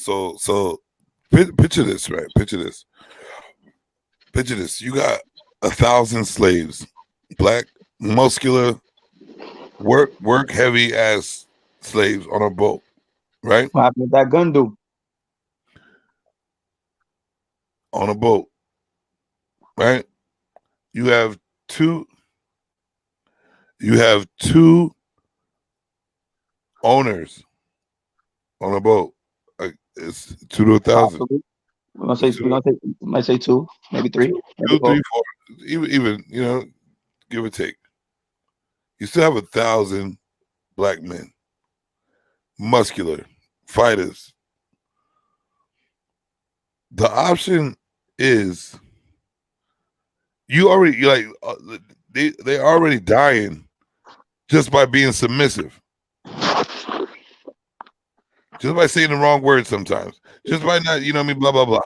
picture this, right? Picture this. You got 1,000 slaves, black, muscular, work heavy ass slaves on a boat, right? What happened with that gun do? On a boat, right? You have two owners on a boat. Like it's 2 to 1,000. We're gonna say 2, maybe 3. 2, 3, 4. Even give or take. You still have 1,000 black men, muscular fighters. The option is you already they already dying just by being submissive. Just by saying the wrong words sometimes. Just by not, blah, blah, blah.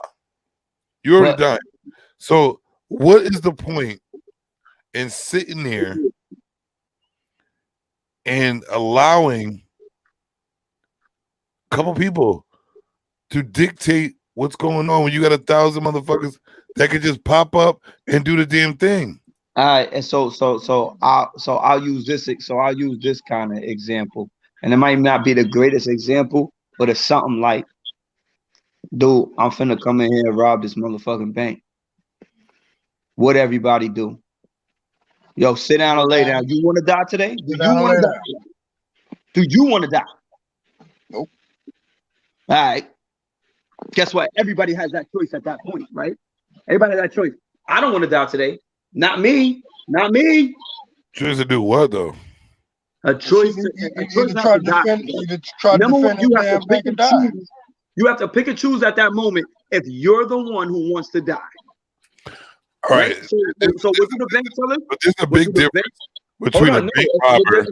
You're already dying. So what is the point in sitting there and allowing a couple people to dictate what's going on when you got 1,000 motherfuckers that could just pop up and do the damn thing? All right, and so I'll use this. So I'll use this kind of example, and it might not be the greatest example, but it's something like, dude, I'm finna come in here and rob this motherfucking bank. What everybody do? Yo, sit down or lay down. You want to die today? Do you want to die? Do you want to die? Nope. All right. Guess what? Everybody has that choice at that point, right? Everybody has that choice. I don't want to die today. Not me. Not me. Choice to do what though? A choice. A choice not to die. Remember, you have to pick and choose. You have to pick and choose at that moment if you're the one who wants to die. All right. So what do the bank tellers? But there's a big difference between a bank robber.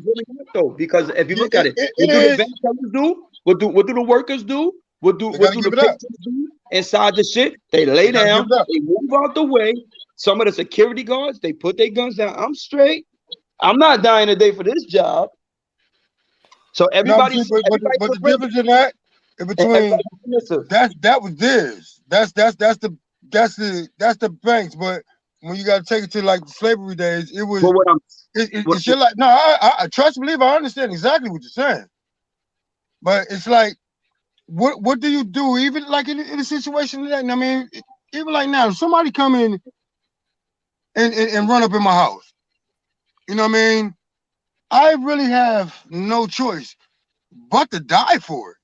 Because if you look at it, what do the bank tellers do? What do the workers do? What do the pictures do inside the shit? They lay down, they move out the way. Some of the security guards, they put their guns down. I'm straight. I'm not dying today for this job. So everybody, but the difference in that between that was theirs. That's the banks. But when you got to take it to like the slavery days, it was. It's shit like I trust and believe. I understand exactly what you're saying, but it's like, what do you do? Even like in a situation like that. I mean, even like now, if somebody come in and run up in my house, you know what I mean? I really have no choice but to die for it.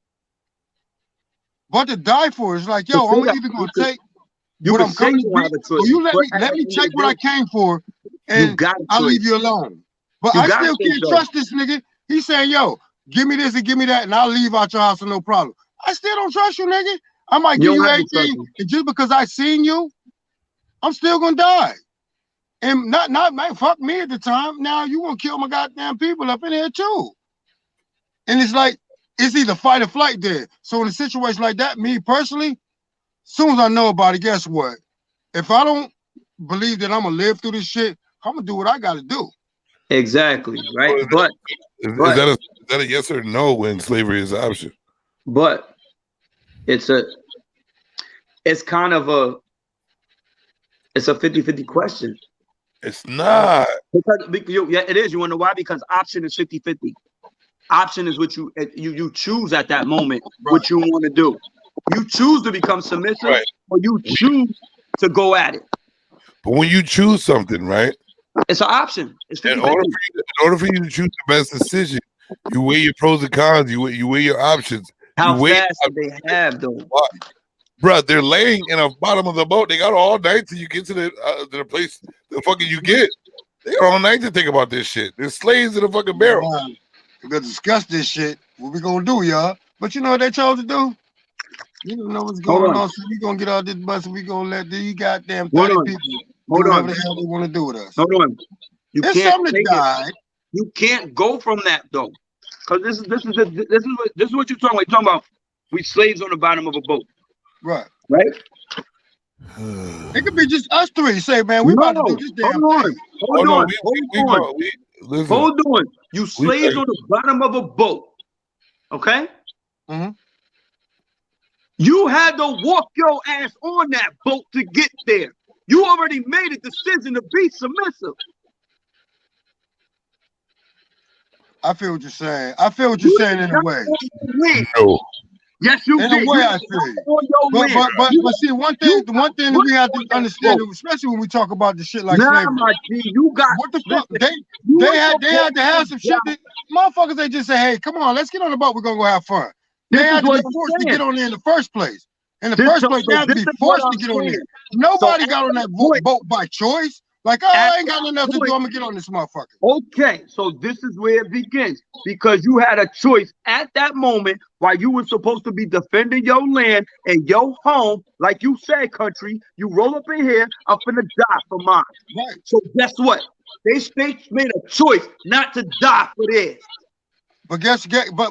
It's like, yo, I'm either gonna take what I'm coming to get, or you let me take what I came for, and I'll leave you alone. But I still can't trust this nigga. He's saying, yo, give me this and give me that, and I'll leave out your house with no problem. I still don't trust you, nigga. I might give you everything, and just because I seen you, I'm still gonna die. And not fuck me at the time. Now you gonna kill my goddamn people up in here too. And it's like, it's either fight or flight there. So in a situation like that, me personally, as soon as I know about it, guess what? If I don't believe that I'm gonna live through this shit, I'm gonna do what I gotta do. Exactly, right? But is that a yes or no when slavery is an option? But it's kind of a 50-50 question. It's not. Because it is. You want to know why? Because option is 50-50. Option is what you choose at that moment, what you want to do. You choose to become submissive, or you choose to go at it. But when you choose something, right? It's an option. It's 50-50. In order for you to choose the best decision, you weigh your pros and cons. You weigh your options. How fast do they have though? Bro, they're laying in the bottom of the boat. They got all night till you get to the place the fucking you get. They got all night to think about this shit. There's slaves in the fucking barrel. We're gonna discuss this shit. What we gonna do, y'all? But you know what they chose to do? You don't know what's going on. So we gonna get out this bus and we gonna let these goddamn 30 people do whatever the hell they want to do with us. Hold on. There's something to die. You can't go from that though. Because this is what you're talking about. You're talking about we slaves on the bottom of a boat. Right. Right? It could be just us three. Say, man, we about to do this damn thing. Hold on. You slaves on the bottom of a boat. Okay? Mm-hmm. You had to walk your ass on that boat to get there. You already made a decision to be submissive. I feel what you're saying. I feel what you're saying in a way. No. Yes, you in did. a way, I feel you. But see, one thing that we have to understand, especially when we talk about the shit like slavery. My G, you got what the fuck? They had to have some shit. That, motherfuckers, they just say, "Hey, come on, let's get on the boat. We're gonna go have fun." They had to be forced to get on there in the first place. In the first place, they had to be forced to get on there. Nobody got on that boat by choice. Like, oh, I ain't got nothing else to do. I'm gonna get on this motherfucker. Okay, so this is where it begins because you had a choice at that moment while you were supposed to be defending your land and your home, like you said, country. You roll up in here, I'm finna die for mine. Right. So guess what? They made a choice not to die for theirs. But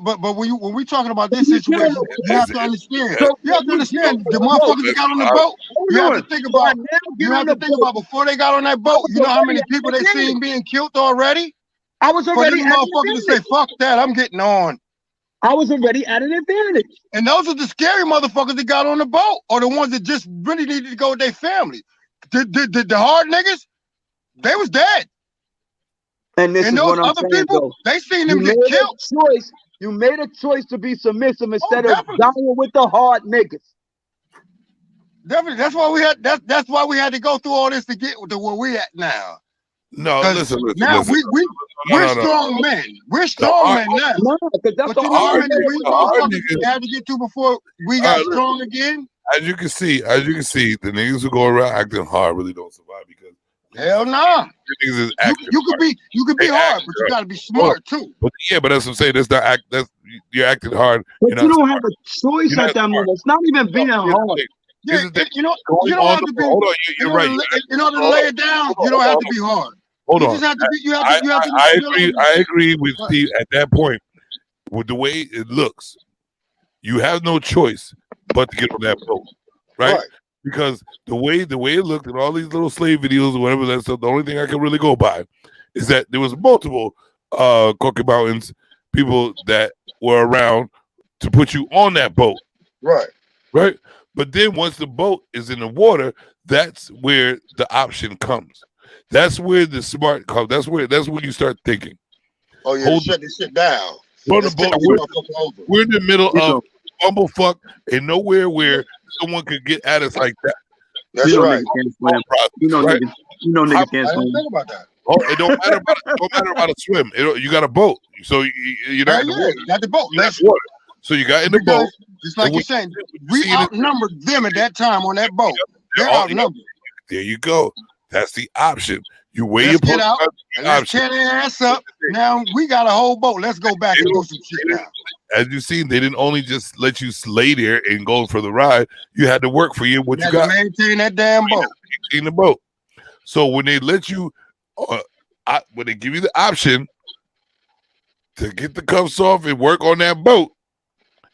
but when we talking about this situation, you have to understand. You have to understand the motherfuckers that got on the boat. You have to think about. You have to think about before they got on that boat. You know how many people they seen being killed already? I was already for them motherfuckers to say, "Fuck that, I'm getting on." I was already at an advantage. And those are the scary motherfuckers that got on the boat, or the ones that just really needed to go with their family. The hard niggas, they was dead. And this and is those what I'm other saying, people, though. they seen them get killed. You made a choice to be submissive instead of dying with the hard niggas. Definitely, that's why we had. That's why we had to go through all this to get to where we at now. No, listen. Now we're strong men. We're strong men now. No, because that's but you know how many we had to get to before we got strong again. As you can see, the niggas who go around acting hard really don't survive because hell no. Nah. You could be hard, but you gotta be smart too. But but that's what I'm saying. That's not act. That's you're acting hard. But you don't have a choice at that moment. It's not even being hard. Yeah, you don't have to be. Hold on, you're right. In order to lay it down, you don't have to be hard. Hold on. You just have to be. You have to. I agree with Steve at that point. With the way it looks, you have no choice but to get on that boat, right? Because the way it looked in all these little slave videos or whatever, that's the only thing I can really go by is that there was multiple Cocky Mountains people that were around to put you on that boat. Right. But then once the boat is in the water, that's where the option comes. That's where the smart comes. That's where you start thinking. Oh yeah, shut this shit down. We're in the middle of bumblefuck and nowhere where someone could get at us like that. That's right. You know niggas can't swim. Think about that. Oh, it don't matter about a swim. You got a boat, so you're not in the water. You got the boat. That's water. So you got in the boat. Just like you're saying, we outnumbered them at that time on that boat. They're outnumbered. There you go. That's the option. You weigh let's your get out and let's tear their ass up. Now we got a whole boat. Let's go back and do some shit now. As you see, they didn't only just let you lay there and go for the ride. You had to work for you. What you got? Maintain that damn boat. Maintain the boat. So when they let you, when they give you the option to get the cuffs off and work on that boat,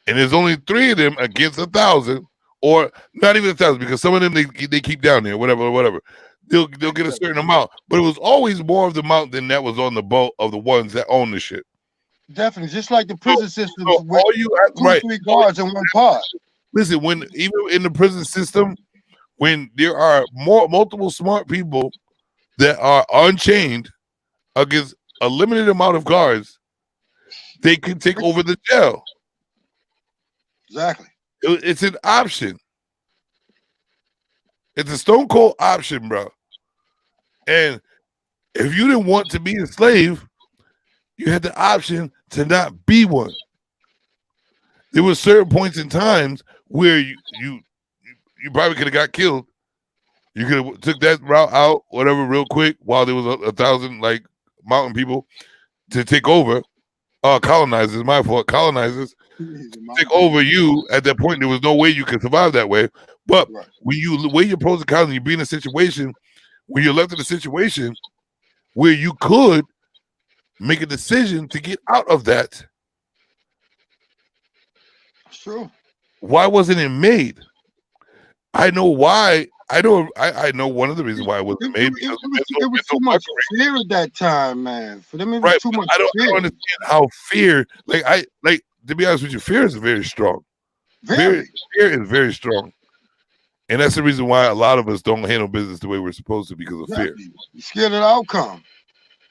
and there's only 3 of them against 1,000, or not even 1,000, because some of them they keep down there, whatever. They'll get a certain amount, but it was always more of the amount than that was on the boat of the ones that own the shit. Definitely, just like the prison system with all you right, 3 guards in one pod. Listen, when even in the prison system, when there are multiple smart people that are unchained against a limited amount of guards, they can take over the jail. Exactly. It's an option. It's a stone cold option, bro. And if you didn't want to be a slave, you had the option to not be one. There were certain points in times where you probably could have got killed. You could have took that route out, whatever, real quick, while there was 1,000 like mountain people to take over. Colonizers, my fault. Colonizers take over you. At that point, there was no way you could survive that way. But when you weigh your pros and cons, and you be in a situation when you're left in a situation where you could make a decision to get out of that, Sure. Why wasn't it made? I know why. I know one of the reasons why it wasn't made. It was too much fear at that time, man. For them, it was too much I don't fear. understand how fear. To be honest with you, fear is very strong. Fear is very strong, and that's the reason why a lot of us don't handle business the way we're supposed to because of fear. You're scared of the outcome.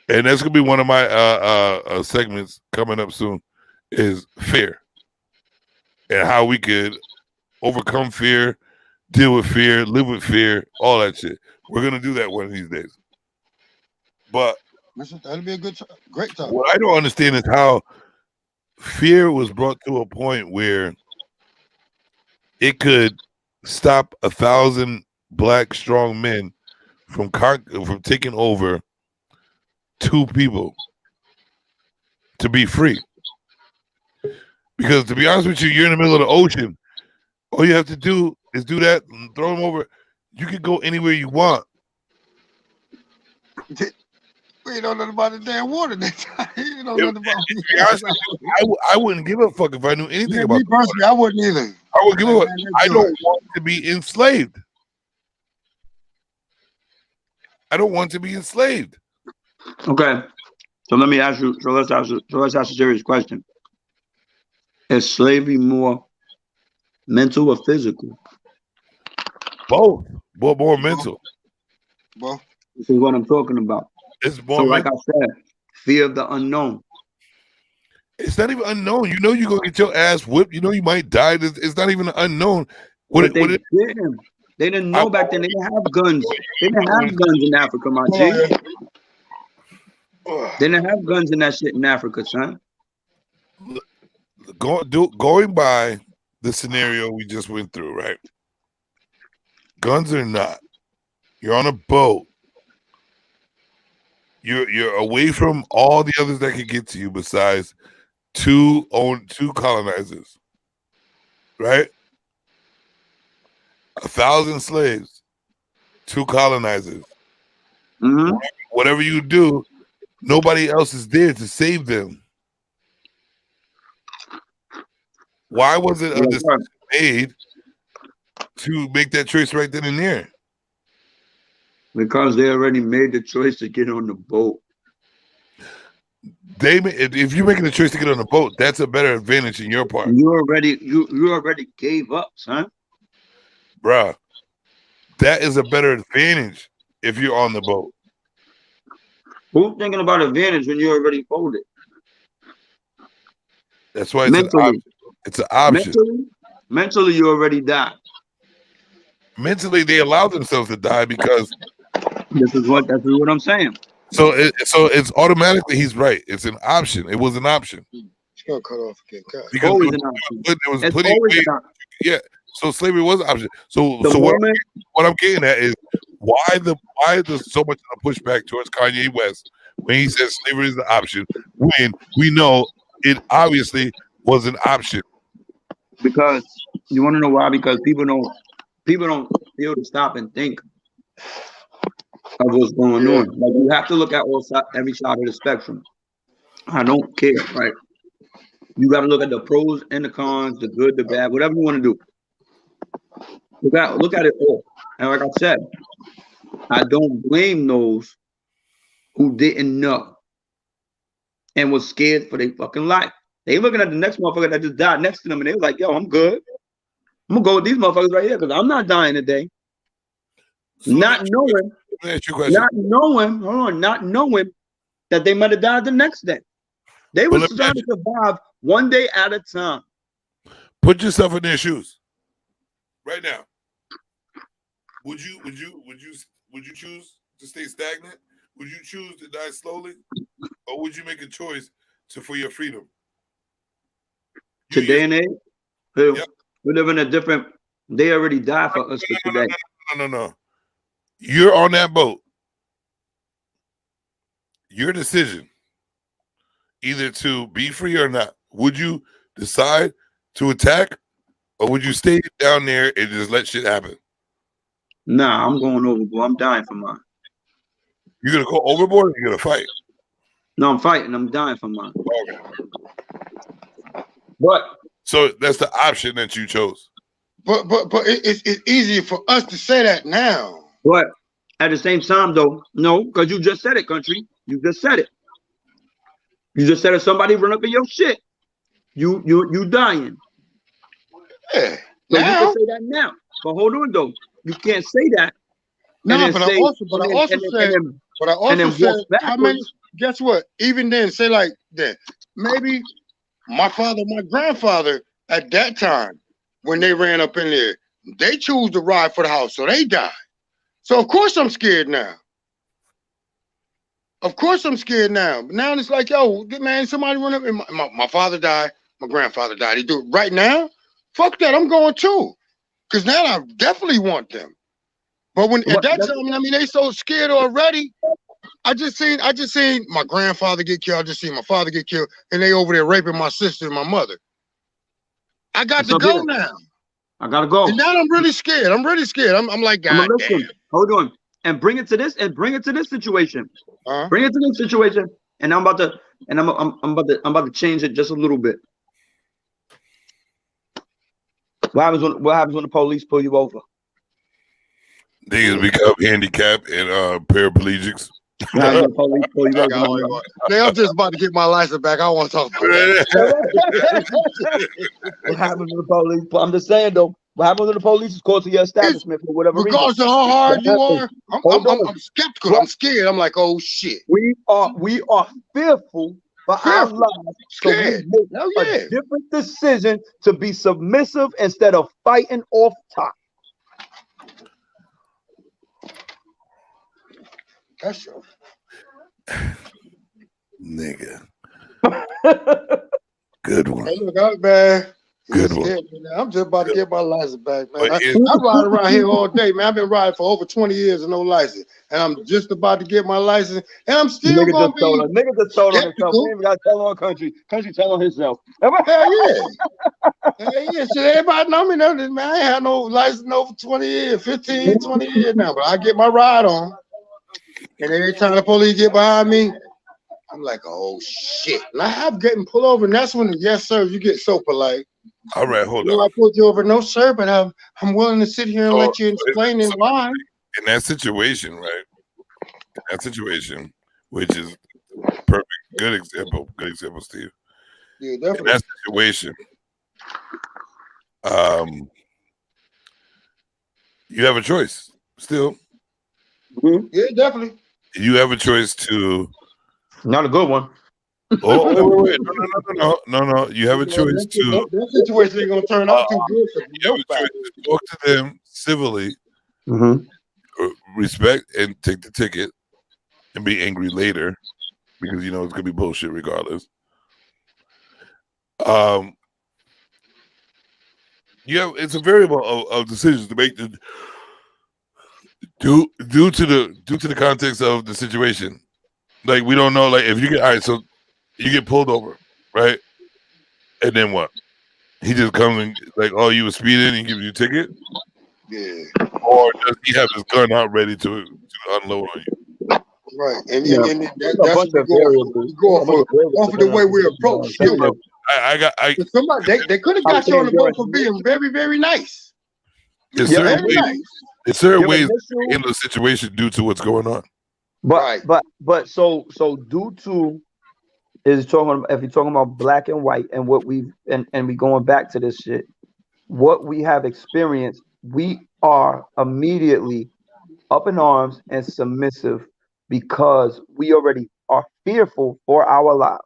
And that's gonna be one of my segments coming up soon. Is fear and how we could overcome fear, deal with fear, live with fear, all that shit. We're gonna do that one of these days. But that'll be a great time. What I don't understand is how fear was brought to a point where it could stop 1,000 black strong men from taking over 2 people to be free. Because to be honest with you, you're in the middle of the ocean. All you have to do is do that and throw them over. You can go anywhere you want. We don't know about the damn water that time. You don't know about I wouldn't give a fuck if I knew anything about me personally, I wouldn't either. I would give a fuck. I don't want to be enslaved. I don't want to be enslaved. Okay. So let me ask you, let's ask a serious question. Is slavery more mental or physical? Both. More mental. Both. This is what I'm talking about. It's more so like I said, fear of the unknown. It's not even unknown. You know you're gonna get your ass whipped. You know you might die. It's not even unknown. They didn't know back then. They didn't have guns. They didn't have guns in Africa, my G. They didn't have guns in that shit in Africa, son. Going by the scenario we just went through, right? Guns or not, you're on a boat. You're away from all the others that could get to you besides two colonizers, right? 1,000 slaves, 2 colonizers. Mm-hmm. Whatever you do, nobody else is there to save them. Why was it a decision made to make that choice right then and there? Because they already made the choice to get on the boat. If you're making the choice to get on the boat, that's a better advantage in your part. You already gave up, son. Bruh, that is a better advantage if you're on the boat. Who's thinking about advantage when you're already folded? That's why it's an option. It's an option. Mentally, you already died. Mentally, they allow themselves to die because that's what I'm saying. So it's automatically he's right. It's an option. It was an option. It's gonna cut off again. Because always an option. There was plenty of ways, yeah. So slavery was an option. So what I'm getting at is why there's so much of a pushback towards Kanye West when he says slavery is an option when we know it obviously was an option. Because you want to know why? Because people don't feel to stop and think of what's going on. Like you have to look at every side of the spectrum. I don't care, right? You got to look at the pros and the cons, the good, the bad, whatever you want to do. Look at it all. And like I said, I don't blame those who didn't know and was scared for their fucking life. They looking at the next motherfucker that just died next to them, and they was like, "Yo, I'm good. I'm gonna go with these motherfuckers right here because I'm not dying today." So not knowing that they might have died the next day. They were trying to survive one day at a time. Put yourself in their shoes right now. Would you choose to stay stagnant? Would you choose to die slowly, or would you make a choice for your freedom? Today and age, we live in a different. They already died for us for today. No. You're on that boat. Your decision, either to be free or not. Would you decide to attack, or would you stay down there and just let shit happen? Nah, I'm going overboard. I'm dying for mine. You're gonna go overboard, or you're gonna fight? No, I'm fighting. I'm dying for mine. Okay. But So that's the option that you chose. But it's easier for us to say that now. But at the same time, though, no, because you just said it, country. You just said it. You just said if somebody run up in your shit, you dying. Yeah. So now, you can say that now. But hold on, though. You can't say that. No, but I also said, how many? Guess what? Even then, say like that. Maybe my father, my grandfather at that time, when they ran up in there, they choose to ride for the house, so they died. So of course I'm scared now. Of course I'm scared now. But now it's like, yo, man, somebody run up and my father died, my grandfather died. He do it right now? Fuck that, I'm going too. Because now I definitely want them. But when at that time, I mean, they so scared already. I just seen my grandfather get killed. I just seen my father get killed, and they over there raping my sister and my mother. I got to go now. I gotta go. And now I'm really scared. I'm really scared. I'm like, God damn. Hold on, and bring it to this situation. Bring it to this situation, and I'm about to change it just a little bit. What happens when the police pull you over? Niggas become handicapped and paraplegics. Now I'm just about to get my license back. I don't want to talk about that. What happens to the police? I'm just saying though. What happens to the police is called to your establishment for whatever reason. Regardless of how hard you are, I'm skeptical. I'm scared. I'm like, oh shit. We are fearful for our lives. Scared. So we make a different decision to be submissive instead of fighting off top. That's true. Nigga. Good one. Hey, look, man. Good one. I'm just about to get my license back, man. I ride around here all day, man. I've been riding for over 20 years and no license. And I'm just about to get my license. And I'm still going to be nigga just told on himself. We ain't got to tell on country. Country tell on himself. Hell yeah. Hell yeah. Shit, everybody know me now. Man, I ain't had no license in over 20 years, 15, 20 years now. But I get my ride on. And every time the police get behind me, I'm like, oh shit. And I have getting pulled over, and that's when yes, sir, you get so polite. All right, hold on. I pulled you over, no, sir, but I'm willing to sit here and let you explain and lie. In that situation, right? In that situation, which is perfect, good example, Steve. Yeah, definitely. In that situation, you have a choice still. Mm-hmm. Yeah, definitely. You have a choice to. Not a good one. Oh, wait. No. You have a choice to. That situation ain't gonna turn out too good. You have a choice to talk to them civilly, respect, and take the ticket, and be angry later because you know it's gonna be bullshit regardless. It's a variable of decisions to make due to the context of the situation. Like we don't know, like if you get so you get pulled over, right? And then what? He just comes and like, oh, you were speeding and gives you a ticket? Yeah. Or does he have his gun out ready to unload on you? Right. And that's what we go off of the way we approach you. Somebody they could have got you on the boat for being very, very nice. There's certain ways in the situation due to what's going on. But so due to if you're talking about black and white and what we've and we going back to this shit, what we have experienced, we are immediately up in arms and submissive because we already are fearful for our lives.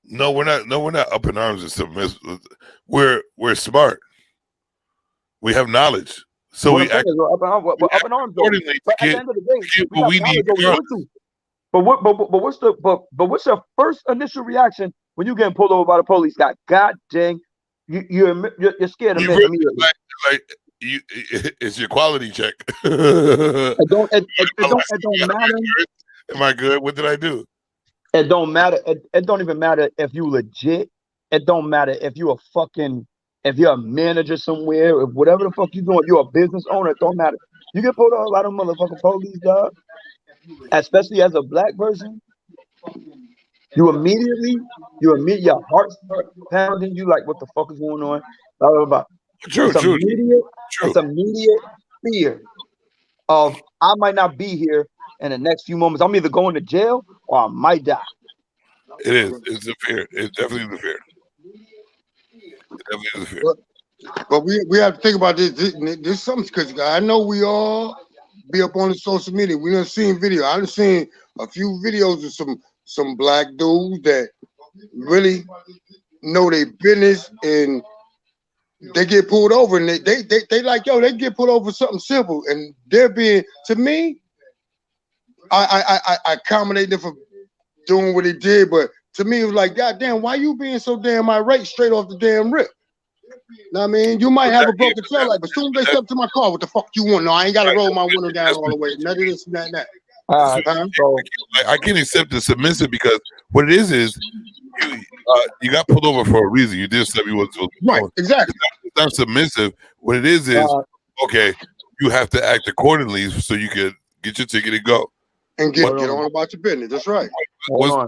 No, we're not up in arms and submissive. We're smart. We have knowledge. So we're up in arms. But at the end of the day, But what's your first initial reaction when you getting pulled over by the police? God dang, you're scared of me immediately. It's your quality check. It don't matter. Am I good? What did I do? It don't matter. It don't even matter if you legit. It don't matter if you're a manager somewhere, or whatever the fuck you doing. You're a business owner. It don't matter. You get pulled over by them motherfucking police, dog. Especially as a black person, You immediately, your heart start pounding. You like, what the fuck is going on? Blah, blah, blah. True. It's immediate fear of I might not be here in the next few moments. I'm either going to jail or I might die. It is. It's a fear. It definitely is a fear. It definitely is a fear. But we have to think about this. This something because I know we all be up on the social media. We done seen video. I done seen a few videos of some black dudes that really know their business and they get pulled over and they like, yo, they get pulled over for something simple and they're being, to me, I accommodate them for doing what they did, but to me it was like, God damn, why you being so damn irate straight off the damn rip? Know what I mean? You might have a broken tail light, but soon as they step to my car, what the fuck you want? No, I ain't gotta roll my window down all the way. None of this and that. I can't accept the submissive because what it is you got pulled over for a reason. You did something you wasn't supposed to do. Right, exactly. It's not submissive. What it is okay, you have to act accordingly so you can get your ticket and go. And get on about your business. That's right. There's no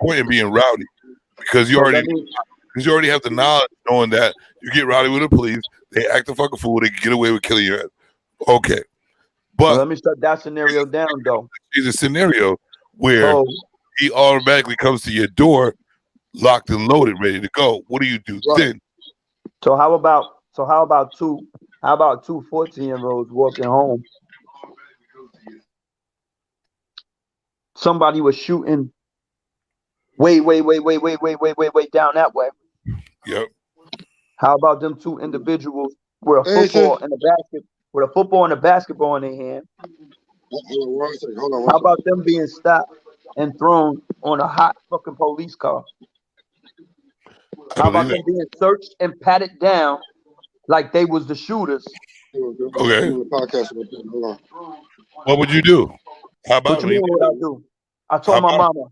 point in being rowdy because you already have the knowledge knowing that you get rowdy with the police, they act a fucking fool, they can get away with killing your ass. Okay. But let me shut that scenario down though. It's a scenario where he automatically comes to your door locked and loaded, ready to go. What do you do then? So how about two 14-year-olds walking home? Somebody was shooting way down that way. Yep. How about them two individuals with a football and a basket, with a football and a basketball in their hand? Hold on. How about them being stopped and thrown on a hot fucking police car? How about them being searched and patted down like they was the shooters? Okay. What would you do? How about what you mean what I do? I told my mama.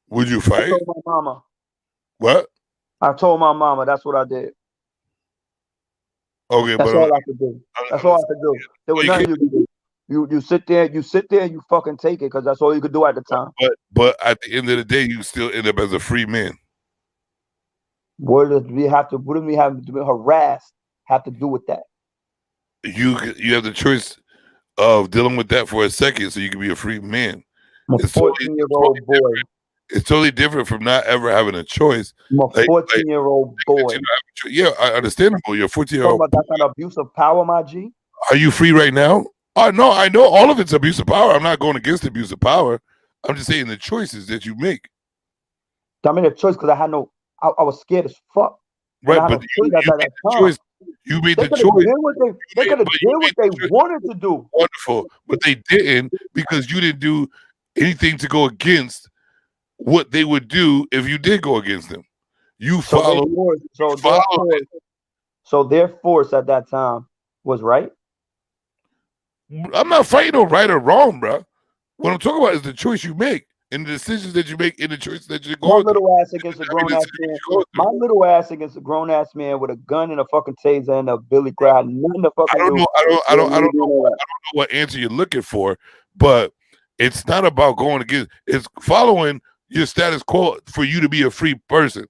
Would you fight? I told my mama. What? I told my mama. That's what I did. Okay, that's all I could do. That's all I could do. There was nothing you could do. You sit there, and you fucking take it because that's all you could do at the time. But at the end of the day, you still end up as a free man. What do we have to be harassed have to do with that? You have the choice of dealing with that for a second so you can be a free man. I'm a 14-year-old boy. It's totally different from not ever having a choice. I'm a 14-year-old boy. Yeah, understandable. You're a 14-year-old. That's not abuse of power, my G. Are you free right now? No, I know all of it's abuse of power. I'm not going against abuse of power. I'm just saying the choices that you make. I made a choice because I was scared as fuck. Right, but you made the choice. You made the choice. They could have did what they wanted to do. Wonderful, but they didn't because you didn't do anything to go against what they would do if you did go against them. You followed. So their force at that time was right. I'm not fighting on right or wrong, bro. What I'm talking about is the choice you make and the decisions that you make and the choices that you're going through. My little ass against a grown ass man. My little ass against a grown ass man with a gun and a fucking taser and a billy crowd. Nothing to fucking do. I don't know what answer you're looking for, but it's not about going against. It's following your status quo for you to be a free person.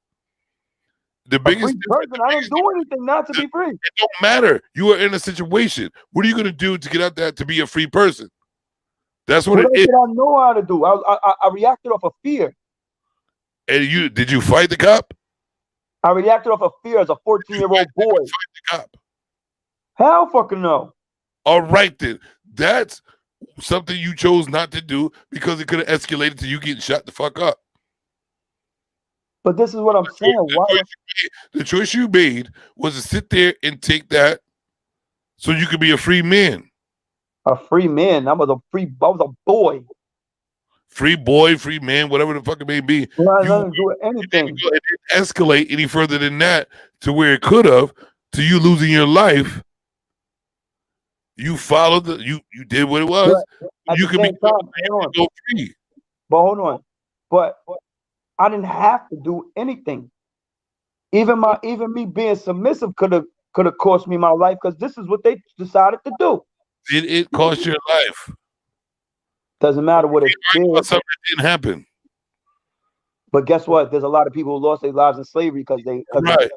The biggest person. I didn't do anything not to be free. It don't matter. You are in a situation. What are you going to do to get out there to be a free person? That's what it is. I know how to do. I reacted off of fear. And did you fight the cop? I reacted off of fear as a 14-year-old boy. Fight the cop. Hell fucking no. All right then. That's something you chose not to do because it could have escalated to you getting shot the fuck up. But this is what I'm saying. The choice you made was to sit there and take that so you could be a free man. A free man. I was a boy. Free boy, free man, whatever the fuck it may be. Well, nothing to do with anything. It didn't escalate any further than that to where it could have, to you losing your life. You followed you did what it was. You could go free. But hold on. But I didn't have to do anything. Even me being submissive could have cost me my life because this is what they decided to do. Did it cost your life? Doesn't matter what it is. Something didn't happen. But guess what? There's a lot of people who lost their lives in slavery because they. Right.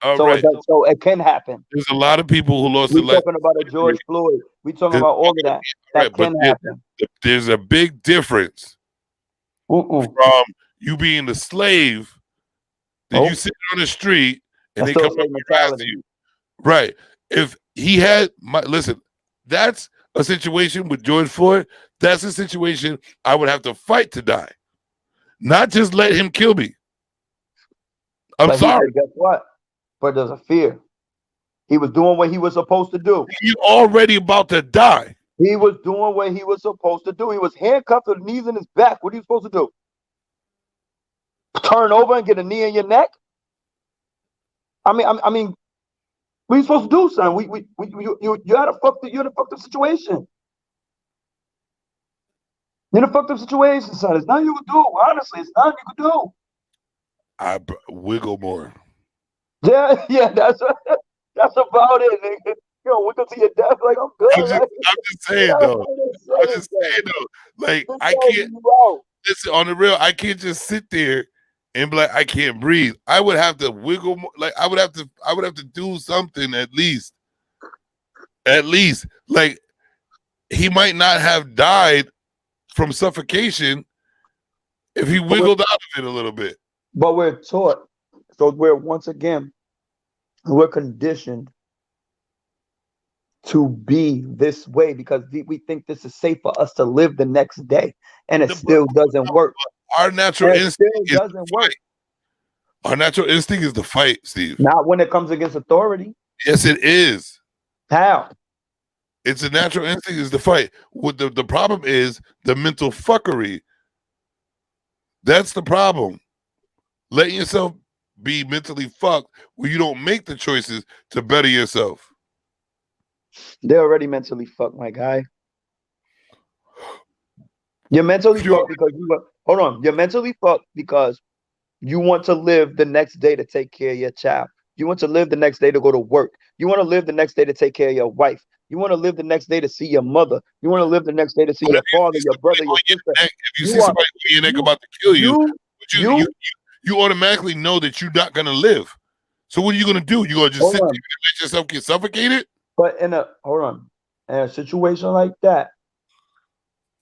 So it can happen. There's a lot of people who lost We're their lives. talking about a George Floyd. We're talking about all of that. That can happen. There's a big difference from you being the slave that you sit on the street and they come up and harass you. Right. If he had listen, that's a situation with George Floyd. That's a situation I would have to fight to die, not just let him kill me. I'm sorry. Guess what? But there's a fear. He was doing what he was supposed to do. You already about to die. He was doing what he was supposed to do. He was handcuffed with knees in his back. What are you supposed to do? Turn over and get a knee in your neck? I mean, what are you supposed to do, son? You're in a fucked up situation. You're in a fucked up situation, son. It's nothing you can do. Honestly, it's nothing you can do. I wiggle more. Yeah, that's about it, nigga. Yo, wiggle to your death like I'm good. I'm just saying though. Like I can't listen on the real. I can't just sit there and be like I can't breathe. I would have to wiggle more. Like I would have to do something at least. Like he might not have died from suffocation if he wiggled out of it a little bit. But we're taught. So we're conditioned to be this way because we think this is safe for us to live the next day, and it still doesn't work. Our natural instinct doesn't work. Our natural instinct is to fight, Steve. Not when it comes against authority. Yes, it is. How? It's a natural instinct is to fight. What the problem is the mental fuckery. That's the problem. Letting yourself be mentally fucked where you don't make the choices to better yourself. They're already mentally fucked, my guy. You're mentally fucked because You're mentally fucked because you want to live the next day to take care of your child. You want to live the next day to go to work. You want to live the next day to take care of your wife. You want to live the next day to see your mother. You want to live the next day to see your father, your brother, your sister. If you see somebody on your neck about to kill you, you automatically know that you're not gonna live. So what are you gonna do? You're gonna just sit there and let yourself get suffocated? But in a situation like that,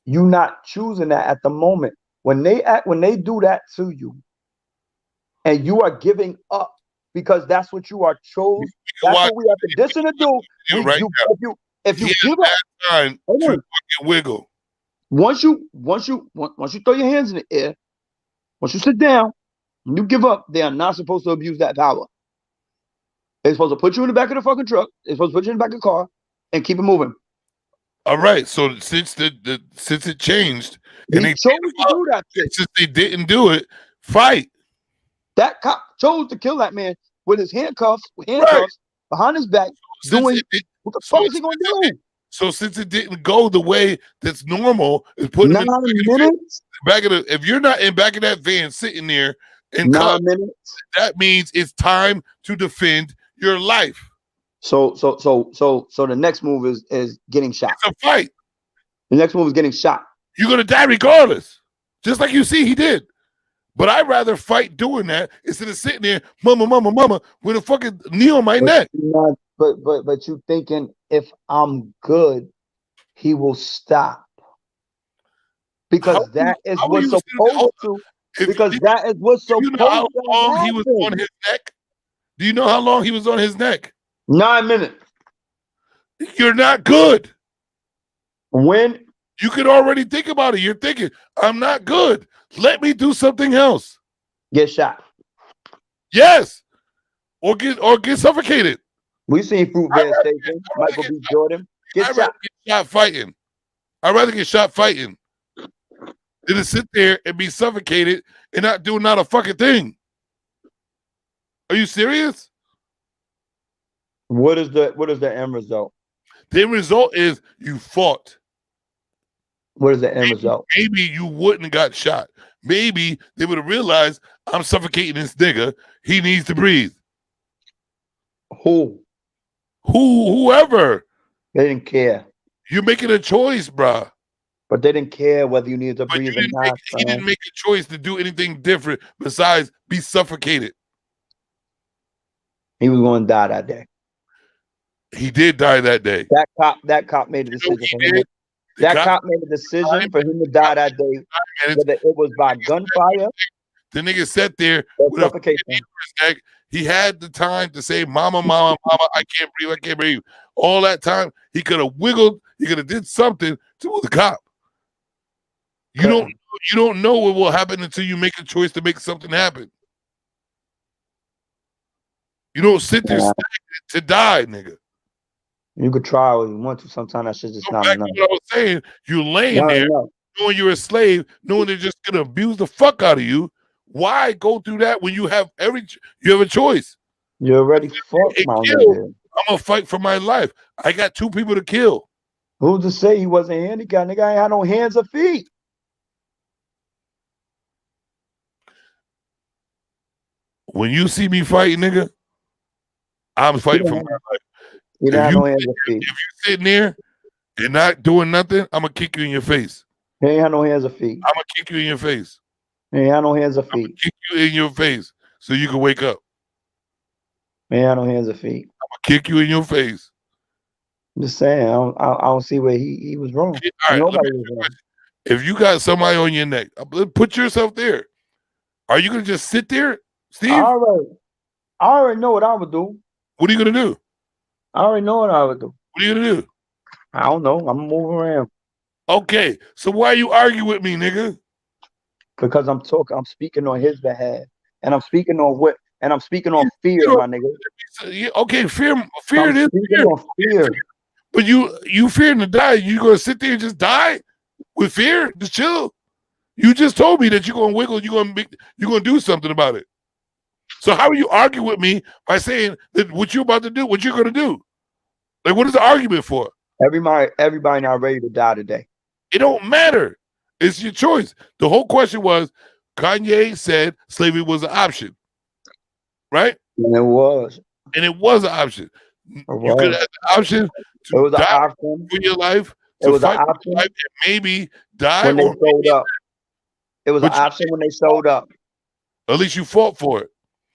you're not choosing that at the moment. When they do that to you, and you are giving up because that's what you are chose. That's what we have to to do. If you give up, time to fucking wiggle. Once you throw your hands in the air, once you sit down, and you give up, they are not supposed to abuse that power. They're supposed to put you in the back of the fucking truck. They're supposed to put you in the back of the car and keep it moving. All right. So since it changed, and they chose to do that, since they didn't do it, fight. That cop chose to kill that man with his handcuffs behind his back. What the fuck is he gonna do? So since it didn't go the way that's normal, is putting 9 minutes back of the. If you're not in back of that van sitting there in 9 minutes, that means it's time to defend your life. So the next move is getting shot. It's a fight. The next move is getting shot. You're gonna die regardless, just like you see he did. But I'd rather fight doing that instead of sitting there, mama, with a fucking knee on my neck. But you thinking if I'm good, he will stop. Because that is what's supposed to. Because that is what's supposed to. Do you know how long he was on his neck? Do you know how long he was on his neck? 9 minutes. You're not good. When you could already think about it. You're thinking, I'm not good. Let me do something else. Get shot. Yes. Or get suffocated. We seen Fruit Van Station, Michael B. Jordan. I'd rather get shot fighting. I'd rather get shot fighting than to sit there and be suffocated and not do not a fucking thing. Are you serious? What is the end result? The end result is you fought. What is the end result? Maybe you wouldn't have got shot. Maybe they would have realized I'm suffocating this nigga. He needs to breathe. Whoever. They didn't care. You're making a choice, bruh. But they didn't care whether you needed to breathe or not. He didn't make a choice to do anything different besides be suffocated. He was going to die that day. He did die that day. That cop made a decision for him. That cop made a decision for him to die that day, whether it was by gunfire. The nigga sat there with a in his neck. He had the time to say, "Mama, mama, mama, I can't breathe, I can't breathe." All that time, he could have wiggled. He could have did something to the cop. You don't know what will happen until you make a choice to make something happen. You don't sit there to die, nigga. You could try what you want to. Sometimes that shit's just not enough. What I was saying, you're laying there knowing you're a slave, knowing they're just gonna abuse the fuck out of you. Why go through that when you have a choice? You already fucked, my nigga. I'm gonna fight for my life. I got 2 people to kill. Who's to say he wasn't handicapped? Nigga ain't had no hands or feet. When you see me fighting, nigga, I'm fighting for my life. You don't have no hands or feet. If you're sitting there and not doing nothing, I'm gonna kick you in your face. He ain't had no hands or feet. I'm gonna kick you in your face. He ain't had no hands or feet. I'm gonna kick you in your face so you can wake up. He ain't had no hands or feet. I'm gonna kick you in your face. I'm just saying, I don't see where he was wrong. All right, Nobody was wrong. If you got somebody on your neck, put yourself there. Are you gonna just sit there, Steve? I already know what I would do. What are you gonna do? I already know what I would do. What are you gonna do? I don't know. I'm moving around. Okay, so why you argue with me, nigga? Because I'm speaking on his behalf, and I'm speaking on fear, my nigga. Okay, fear I'm it is. Fear. But you fearing to die? You gonna sit there and just die with fear? Just chill. You just told me that you're gonna wiggle. You're gonna do something about it. So how are you arguing with me by saying that what you're about to do, what you're gonna do? Like, what is the argument for? Everybody not ready to die today. It don't matter. It's your choice. The whole question was, Kanye said slavery was an option, right? And it was. And it was an option. You could have the option to die for your life, to fight for your life, and maybe die. When they showed up. It was an option when they showed up. At least you fought for it.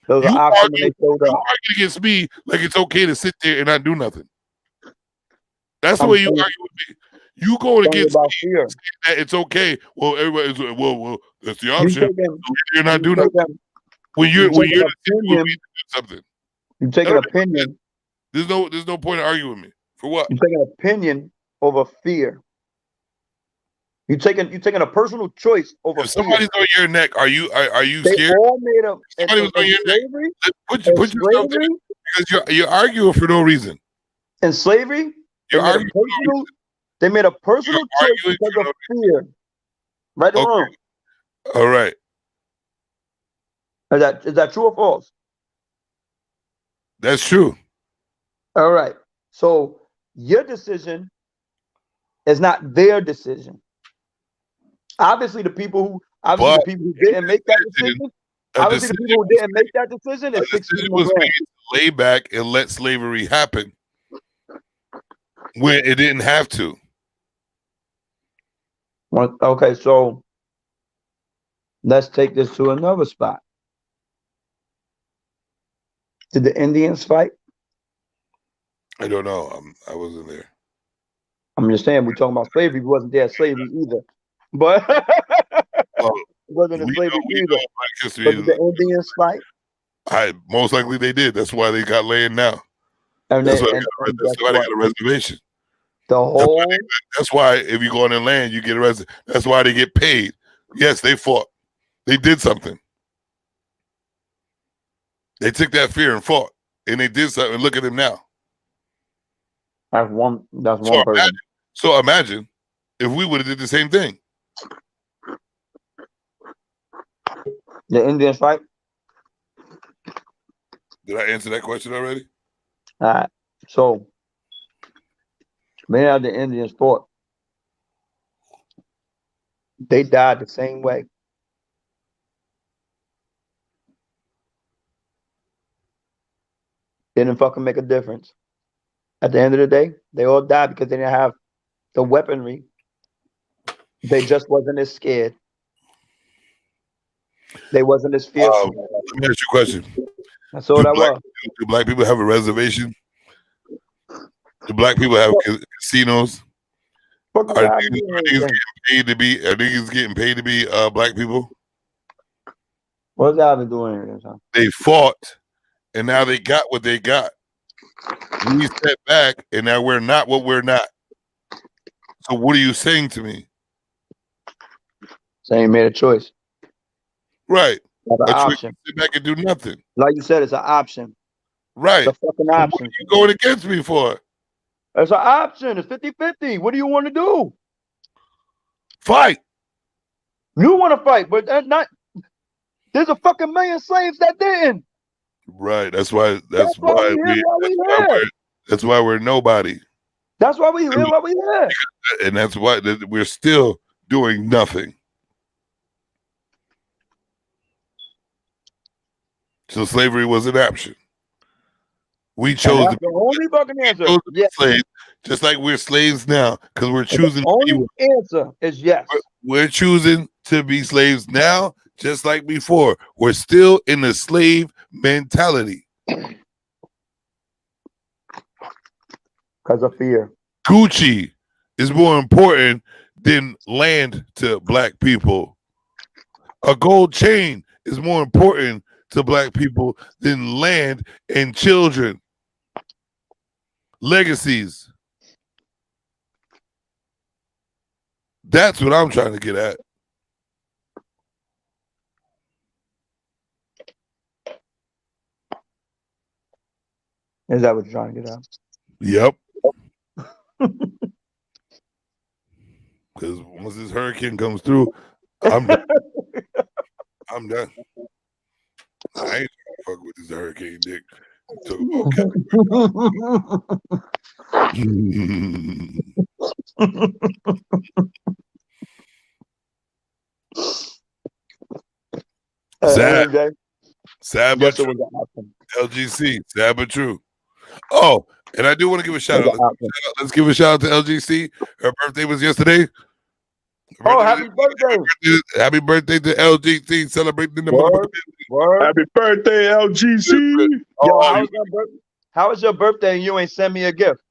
It was an option when they showed up. You argue against me like it's okay to sit there and not do nothing. That's the way you argue with me. You going against me that it's okay. Well, everybody's well, that's the option. You're not doing nothing. When you're something. You take an opinion. There's no point in arguing with me. For what? You take an opinion over fear. You taking a personal choice over if somebody's on your neck, are you they scared? All made up. Somebody was on your neck. Put yourself there because you're arguing for no reason. In slavery, they made a personal choice because of fear. Right or wrong? All right. Is that true or false? That's true. All right. So your decision is not their decision. Obviously, the people who didn't make that decision. Obviously, the people who didn't make that decision is 6 feet was made to lay back and let slavery happen when it didn't have to. Okay, so let's take this to another spot. Did the Indians fight? I don't know. I wasn't there. I'm just saying, we're talking about slavery. We wasn't there slavery either. But it wasn't a slavery either. But did the Indians fight? Most likely they did. That's why they got land now. That's why they got a reservation. That's why if you go on their land, you get a reservation. That's why they get paid. Yes, they fought. They did something. They took that fear and fought. And they did something. Look at them now. That's one person. So imagine if we would have did the same thing. The Indians fight? Did I answer that question already? All right. So, many of the Indians fought. They died the same way. Didn't fucking make a difference. At the end of the day, they all died because they didn't have the weaponry They just wasn't as scared. They wasn't as fearful. Let me ask you a question. That's all that was. Do black people have a reservation? Do black people have casinos? Are niggas getting paid to be black people? What's that been doing? They fought, and now they got what they got. We stepped back, and now we're not what we're not. So what are you saying to me? Saying you made a choice. Right. Like an option. Sit back and do nothing. Like you said, it's an option. Right. It's a fucking option. What are you going against me for? It's an option. It's 50-50. What do you want to do? Fight. You want to fight, but that's not. There's a fucking million slaves that didn't. Right. That's why we're nobody. That's why we here while we here. And that's why we're still doing nothing. So slavery was an option. We chose the only fucking answer. Yes. Slaves, just like we're slaves now, because we're choosing. The only answer is yes. We're choosing to be slaves now, just like before. We're still in the slave mentality. Because of fear. Gucci is more important than land to black people. A gold chain is more important to black people than land and children. Legacies. That's what I'm trying to get at. Is that what you're trying to get at? Yep. Because once this hurricane comes through, I'm done. I'm done. I ain't trying to fuck with this hurricane, dick. Talk about sad but true. LGC, sad but true. Oh, and I do want to give a shout out. Let's give a shout out to LGC. Her birthday was yesterday. Happy birthday. Happy birthday to LGC. Celebrating the Word. Happy birthday, LGC. Yo, how was your birthday and you ain't send me a gift?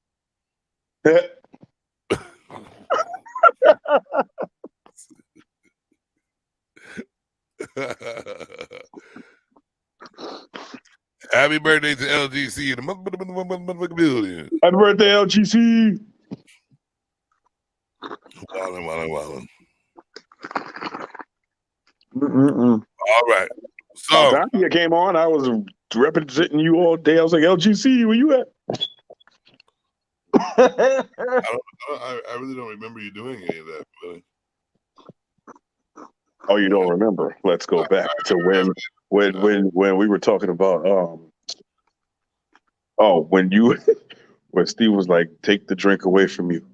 Happy birthday to LGC in the motherfucking building. Happy birthday, LGC. Wildin'. All right. So I came on. I was representing you all day. I was like, LGC, where you at? I really don't remember you doing any of that. But... Oh, you don't remember? Let's go back to when we were talking about when Steve was like, take the drink away from you.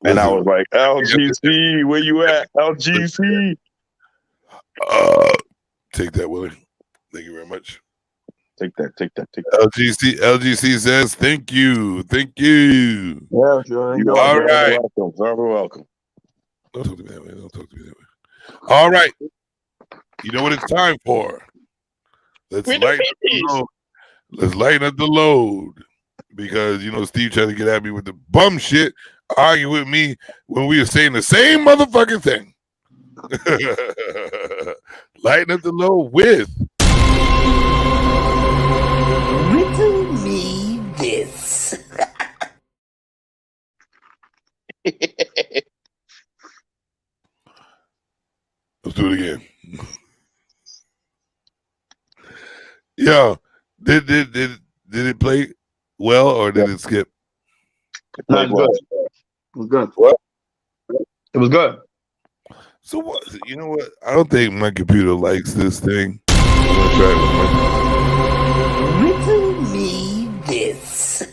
And I was like, LGC, where you at? LGC. Take that, Willie. Thank you very much. Take that. LGC says, thank you. Yeah, sure. All right. Welcome. Don't talk to me that way. All right. You know what it's time for? Let's lighten up the load. Because, Steve tried to get at me with the bum shit, argue with me when we were saying the same motherfucking thing. Lighten up the load with Riddle me this. Let's do it again. Yo, did it play well or did it skip? No, it was good. It was good. What? It was good. So what? You know what? I don't think my computer likes this thing. Riddle me this.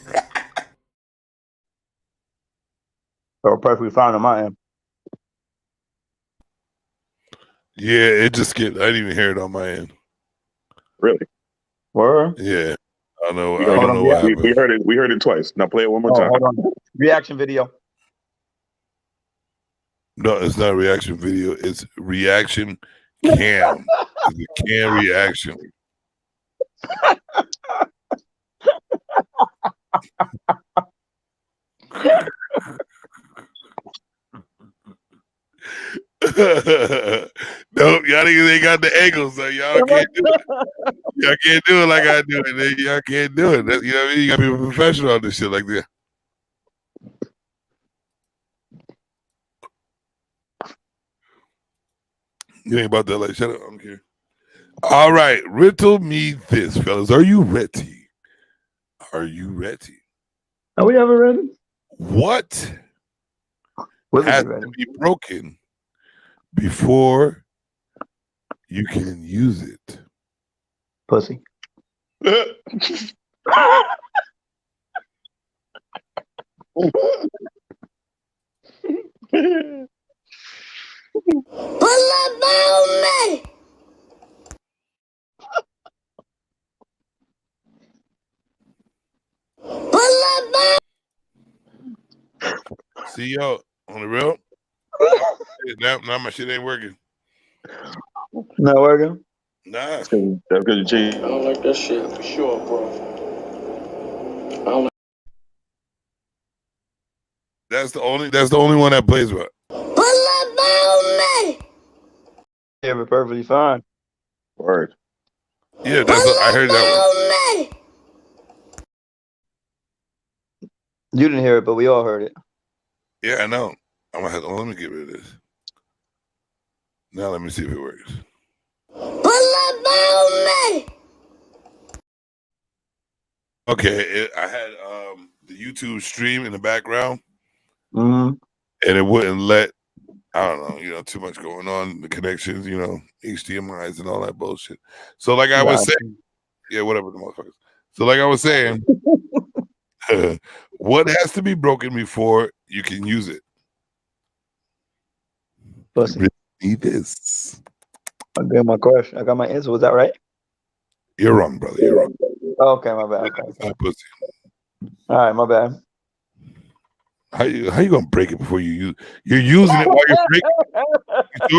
So perfectly fine on my end. Yeah, it just skipped. I didn't even hear it on my end. Really? Word? Yeah. I know. We heard it. We heard it twice. Now play it one more time. Hold on. Reaction video. No, it's not a reaction video. It's reaction cam. It's a cam reaction. Nope, y'all niggas ain't got the angles, so y'all can't do it. Y'all can't do it like I do it. Y'all can't do it. You know what I mean? You gotta be a professional on this shit like that. You ain't about that, like, shut up. I don't care. All right, riddle me this, fellas. Are you ready? Are you ready? Are we ever ready? What has to be broken before you can use it? Pussy. See y'all on the real. Now my shit ain't working. Not working. Nah. That's good, G. I don't like that shit for sure, bro. I don't like. That's the only one that plays well. Yeah, but perfectly fine. Word. Yeah, I heard that one. You didn't hear it, but we all heard it. Yeah, I know. Let me get rid of this. Now let me see if it works. Okay, I had the YouTube stream in the background, and it wouldn't let. I don't know, too much going on. The connections, HDMI's and all that bullshit. So, like I was saying, yeah, whatever the motherfuckers. So, like I was saying, what has to be broken before you can use it? Pussy. Need this. I got my question. I got my answer. Was that right? You're wrong, brother. You're wrong. Okay, my bad. Okay. It's not pussy. All right, my bad. How you gonna break it before you use? You're using it while you're breaking it. What are you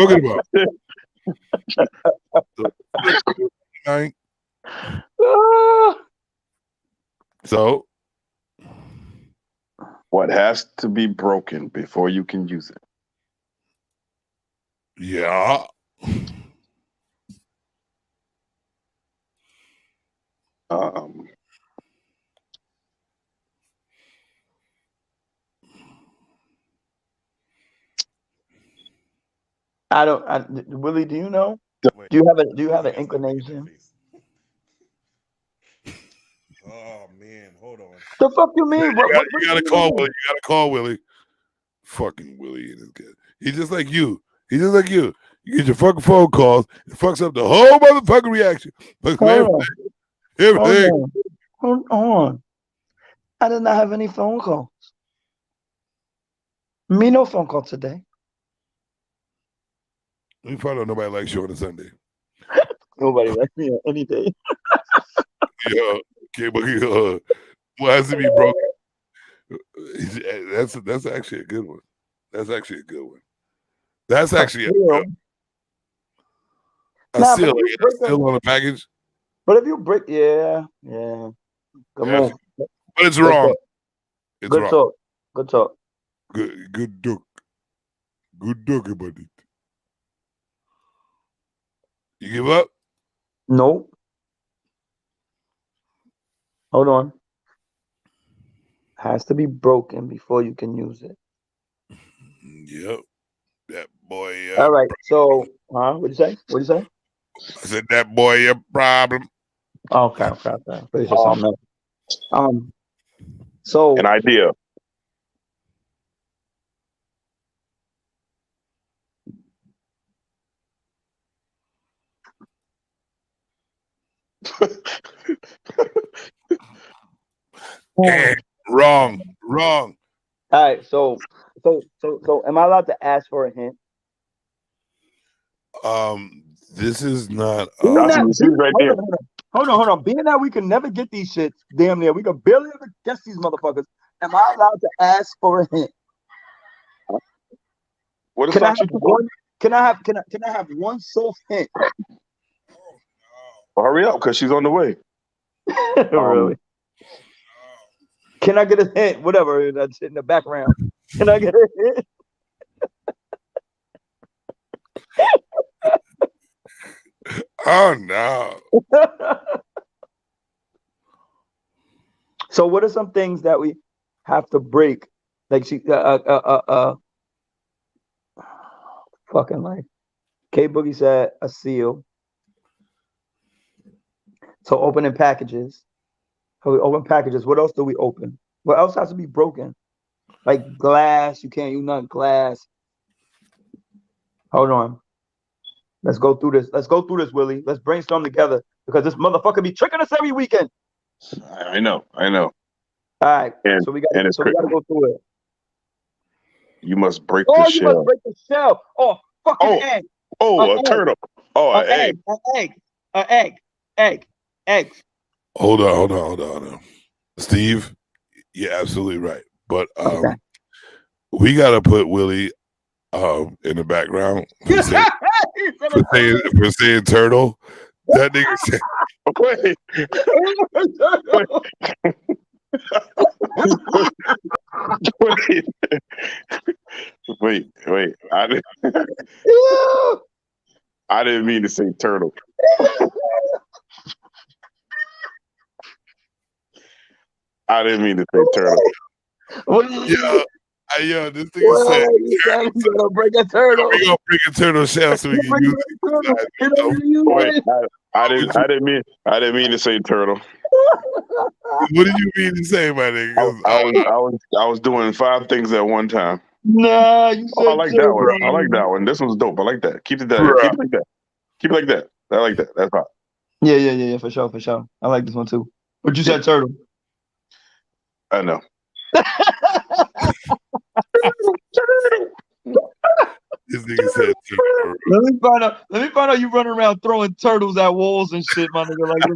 talking about? So, what has to be broken before you can use it? Yeah. Willie, do you know? Do you have an inclination? Oh man, hold on. The fuck you mean? You gotta call Willie. You gotta call Willie. Fucking Willie and his kid. He's just like you. He's just like you. You get your fucking phone calls. It fucks up the whole motherfucking reaction. Everything. Hold on. I did not have any phone calls. Me no phone call today. You find out nobody likes you on a Sunday. Nobody likes me on any day. Yeah. Okay, but what has to be broken? That's actually a good one. That's actually a good one. That's actually a good seal. Still on the package. But if you break, yeah. Come on. But it's wrong. It's good wrong. talk. Good talk. Good duck. Good duck about it. You give up? No. Hold on. Has to be broken before you can use it. Yep. That boy. All right. So, what'd you say? What'd you say? I said that boy your problem. Okay. Pretty sure something else. So an idea. Wrong. All right. So, am I allowed to ask for a hint? This is not. Hold on. Being that we can never get these shits, damn near, we can barely ever guess these motherfuckers. Am I allowed to ask for a hint? What is Can I that? have one? Can I have one soft hint? Well, hurry up, because she's on the way. Really? Can I get a hint? Whatever that's in the background. Can I get a hint? Oh no. So what are some things that we have to break? Like she fucking life. K Boogie said a seal. So opening packages. So we open packages. What else do we open? What else has to be broken? Like glass. You can't use nothing glass. Hold on. Let's go through this. Let's go through this, Willie. Let's brainstorm together because this motherfucker be tricking us every weekend. I know. All right. So we got to go through it. You must break Oh, the you shell. must break the shell. Oh, fucking egg. Oh, a turtle. Oh, an egg. Eggs. Hold on. Steve, you're absolutely right. But we gotta put Willie in the background for saying turtle. That nigga said wait. I didn't mean to say turtle. I didn't mean to say turtle. Yo, this thing said we're gonna break a turtle. We're gonna break a turtle shell so we can use it. I didn't mean to say turtle. What did you mean to say, my nigga? I was doing 5 things at one time. Nah, you said I like that one. I like that one. This one's dope. I like that. Keep it like that. Keep it like that. I like that. That's hot. Yeah, for sure. I like this one too. But you said turtle. I know. This nigga said turtle. Let me find out you running around throwing turtles at walls and shit, my nigga. Like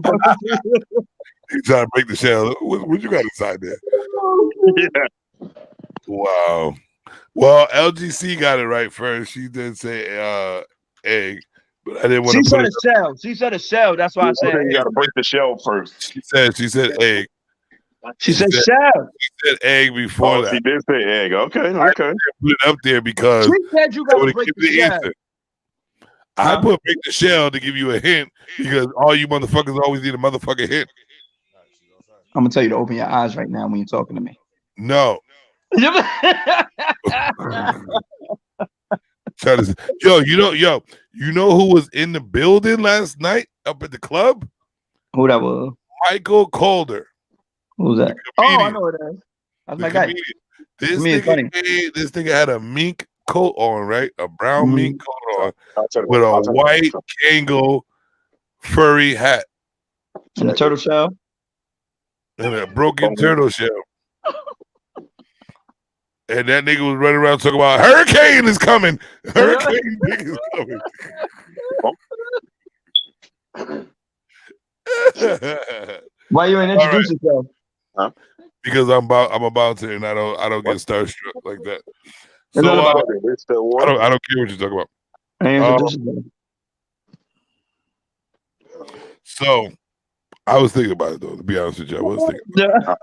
you trying to break the shell. What you got inside there? Yeah. Wow. Well, LGC got it right first. She did say egg, but I didn't want to put it. Shell. She said a shell. That's why I said you got to break the shell first. She said egg. She said shell. She said egg before that. She did say egg. Okay. I put it up there because she said you got to break the shell. Answer. I put break the shell to give you a hint because all you motherfuckers always need a motherfucking hint. I'm gonna tell you to open your eyes right now when you're talking to me. No. Yo, you know who was in the building last night up at the club? Who that was? Michael Calder. Who's that? Oh, I know who it is. That's my guy. This nigga had a mink coat on, right? A brown mink coat on with a white Kango furry hat. And a turtle shell? And a broken turtle shell. And that nigga was running around talking about hurricane is coming. Hurricane is coming. Why you ain't introduce yourself? Huh? Because I'm about to, and I don't get starstruck like that. So I don't care what you're talking about. So I was thinking about it though. To be honest with you, I was thinking about it.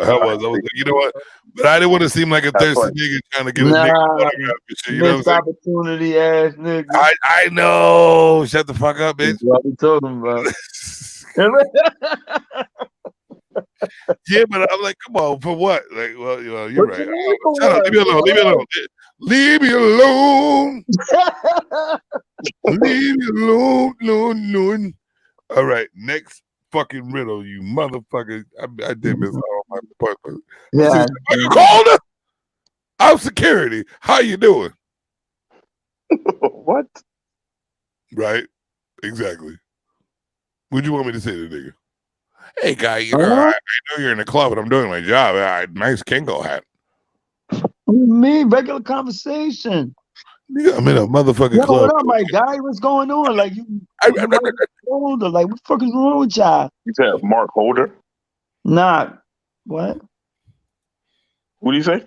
I was like, you know what? But I didn't want to seem like a thirsty nigga trying to get a nigga. You know what I'm opportunity ass nigga. I know. Shut the fuck up, bitch. What we talking about? Yeah, but I'm like, come on, for what? Like, well, you're right. Shut up. Leave me alone. Leave me alone. Leave me alone. All right, next fucking riddle, you motherfucker. I did miss all my parts. Yeah. You called her? I'm security. How you doing? What? Right? Exactly. What do you want me to say to the nigga? Hey, guy, I know you're in the club, but I'm doing my job. Nice Kingo hat. What do you mean? Regular conversation. I'm in a motherfucking club. What up, my guy? What's going on? Like older. Like, what the fuck is wrong with y'all? You said Mark Holder? Nah. What? What do you say?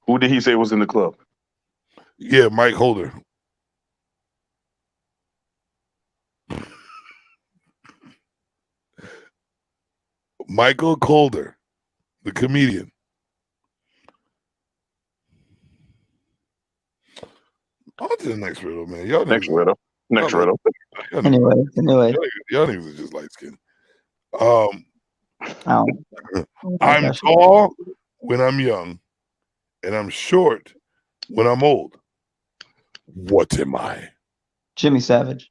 Who did he say was in the club? Yeah, Mike Holder. Michael Calder, the comedian. On to the next riddle, man. Y'all Next riddle. Next riddle. Anyway. Y'all niggas are just light skinned. I'm tall when I'm young, and I'm short when I'm old. What am I? Jimmy Savage.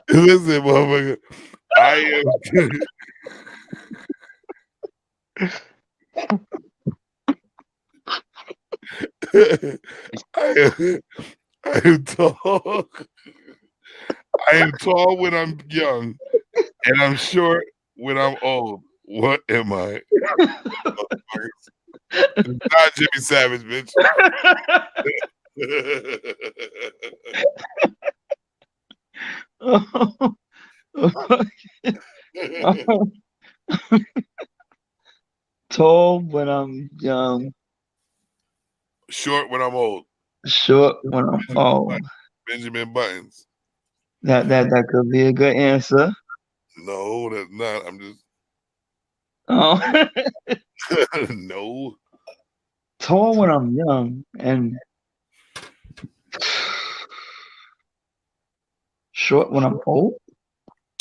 Listen, motherfucker. I am tall. I am tall when I'm young, and I'm short when I'm old. What am I? It's not Jimmy Savage, bitch. Tall when I'm young. Short when I'm old. Short when I'm old. Benjamin Buttons. That could be a good answer. No, that's not. I'm just. Oh. No. Tall when I'm young and short when I'm old.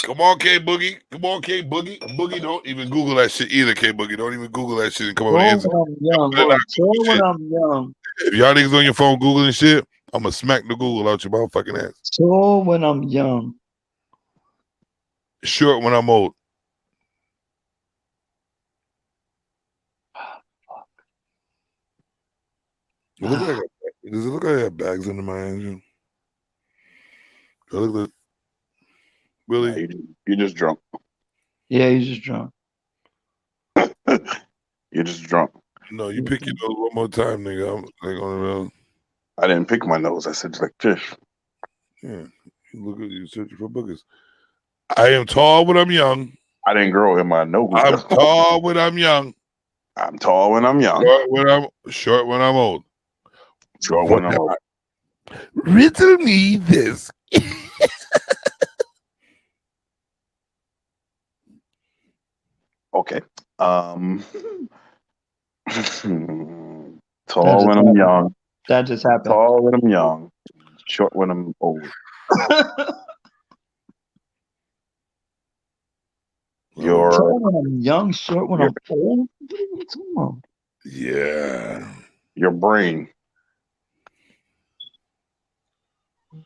Come on, K Boogie. Come on, K Boogie. Boogie, don't even Google that shit either, K Boogie. Don't even Google that shit and come up with an answer. When I'm young. Tall when I'm young. If y'all niggas on your phone Googling shit, I'm gonna smack the Google out your motherfucking ass. Tall when I'm young. Short when I'm old. Does it look like I have bags under my engine? Look like Willie. You're just drunk. Yeah, he's just drunk. You're just drunk. No, you pick your nose one more time, nigga. I'm like on the road. I didn't pick my nose. I said like this. Yeah. Look at you searching for boogers. I am tall when I'm young. I didn't grow in my nose. I'm tall when I'm young. I'm tall when I'm young. Short when I'm old. Short when I'm old. Riddle me this. Okay. Tall when I'm young. That just happened. Tall when I'm young. Short when I'm old. You're tall when I'm young, short when I'm old. What are you talking about? Yeah. Your brain.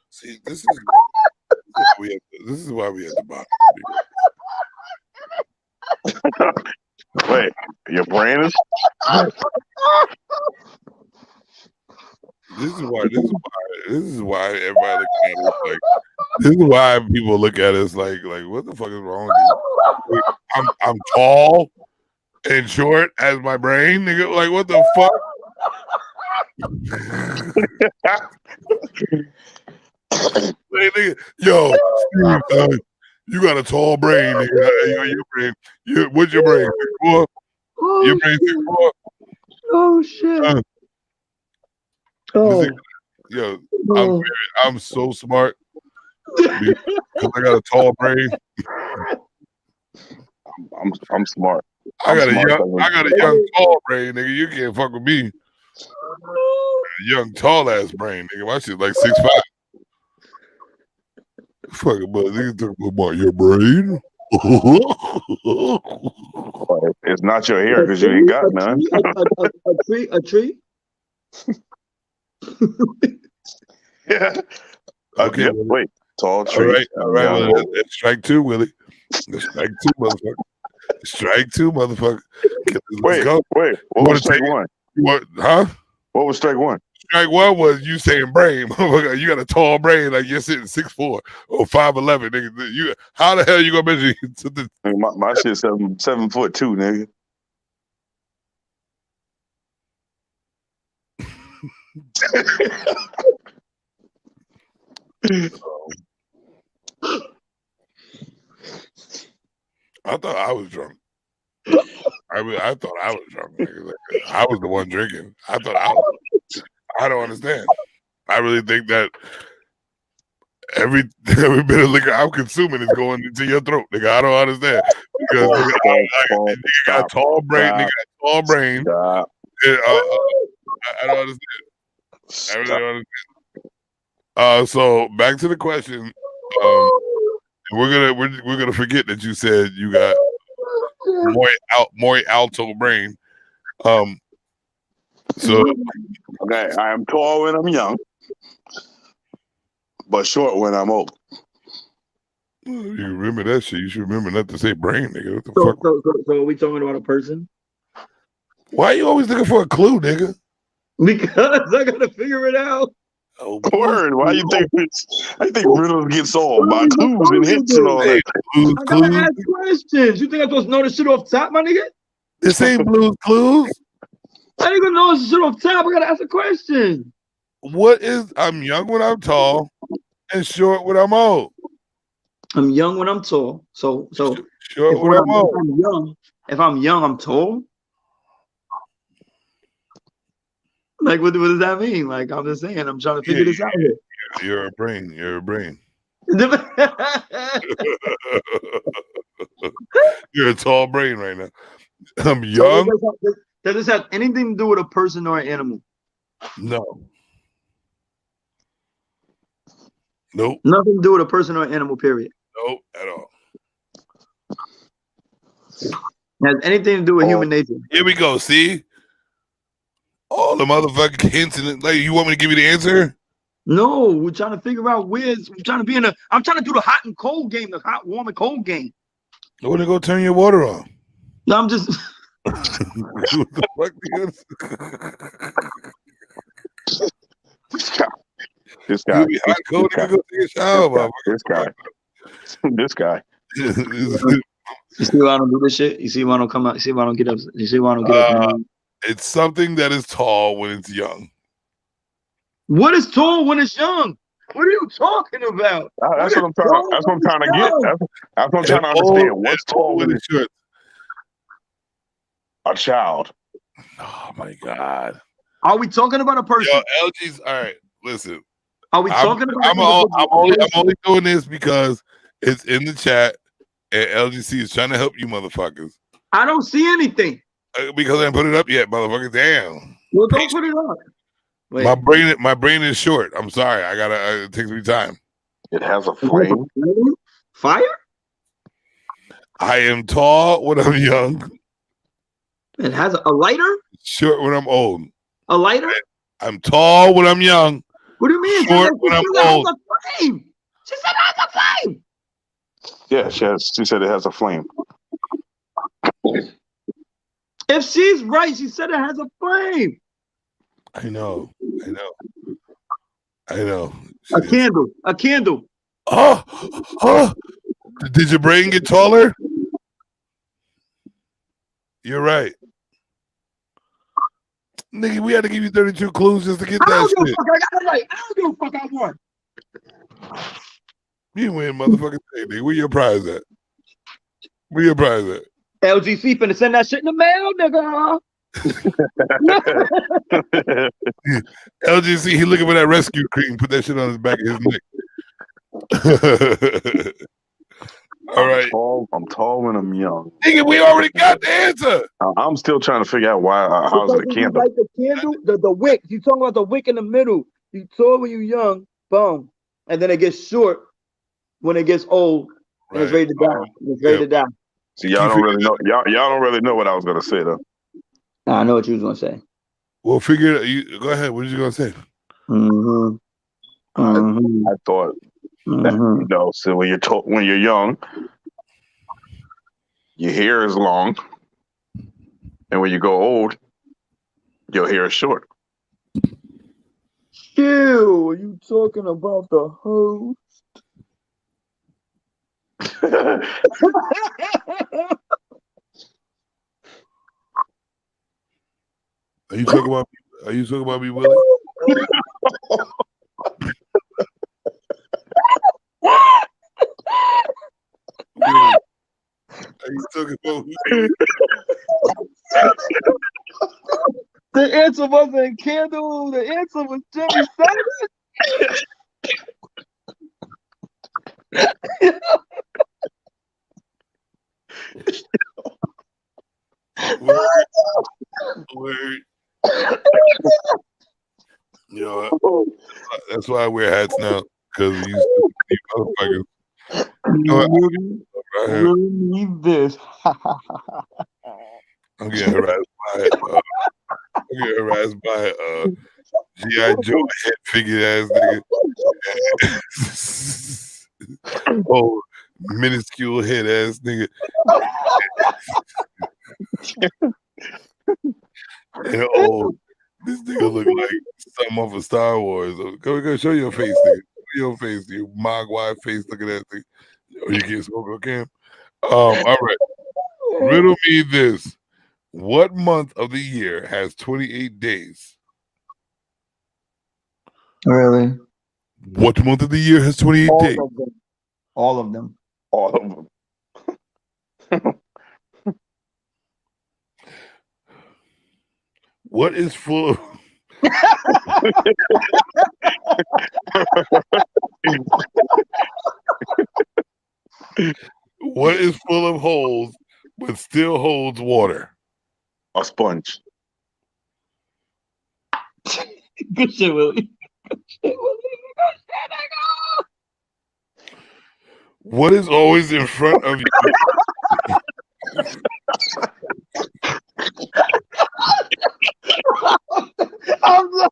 See, this is why we have the bottom. Wait, your brain is. This is why everybody look at us like. This is why people look at us like what the fuck is wrong with you? I'm tall and short as my brain, nigga. Like what the fuck? Hey, nigga, yo, Steve, you got a tall brain, nigga. Your brain. What's your brain? 6'4"? Your brain 6'4"? Oh shit. Yo, I'm so smart because I got a tall brain. I'm smart. I got a young tall brain, nigga. You can't fuck with me. A young tall ass brain, nigga. My shit like 6'5". Fucking but niggas talking about your brain. It's not your hair because you ain't got none. A tree. Yeah. Okay. Yeah, wait. Tall tree. All right. Well, that's strike two, Willie. That's strike two, motherfucker. Strike two, motherfucker. Wait. What was strike one? What? Huh? What was strike one? strike one was you saying brain. You got a tall brain, like you're sitting 6'4" or 5'11", nigga. You how the hell you gonna measure to the my shit's 7'2", nigga. I thought I was drunk. I thought I was drunk. Like, I was the one drinking. I don't understand. I really think that every bit of liquor I'm consuming is going into your throat, nigga. I don't understand because nigga got tall brain. Nigga got tall brain. I don't understand. I really don't understand. So back to the question. We're gonna forget that you said you got more alto brain. So okay, I am tall when I'm young, but short when I'm old. You remember that shit? You should remember not to say brain, nigga. What the fuck? So are we talking about a person? Why are you always looking for a clue, nigga? Because I gotta figure it out. Oh, word. Why you think riddles get solved by clues and hints and all that? I gotta ask questions. You think I'm supposed to know this shit off top, my nigga? This ain't Blue's Clues. I ain't gonna know this shit off top. I gotta ask a question. What is I'm young when I'm tall and short when I'm old? I'm young when I'm tall. So short when I'm old. If I'm young, I'm tall. Like what does that mean? Like I'm just saying, I'm trying to figure this out here. You're a brain. You're a brain. You're a tall brain right now. I'm young. So does this have anything to do with a person or an animal? No. Nope. Nothing to do with a person or an animal, period. Nope, at all. Has anything to do with human nature? Here we go. See? All the motherfucking hints and like you want me to give you the answer? No, we're trying to figure out I'm trying to do the hot and cold game, the hot, warm, and cold game. I want to go turn your water on. No, I'm just what the fuck? This guy. This guy. You see why I don't do this shit? You see why I don't come out? You see why I don't get up? You see why I don't get up? It's something that is tall when it's young. What is tall when it's young? What are you talking about? That's what I'm trying to get. That's what I'm trying to understand. What's tall when it's short? A child. Oh my God. Are we talking about a person? Yo, LG's all right. Listen. Are we talking about? I'm only doing this because it's in the chat and LGC is trying to help you motherfuckers. I don't see anything. Because I didn't put it up yet, motherfucker. Damn. Well, don't put it up. Wait. My brain is short. I'm sorry. It takes me time. It has a flame. Fire? I am tall when I'm young. It has a lighter? Short when I'm old. A lighter? I'm tall when I'm young. What do you mean? Short when I'm old. She said it has a flame. Yeah, she said it has a flame. If she's right, she said it has a flame. I know. A candle. Oh! Did your brain get taller? You're right. Nigga, we had to give you 32 clues just to get that shit. I don't give a fuck I won. You win, motherfucking thing, nigga. Where your prize at? LGC finna send that shit in the mail, nigga. LGC, he looking for that rescue cream. Put that shit on his back of his neck. All right. I'm tall when I'm young. Nigga, we already got the answer. I'm still trying to figure out how is it a candle? Like the candle, the wick. You talking about the wick in the middle. You tall when you're young, boom. And then it gets short when it gets old. And it's ready to die. It's ready to die. See, y'all don't really know. Y'all don't really know what I was gonna say though. I know what you was gonna say. Well, figure it out. Go ahead. What are you gonna say? I thought that, so when you're young, your hair is long, and when you go old, your hair is short. Chill. Are you talking about the host? Are you talking about me, Willie? Willie, are you talking about me? The answer wasn't Candle. The answer was Jimmy Savage. Word. You know, that's why I wear hats now, because you motherfuckers. You need this. I'm getting harassed by G.I. Joe head figure ass nigga. Oh, minuscule head ass nigga. And this nigga look like something off of Star Wars. Go show your face, nigga. Show your face, you mogwai face looking at thing. Oh, you can't smoke on cam? All right. Riddle me this. What month of the year has 28 days? Really? What month of the year has 28 days? All of them. All of them. What is full of what is full of holes but still holds water? A sponge. Good shit, Willie. What is always in front of you? I'm done.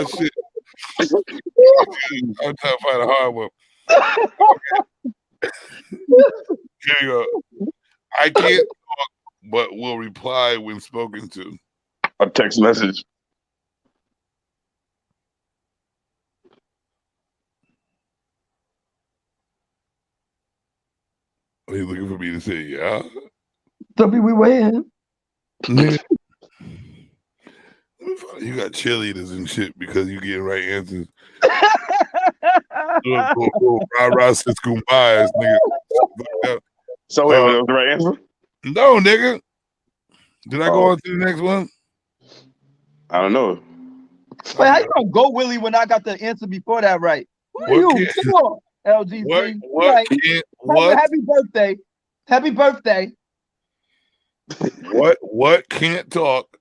Shit. I'm trying to find a hard one. Here you go. I can't talk, but will reply when spoken to. A text message. Are you looking for me to say yeah? W, we waiting. Nigga. You got cheerleaders and shit because you getting right answers. Rah-rah, sis, kumbaya, nigga. So wait, was the right answer? No, nigga. Did I go on to the next one? I don't know. Wait, how you gonna go, Willie, when I got the answer before that right? Who are you? Come on, LGC. Happy birthday. Happy birthday. What can't talk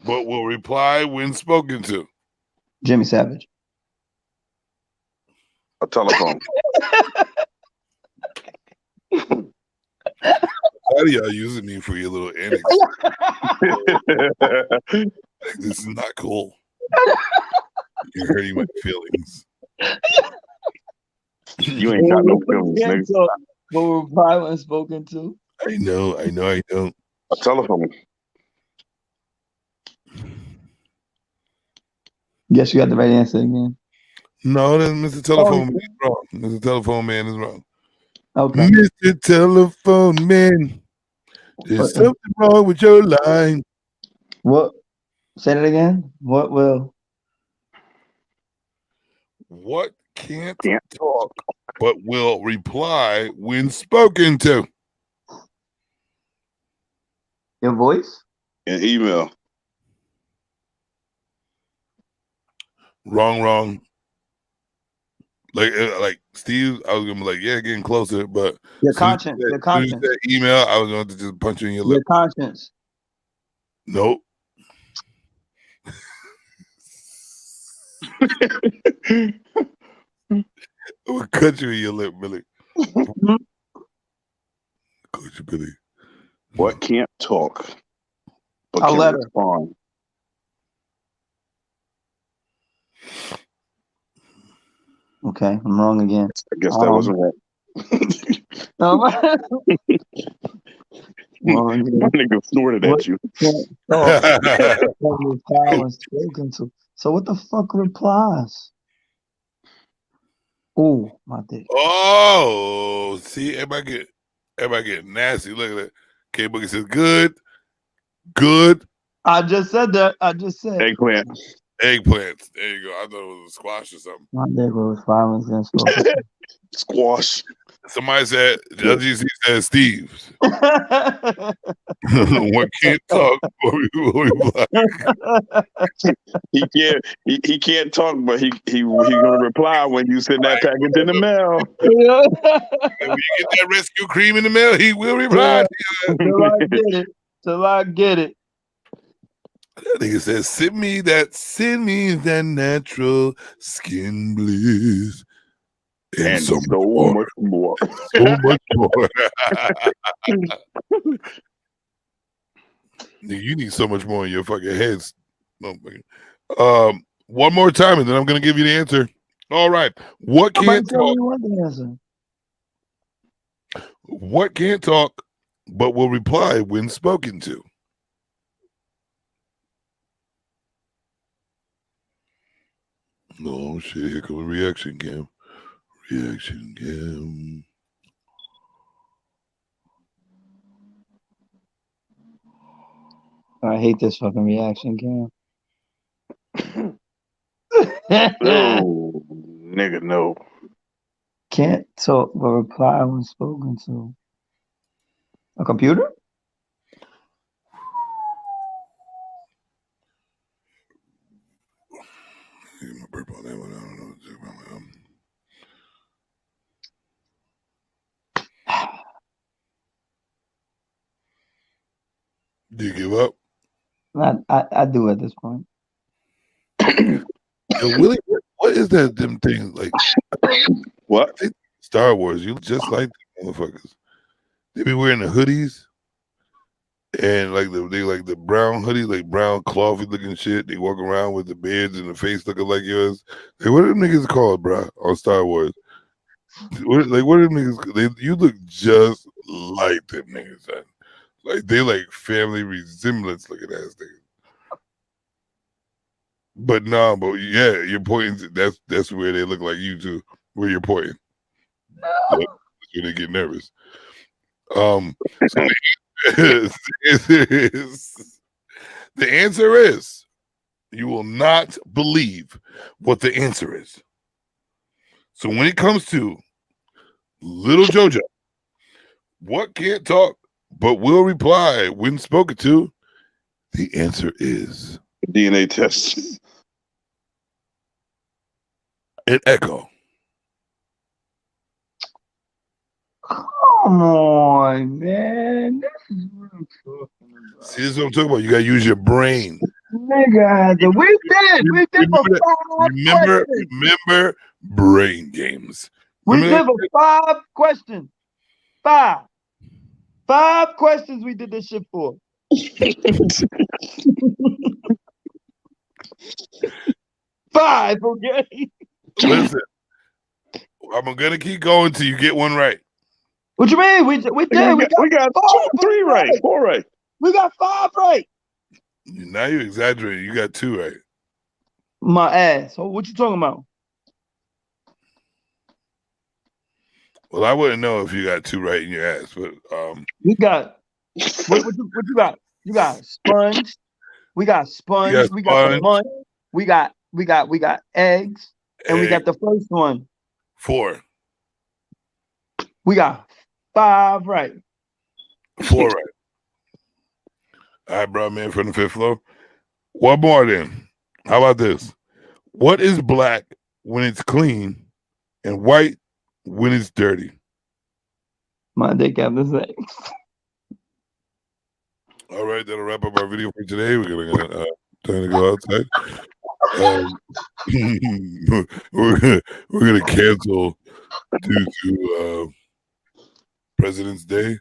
but will reply when spoken to? Jimmy Savage. A telephone. How do y'all using me for your little antics? This is not cool. You're hurting my feelings. You ain't got no feelings, nigga. But we're reply when spoken to. I know. I don't. A telephone. Guess you got the right answer again. No, Mr. Telephone Man is wrong. Mr. Telephone Man is wrong. Okay. Mr. Telephone Man, there's something wrong with your line. What? Say that again. What will? What can't talk but will reply when spoken to? Your voice? An email. Wrong. Like Steve, I was gonna be like, yeah, getting closer, but your conscience. Your conscience. That email, I was going to just punch you in your lip. Your conscience. Nope. I would cut you in your lip, Billy. Coach Billy. What can't talk but A can letter. respond? Okay, I'm wrong again. I guess that wasn't right. Well, My nigga snorted at you. So what the fuck replies? Oh, my dick. Oh, see, everybody get nasty. Look at that. K Boogie says good. I just said that. I just said eggplants. There you go. I thought it was a squash or something. My dick was violence against spoken. Squash. Somebody said LGC said Steve. What can't talk? He can't talk, but he gonna reply when you send that package in the mail. When you get that rescue cream in the mail, he will reply. Till I get it. That nigga says, send me that natural skin bliss. And so much more. So much more. You need so much more in your fucking heads. One more time, and then I'm going to give you the answer. All right. What can't talk? What can't talk, but will reply when spoken to? Oh, shit. Here comes a reaction cam. Reaction cam. I hate this fucking reaction cam. Oh, nigga, no. Can't talk but reply when spoken to. A computer? My burp on that one. I don't know. Do you give up? I do at this point. Yo, Willie, what is that? Them things like what? Star Wars. You just like the motherfuckers. They be wearing the hoodies and like the brown hoodies, like brown clothy looking shit. They walk around with the beards and the face looking like yours. Hey, what are them niggas called, bro? On Star Wars? What are them niggas? You look just like them niggas, son. Like they like family resemblance looking ass niggas. But no, but yeah, you're pointing. That's where they look like you too. Where you're pointing. That's where they get nervous. So the answer is you will not believe what the answer is. So when it comes to little JoJo, what can't talk but will reply when spoken to, the answer is DNA test. An echo. Come on, man. This is what I'm talking about. See, this is what I'm talking about. You gotta use your brain. Nigga, we did for 5 questions. Remember brain games. We did for 5 questions. 5 questions we did this shit for. 5, okay? Listen, I'm gonna keep going till you get one right. What you mean? We did. We got 3 right. 4 right. We got 5 right. Now you're exaggerating. You got 2 right. My ass. What you talking about? Well, I wouldn't know if you got 2 right in your ass, but you got what you got? You got sponge. We got sponge. We got the munch. We got eggs. And we got the first one. 4. We got 5 right. 4 right. All right, bro, man, from the 5th floor. One more then. How about this? What is black when it's clean and white when it's dirty? My dick have the sex. All right, that'll wrap up our video for today. We're gonna time to go outside. We're gonna cancel due to President's Day.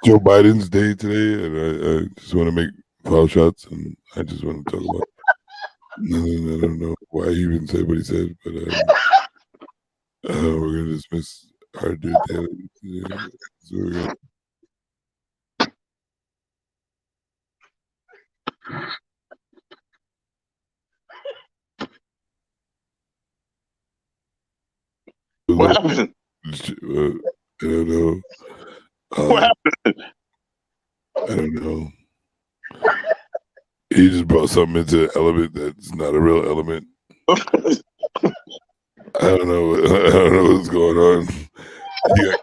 Joe Biden's day today, and I just want to make foul shots, and I just want to talk about. I don't know why he even said what he said, but we're gonna dismiss our dude Taylor. Yeah, so we're gonna. What happened? I don't know. What happened? I don't know. He just brought something into an element that's not a real element. I don't know. I don't know what's going on. You got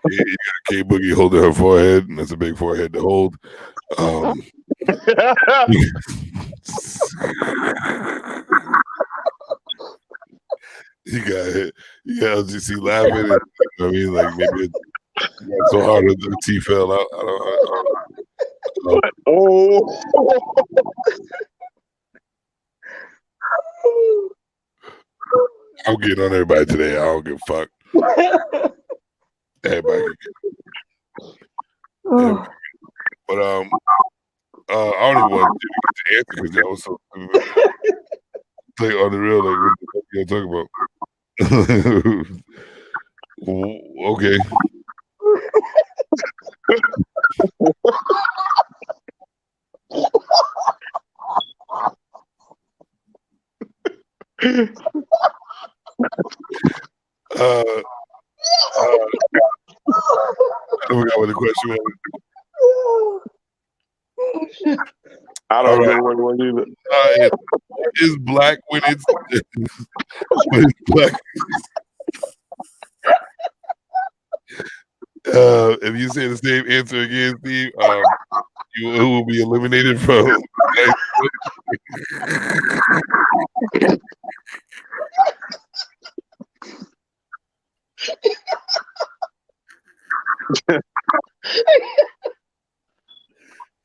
K Boogie holding her forehead, and that's a big forehead to hold. You got LGC laughing. And, you know what I mean, like maybe it got so hard that the teeth fell out. I don't. Oh. I'm getting on everybody today. I don't give a fuck. Everybody can get. But I don't even want to answer because that was so like on the real, like what the fuck you talking about? Okay. I forgot what the question was. I don't know what it was either. Is black when it's when it's black? If you say the same answer again, Steve, you will be eliminated from.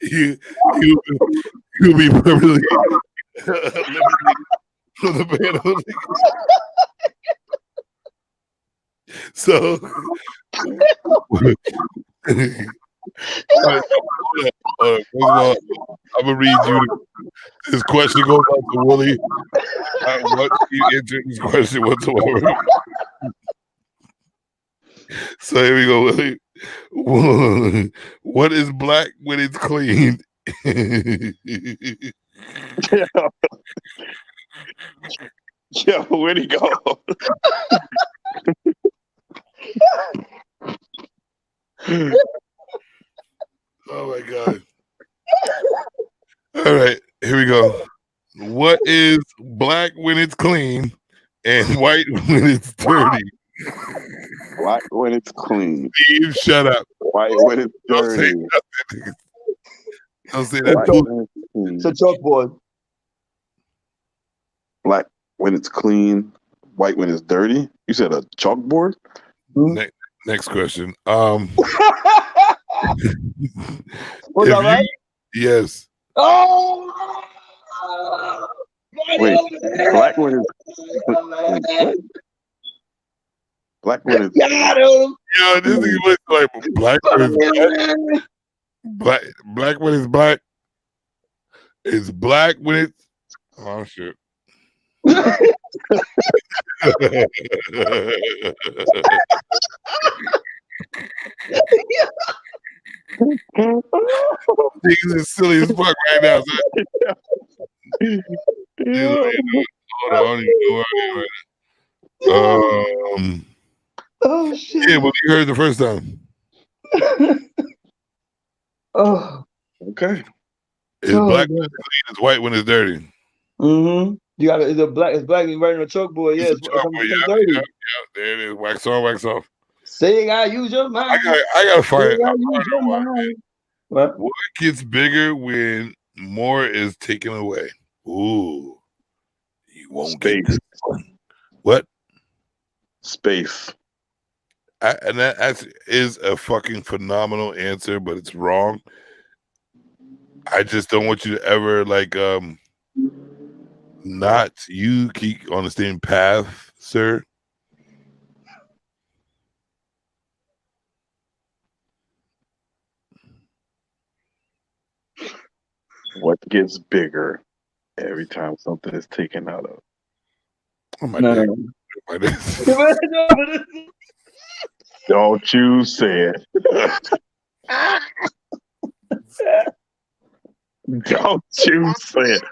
You'll be permanently eliminated from the panel. So, first of all, I'm gonna read you. This question goes out to Willie. What you answered this question whatsoever. So here we go, Willie. What is black when it's clean? Yo, where'd he go? Oh my god. All right, here we go. What is black when it's clean and white when it's dirty? Black when it's clean. Steve, shut up. White when it's dirty. Don't say that. It's a chalkboard. Black when it's clean, white when it's dirty. You said a chalkboard? Next question. Was that right? Yes. Oh! Wait, black when it's black when it's got him. Yo, this is like black when it's black. Black when it's black. It's black when it's oh shit. Niggas is silly as fuck right now. Hold on, I don't even know where I am right now. Oh shit. Yeah, well, you heard the first time. Oh. Okay. It's black when it's clean, it's white when it's dirty. Mm-hmm. You got it's black when you're writing on a chalkboard. Yeah, it's dirty. Yeah, there it is. Wax on, wax off. Say you gotta use your mind. I gotta find it. What gets bigger when more is taken away? Ooh. You won't get this one. What? Space. And that is a fucking phenomenal answer, but it's wrong. I just don't want you to ever not you keep on the same path, sir. What gets bigger every time something is taken out of? Oh my No. Don't you say it. Don't you say it.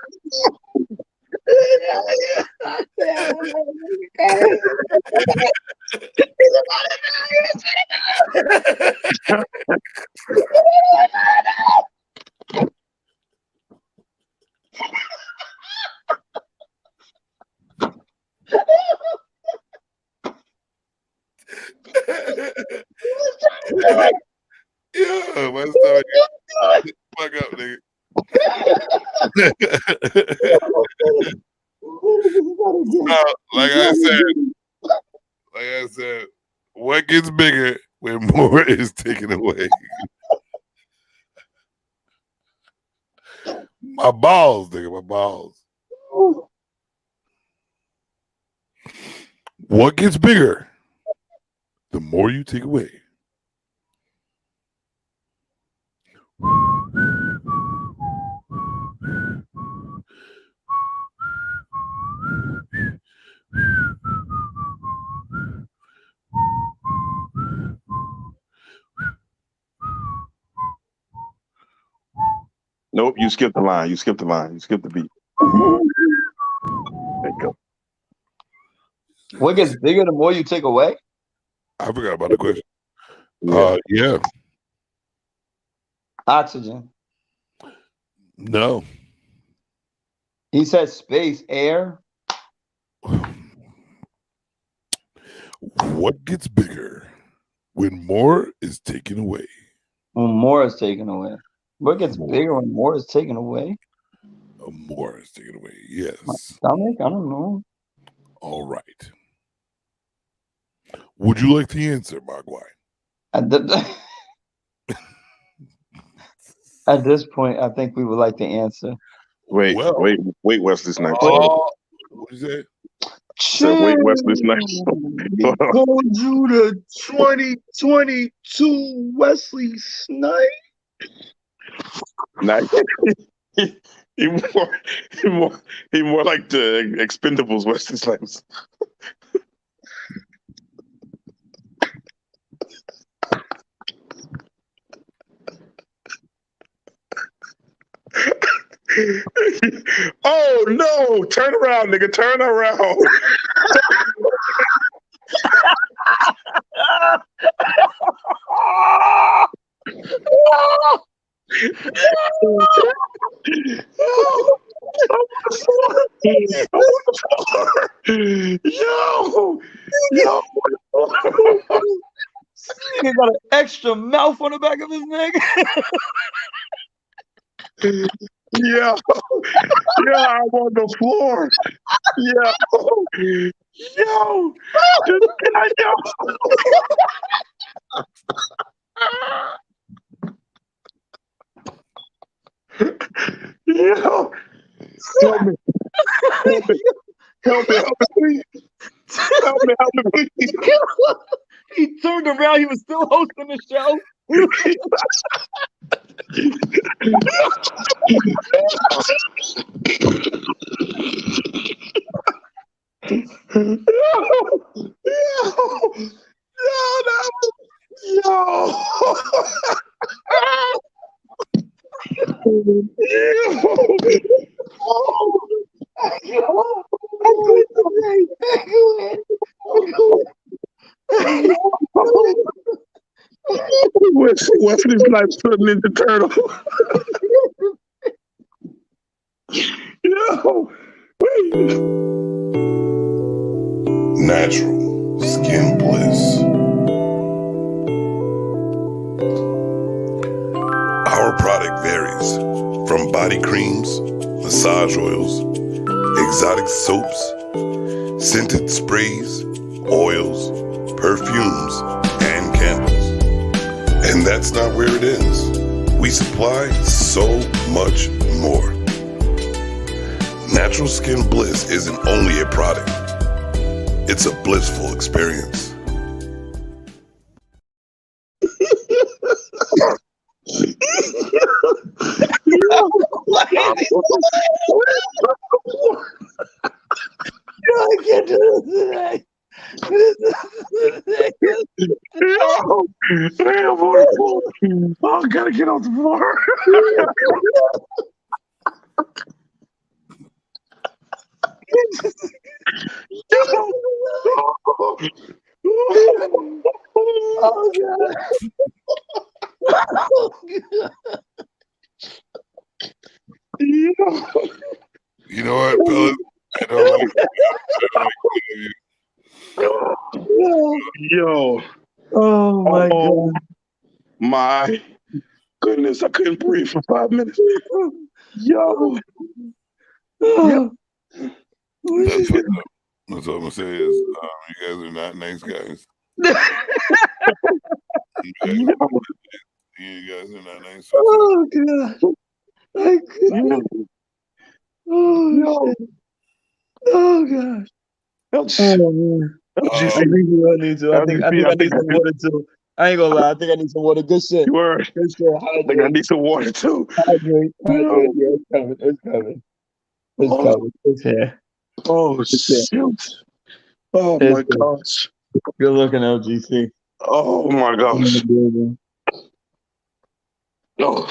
Yeah, my stomach. Fuck up, nigga. Like I said, what gets bigger when more is taken away? My balls, nigga, my balls. What gets bigger the more you take away? Nope, you skipped the line. You skipped the line. You skipped the beat. There you go. What gets bigger the more you take away? I forgot about the question. Yeah. Oxygen. No. He said space, air. What gets bigger when more is taken away? When more is taken away. What gets bigger when more is taken away? More is taken away. Yes. My stomach? I don't know. All right. Would you like the answer, Magwai? At this point, I think we would like the answer. Wait, Wesley Snipes. What is it? So wait, Wesley Snipes. He called you the 2022 Wesley Snipes. Not he more like the Expendables Wesley Snipes. Oh no! Turn around, nigga! Turn around! Yo! He got an extra mouth on the back of his neck. Yeah, I'm on the floor. Yo, this guy, yo, help me, please. Help me, please. He turned around. He was still hosting the show. Wesley Snipes turning into turtle. Yo, wait. Natural skin bliss. Our product varies from body creams, massage oils, exotic soaps, scented sprays, oils, perfumes, and candles. And that's not where it ends. We supply so much more. Natural Skin Bliss isn't only a product, it's a blissful experience. I can't do this today. Oh, I gotta get off the floor. Oh God. You know what, fellas? I don't like Yo. Oh my God. My goodness, I couldn't breathe for 5 minutes. Yo. Oh. That's what I'm gonna say is you guys are not nice guys. You guys are not nice. Oh God. I couldn't. Oh shit. Oh gosh. Oh man. I need to. I think I need some water too. I ain't gonna lie. I think I need some water. Good shit. Word. Good shit. I think I need some water too. Hydrate. Yeah, it's coming. It's coming. It's coming. It's here. Oh shoot. Oh my gosh. Good looking, LGC. Oh my gosh. Oh.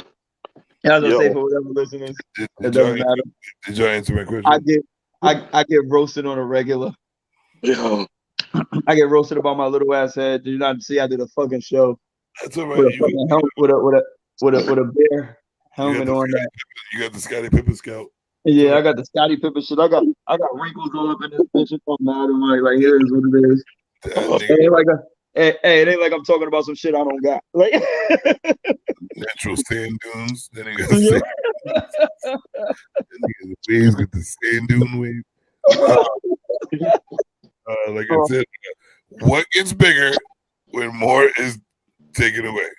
Yeah, I was gonna say for whatever listeners, it doesn't matter. Did y'all answer my question? I get roasted on a regular. Yo. I get roasted about my little ass head. Did you not see I did a fucking show? That's all right. With a fucking helmet, with a bear helmet on that. You got the Scottie Pippen scout. Yeah, I got the Scottie Pippen shit. I got wrinkles all up in this bitch. It don't matter. Like here is what it is. It ain't like it ain't like I'm talking about some shit I don't got. Like natural sand dunes. Then he got the waves with the sand dune wave. Like I said, what gets bigger when more is taken away?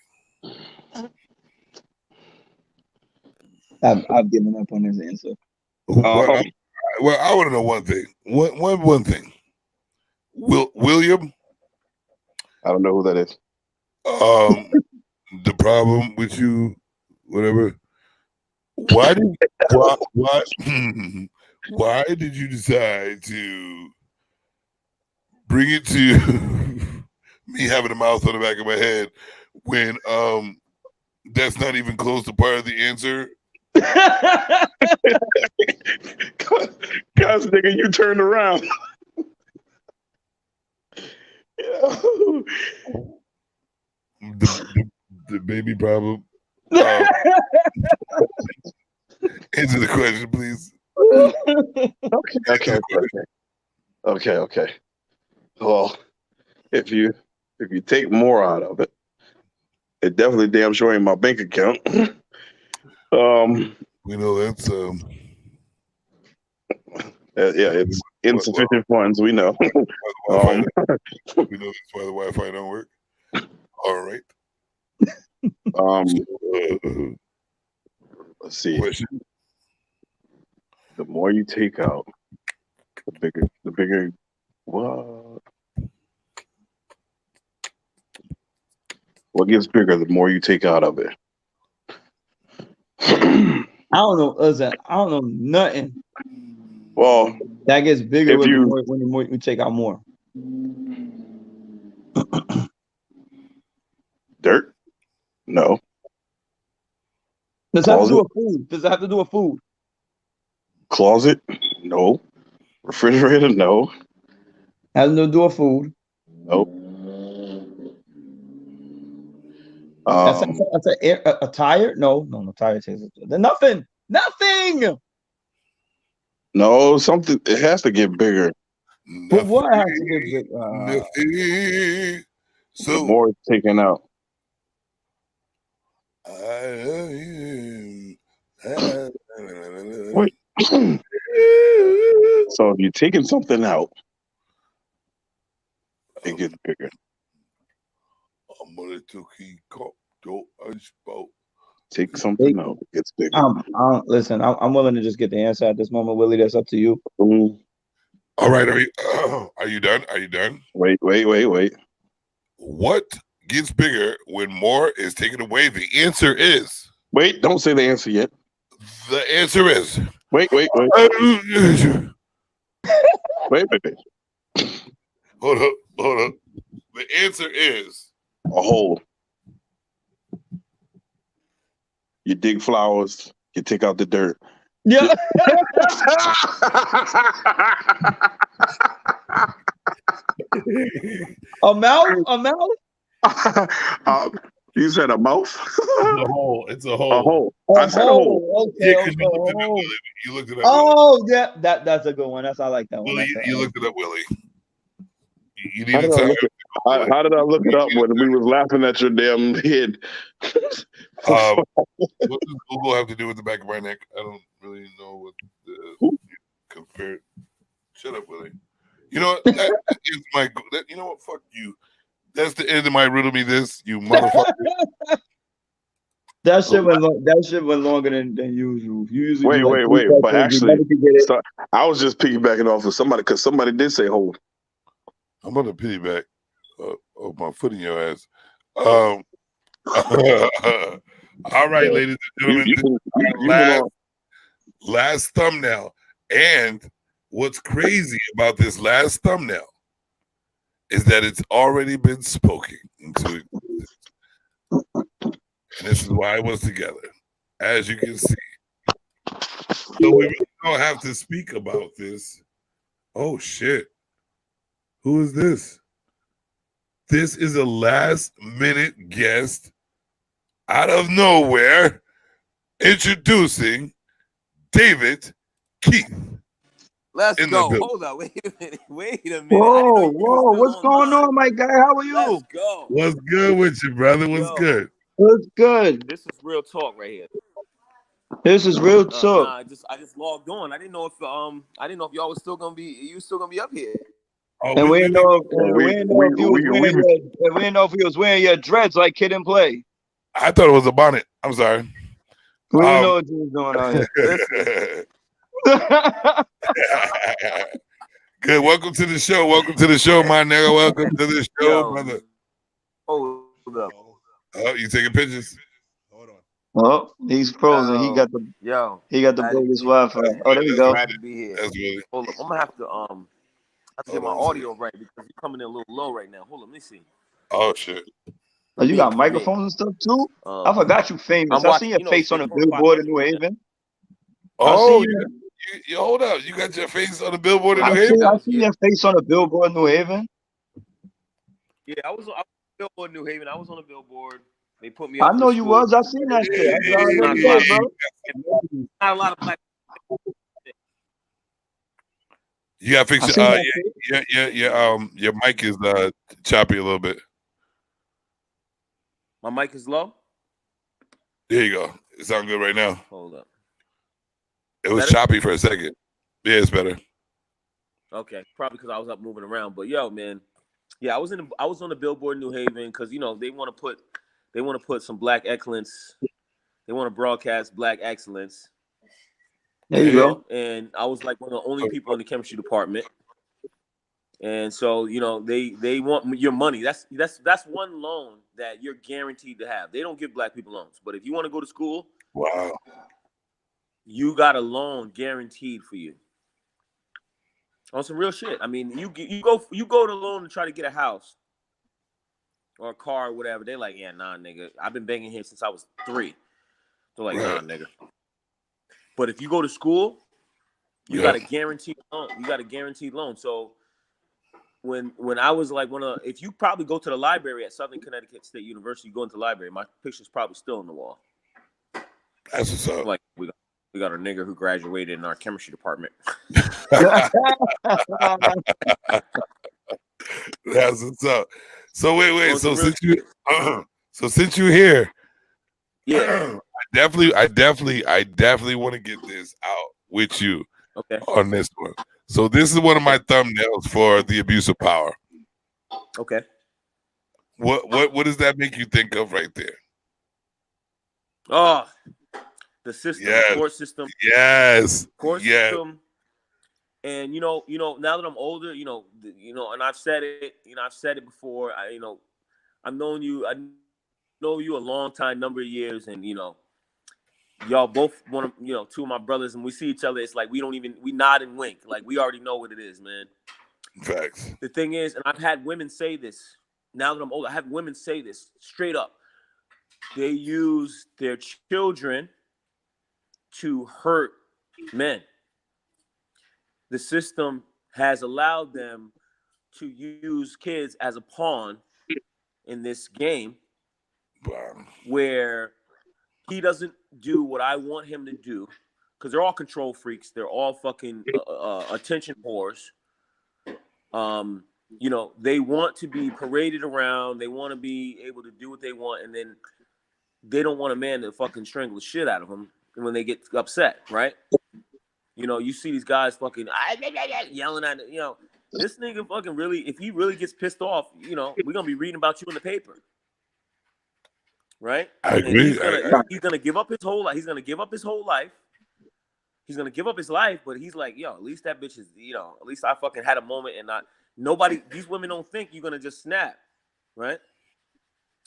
I've given up on this answer. Well, I want to know one thing. One thing. William. I don't know who that is. The problem with you, whatever. Why did you decide to bring it to me having a mouth on the back of my head when that's not even close to part of the answer? Cause nigga, you turned around. The baby problem. Answer the question, please. Okay. Well, if you take more out of it, it definitely damn sure ain't my bank account. We know that's yeah, it's insufficient funds. We know. We know that's why the Wi-Fi don't work. All right. Let's see. Question. The more you take out, the bigger. What gets bigger the more you take out of it? I don't know. Listen, I don't know nothing. Well, that gets bigger when you take out more. Dirt? No. Does it have to do with food? Does it have to do with food? Closet? No. Refrigerator? No. Has to do with food? Nope. That's a tire? No, tire takes it. Nothing. No, something. It has to get bigger. But what has to get bigger? So the more it's taken out. Wait. So if you're taking something out, it gets bigger. Take something out, it gets bigger. Listen, I'm willing to just get the answer at this moment, Willie. That's up to you. All right, are you done? Are you done? Wait. What gets bigger when more is taken away? The answer is. Wait, don't say the answer yet. The answer is wait. Wait. Hold up. The answer is a hole. You dig flowers, you take out the dirt. Yeah. A mouth? You said a mouth? It's a hole. It's a hole. A hole. I said a hole. Okay, Yeah, okay, you looked it up, Willie. Oh, yeah, that's a good one. I like that one. Willie, you looked it up, Willie. You How need did, to how did I look it up when we was laughing at your damn head? what does Google have to do with the back of my neck? I don't really know what the compare. Shut up, Willie. You know what? That is my. You know what? Fuck you. That's the end of my riddle me this, you motherfucker. That shit went longer than usual. You usually Wait. But actually, I was just piggybacking off of somebody because somebody did say hold. I'm gonna piggyback my foot in your ass. All right, ladies and gentlemen, last thumbnail. And what's crazy about this last thumbnail is that it's already been spoken into existence. And this is why it was together, as you can see. So we really don't have to speak about this. Oh shit. Who is this? This is a last-minute guest out of nowhere introducing David Keith. Let's go. Hold up. Wait a minute. Whoa. What's going on, my guy? How are you? Let's go. What's good with you, brother? What's good? What's good? This is real talk right here. This is real talk. I just logged on. I didn't know if y'all was still gonna be up here. Oh, and we didn't know if he was wearing your dreads like Kid and Play. I thought it was a bonnet. I'm sorry. We didn't know what you was doing out here. Good. Welcome to the show. My nigga. Welcome to the show, brother. Hold up. Oh, you taking pictures? Hold on. Oh, he's frozen. He got the biggest Wi-Fi. Oh, there we go. Glad to be here. Hold up. I'm gonna have to get my audio right because you're coming in a little low right now. Hold on, let me see. Oh shit. Oh, you got microphones and stuff too? I forgot you famous. I seen your face on a billboard in New Haven. Oh, you hold up. You got your face on the billboard in New Haven? I see your face on a billboard in New Haven. Yeah, I was on a billboard in New Haven. I was on a billboard. They put me I know you was. I seen that shit. Not a lot of black. You got to fix your mic is choppy a little bit. My mic is low? There you go. It sounds good right now. Hold up. It was choppy for a second. Yeah, it's better. Okay, probably because I was up moving around. But yo, man, yeah, I was on the billboard in New Haven because they want to put some black excellence. They want to broadcast black excellence. There you go. And I was like one of the only people in the chemistry department. And so, they want your money. That's one loan that you're guaranteed to have. They don't give black people loans. But if you want to go to school, wow, you got a loan guaranteed for you. On some real shit. I mean, you go to loan to try to get a house or a car or whatever. They're like, yeah, nah, nigga. I've been banging here since I was 3. They're like, nah, nigga. But if you go to school, you got a guaranteed loan. You got a guaranteed loan. So when I was like if you probably go to the library at Southern Connecticut State University, you go into the library, my picture's probably still on the wall. That's what's up. Like we got a nigga who graduated in our chemistry department. That's what's up. So wait. So since you're here, yeah, I definitely want to get this out with you. Okay. On this one. So this is one of my thumbnails for the abuse of power. Okay. What does that make you think of right there? Oh, the system, the court system. Yes. Court system. And now that I'm older, and I've said it before. I know you a long time, number of years, and y'all both want to, two of my brothers, and we see each other. It's like we nod and wink. Like we already know what it is, man. Facts. The thing is, and I've had women say this. Now that I'm older, I have women say this straight up. They use their children to hurt men. The system has allowed them to use kids as a pawn in this game where he doesn't do what I want him to do, because they're all control freaks. They're all fucking attention whores. They want to be paraded around. They want to be able to do what they want, and then they don't want a man to fucking strangle the shit out of them when they get upset, right? You see these guys fucking yelling at this nigga fucking really, if he really gets pissed off, we're gonna be reading about you in the paper. Right? I agree. He's gonna give up his whole life. He's gonna give up his whole life. He's gonna give up his life, but he's like, at least that bitch is, at least I fucking had a moment and these women don't think you're gonna just snap, right?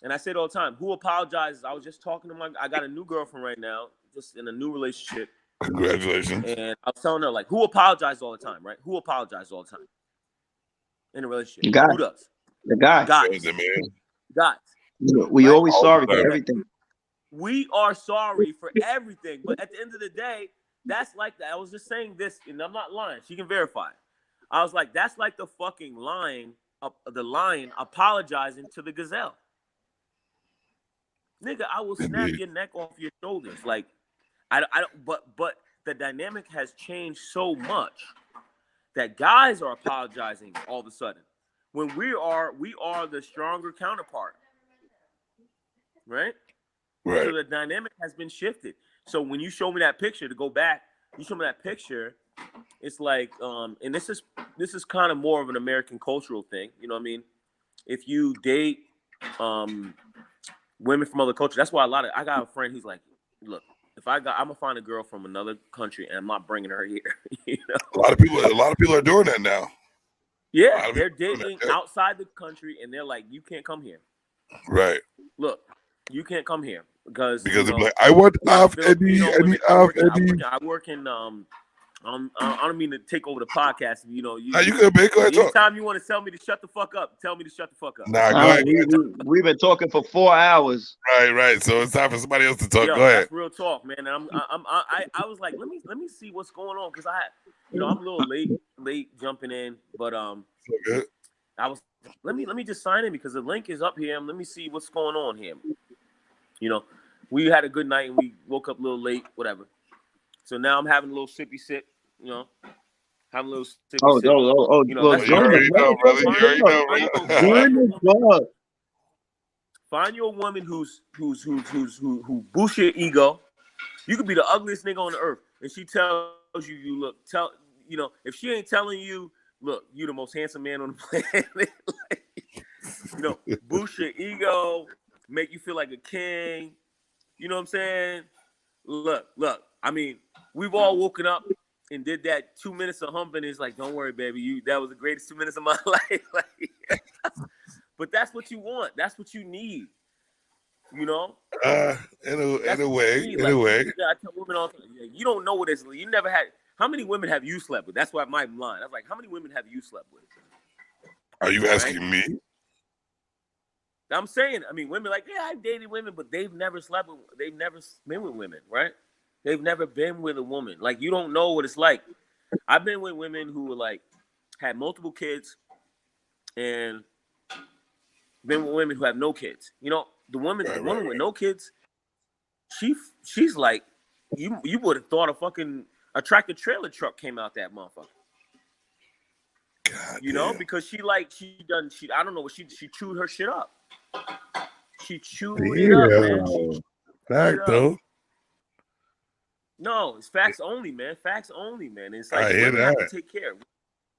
And I say it all the time. Who apologizes? I was just talking to I got a new girlfriend right now, just in a new relationship. Congratulations. And I was telling her, like, who apologizes all the time, right? Who apologizes all the time in a relationship? The guy. Who does? The guy. Guys. We always sorry for everything. We are sorry for everything, but at the end of the day, that's like that. I was just saying this, and I'm not lying. She can verify. I was like, that's like the fucking lion apologizing to the gazelle. Nigga, I will snap your neck off your shoulders. Like, I don't. But the dynamic has changed so much that guys are apologizing all of a sudden when we are the stronger counterpart. Right? So the dynamic has been shifted. So when you show me that picture, to go back, you show me that picture, it's like, and this is kind of more of an American cultural thing. You know what I mean? If you date women from other cultures, that's why I got a friend who's like, look, I'm gonna find a girl from another country and I'm not bringing her here. A lot of people are doing that now. Yeah, they're dating outside the country and they're like, you can't come here. Right. Look, you can't come here because they're like, I want off Eddie. I work in I don't mean to take over the podcast. You good, man. Go ahead, talk. Anytime you want to tell me to shut the fuck up, tell me to shut the fuck up. Nah, go ahead. We've been talking for 4 hours. Right. So it's time for somebody else to talk. Go ahead. That's real talk, man. And I was like, let me see what's going on, because I'm a little late jumping in, but good. I was let me just sign in because the link is up here. Let me see what's going on here. We had a good night and we woke up a little late, whatever. So now I'm having a little sippy sip, having a little sippy sip. Find your woman who boosts your ego. You could be the ugliest nigga on the earth, and she tells you if she ain't telling you, look, you the most handsome man on the planet. Boost your ego, make you feel like a king. You know what I'm saying? Look. I mean, we've all woken up and did that 2 minutes of humping. It's like, don't worry, baby. That was the greatest 2 minutes of my life. But that's what you want. That's what you need. In a way. I tell women all the time, you don't know what it's. You never had. How many women have you slept with? That's why my line. I was like, how many women have you slept with? Are you asking me? I'm saying, women like, yeah, I've dated women, but they've never been with women, right? They've never been with a woman. Like, you don't know what it's like. I've been with women who were like, had multiple kids, and been with women who have no kids. The woman with no kids, she's like, you would have thought a tractor trailer truck came out that motherfucker. God, because I don't know what she chewed her shit up. She chewed it up, man. Fact though. No, it's facts only, man. Facts only, man. It's like I hear we that. have to take care.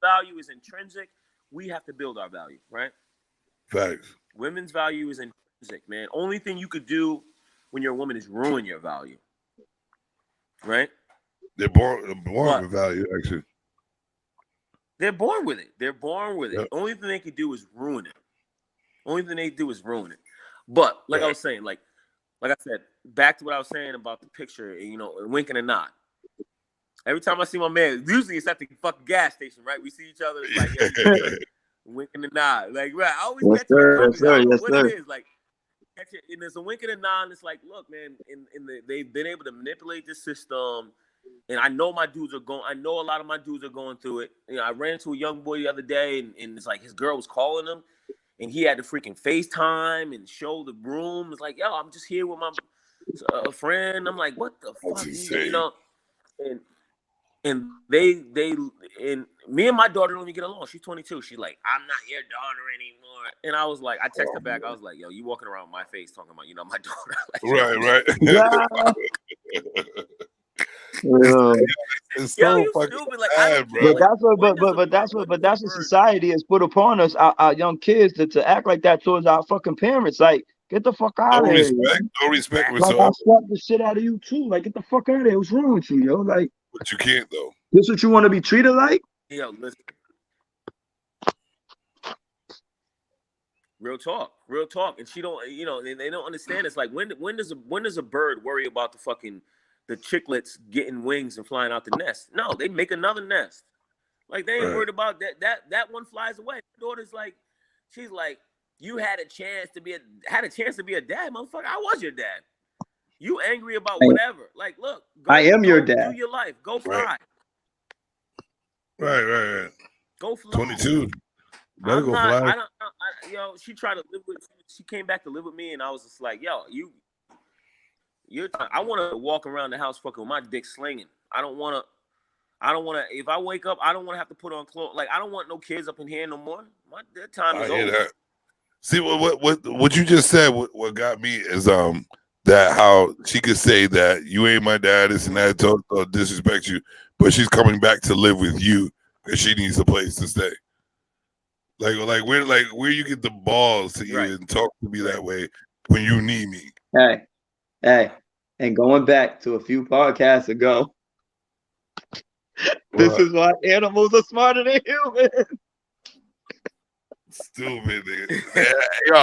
Value is intrinsic. We have to build our value, right? Facts. Women's value is intrinsic, man. Only thing you could do when you're a woman is ruin your value, right? They're born with value, actually. They're born with it. Yep. Only thing they can do is ruin it. But like I was saying, like I said, back to what I was saying about the picture, you know, winking and nod. Every time I see my man, usually it's at the fucking gas station, right? We see each other, it's like, yeah, winking and nod. Like, right, I always catch it. I don't know what it is. Like, catch it, and there's a winking and nod, and it's like, look, man, they've been able to manipulate this system. And I know my dudes are going. I know a lot of my dudes are going through it. You know, I ran into a young boy the other day, and it's like his girl was calling him, and he had to freaking FaceTime and show the room. It's like, yo, I'm just here with my friend. I'm like, what the fuck, you know? And they and me and my daughter don't even get along. She's 22. She's like, I'm not your daughter anymore. And I was like, I texted her back. I was like, yo, you walking around with my face talking about, you know, my daughter. Right. It's so fucking sad, bro. But that's what society has put upon us, our young kids, to act like that towards our fucking parents. Like, get the fuck out of here. No respect. Like, I'll slap the shit out of you too. Like, get the fuck out of here. What's wrong with you, yo? Like, but you can't though. This what you want to be treated like? Yo, listen. Real talk. And she don't, you know, they don't understand. It's like when does a bird worry about the chicklets getting wings and flying out the nest? No, they make another nest. Like they ain't worried about that one flies away. My daughter's like, she's like, you had a chance to be a dad, motherfucker. I was your dad. You angry about whatever? Like, look, I am your dad. Do your life. Go fly. Right. Go fly. 22. Better go fly. Yo, she tried to live with. She came back to live with me, and I was just like, yo, I want to walk around the house fucking with my dick slinging. I don't want to. If I wake up, I don't want to have to put on clothes. Like, I don't want no kids up in here no more. That time is over. That. See what you just said. What got me is that how she could say that you ain't my dad, this and that, to disrespect you, but she's coming back to live with you because she needs a place to stay. Like where you get the balls to even talk to me that way when you need me. Hey, and going back to a few podcasts ago, this is why animals are smarter than humans. Stupid, nigga. Yo,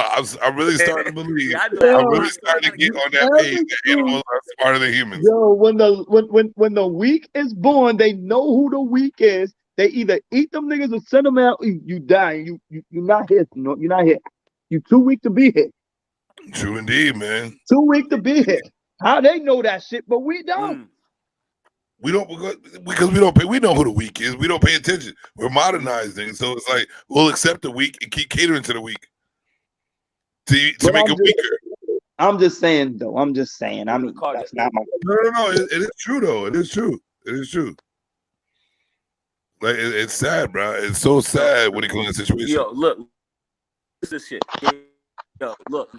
I'm really starting to believe. I'm really starting to get on that page that animals are smarter than humans. Yo, when the weak is born, they know who the weak is. They either eat them niggas or send them out. You die. You're not here. No, you're not here. You're too weak to be here. True indeed, man. Too weak to be here. How they know that shit, but we don't. We don't because we don't pay. We know who the weak is. We don't pay attention. We're modernizing, so it's like we'll accept the weak and keep catering to the weak to make it weaker. I'm just saying, though. I'm just saying. I mean, that's not my. No. It is true, though. It is true. Like it's sad, bro. It's so sad when it comes to the situation. Yo, look, this shit. Yo, look.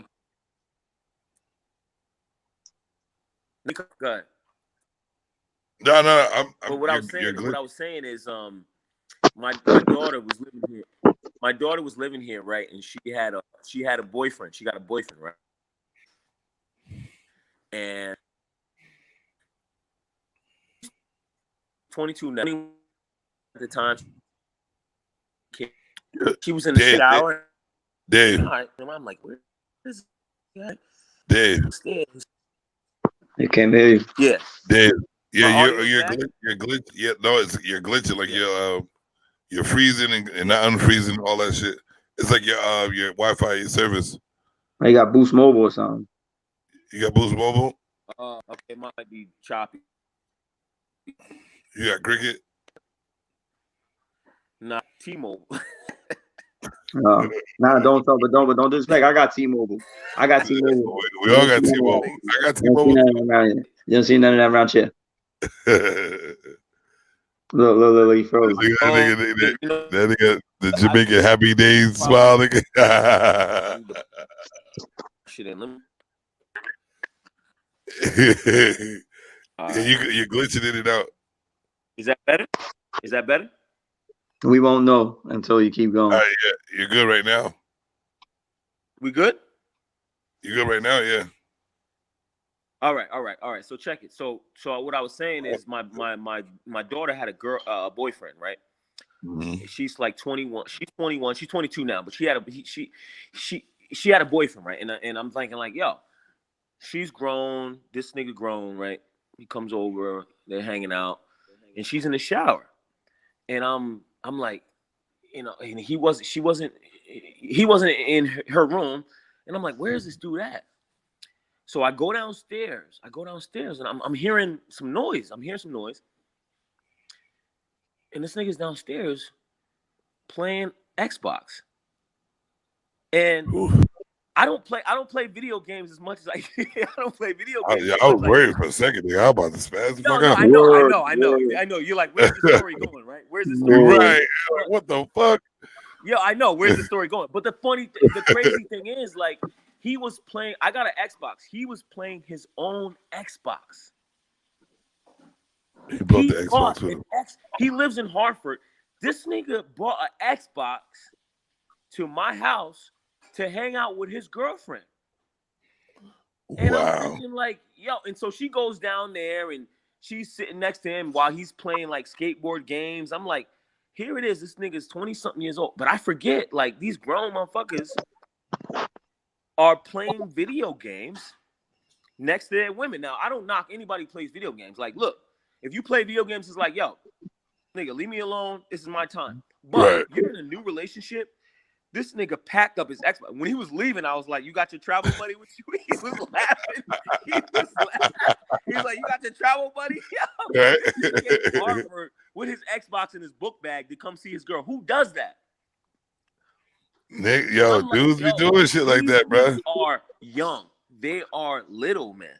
Go ahead. No. But what I was saying is, my daughter was living here. My daughter was living here, right? And she had a boyfriend. She got a boyfriend, right? And 22 now. At the time, she was in the shower. Dave. I'm like, where is that? Dave. You can't hear you. Yeah. Dave. Yeah, you're glitching. Yeah, no, you're glitching. Like you're freezing and not unfreezing, all that shit. It's like your Wi-Fi, your service. You got Boost Mobile or something. You got Boost Mobile? Okay, it might be choppy. You got Cricket? Not T-Mobile. Nah, don't disrespect. I got T-Mobile. We all got T-Mobile. I got T-Mobile. You don't see none of that around here. Look, he froze. That nigga, the Jamaican Happy Days smile. Shit in them. You're glitching in and out. Is that better? We won't know until you keep going. All right, yeah. You're good right now. We good? You good right now? Yeah. All right. So check it. So what I was saying is my daughter had a boyfriend, right? Mm-hmm. She's like 21. She's 21. She's 22 now, but she had a boyfriend, right? And I'm thinking like, yo, she's grown. This nigga grown, right? He comes over. They're hanging out, and she's in the shower, and I'm like, you know, and he wasn't in her room, and I'm like, where's this dude at? So I go downstairs. And I'm hearing some noise. And this nigga's downstairs playing Xbox. And I don't play video games as much as I don't play video games. Yeah, I was worried for a second there. I'm about to spaz the fuck out. I know. You're like, where's the story going, right? Where's the story going? Right. Like, what the fuck? Yeah, I know. Where's the story going? But the crazy thing is, like, he was playing. I got an Xbox. He was playing his own Xbox. He bought the Xbox with him. He lives in Hartford. This nigga brought an Xbox to my house to hang out with his girlfriend. And I'm thinking, like, yo, and so she goes down there and she's sitting next to him while he's playing like skateboard games. I'm like, here it is. This nigga's 20-something years old. But I forget, like, these grown motherfuckers are playing video games next to their women. Now, I don't knock anybody who plays video games. Like, look, if you play video games, it's like, yo, nigga, leave me alone. This is my time. But you're in a new relationship. This nigga packed up his Xbox. When he was leaving, I was like, you got your travel buddy with you? He was laughing. He's like, you got your travel buddy? Yo, he came to Harvard with his Xbox in his book bag to come see his girl. Who does that? Nick, yo, dudes be doing shit like that, bro. They are young. They are little, man.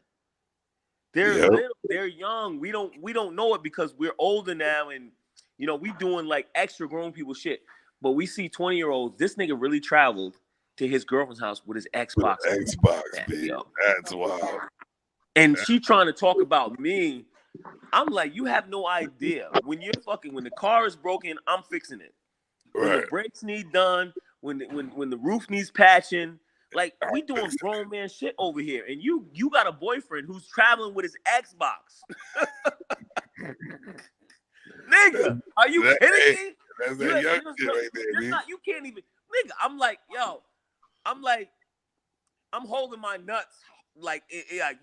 They're little. They're young. We don't know it because we're older now, and you know we doing like extra grown people shit. But we see 20-year-olds. This nigga really traveled to his girlfriend's house with his Xbox. Baby. That's wild. And she trying to talk about me. I'm like, you have no idea. When the car is broken, I'm fixing it. When the brakes need done, when the roof needs patching, like we doing grown man shit over here. And you got a boyfriend who's traveling with his Xbox. Nigga, are you kidding me? That's that young shit right there, man. You can't even, nigga. I'm like, I'm holding my nuts, like,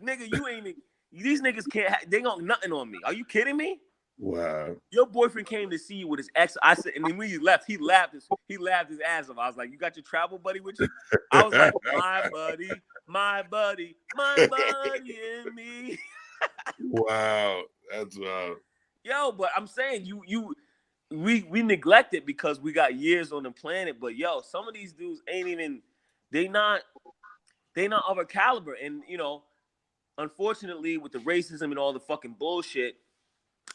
nigga. You ain't. These niggas can't. They got nothing on me. Are you kidding me? Wow. Your boyfriend came to see you with his ex. I said, and then when you left, he laughed his ass off. I was like, you got your travel buddy with you? I was like, my buddy, and me. Wow, that's wild. Yo, but I'm saying we neglect it because we got years on the planet. But yo, some of these dudes ain't even. They not of a caliber, and you know, unfortunately, with the racism and all the fucking bullshit.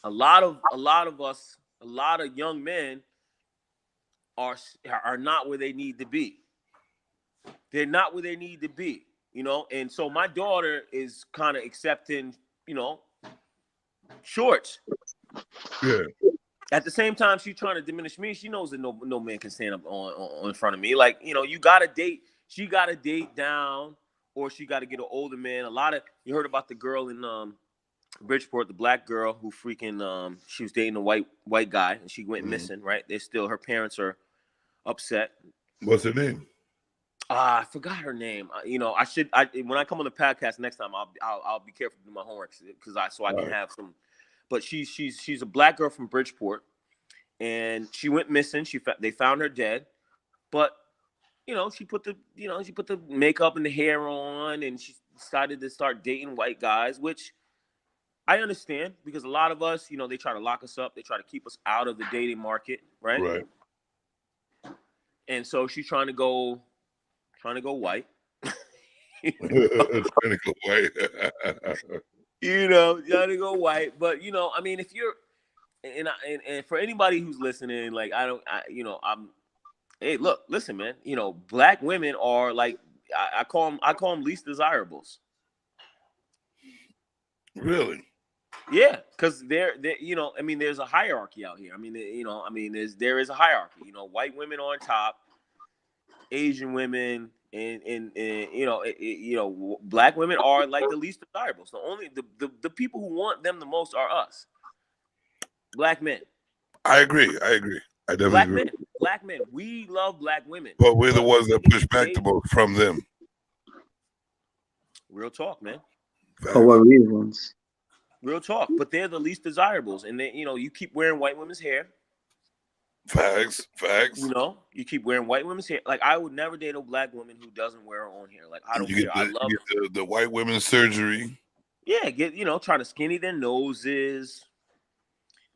A lot of us, a lot of young men are not where they need to be. They're not where they need to be, you know. And so my daughter is kind of accepting, you know, shorts. Yeah. At the same time, she's trying to diminish me. She knows that no man can stand up on in front of me. Like, you know, you gotta date. She gotta date down, or she gotta get an older man. You heard about the girl in Bridgeport, the black girl who freaking she was dating a white guy and she went missing, right? Her parents are upset. What's her name? I forgot her name. You know, when I come on the podcast next time, I'll be careful to do my homework because I can have some. But she's a black girl from Bridgeport, and she went missing. They found her dead, but you know she put the makeup and the hair on, and she decided to start dating white guys, which I understand because a lot of us, you know, they try to lock us up. They try to keep us out of the dating market, right? Right. And so she's trying to go white. Trying to go white. You know, trying to go white. But you know, I mean, if you're and for anybody who's listening, like hey, look, listen, man. You know, black women are like I call them least desirables. Really? Yeah, because they're you know, I mean, there's a hierarchy out here. I mean, you know, there is a hierarchy. You know, white women on top, Asian women, and you know, black women are like the least desirable. So only the people who want them the most are us, black men. I agree. I definitely agree. Black men. We love black women, but we're the ones that push back the most from them. Real talk, man. For what reasons? Real talk. But they're the least desirables. And then, you keep wearing white women's hair. Facts. You keep wearing white women's hair. Like, I would never date a black woman who doesn't wear her own hair. Like, I don't care. I love the white women's surgery. Yeah, trying to skinny their noses.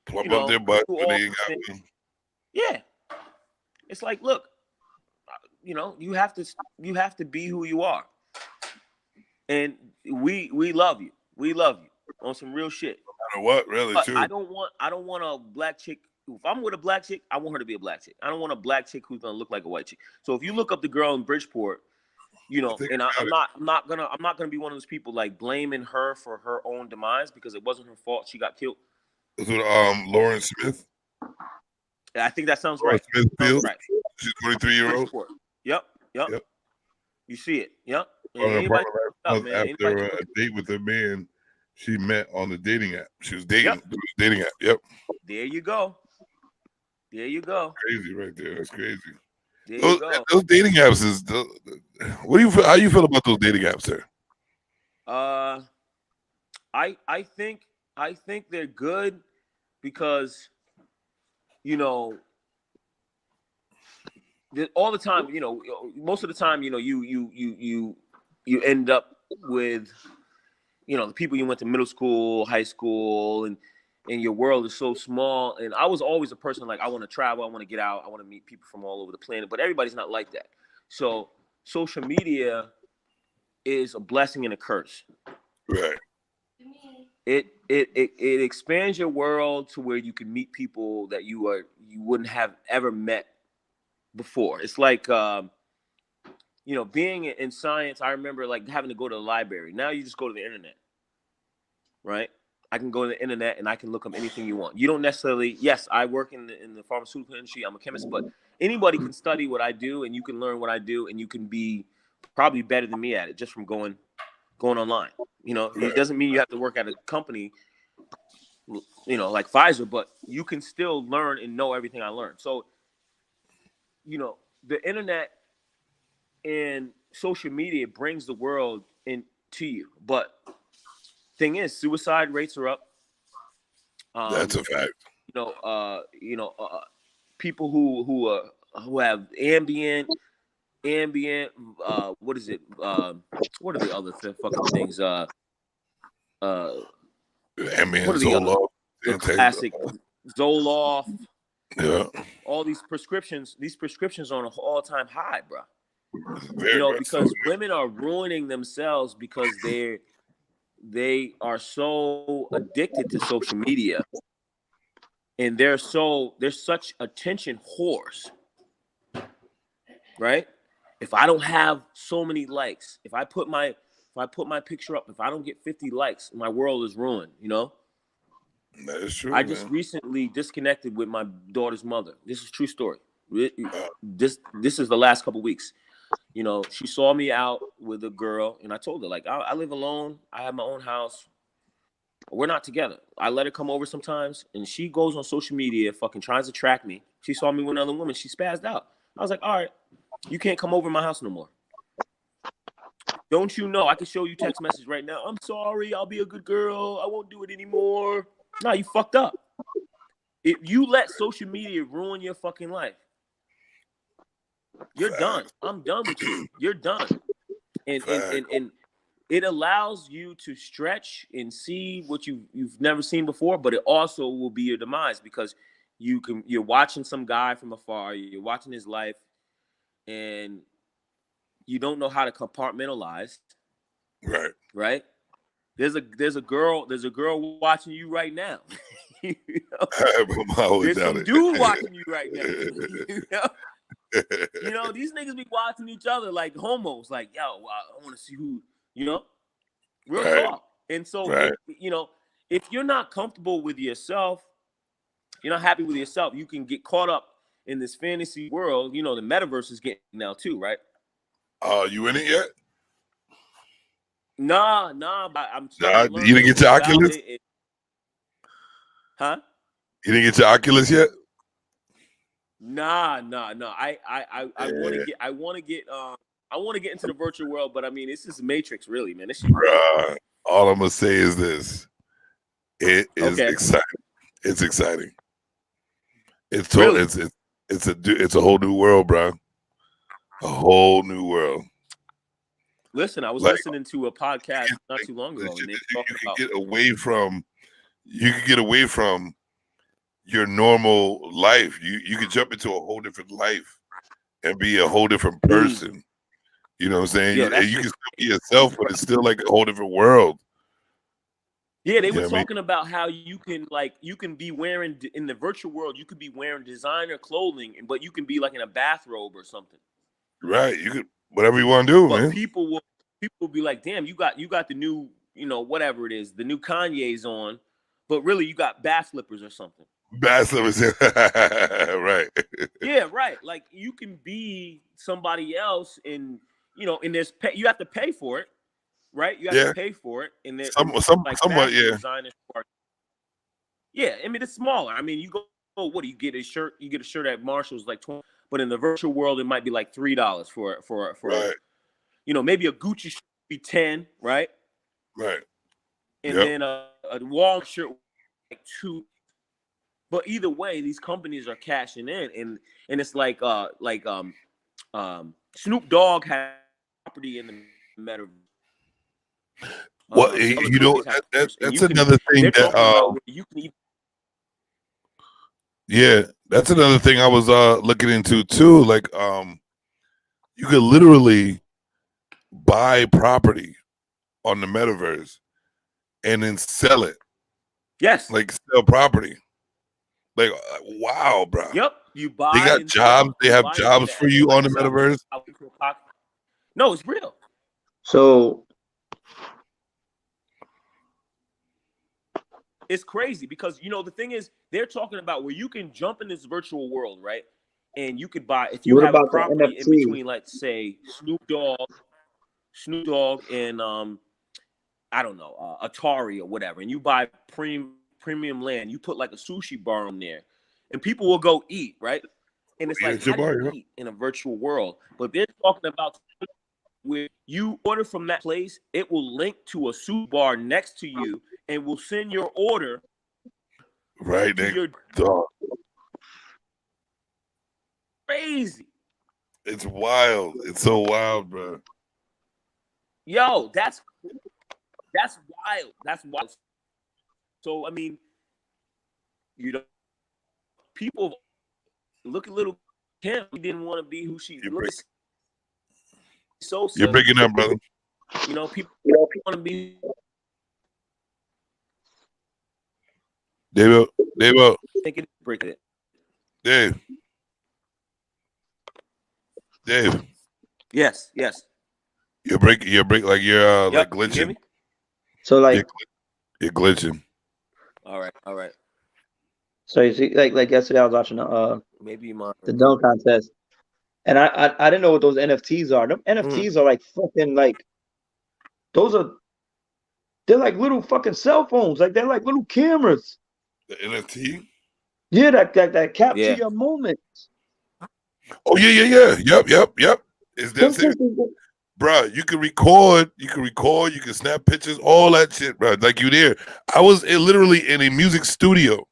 Plump up their butt when they ain't got one. Yeah. It's like, look, you have to be who you are. And we love you. We love you on some real shit. No matter what, really, but too. I don't want a black chick. If I'm with a black chick, I want her to be a black chick. I don't want a black chick who's gonna look like a white chick. So if you look up the girl in Bridgeport, and I'm not gonna be one of those people like blaming her for her own demise because it wasn't her fault. She got killed. Is it Lauren Smith? I think that sounds Lauren right. Smith Right. She's 23-year-old. Yep. You see it. Yep. After a date with a man she met on the dating app. She was dating the dating app. Yep. There you go. Crazy right there. That's crazy. There you go. Those dating apps is. How you feel about those dating apps, sir? I think they're good because all the time, most of the time, you end up with the people you went to middle school, high school, and your world is so small. And I was always a person like, I want to travel, I want to get out, I want to meet people from all over the planet, but everybody's not like that. So social media is a blessing and a curse. Right. It expands your world to where you can meet people that you wouldn't have ever met before. It's like being in science. I remember like having to go to the library. Now you just go to the internet, right? I can go to the internet and I can look up anything you want. You don't necessarily. Yes, I work in the pharmaceutical industry. I'm a chemist, but anybody can study what I do, and you can learn what I do, and you can be probably better than me at it just from going online. It doesn't mean you have to work at a company, like Pfizer, but you can still learn and know everything I learned. So, the internet and social media brings the world into you. But thing is, suicide rates are up. That's a fact. People who have ambient. What is it? What are the other fucking things? Ambient, what are Zoloft, the classic Zoloft. Yeah. All these prescriptions are on an all-time high, bro. Very because women are ruining themselves because they are so addicted to social media, and they're such attention whores, right? If I don't have so many likes, if I put my picture up, if I don't get 50 likes, my world is ruined, That is true. I just recently disconnected with my daughter's mother. This is a true story. This is the last couple weeks. She saw me out with a girl, and I told her, like, I live alone. I have my own house. We're not together. I let her come over sometimes, and she goes on social media, fucking tries to track me. She saw me with another woman. She spazzed out. I was like, all right, you can't come over my house no more. Don't you know? I can show you text message right now. I'm sorry. I'll be a good girl. I won't do it anymore. Nah, you fucked up. If you let social media ruin your fucking life, you're done. I'm done with you. You're done. And it allows you to stretch and see what you've never seen before, but it also will be your demise because you're watching some guy from afar, you're watching his life, and you don't know how to compartmentalize. Right? There's a girl watching you right now. There's some dude watching you right now. These niggas be watching each other like homos, like, yo, I want to see who, real talk. And so, if you're not comfortable with yourself, you're not happy with yourself, you can get caught up in this fantasy world. The metaverse is getting now too, right? You in it yet? Nah, but I'm you didn't get your Oculus? Huh? You didn't get your Oculus yet? Nah. I want to get. I want to get into the virtual world, but I mean, it's just Matrix, really, man. This shit crazy. Bruh, all I'm gonna say is this: it is Okay. exciting. It's exciting. It's Really? it's a whole new world, bro. A whole new world. Listen, I was Like, listening to a podcast not too long ago, and they were talking about you can get away from your normal life. You can jump into a whole different life and be a whole different person. You know what I'm saying? Yeah, You can still be yourself, but it's still like a whole different world. Yeah, they You were know what I mean? talking about how you can be wearing in the virtual world, you could be wearing designer clothing, but you can be like in a bathrobe or something. Right. You could whatever you want to do, But man. people will be like, damn, you got the new, whatever it is, the new Kanye's on, but really you got bath slippers or something. Bath slippers, right. Yeah, right. Like you can be somebody else in this you have to pay for it, right? You have to pay for it, and then somewhat, yeah. Designer part. Yeah, I mean it's smaller. I mean you go, what do you get a shirt? You get a shirt at Marshall's like $20, but in the virtual world it might be like $3 for right. Maybe a Gucci shirt would be $10, right? Right. And then a Walmart shirt like $2. But either way, these companies are cashing in, and it's like Snoop Dogg has property in the metaverse. Well, that's another thing that you can even. Yeah, that's another thing I was looking into too. Like, you could literally buy property on the metaverse and then sell it. Yes, like sell property. Like, wow, bro. Yep, you buy. They got jobs. They have jobs for you on the metaverse. No, it's real. So it's crazy because the thing is they're talking about where you can jump in this virtual world, right? And you could buy if you have a property in between, let's say Snoop Dogg and I don't know, Atari or whatever, and you buy premium land, you put like a sushi bar on there, and people will go eat, right? And it's like, how do you eat in a virtual world? But they're talking about where you order from that place, it will link to a sushi bar next to you and will send your order right to your dog. Crazy. It's wild. It's so wild, bro. Yo, that's wild. That's wild. So I mean, people look at little Kim. She didn't want to be who she looks. So you're breaking up, brother. People want to be. Dave. Think it break it. Dave. Yes. You're like you're like glitching. You hear me? So like you're glitching. All right. So you see, like yesterday I was watching the dunk contest, and I didn't know what those NFTs are. Them NFTs are like fucking like they're like little fucking cell phones. Like they're like little cameras. The NFT? Yeah, that capture your moment. Oh yeah. Yep. Is that bro? You can record, you can snap pictures, all that shit, bro. Like you there. I was literally in a music studio.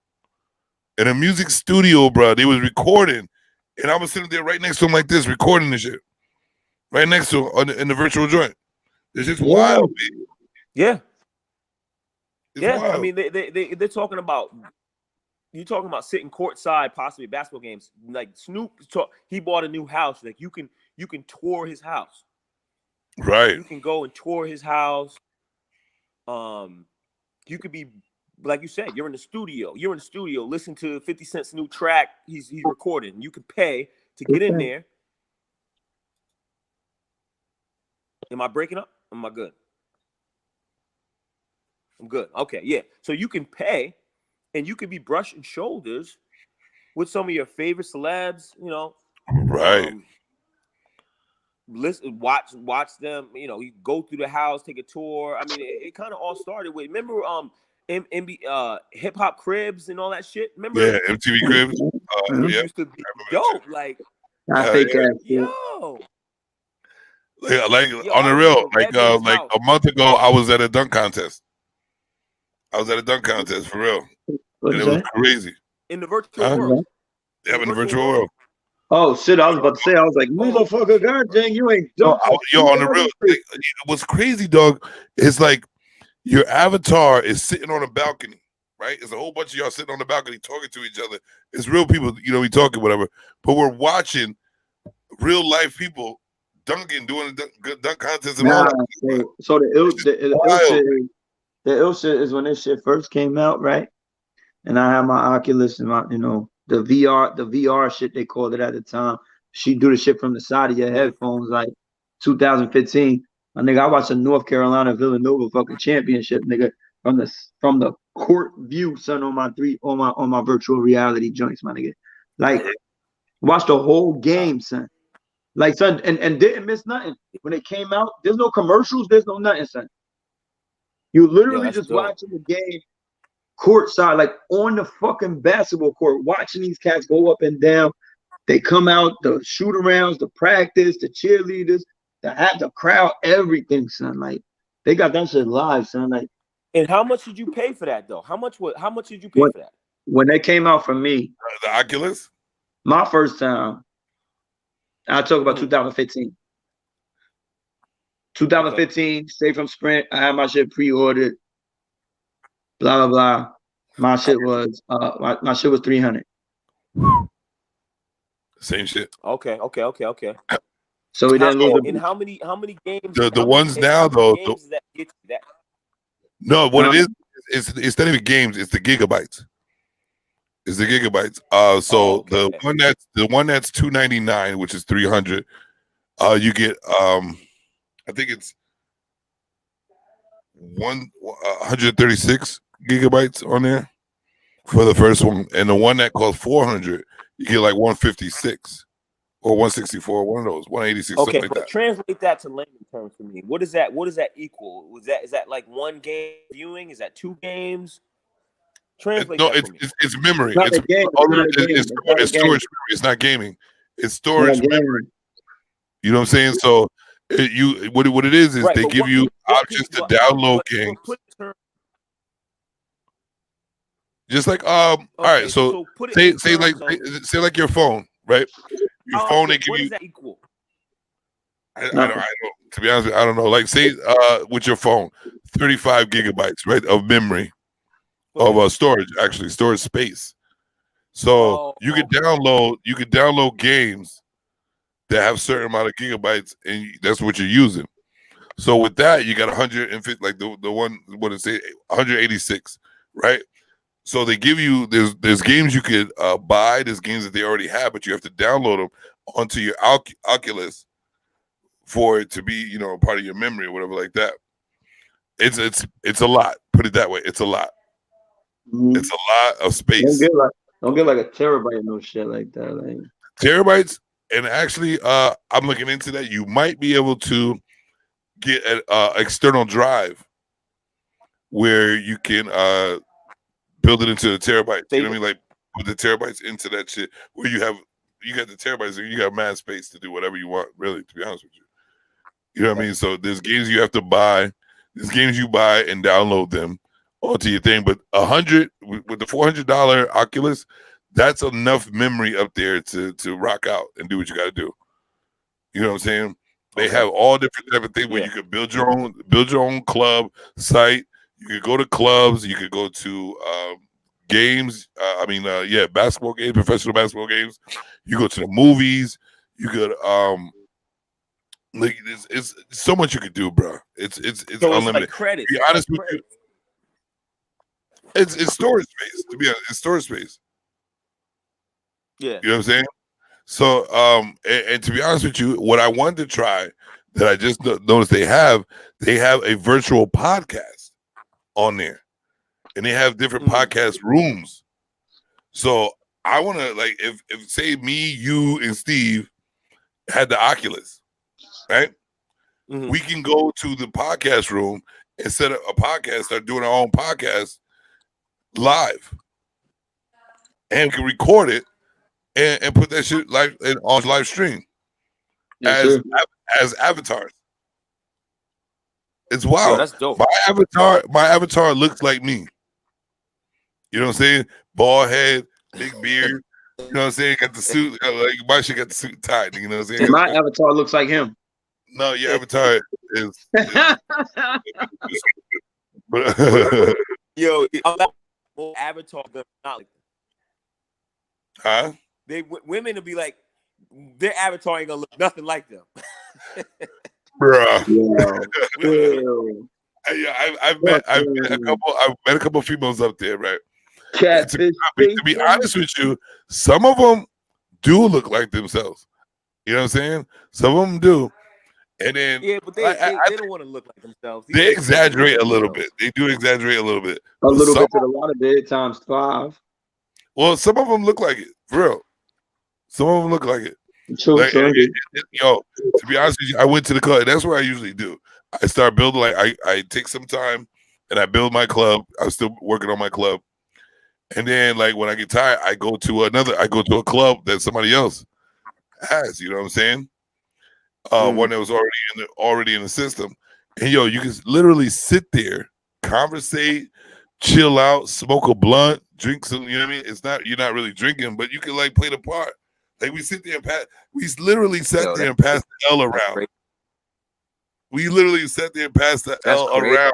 Bro. They was recording, and I was sitting there right next to him like this, recording the shit. Right next to him in the virtual joint. It's just wild, man. Yeah. It's wild. I mean, they're talking about. You're talking about sitting courtside, possibly basketball games. Like Snoop, he bought a new house. Like you can tour his house. Right. You can go and tour his house. You could be, like you said, you're in the studio. Listen to 50 Cent's new track. He's recording. You could pay to get in there. Am I breaking up? Am I good? I'm good. Okay, yeah. So you can pay. And you could be brushing shoulders with some of your favorite celebs, Right. Listen, watch them. You go through the house, take a tour. I mean, it kind of all started with. Remember, hip hop cribs and all that shit. Remember? Yeah, MTV cribs. Used to be dope. Like, fake ass. Yo. Like Yo, on I the was real, in like Redman's like house. a month ago, I was at a dunk contest. I was at a dunk contest for real, What'd and you it was say? crazy. In the virtual Huh? world. Yeah, in the virtual world. Oh shit! I was about to say. I was like, motherfucker, god dang, you ain't Yo, dunked for yo, 2 on the real, hours. what's crazy, dog, is like your avatar is sitting on a balcony, right? It's a whole bunch of y'all sitting on the balcony talking to each other. It's real people, you know, we talking, whatever. But we're watching real life people dunking, doing the dunk contest and all Nah, that. so the Wild. ill shit is when this shit first came out, right? And I had my Oculus and my, the VR shit they called it at the time. She do the shit from the side of your headphones, like 2015. My nigga, I watched the North Carolina Villanova fucking championship, nigga, from the court view, son, on my virtual reality joints, my nigga. Like, watch the whole game, son. Like, son, and didn't miss nothing. When it came out, there's no commercials, there's no nothing, son. You literally that's just dope. watching the game courtside, like on the fucking basketball court, watching these cats go up and down. They come out, the shoot arounds, the practice, the cheerleaders, the crowd, everything, son. Like, they got that shit live, son. Like, And how much did you pay for that though? How much did you pay for that? when they came out for me, The Oculus? my first time, I talk about 2015. 2015, straight from Sprint. I had my shit pre-ordered. Blah blah blah. My shit was my shit was 300. Same shit. Okay. So we didn't lose. And how many games? The ones now though. Games does that get you that? No, what it is, it's not even games. It's the gigabytes. It's the gigabytes. So the one that's $299, which is 300. You get I think it's 136 gigabytes on there for the first one, and the one that costs 400, you get like 156 or 164, one of those, 186. Okay, something like but that. translate that to layman terms for me. What is that? What does that equal? Is that like one game viewing? Is that 2 games? Translate No, that for me. it's memory. It's storage memory. It's not gaming. It's storage memory. You know what I'm saying? So what it is Right, they give you options to download games. Just like all right, so say like your phone, right? Your phone, they give what you. does that equal? I don't. To be honest with you, I don't know. Like say with your phone, 35 gigabytes, right, of memory, of storage space. So you could download games that have certain amount of gigabytes, and that's what you're using. So with that, you got 150, like the one, what is it, 186, right? So they give you there's games you could buy. There's games that they already have, but you have to download them onto your Oculus for it to be, part of your memory or whatever like that. It's a lot. Put it that way. It's a lot. Mm-hmm. It's a lot of space. Don't get like a terabyte or no shit like that. Like terabytes, and actually, I'm looking into that. You might be able to get an external drive where you can build it into a terabyte. You know what I mean? Like put the terabytes into that shit where you got the terabytes and you got mad space to do whatever you want, really, to be honest with you. You know what I mean? So there's games you have to buy. There's games you buy and download them onto your thing. But $100 with the $400 Oculus, that's enough memory up there to rock out and do what you got to do. You know what I'm saying? They have all different type of things where you could build your own club site. You could go to clubs. You could go to games. Basketball games, professional basketball games. You go to the movies. You could like it's so much you could do, bro. It's so unlimited. It's like credit. To be honest with you, it's storage space. To be honest, it's storage space. Yeah, you know what I'm saying. So and to be honest with you, what I wanted to try that I just noticed they have a virtual podcast on there, and they have different podcast rooms. So I want to, like, if say me, you, and Steve had the Oculus, right? We can go to the podcast room and set up a podcast, start doing our own podcast live, and we can record it and put that shit on live stream as avatars. It's wild. Yo, that's dope. My avatar looks like me. You know what I'm saying? Bald head, big beard. You know what I'm saying? Got the suit. Like my shit got the suit tied. You know what I'm saying? My avatar looks like him. No, your avatar is. Yo, avatar not like huh? Women will be like, their avatar ain't gonna look nothing like them. Bruh. I've met a couple of females up there, right? To be honest with you, some of them do look like themselves. You know what I'm saying? Some of them do. And then but they don't want to look like themselves. They exaggerate a little bit. They do exaggerate a little bit. A little bit to a lot of it times 5. Well, some of them look like it, for real. Some of them look like it. True, like, yo, to be honest with you, I went to the club. That's what I usually do. I start building, like I take some time and I build my club. I'm still working on my club. And then like when I get tired, I go to a club that somebody else has, you know what I'm saying? One that was already in the system. And yo, you can literally sit there, conversate, chill out, smoke a blunt, drink some, you know what I mean? You're not really drinking, but you can like play the part. Like we sit there and we literally sat there and passed the L around. We literally sat there and passed the L around.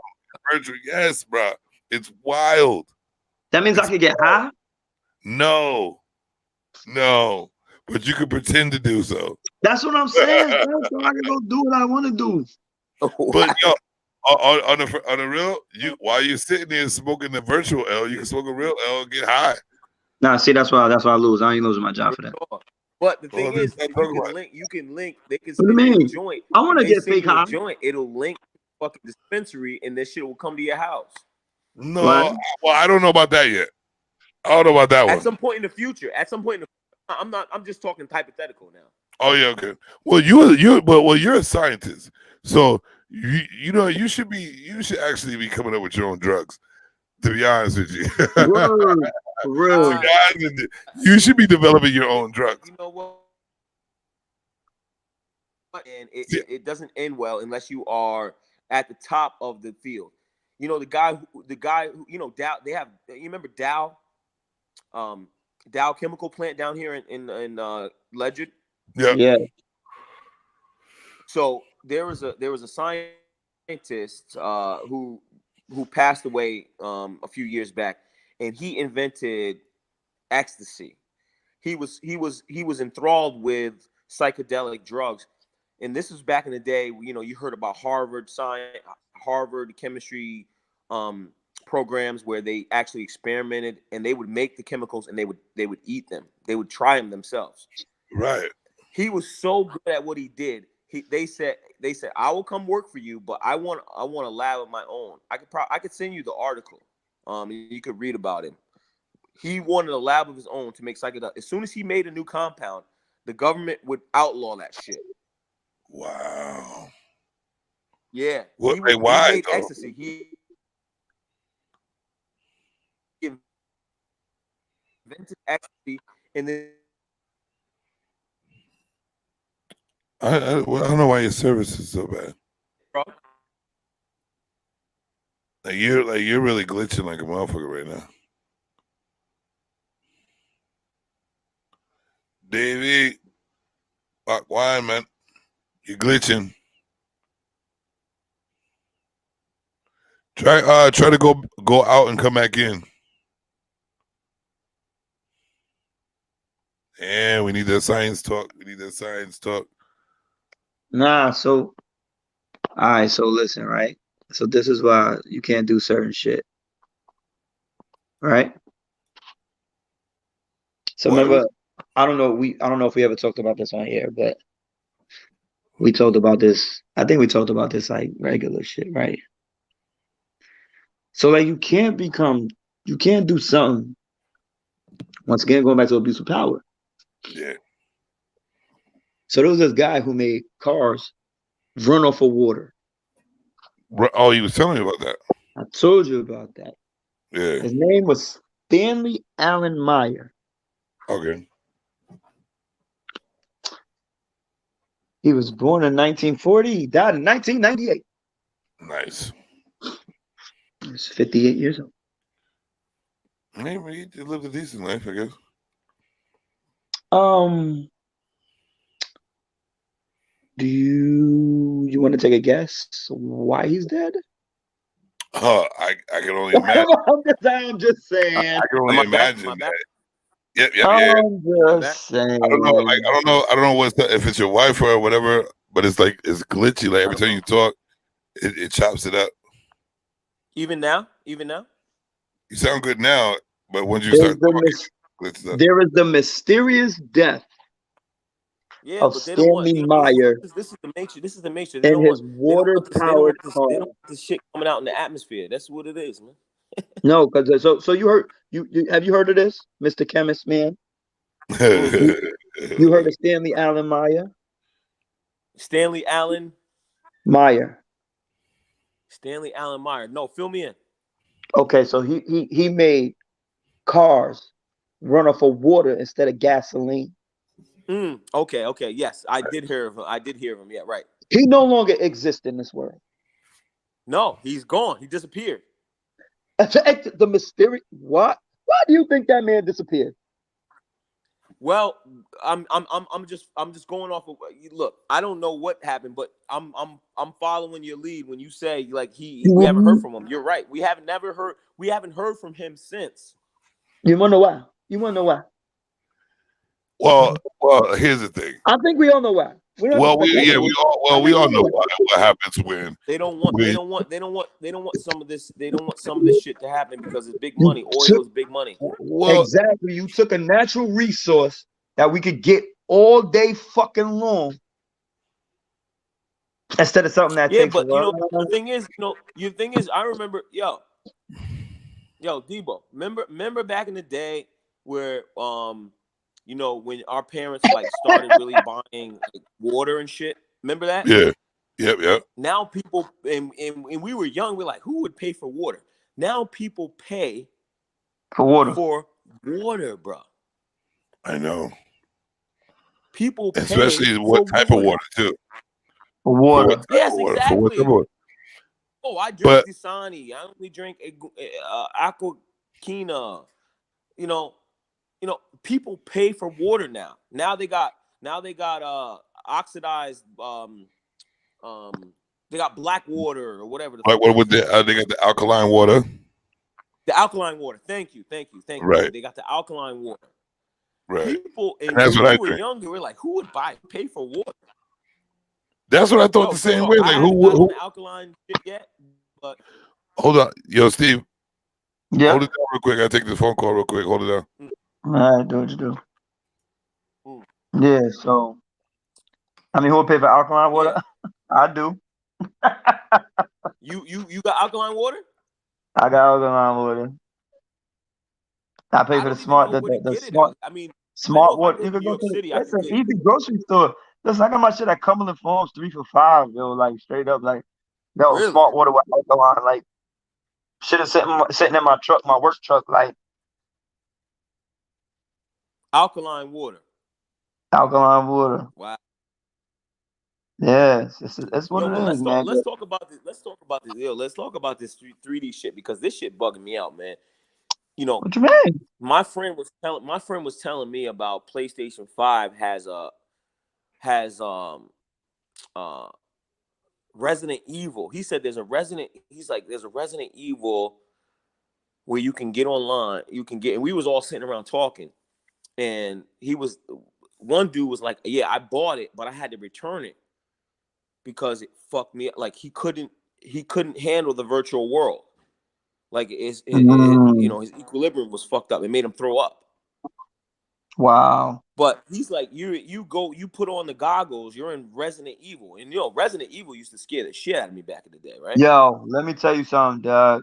Yes, bro. It's wild. That means I could get high? No. But you could pretend to do so. That's what I'm saying. So I can go do what I want to do. But yo, on the real, while you're sitting there smoking the virtual L, you can smoke a real L and get high. Nah, see, that's why I lose. I ain't losing my job for that. But the thing is, you can link. They can send you a joint. I want to get fake high. Joint. It'll link fucking dispensary, and this shit will come to your house. No, well, I don't know about that yet. I don't know about that one. At some point in the future. I'm just talking hypothetical now. Oh yeah, okay. Well, you're a scientist, so you should actually be coming up with your own drugs. To be honest with you, you should be developing your own drugs. You know what? And it doesn't end well unless you are at the top of the field. You know the guy who you know Dow. They have, you remember Dow? Dow Chemical Plant down here in Ledyard. Yeah. So there was a scientist who passed away a few years back, and he invented ecstasy. He was enthralled with psychedelic drugs, and this was back in the day. You know, you heard about Harvard chemistry programs where they actually experimented, and they would make the chemicals and they would eat them. They would try them themselves. Right. He was so good at what he did. They said I will come work for you, but I want a lab of my own. I could send you the article. You could read about him. He wanted a lab of his own to make psychedelic. As soon as he made a new compound, the government would outlaw that shit. Wow. Yeah. Why? He made ecstasy. He invented ecstasy, and then I don't know why your service is so bad. Like you're really glitching like a motherfucker right now. Davey, why, man? You're glitching. Try to go out and come back in. Yeah, we need that science talk. Nah, so all right, so listen, right? So this is why you can't do certain shit. Right? So remember, I don't know if we ever talked about this on here, but we talked about this. I think we talked about this like regular shit, right? So like you can't do something. Once again, going back to abuse of power. Yeah. So there was this guy who made cars run off of water. Oh, he was telling me about that. I told you about that. Yeah. His name was Stanley Allen Meyer. Okay. He was born in 1940. He died in 1998. Nice. He was 58 years old. Maybe he lived a decent life, I guess. Do you want to take a guess why he's dead? I can only imagine. I'm just saying. I can only imagine that. Yep. I'm just saying. I don't know. Like, I don't know if it's your wife or whatever, but it's like it's glitchy. Like every time you talk, it chops it up. Even now? You sound good now, but once you start talking, it glitches up. There is the mysterious death of but they don't want, Stanley Meyer. This is the nature. This is the nature. And his water-powered car. They don't want this shit coming out in the atmosphere. That's what it is, man. No, because so you heard have you heard of this, Mr. Chemist Man? you heard of Stanley Allen Meyer? Stanley Allen Meyer. Stanley Allen Meyer. No, fill me in. Okay, so he made cars run off of water instead of gasoline. Okay. Yes, I did hear of him. Yeah, right. He no longer exists in this world. No, he's gone. He disappeared. The mysterious. Why do you think that man disappeared? Well, I'm just going off of look. I don't know what happened, but I'm following your lead when you say like we haven't heard from him. You're right. We haven't heard from him since. You wanna know why? Well, here's the thing. I think we all know why. We all know what happens when they don't want some of this. They don't want some of this shit to happen because it's big money. Oil is big money. Exactly. You took a natural resource that we could get all day fucking long instead of something that takes. But the thing is, I remember, yo, Debo, remember back in the day where when our parents like started really buying like, water and shit. Remember that? Yeah. Yep. Now people and we were young, we're like, who would pay for water? Now people pay for water. Bro. I know. People pay especially what type of water too. For water. Yes, exactly. Oh, I drink Dasani. I only drink Aquafina. People pay for water now. Now they got oxidized. They got black water or whatever. Like what would they got the alkaline water? The alkaline water. Thank you. Right. They got the alkaline water. Right. People and that's when what we I were younger, we're like, who would pay for water? That's what I thought the same way. Like who alkaline shit yet? But hold on, yo, Steve. Yeah. Hold it down real quick. I take this phone call real quick. Hold it down. All right, do what you do. Yeah, so I mean, who would pay for alkaline water? Yeah. I do. You got alkaline water? I got alkaline water. I pay for the smart. The smart. I mean, smart water. You can go to it's an easy grocery store. Listen, I got my shit at Cumberland Farms 3 for $5, yo. Like straight up, like that was really? Smart water with alkaline. Like shit is sitting in my truck, my work truck, like alkaline water. Alkaline water. Wow. Yes, that's what it is, man. Let's talk about this. Yo, let's talk about this 3D shit because this shit bugging me out, man. What you mean? My friend was telling me about PlayStation 5 has Resident Evil. He said there's a Resident Evil where you can get online. And we was all sitting around talking, and one dude was like, "Yeah, I bought it, but I had to return it because it fucked me up. Like he couldn't handle the virtual world. Like his equilibrium was fucked up. It made him throw up." Wow. But he's like, you put on the goggles, you're in Resident Evil. And Resident Evil used to scare the shit out of me back in the day, right? Yo, let me tell you something, dog.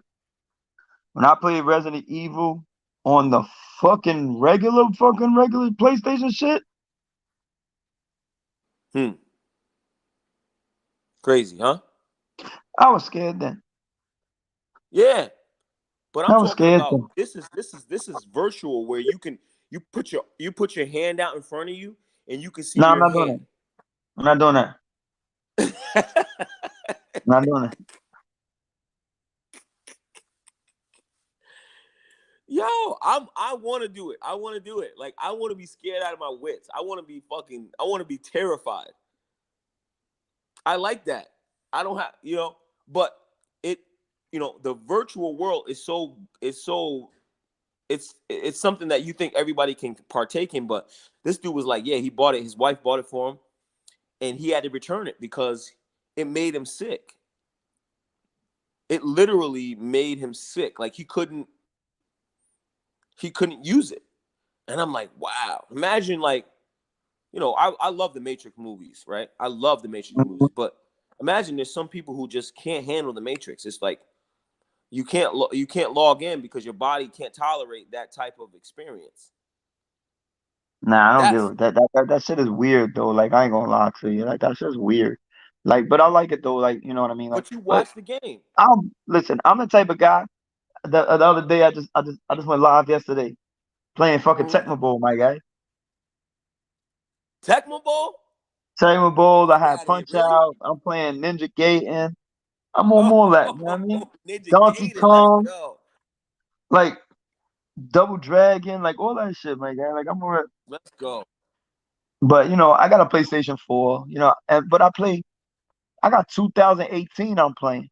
When I played Resident Evil on the fucking regular PlayStation shit. Crazy, huh? I was scared then. Yeah. But I'm talking about this is virtual where you put your hand out in front of you and you can see your hand. I'm not doing that. I'm not doing it. Yo, I want to do it. I want to do it. Like, I want to be scared out of my wits. I want to be terrified. I like that. I don't have, but the virtual world is it's something that you think everybody can partake in, but this dude was like, yeah, he bought it. His wife bought it for him, and he had to return it because it made him sick. It literally made him sick. Like, he couldn't use it. And I'm like, wow. Imagine, like, I love the Matrix movies, right? I love the Matrix movies, but imagine there's some people who just can't handle the Matrix. It's like you can't log in because your body can't tolerate that type of experience. Nah, I don't get it. That shit is weird though. Like, I ain't gonna lie to you. Like, that shit's weird. Like, but I like it though. Like, you know what I mean? Like, but you watch the game. Listen, I'm the type of guy. The other day, I just went live yesterday, playing fucking Tecmo Bowl, my guy. Tecmo Bowl? Tecmo Bowl. I had Punch Out. I'm playing Ninja Gaiden. I'm on more of that. You know what I mean? Donkey Kong. Like, Double Dragon. Like, all that shit, my guy. Like, I'm all right. Let's go. But, I got a PlayStation 4, but I got 2018 I'm playing.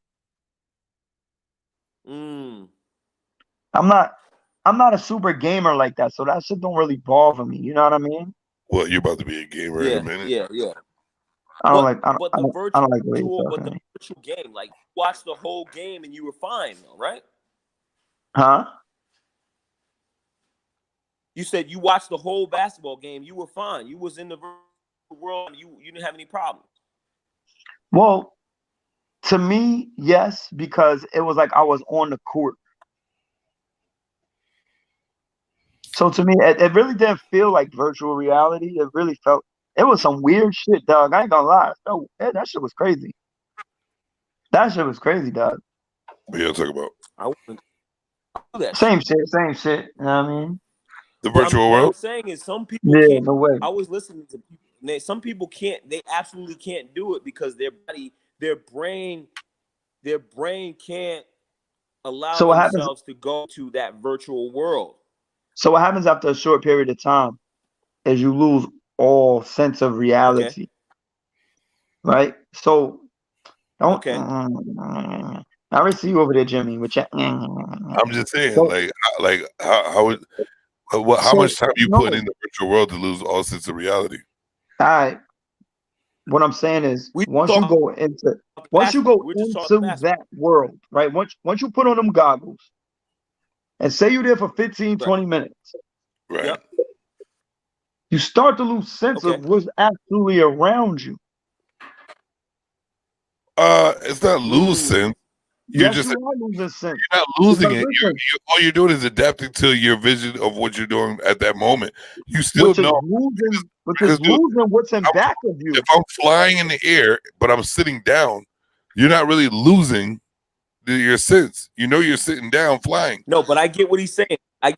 I'm not a super gamer like that, so that shit don't really bother me. You know what I mean? Well, you're about to be a gamer in a minute. Yeah. I don't like the virtual game, like, you watched the whole game and you were fine, though, right? Huh? You said you watched the whole basketball game, you were fine. You was in the virtual world, and you didn't have any problems. Well, to me, yes, because it was like I was on the court. So to me, it really didn't feel like virtual reality. It really felt, it was some weird shit, dog. I ain't gonna lie. That shit was crazy. That shit was crazy, dog. What are you talking about? I wouldn't do that. Same shit. You know what I mean? The virtual world? What I'm saying is some people can't. No way. I was listening to people. Some people can't. They absolutely can't do it because their body, their brain can't allow themselves to go to that virtual world. So what happens after a short period of time is you lose all sense of reality. Okay. Right? So don't I already see you over there, Jimmy. I'm just saying, how much time you put in the virtual world to lose all sense of reality? All right. What I'm saying is, once you go into that world, right? Once you put on them goggles, and say you're there for 15, 20 minutes, right? Yep. You start to lose sense of what's actually around you. It's not lose sense. You're yes, just you are losing sense. You're not losing it. All you're doing is adapting to your vision of what you're doing at that moment. You still know losing what's in back of you. If I'm flying in the air, but I'm sitting down, you're not really losing your sense. You're sitting down flying. No, but I get what he's saying. But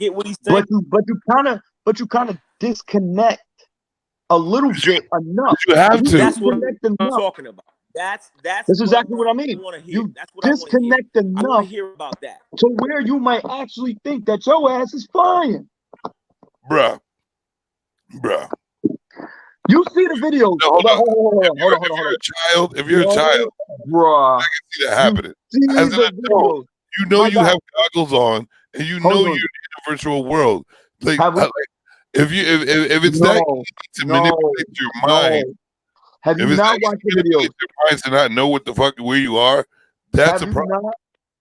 you kind of disconnect a little bit enough. You have to. That's what I'm talking about. That's exactly what I mean. You disconnect enough. I want to hear about that. To where you might actually think that your ass is flying. Bruh. You see the videos. No, hold on. If you're a child, bruh, I can see that happening. As an adult, you have goggles on and you're in the virtual world. If it's that easy to manipulate your mind. Have you not watched the videos? To not know what the fuck where you are, that's a problem.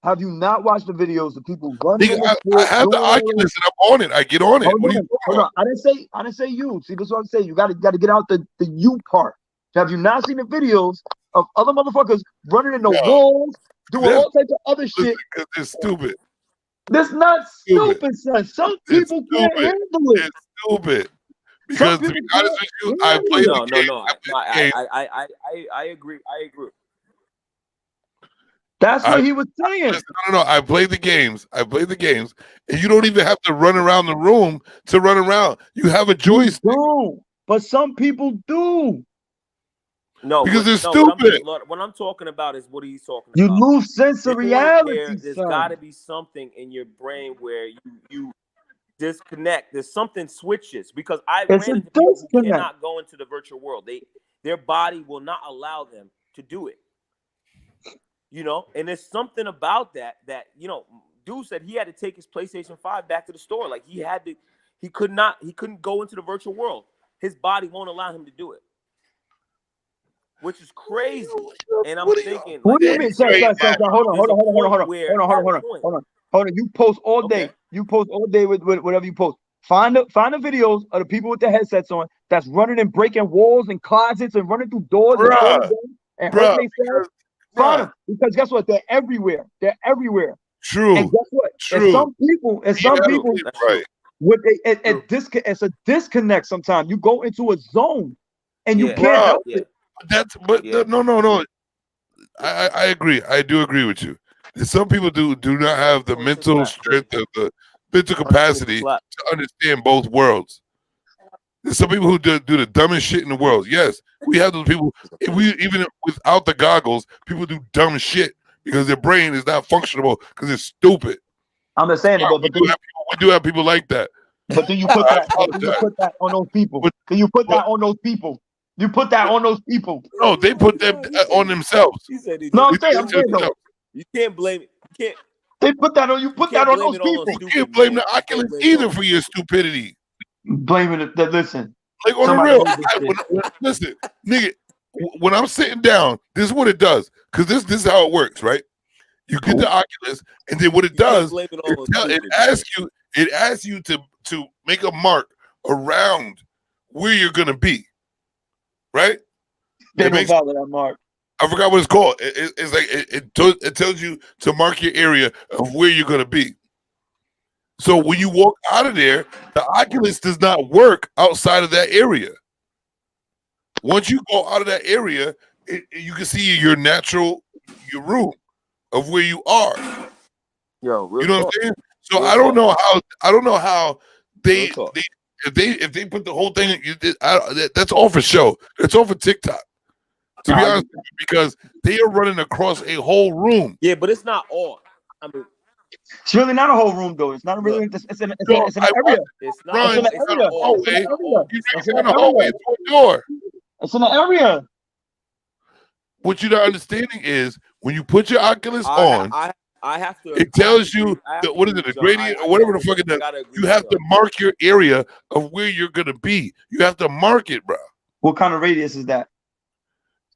Have you not watched the videos of people running? I have the Oculus and I'm on it. I get on it. Hold on. I didn't say you. See, this is what I'm saying. You got to get out the you part. Have you not seen the videos of other motherfuckers running in the walls, doing all types of other shit? It's stupid. That's not stupid, son. Some people can't handle it. It's stupid. Because to be honest with you, I played the game. I agree. That's what he was saying. No. I played the games. And you don't even have to run around the room to run around. You have a joystick. But some people do. No, because they're no, stupid. What I'm talking about is what he's talking You about. lose sense of reality, There's son. got to be something in your brain where you disconnect. There's something switches, because I It's ran a into people who disconnect. cannot go into the virtual world. Their body will not allow them to do it. You know, and there's something about that you know, dude said he had to take his PlayStation 5 back to the store. Like he couldn't go into the virtual world. His body won't allow him to do it, which is crazy. And I'm thinking, What like, do you mean? Son, hold on. You post all day. Okay. You post all day with whatever you post. Find the videos of the people with the headsets on that's running and breaking walls and closets and running through doors and falling down and hurting themselves. Find them, because guess what? They're everywhere. They're everywhere. True. And guess what? True. And some people, right. It's a disconnect sometimes. You go into a zone and you can't help it. No. I agree. I do agree with you. Some people do not have the mental strength of the mental capacity to understand both worlds. There's some people who do the dumbest shit in the world. Yes, we have those people. Even without the goggles, people do dumb shit because their brain is not functional because it's stupid. I'm just saying, we do have people like that. But then you put that. You put that on those people. Then you put that on those people. You put that on those people. No, they put them on themselves. No, I'm saying though. You can't blame it. You can't. They put that on you. Put that on those people. You can't blame the Oculus either for your stupidity. Blaming it. Listen, like on the real. Listen, nigga. When I'm sitting down, this is what it does. Because this is how it works, right? You get the Oculus, and then what it does, it asks you to make a mark around where you're gonna be, right? They don't follow that mark. I forgot what it's called. It's like it tells you to mark your area of where you're gonna be. So when you walk out of there, the Oculus does not work outside of that area. Once you go out of that area, you can see your room of where you are. Yo, you know what I'm saying? So I don't know how they if they put the whole thing. That's all for show. That's all for TikTok. To be honest, because they are running across a whole room. Yeah, but it's not all. I mean, it's really not a whole room though. It's not really. It's an area. It's an area. It's an area. What you're not understanding is when you put your Oculus on, I have to. It tells you what is it, a gradient or whatever the fuck it does. You have to mark your area of where you're gonna be. You have to mark it, bro. What kind of radius is that?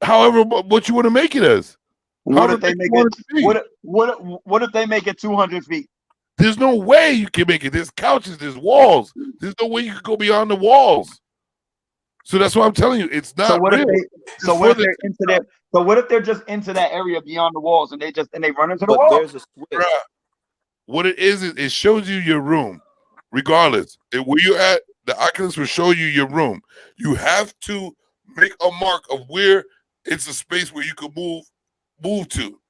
However, what you want to make it as. What if they make it? What if they make it 200 feet? There's no way you can make it. There's couches. There's walls. There's no way you can go beyond the walls. So that's what I'm telling you. It's not real. So what if they're just into that area beyond the walls and they run into the wall? There's a switch. What it is it shows you your room, regardless. Where you're at, the Oculus will show you your room. You have to make a mark of where it's a space where you can move to.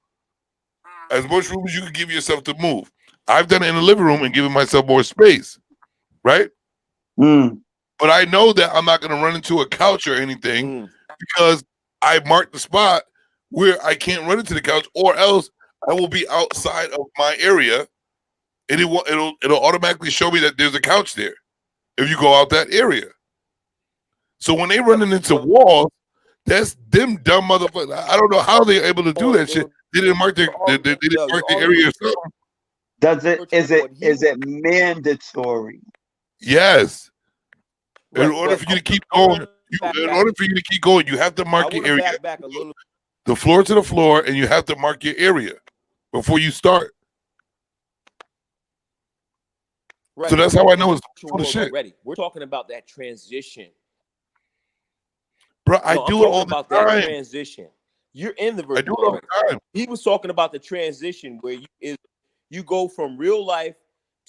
As much room as you can give yourself to move. I've done it in the living room and given myself more space, right? But I know that I'm not going to run into a couch or anything because I marked the spot where I can't run into the couch, or else I will be outside of my area, and it'll automatically show me that there's a couch there if you go out that area. So when they running into walls, that's them dumb motherfuckers. I don't know how they're able to do that shit. They didn't mark their area or something. Is it mandatory? Yes. In order for you to keep going, you have to mark your area. The floor to the floor, and you have to mark your area before you start. Right. So that's how I know it's full of shit. Already. We're talking about that transition. Bro, I do it all the time. That transition. You're in the virtual. I do it all the time. He was talking about the transition where you go from real life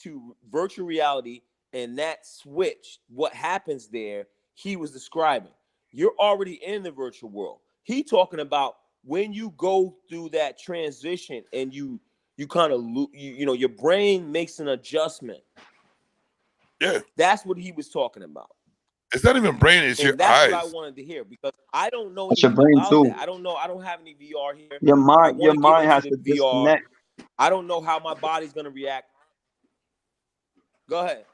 to virtual reality, and that switch, what happens there, he was describing. You're already in the virtual world. He talking about when you go through that transition and you kind of your brain makes an adjustment. Yeah. That's what he was talking about. It's not even brain. It's your that's eyes. what I wanted to hear because I don't know That's your anything brain about too. that. I don't know. I don't have any VR here. Your I mind, want to get has into to the VR. disconnect. I don't know how my body's gonna react. Go ahead.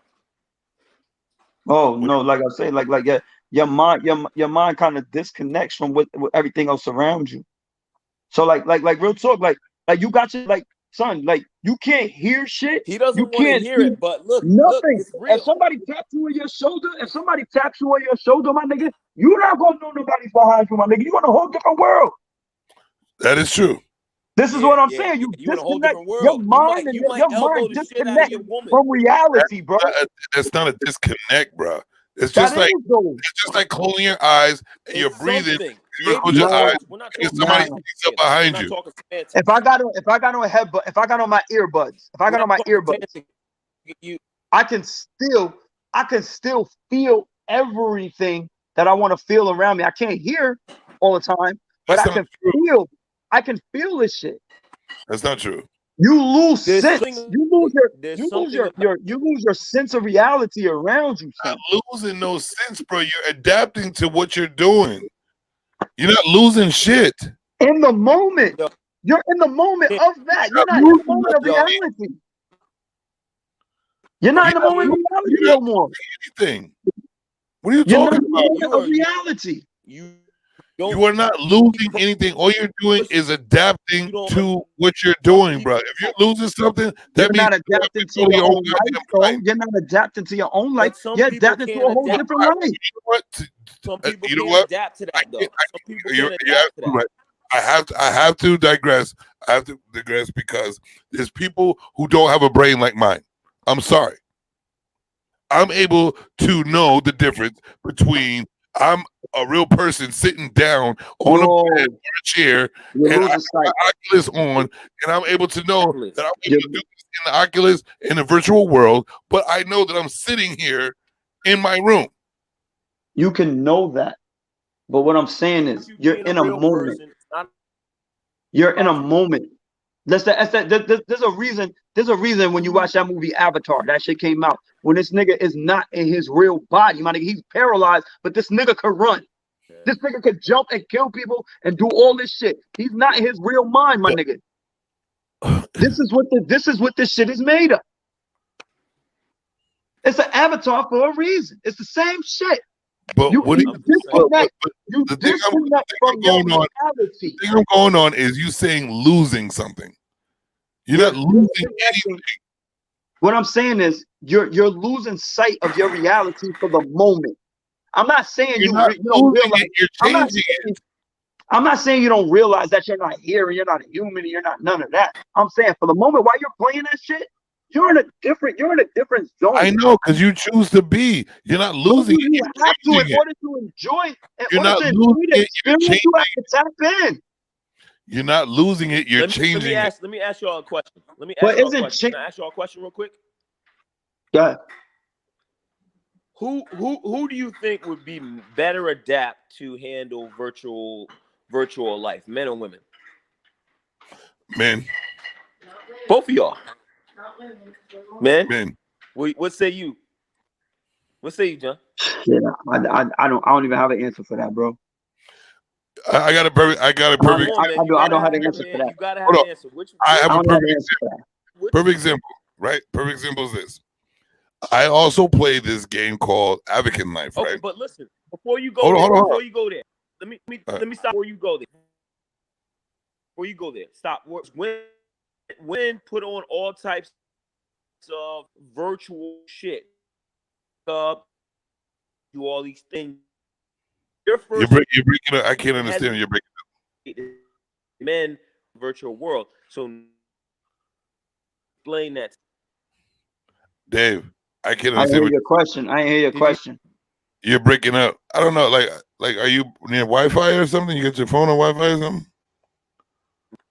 Oh no, like I say, like your mind kind of disconnects from what everything else around you. So like real talk, like you got to like son, like you can't hear shit. He doesn't You want to can't hear see it, but look, nothing. it's real. If somebody taps you on your shoulder, my nigga, you're not gonna know nobody's behind you, my nigga. You in a whole different world. That is true. This is what I'm saying. You in a whole disconnect different world. your mind You and might your elbow mind the shit out of disconnect your woman from reality, bro. That's not a disconnect, bro. It's That just like is, though. it's just like closing your eyes and you're breathing. something. You close your eyes. And somebody sneaks up behind you. If I got on headbutt, if I got on my earbuds, I can still feel everything that I want to feel around me. I can't hear all the time, but I can feel this shit. That's not true. You lose sense. You lose your sense of reality around you. You're not losing no sense, bro. You're adapting to what you're doing. You're not losing shit. In the moment. You're in the moment of that. You're not in the moment of reality. You're not in the moment of reality no more. Anything. What are you talking about? Of reality. You are not losing anything. All you're doing is adapting to what you're doing, bro. If you're losing something, that means you're not adapting to your own life, bro. You're not adapting to your own life. You're adapting to a whole different life. Some people you know can't what? adapt to that, though. Some people You're can't adapt to that. right. I have to digress. I have to digress because there's people who don't have a brain like mine. I'm sorry. I'm able to know the difference between I'm a real person sitting down on a bed or a chair and I have my Oculus on, and I'm able to know that I'm able to do this in the Oculus in the virtual world, but I know that I'm sitting here in my room. You can know that. But what I'm saying is you're in a moment. You're in a moment. There's a reason. There's a reason when you watch that movie Avatar, that shit came out. When this nigga is not in his real body, my nigga, he's paralyzed, but this nigga could run. This nigga could jump and kill people and do all this shit. He's not in his real mind, my nigga. This is what this shit is made of. It's an avatar for a reason. It's the same shit. But what do the thing I'm going on is you saying losing something. You're not losing anything. What I'm saying is you're losing sight of your reality for the moment. I'm not saying you don't realize you're changing it. I'm not saying you don't realize that you're not here and you're not a human and you're not none of that. I'm saying for the moment while you're playing that shit, you're in a different zone. I know, because you choose to be. You're not losing it. You have to in order to enjoy. You're not losing it. You're changing you have to tap in. You're not losing it. You're changing it. Let me ask y'all a question. Can I ask y'all a question real quick? Yeah. Who do you think would be better adapt to handle virtual life, men or women? Men. Both of y'all. Men. What say you? What say you, John? Yeah, I don't even have an answer for that, bro. I got a perfect. I don't have an answer for that. You gotta have an answer. I have a perfect example. Perfect example, right? Perfect example is this. I also play this game called Advocate Life, right? Okay, but listen, before you go before you go there, let me stop before you go there. Before you go there, stop. When put on all types of virtual shit, do all these things. You're breaking up. I can't understand. You're breaking up. Men, virtual world. So explain that. Dave, I can't understand. I ain't hear your question. You're breaking up. I don't know. Like, are you near Wi-Fi or something? You get your phone on Wi-Fi or something?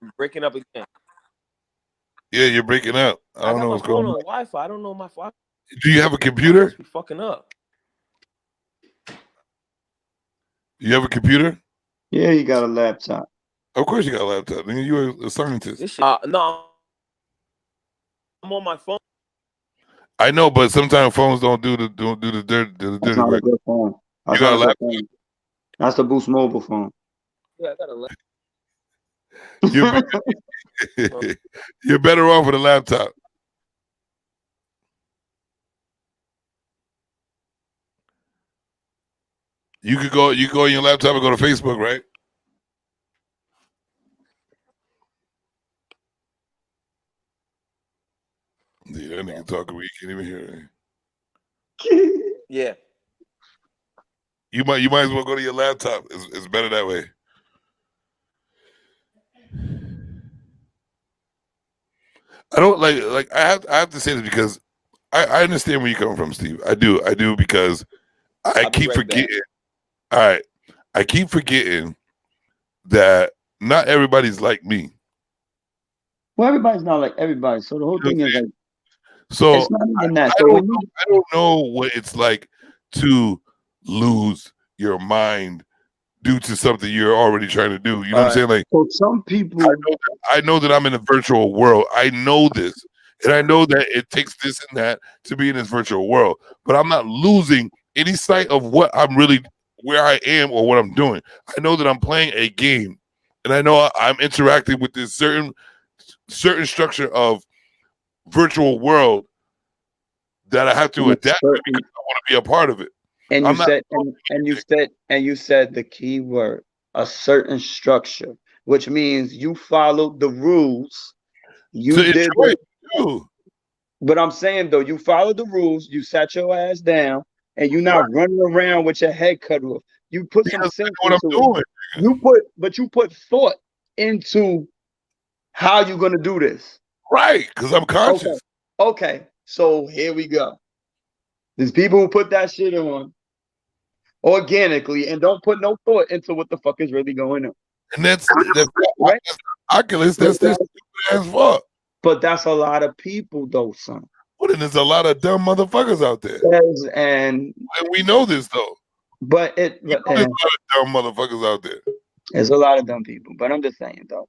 I'm breaking up again. Yeah, you're breaking up. I don't know what's going on. Wi-Fi. I don't know my Wi-Fi. Do you have a computer? Be fucking up. You have a computer? Yeah, you got a laptop. Of course you got a laptop. You're a scientist. No, I'm on my phone. I know, but sometimes phones don't do the That's not a right. good phone. That's You got not a a good laptop? phone. That's the Boost Mobile phone. Yeah, I got a laptop. You're better off with a laptop. You could go on your laptop and go to Facebook, right? Yeah, that nigga talking where you can't even hear it. Yeah. You might as well go to your laptop. It's better that way. I don't like I have to say this because I understand where you're coming from, Steve. I do because I keep forgetting. All right. I keep forgetting that not everybody's like me. Well, everybody's not like everybody. So the whole thing is like, so it's not even that. I don't know what it's like to lose your mind due to something you're already trying to do. You know what I'm saying? Like, so some people, I know that I'm in a virtual world. I know this, and I know that it takes this and that to be in this virtual world. But I'm not losing any sight of what I'm really, where I am or what I'm doing. I know that I'm playing a game, and I know I'm interacting with this certain structure of virtual world that I have to adapt to because I want to be a part of it. And you said the key word, a certain structure, which means you followed the rules. You did too. But I'm saying though, you followed the rules, you sat your ass down, and you're not running around with your head cut off. You put some sense into it. You put thought into how you're gonna do this. Right, because I'm conscious. Okay, so here we go. There's people who put that shit on organically and don't put no thought into what the fuck is really going on. And that's right? Oculus. That's this as fuck. But that's a lot of people, though, son. Well, then there's a lot of dumb motherfuckers out there. And we know this though. But there's a lot of dumb motherfuckers out there. There's a lot of dumb people. But I'm just saying though.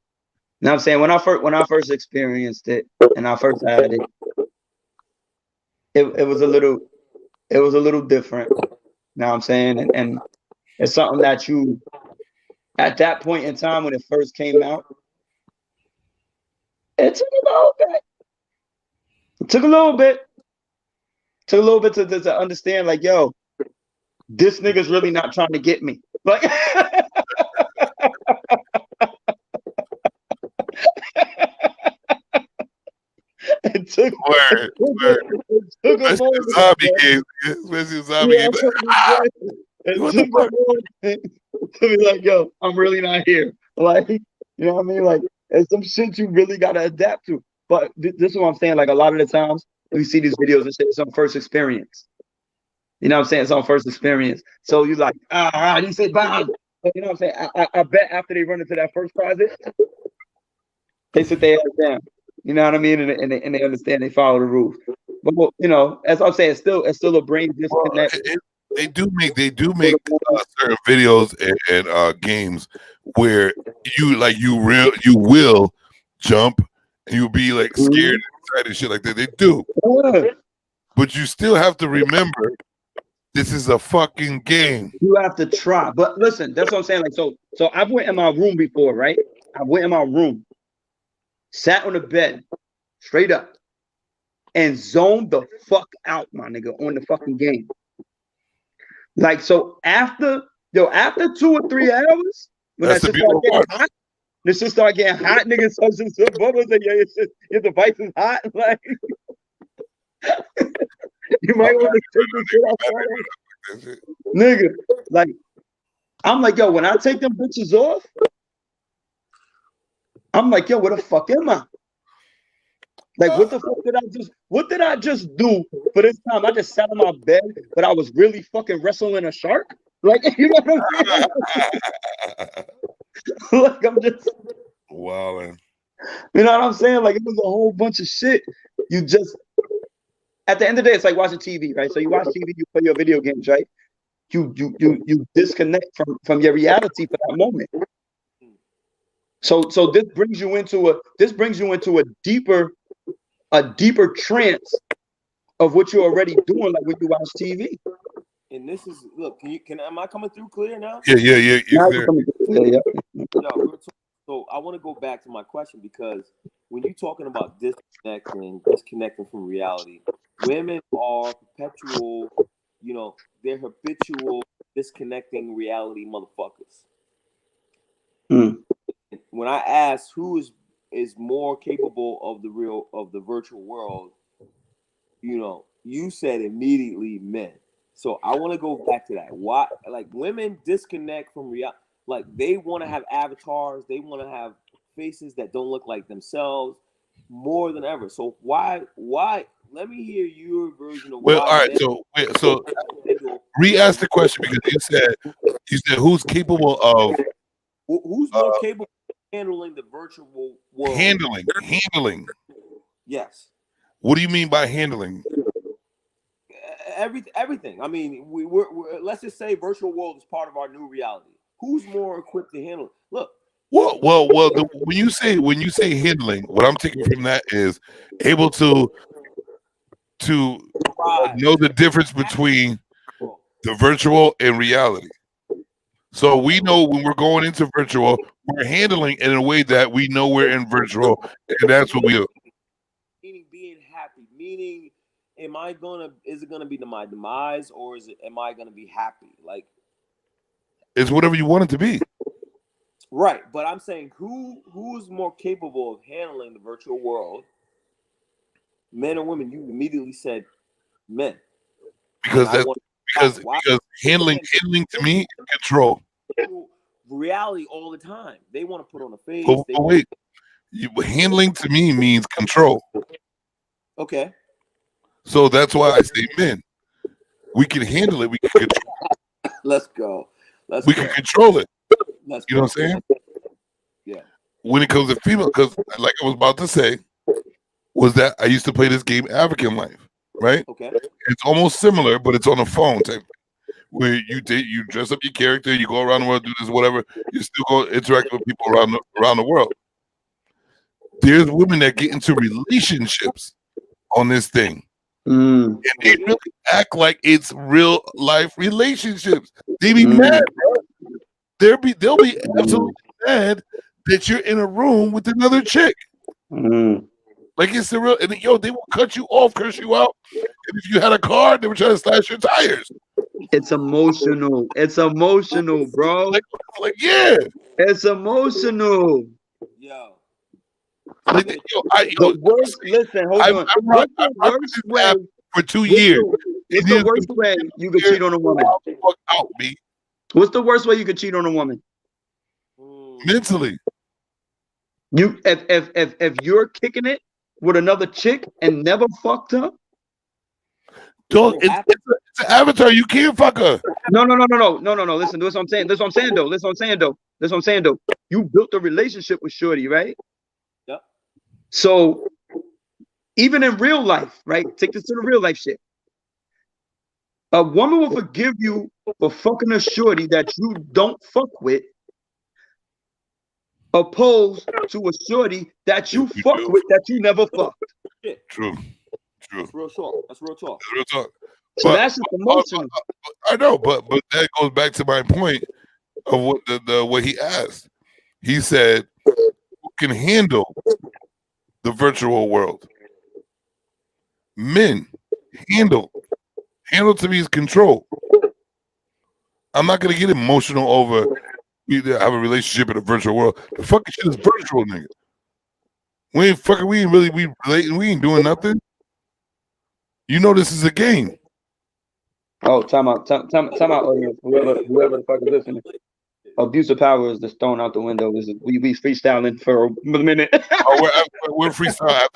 Now I'm saying when I first experienced it and I first had it, it was a little different. Now I'm saying, and it's something that you at that point in time when it first came out, it took a little bit. It took a little bit. Took a little bit to understand, like, yo, this nigga's really not trying to get me. Like it took a moment. Zombie game, especially zombie game. It took a moment to be like, yo, I'm really not here. Like, you know what I mean? Like, it's some shit you really gotta adapt to. But this is what I'm saying. Like, a lot of the times we see these videos and say it's on first experience. You know what I'm saying? It's on first experience. So you like, you say bang. You know what I'm saying? I bet after they run into that first closet, they sit their ass down. You know what I mean? And they understand, they follow the rules. But you know, as I'm saying, it's still a brain disconnect. They do make certain videos and games where you will jump and you'll be like scared inside and shit like that. They do. But you still have to remember this is a fucking game. You have to try. But listen, that's what I'm saying. Like, so I've went in my room before, right? I went in my room, sat on the bed, straight up, and zoned the fuck out, my nigga, on the fucking game. Like, so after 2 or 3 hours, when that shit start getting hot, this shit start getting hot, niggas start some bubbles and your device is hot. Like, you might want to take this shit off. Nigga, like, I'm like, yo, when I take them bitches off, I'm like, yo, where the fuck am I? Like, what did I just do for this time? I just sat on my bed, but I was really fucking wrestling a shark. Like, you know what I'm saying? Like, I'm just wilding. You know what I'm saying? Like, it was a whole bunch of shit. You just, at the end of the day, it's like watching TV, right? So you watch TV, you play your video games, right? You disconnect from your reality for that moment. So this brings you into a deeper trance of what you're already doing, like when you watch TV. And this is look. Am I coming through clear now? Yeah. You're clear. Yeah. So I want to go back to my question, because when you're talking about disconnecting from reality, women are perpetual, they're habitual disconnecting reality motherfuckers. When I asked who is more capable of the virtual world, you said immediately men. So I want to go back to that. Why, like, women disconnect from reality? Like, they want to have avatars, they want to have faces that don't look like themselves more than ever. So why? Let me hear your version of why. All right. So re-ask the question, because you said who's capable of who's more capable of handling the virtual world? Handling. Yes. What do you mean by handling? Everything. I mean, we're let's just say virtual world is part of our new reality. Who's more equipped to handle it? Look. Well. When you say handling, what I'm taking from that is able to know the difference between the virtual and reality. So we know when we're going into virtual, we're handling it in a way that we know we're in virtual, and that's what we do. Meaning being happy. Meaning, is it gonna be my demise, or am I gonna be happy? Like, it's whatever you want it to be. Right, but I'm saying who's more capable of handling the virtual world? Men or women? You immediately said men. Because handling to me is control. Reality all the time. They want to put on a face. But wait, handling to me means control. Okay. So that's why I say men. We can handle it. We can control it. Let's go. We can control it. You know what I'm saying? Yeah. When it comes to female, because like I was about to say, was that I used to play this game African Life, right? Okay. It's almost similar, but it's on a phone type, where you dress up your character, you go around the world, do this, whatever. You still go interact with people around the world. There's women that get into relationships on this thing. And they really act like it's real life relationships. They be mad, bro. They'll be absolutely mad that you're in a room with another chick. Like, it's the real, and they will cut you off, curse you out. And if you had a car, they were trying to slash your tires. It's emotional. It's emotional, bro. Like yeah. It's emotional. Yo. Like, listen, hold on. What's the worst way for 2 years? What's the worst way you could cheat on a woman? What's the worst way you could cheat on a woman? Mentally. You if you're kicking it with another chick and never fucked her. Dog, it's an avatar. You can't fuck her. No. Listen, this is what I'm saying. This is what I'm saying though. You built a relationship with Shorty, right? Yep. So even in real life, right? Take this to the real life shit. A woman will forgive you for fucking a shorty that you don't fuck with, opposed to a shorty that you fuck with that you never fucked. True. That's real talk. That's real talk. So that's just emotional. I know, but that goes back to my point of what what he asked. He said, "Who can handle the virtual world?" Men. Handle to me is control. I'm not gonna get emotional over we have a relationship in a virtual world. The fucking shit is virtual, nigga. We ain't doing nothing. You know this is a game. Oh, time out, audience. Whoever the fuck is listening. Abuse of power is just thrown out the window. We freestyling for a minute. We're freestyle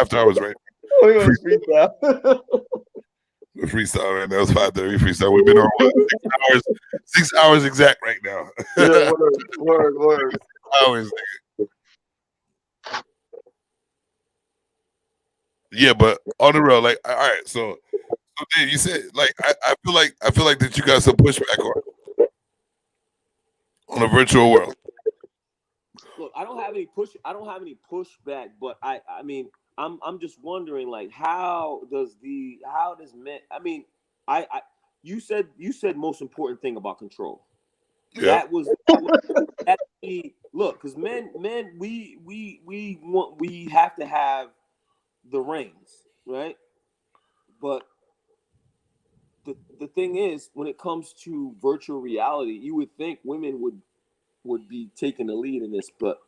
after hours, right? We're gonna freestyle. We're freestyle right now. It's 5:30. We freestyle. We've been on 6 hours exact right now. Yeah, word. 6 hours, nigga. Yeah, but on the real, like, all right. So Dave, you said, like, I feel like that you got some pushback on a virtual world. Look, I don't have any pushback, but I mean, I'm just wondering, like, how does men? I mean, you said most important thing about control. Yeah. That was look, because men we have to have the reins, right? But the thing is, when it comes to virtual reality, you would think women would be taking the lead in this, but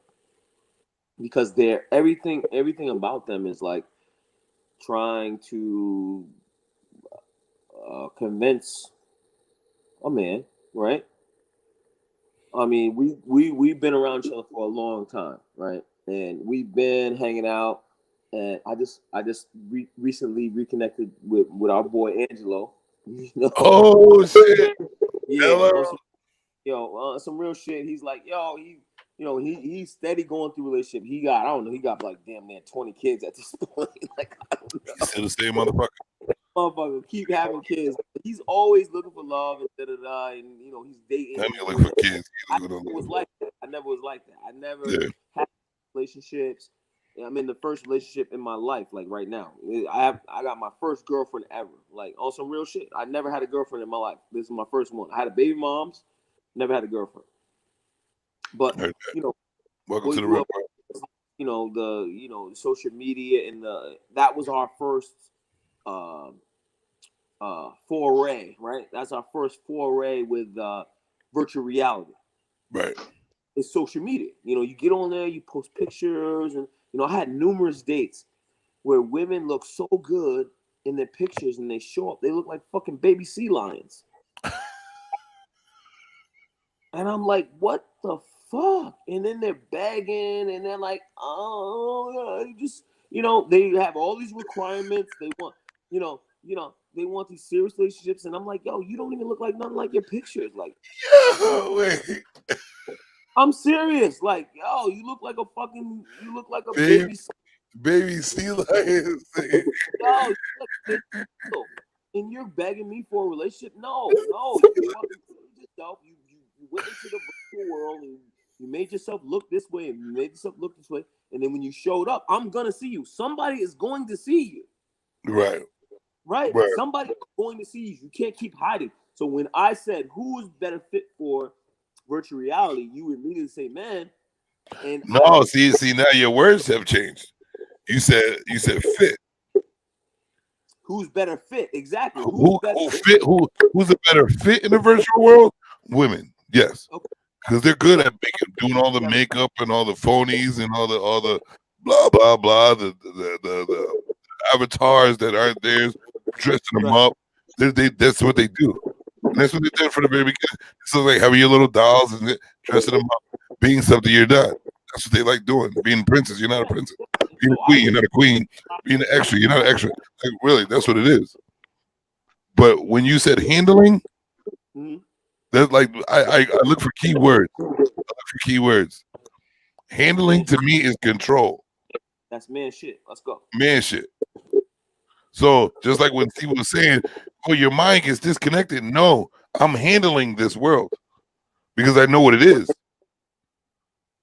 because they're everything about them is like trying to convince a man, right? I mean, we've been around each other for a long time, right? And we've been hanging out. And I just recently reconnected with our boy Angelo. You know? Oh shit! Yeah, some real shit. He's like, he's steady going through relationship. He got like damn near 20 kids at this point. Like, I don't know. He's still the same motherfucker. Motherfucker keep having kids. He's always looking for love and and he's dating. Let me look for kids. I never was like that. I never had relationships. I'm in the first relationship in my life, like right now. I got my first girlfriend ever, like on some real shit. I never had a girlfriend in my life. This is my first one. I had a baby moms, never had a girlfriend. But welcome to the real world. The social media and that was our first foray, right? That's our first foray with virtual reality. Right. It's social media. You get on there, you post pictures, and I had numerous dates where women look so good in their pictures and they show up, they look like fucking baby sea lions. And I'm like, what the fuck? And then they're begging and they're like, oh, just they have all these requirements. They want, they want these serious relationships, and I'm like, yo, you don't even look like nothing like your pictures. Like, wait. I'm serious. Like, yo, you look like a baby sea lion. Yo, and you're begging me for a relationship? No. You went into the virtual world and you made yourself look this way and you made yourself look this way, and then when you showed up, I'm gonna see you. Somebody is going to see you. Right. Somebody is going to see you. You can't keep hiding. So when I said who is better fit for virtual reality, you immediately say man. And see now your words have changed. You said fit. Who's better fit? Exactly. Who's a better fit in the virtual world? Women, yes, because they're good at doing all the makeup and all the phonies and all the blah blah blah. The avatars that aren't theirs, dressing them up. That's what they do. And that's what they did for the very beginning. So like having your little dolls and dressing them up, being something you're not. That's what they like doing. Being a princess, you're not a princess. Being a queen, you're not a queen. Being an extra, you're not an extra. Like, really, that's what it is. But when you said handling, that's like I look for keywords. Handling to me is control. That's man shit. Let's go. Man shit. So just like when Steve was saying, oh, your mind gets disconnected. No, I'm handling this world because I know what it is.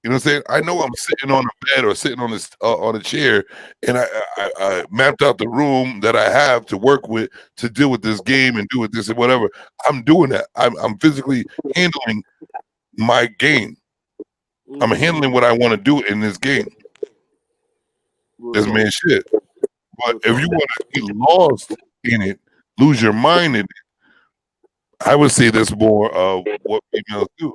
You know what I'm saying? I know I'm sitting on a bed or sitting on this on a chair, and I mapped out the room that I have to work with to deal with this game and do with this and whatever. I'm doing that. I'm physically handling my game. I'm handling what I want to do in this game. That's man shit. But if you want to be lost in it, lose your mind in it, I would say that's more of what females do.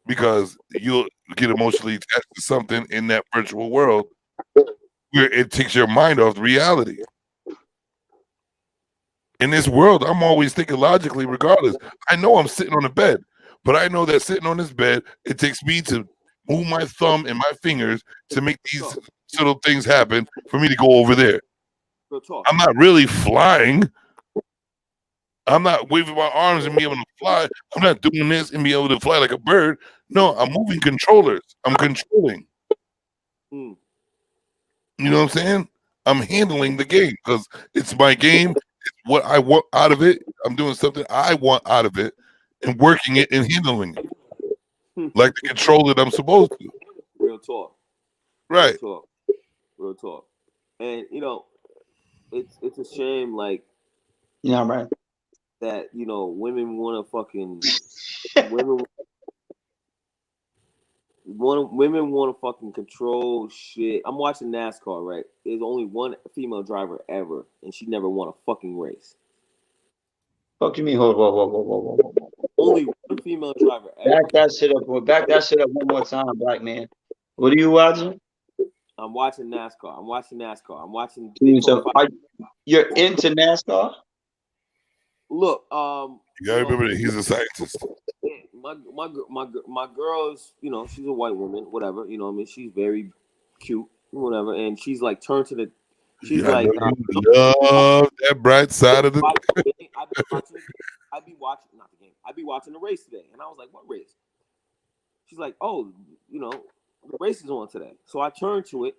Because you'll get emotionally attached to something in that virtual world where it takes your mind off reality. In this world, I'm always thinking logically regardless. I know I'm sitting on a bed, but I know that sitting on this bed, it takes me to move my thumb and my fingers to make these little things happen for me to go over there. I'm not really flying. I'm not waving my arms and be able to fly. I'm not doing this and be able to fly like a bird. No, I'm moving controllers. I'm controlling. You know what I'm saying? I'm handling the game because it's my game. It's what I want out of it. I'm doing something I want out of it and working it and handling it like the controller that I'm supposed to. Real talk. Right. Real talk. Real talk. And you know, it's a shame, like, Yeah, right. that, you know, women want to fucking women want to fucking control shit. I'm watching NASCAR, right? There's only one female driver ever, and she never won a fucking race. Fuck you mean? Hold, whoa. Only one female driver ever. Back that shit up, boy. Back that shit up one more time, black man. What are you watching? I'm watching NASCAR. I'm watching. You're into NASCAR? Look, you gotta remember that he's a scientist. My girl is, you know, she's a white woman, whatever. You know what I mean? She's very cute, whatever, and she's like turned to the. She's like, love that bright side of the. I'd be watching, not the game. I'd be watching the race today, and I was like, "What race?" She's like, "Oh, you know, the race is on today." So I turned to it.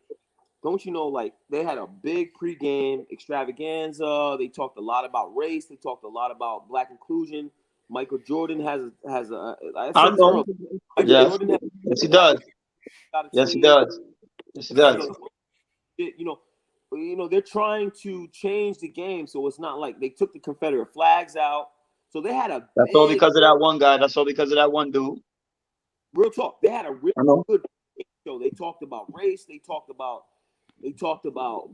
Don't you know? Like, they had a big pregame extravaganza. They talked a lot about race. They talked a lot about black inclusion. Michael Jordan has a. I know. Yes, he does. Yes, he does. Yes, he does. You know, they're trying to change the game, so it's not like they took the Confederate flags out. So they had a. That's all because of that one guy. That's all because of that one dude. Real talk. They had a really good show. They talked about race. They talked about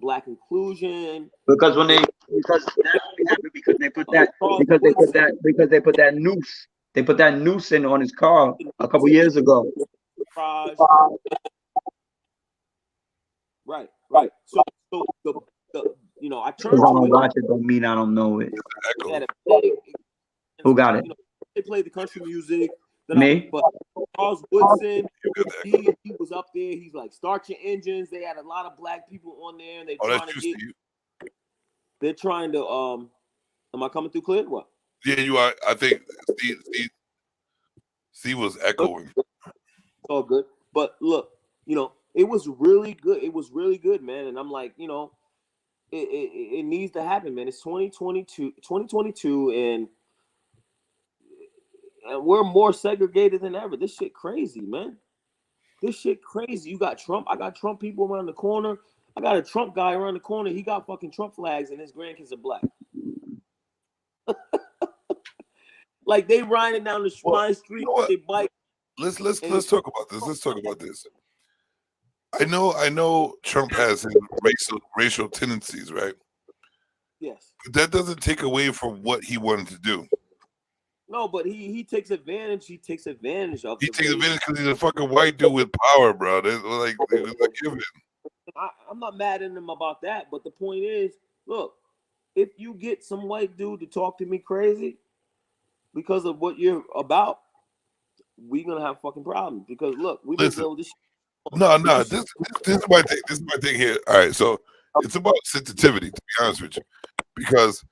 black inclusion. Because that only happened because they put that noose. They put that noose in on his car a couple years ago. Right. So the you know, I turned Because I to don't it. watch it don't mean I don't know it. Who got it? You know, they played the country music. Me? But Charles Woodson, he was up there. He's like, start your engines. They had a lot of black people on there, and they're trying to am I coming through clear? What? Yeah, you are. I think Steve was echoing. All good. But look, you know, it was really good. It was really good, man. And I'm like, you know, it needs to happen, man. It's 2022, and we're more segregated than ever. This shit crazy, man. This shit crazy. You got Trump. I got Trump people around the corner. I got a Trump guy around the corner. He got fucking Trump flags, and his grandkids are black. Like, they riding down the street with their bike. Let's talk about this. Let's talk about this. I know Trump has his racial tendencies, right? Yes. But that doesn't take away from what he wanted to do. No, but he takes advantage. He takes advantage of. He takes advantage because he's a fucking white dude with power, bro. They're like give it. I'm not mad at him about that, but the point is, look, if you get some white dude to talk to me crazy because of what you're about, we're gonna have fucking problems. Because look, we've been dealing with this shit. No. This is my thing. This is my thing here. All right, so it's about sensitivity, to be honest with you, because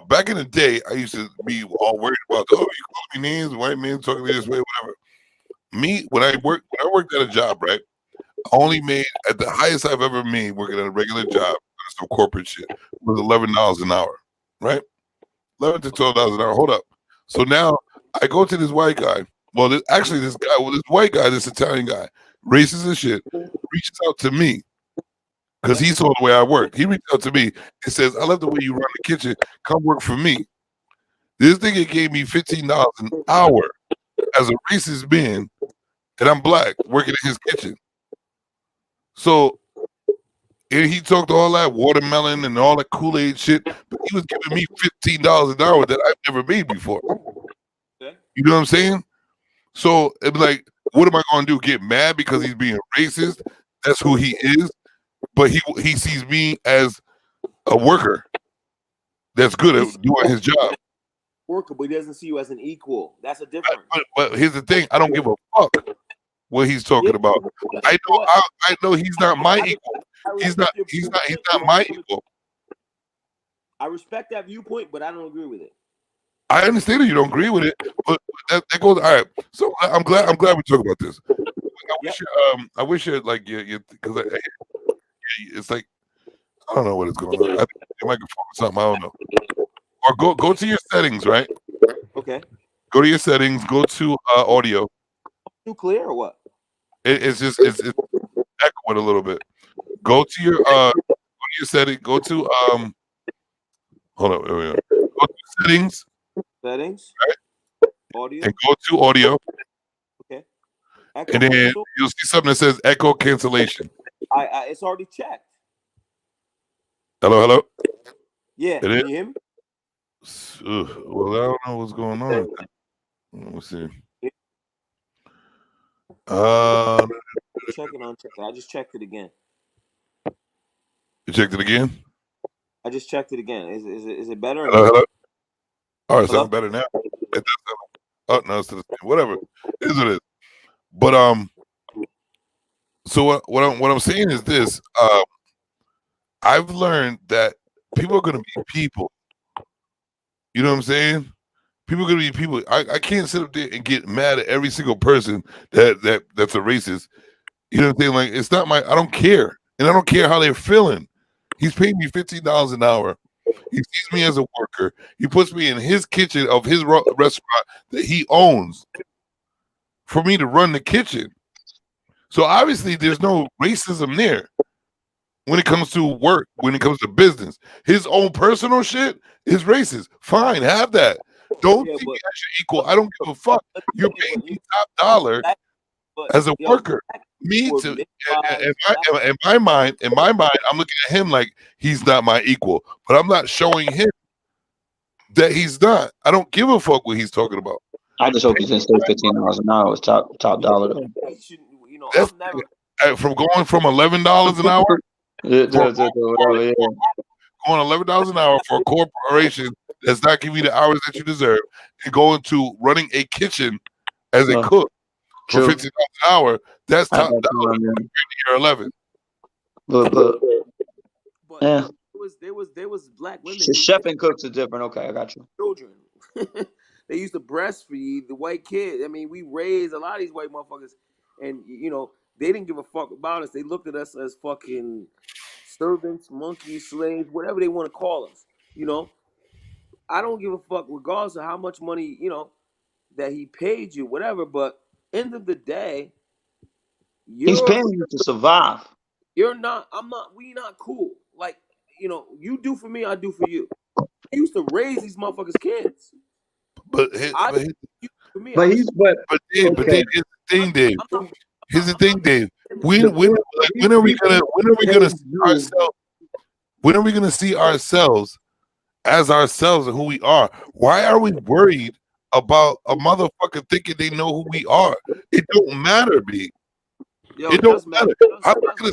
back in the day, I used to be all worried about, you call me names, white men talking to me this way, whatever. Me, when I worked at a job, right? I only made at the highest I've ever made working at a regular job, some corporate shit, was $11 an hour, right? $11 to $12 an hour. Hold up. So now I go to this white guy. Well, this white guy, this Italian guy, racist as shit, reaches out to me because he saw the way I worked. He reached out to me and says, "I love the way you run the kitchen. Come work for me." This nigga gave me $15 an hour as a racist man, and I'm black, working in his kitchen. So, and he talked all that watermelon and all that Kool-Aid shit, but he was giving me $15 an hour that I've never made before. Okay. You know what I'm saying? So it'd be like, what am I going to do? Get mad because he's being racist? That's who he is. But he sees me as a worker that's good at doing his job. Worker, but he doesn't see you as an equal. That's a difference. But here's the thing: I don't give a fuck what he's talking about. I know he's not my equal. He's not my equal. I respect that viewpoint, but I don't agree with it. I understand that you don't agree with it, but that goes all right. So I'm glad we talk about this. I wish you like you because it's like I don't know what is going on. I think your microphone or something. I don't know. Or go to your settings, right? Okay. Go to your settings. Go to audio. Too clear or what? It's echoing a little bit. Go to your setting. Go to hold on. Go to settings. Settings. Right? Audio. And go to audio. Okay. And then you'll see something that says echo cancellation. It's already checked. Hello. Yeah. It Can is? you hear me? Well, I don't know what's going on. Let me see. Check it on. I just checked it again. You checked it again? I just checked it again. Is it better? Or Hello. All right, Hello? sounds better now. It does sound, no, it's the same. Whatever. It is what it is. But so what I'm saying is this. I've learned that people are gonna be people. You know what I'm saying? People are gonna be people. I can't sit up there and get mad at every single person that's a racist. You know what I'm saying? Like, it's not my, I don't care. And I don't care how they're feeling. He's paying me $15 an hour. He sees me as a worker. He puts me in his kitchen of his restaurant that he owns for me to run the kitchen. So obviously there's no racism there when it comes to work, when it comes to business. His own personal shit is racist. Fine, have that. Don't see me as your equal. I don't give a fuck. You're paying me top dollar as a worker. Me to in my mind, I'm looking at him like he's not my equal, but I'm not showing him that he's not. I don't give a fuck what he's talking about. I just hope he didn't say $15 an hour was top dollar though. That's from going from $11 an hour. Going $11 an hour for a corporation that's not giving you the hours that you deserve, and going to running a kitchen as a cook for $15 an hour. That's top dollar. You're 11. But yeah. There was black women. Chef and cooks are different. Okay, I got you. Children. They used to breastfeed the white kids. I mean, we raised a lot of these white motherfuckers, and they didn't give a fuck about us. They looked at us as fucking servants, monkeys, slaves, whatever they want to call us. I don't give a fuck regardless of how much money that he paid you, whatever. But end of the day, he's paying you to survive. You're not. I'm not. We not cool. Like you do for me, I do for you. I used to raise these motherfuckers' kids. But here's the thing, Dave. Here's the thing, Dave. When are we gonna see ourselves as ourselves and who we are? Why are we worried about a motherfucker thinking they know who we are? It don't matter, B. It don't matter. I'm not gonna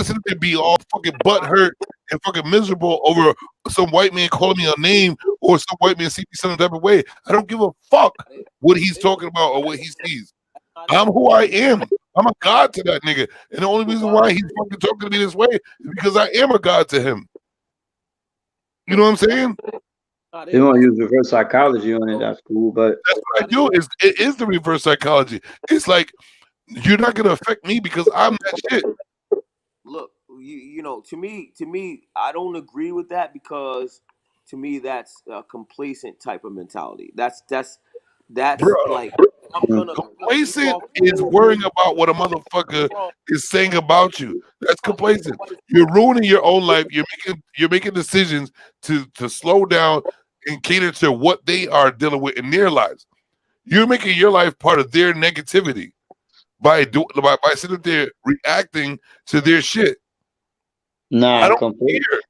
sit there and be all fucking butthurt and fucking miserable over some white man calling me a name or some white man see me some type of way. I don't give a fuck what he's talking about or what he sees. I'm who I am. I'm a god to that nigga. And the only reason why he's fucking talking to me this way is because I am a god to him. You know what I'm saying? They want to use reverse psychology on it. That's cool, but that's what I do. It is the reverse psychology. It's like, you're not gonna affect me because I'm that shit. Look, to me, I don't agree with that because to me that's a complacent type of mentality. That's like complacent is worrying about what a motherfucker is saying about you. That's complacent. You're ruining your own life. You're making decisions to slow down and cater to what they are dealing with in their lives. You're making your life part of their negativity by sitting there reacting to their shit. Nah,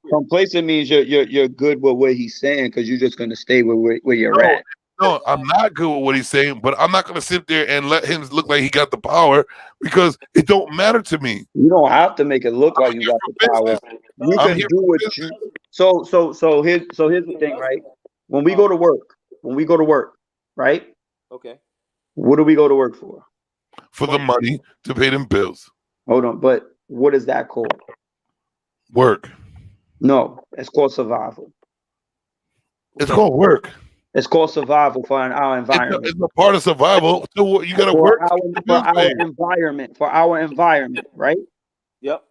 complacent means you're good with what he's saying because you're just gonna stay where you're at. No, I'm not good with what he's saying, but I'm not gonna sit there and let him look like he got the power because it don't matter to me. You don't have to make it look like you got the power. You can do what you. So here's the thing, right? When we go to work, right? Okay. What do we go to work for? For the money to pay them bills. Hold on, but what is that called? Work. No, it's called survival. It's called work. It's called survival for our environment. It's a part of survival. So you gotta work for our environment, right? Yep.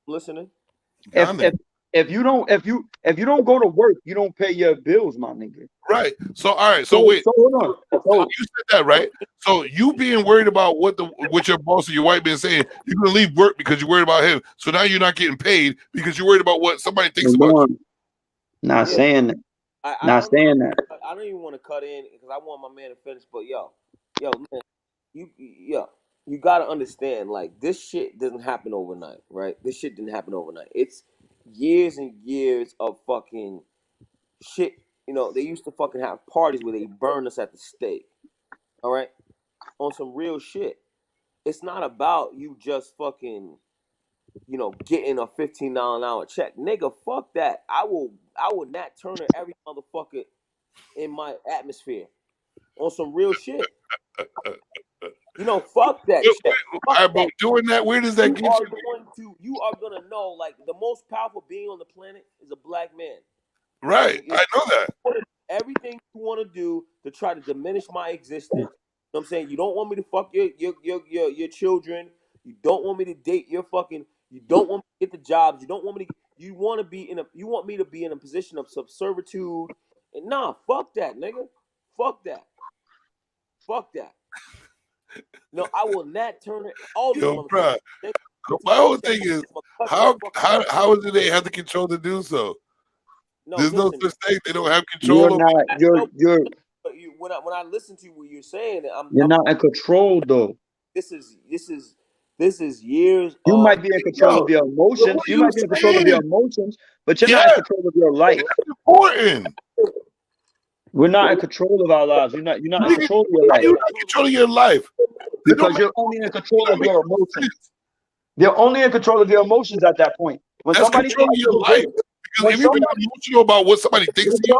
Listening. If if you don't go to work, you don't pay your bills, my nigga. Right. So all right. So wait. So hold on. So you said that, right? So you being worried about what your boss or your wife been saying, you're gonna leave work because you're worried about him. So now you're not getting paid because you're worried about what somebody thinks about you. Not saying that. Not saying that. I don't even want to cut in because I want my man to finish. But yo, man, you gotta understand, like, this shit doesn't happen overnight, right? This shit didn't happen overnight. It's years and years of fucking shit. You know, they used to fucking have parties where they burn us at the stake. All right, on some real shit. It's not about you just fucking, getting a $15 an hour check, nigga. Fuck that. I will Nat Turner every motherfucker in my atmosphere on some real shit. Fuck that shit. Fuck that. Doing that, where does that get you? You are gonna know, like, the most powerful being on the planet is a black man. Right, I know that. Everything you want to do to try to diminish my existence. You know what I'm saying? You don't want me to fuck your children. You don't want me to date your fucking. You don't want me to get the jobs. You don't want me to. You want me to be in a position of subservitude. And nah, fuck that, nigga. Fuck that. Fuck that. No, I will not turn it. All these motherfuckers. My whole thing is how is it they have the control to do so? No, there's no such thing. They don't have control. When I listen to what you're saying, you're not in control though. This is years. You might be in control of your emotions. You might be in control of your emotions, but you're not in control of your life. That's important. We're not in control of our lives. You're not in control of your life. You're not in control of your life because you're only in control of your emotions. You're only in control of your emotions at that point. When that's somebody control of your life. Because if you're emotional about what somebody thinks of you,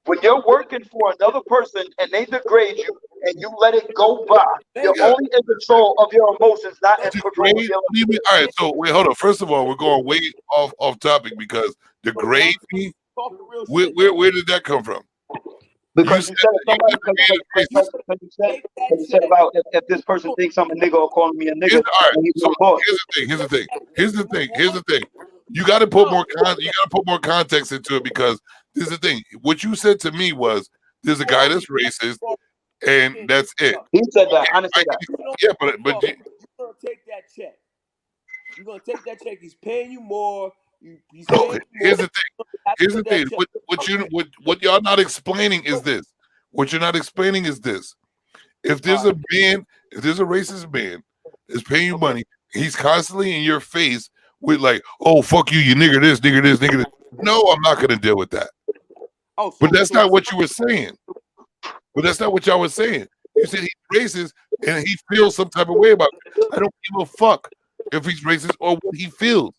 when you're working for another person and they degrade you and you let it go by, you're only in control of your emotions, not in control of your life. All right, so wait, hold on. First of all, we're going way off topic because degrade me. Where did that come from? Because you said about if this person thinks I'm a nigga or calling me a nigga. Here's the thing. You got to put more context into it because this is the thing. What you said to me was there's a guy that's racist, and that's it. He said that. I didn't say that. Yeah, but you're gonna take that check. You're gonna take that check. He's paying you more. Here's the thing. What y'all not explaining is this. What you're not explaining is this. If there's a racist man that's paying you money, he's constantly in your face with like, oh fuck you, you nigger this, nigger this, nigger this. No, I'm not gonna deal with that. But that's not what you were saying. But that's not what y'all were saying. You said he's racist and he feels some type of way about it. I don't give a fuck if he's racist or what he feels.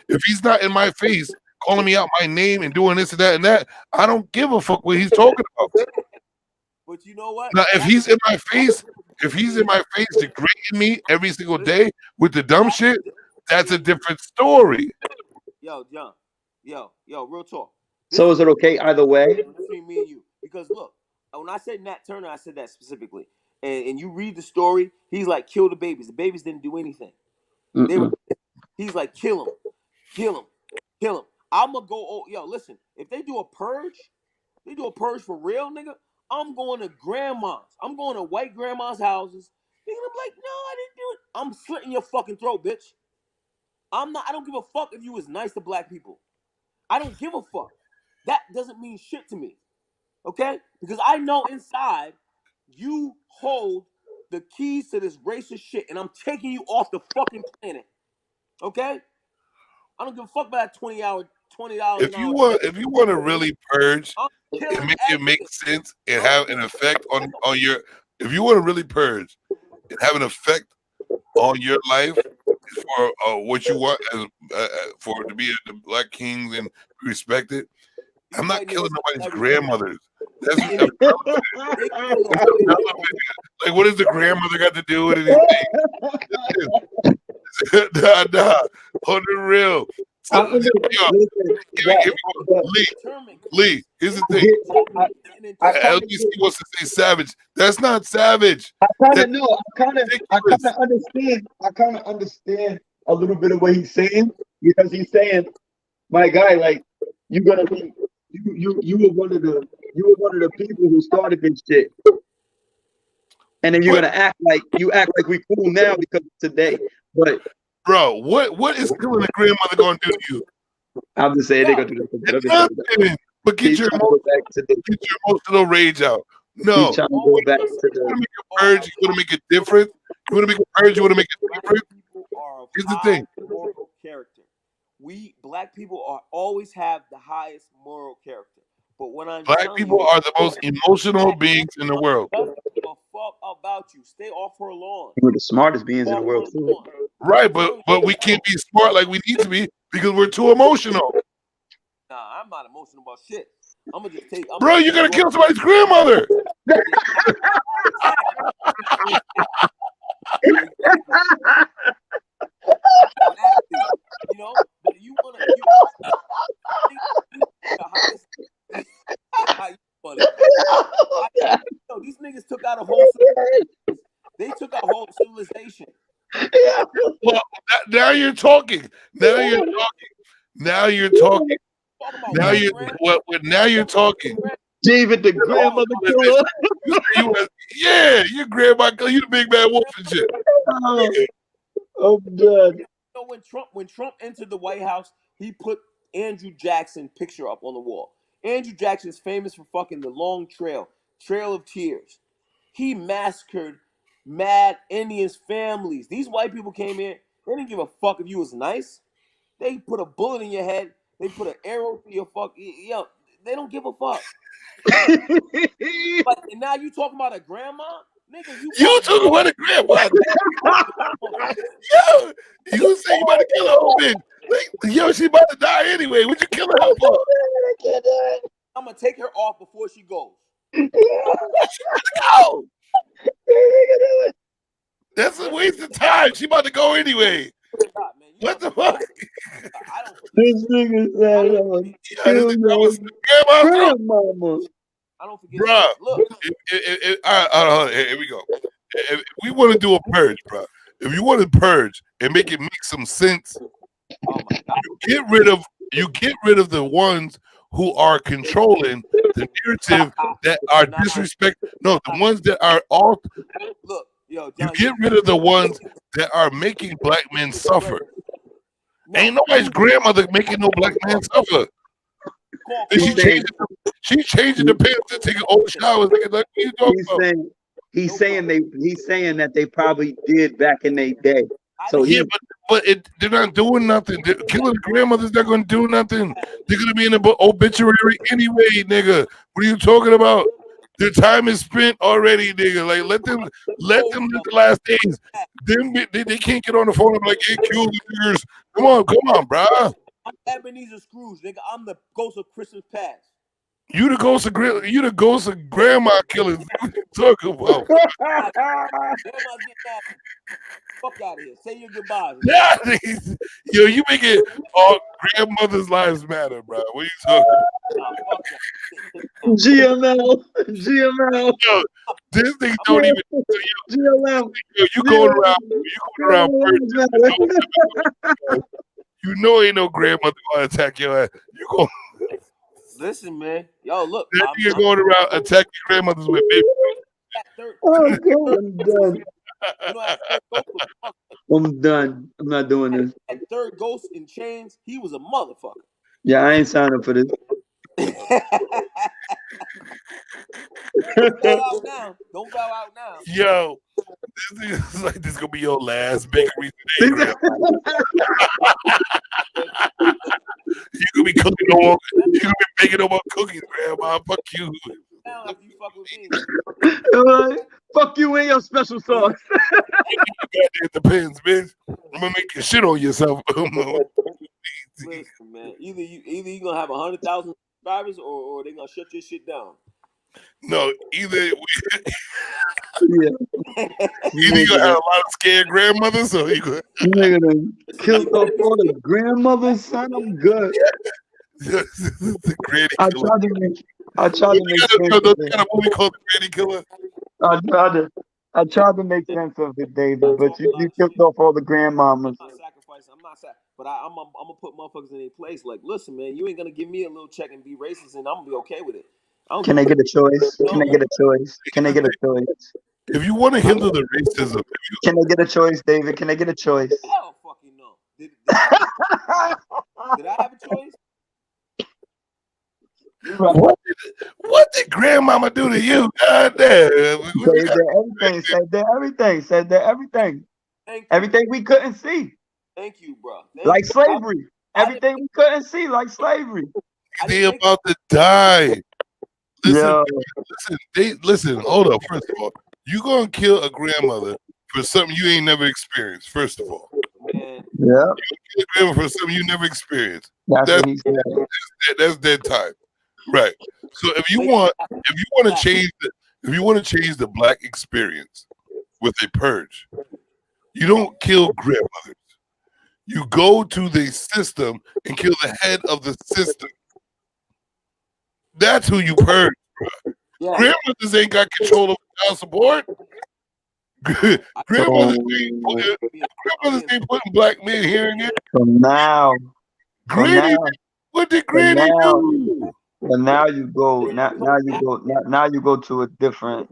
If he's not in my face calling me out my name and doing this and that, I don't give a fuck what he's talking about. But you know what? Now, if he's in my face degrading me every single day with the dumb shit, that's a different story. Yo, John. Yo, real talk. So is it okay either way? Between me and you. Because look, when I said Nat Turner, I said that specifically. And you read the story, he's like, kill the babies. The babies didn't do anything. He's like, kill him. I'm gonna go. Yo, listen. If they do a purge for real, nigga. I'm going to grandma's. I'm going to white grandma's houses. And I'm like, no, I didn't do it. I'm slitting your fucking throat, bitch. I don't give a fuck if you was nice to black people. I don't give a fuck. That doesn't mean shit to me. Okay? Because I know inside you hold the keys to this racist shit, and I'm taking you off the fucking planet. Okay? I don't give a fuck about that $20. If you want to really purge and make it make sense and have an effect on your, if you want to really purge and have an effect on your life for what you want as for to be the black kings and be respected, I'm not killing nobody's grandmothers. That's like, what does the grandmother got to do with anything? Nah, on the real. So, Lee, here's the thing. LGC wants to say savage. That's not savage. I kind of understand a little bit of what he's saying, because he's saying, my guy, like, you're gonna be, you were one of the people who started this shit, and then you're gonna act like we cool now because of today. But bro, what is killing a grandmother gonna do to you? I'm just saying they're gonna do this. Nothing. But get your emotional rage out. No, He's trying to go back to you want to make a purge. You want to make it different. You want to make a purge. You want to make it different. Here's the thing. Moral character. We black people always have the highest moral character. But when I'm black people are the most emotional beings in the world. Doesn't give a fuck about you. Stay off her lawn. We're the smartest beings in the world too. Right, but we can't be smart like we need to be because we're too emotional. Nah, I'm not emotional about shit. I'm gonna just take. Bro, you're gonna kill somebody's grandmother. You know, but you wanna. These niggas took out a whole. They took out a whole civilization. Well, now you're talking. Now you're talking. Now you're talking. Now you're talking. David, the grandmother killer. Yeah, your grandma killer. You the big bad wolf and shit. Oh, God. You know, when Trump entered the White House, he put Andrew Jackson picture up on the wall. Andrew Jackson is famous for fucking the long Trail of Tears. He massacred mad Indians' families. These white people came in. They didn't give a fuck if you was nice. They put a bullet in your head. They put an arrow through your fuck. Yo, they don't give a fuck. But and now you talking about a grandma? Nigga, you talking about a grandma? Yo, you say you about to kill her old bitch. Yo, she about to die anyway. What you killing her for? I'm gonna take her off before she goes. Go. That's a waste of time. She about to go anyway. What the fuck? This nigga said, grandmama. I don't forget. Bruh, look. Here we go. If we want to do a purge, bro. If you want to purge and make it make some sense, you get rid of the ones who are controlling the narrative that are disrespect. No, the ones that are all. Look, yo, you get rid of the ones that are making black men suffer. Ain't nobody's grandmother making no black man suffer. She's changing the pants and taking old showers. Like, what you talking about? He's saying that they probably did back in their day. So yeah, but they're not doing nothing. Killing grandmothers not going to do nothing. They're going to be in the obituary anyway, nigga. What are you talking about? Their time is spent already, nigga. Like let them live the last days. They can't get on the phone and be like, hey, kill the niggers. Come on, bro. I'm Ebenezer Scrooge, nigga. I'm the ghost of Christmas past. You the ghost of grandma killers. What you talking about? Fuck out of here. Say your goodbyes. Yeah, yo, you make it all grandmother's lives matter, bro. What are you talking about? GML. Yo, this thing don't even. GML. You going around. You know ain't no grandmother gonna attack your ass. You go. Listen, man. Yo, look. You're going around attacking grandmothers with baby. Oh, God, I'm done. I'm done. I'm not doing this. That third ghost in chains, he was a motherfucker. Yeah, I ain't signing up for this. Don't bow out now. Yo, this is like this gonna be your last bakery today. You gonna be cooking no more. You gonna be making no more cookies, grandma. Fuck you. Now if you fuck with me. Fuck you and your special sauce. It depends, bitch. I'm gonna make you shit on yourself. Listen, man. Either you gonna have 100,000 subscribers or they gonna shut your shit down. No, either you gonna have a lot of scared grandmothers, or you gonna kill off all the grandmothers. Son, I'm good. The Granny I Killer. tried to make sense of it. Got a movie called The Granny Killer. I tried to make sense of it, David, but you killed off all the grandmamas. but I'm gonna put motherfuckers in their place. Like, listen, man, you ain't gonna give me a little check and be racist, and I'm gonna be okay with it. Can they get a choice? Can they get a choice? Can they get a choice? If you want to handle the racism, can they get a choice, David? Can they get a choice? Hell, fucking no. Did I have a choice? What did grandmama do to you? God damn. Said everything. Everything we couldn't see. Thank you, bro. Like slavery. Everything we couldn't see, like slavery. They about to die. Listen, hold up. First of all, you gonna kill a grandmother for something you ain't never experienced, first of all. Yeah. You kill a grandmother for something you never experienced. That's dead time. Right. So if you want to change the black experience with a purge, you don't kill grandmothers. You go to the system and kill the head of the system. That's who you purge, bro. Yeah. Grandmothers ain't got control of child support. Grandmothers ain't putting black men here and there. From now. Granny, what did Granny do? But now you go to a different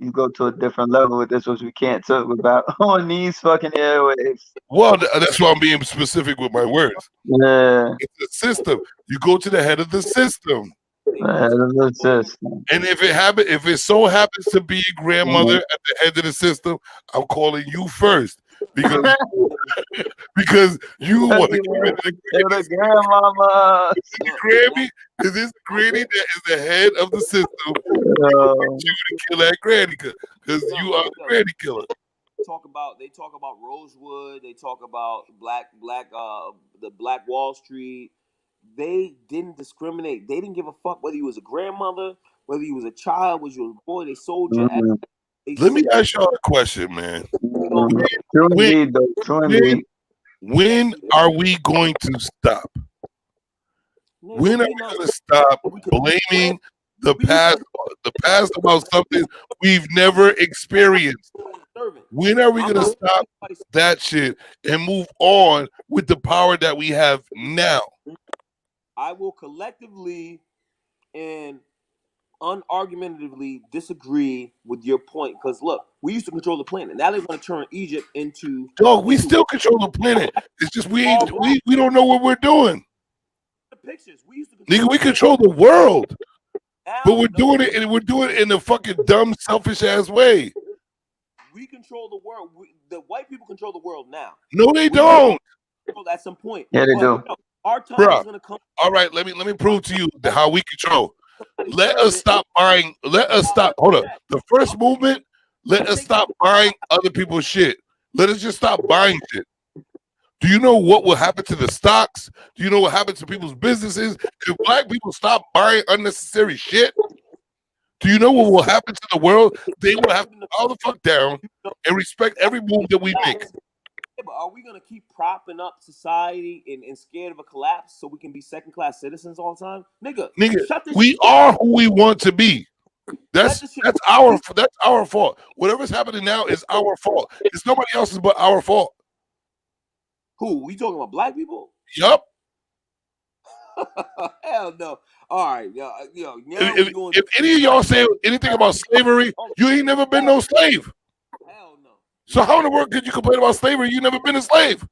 level with this, which we can't talk about on these fucking airwaves. Well, that's why I'm being specific with my words. Yeah, it's a system. You go to the head of the system. And if it so happens to be a grandmother at the head of the system, I'm calling you first because you want to get rid of the grandmama. Is this granny that is the head of the system? You to kill that granny because you are the granny killer. They talk about Rosewood. They talk about the Black Wall Street. They didn't discriminate. They didn't give a fuck whether you was a grandmother, whether you was a child, was you a boy. They sold your ass. Let me ask y'all a question, man. When are we going to stop? When are we going to stop blaming the past about something we've never experienced? When are we going to stop that shit and move on with the power that we have now? I will collectively and unargumentatively disagree with your point because look, we used to control the planet. Now they want to turn Egypt into. Dog, we still control the planet. It's just we don't know what we're doing. The pictures we used to control. Nigga, we control the world, but we're doing it in a fucking dumb, selfish ass way. We control the world. The white people control the world now. No, they don't. At some point, yeah, they do. Our time is gonna come. All right, let me prove to you how we control. Let us stop buying. Let us stop. Hold up. The first movement. Let us stop buying other people's shit. Let us just stop buying shit. Do you know what will happen to the stocks? Do you know what happens to people's businesses if black people stop buying unnecessary shit? Do you know what will happen to the world? They will have to all the fuck down and respect every move that we make. Yeah, but are we gonna keep propping up society and scared of a collapse so we can be second-class citizens all the time? Nigga, we are who we want to be. That's our fault. Whatever's happening now is our fault. It's nobody else's but our fault. Who? We talking about black people? Yup. Hell no. All right, yo. If any of y'all say anything about slavery, you ain't never been no slave. Hell no. So how in the world could you complain about slavery? You never been a slave.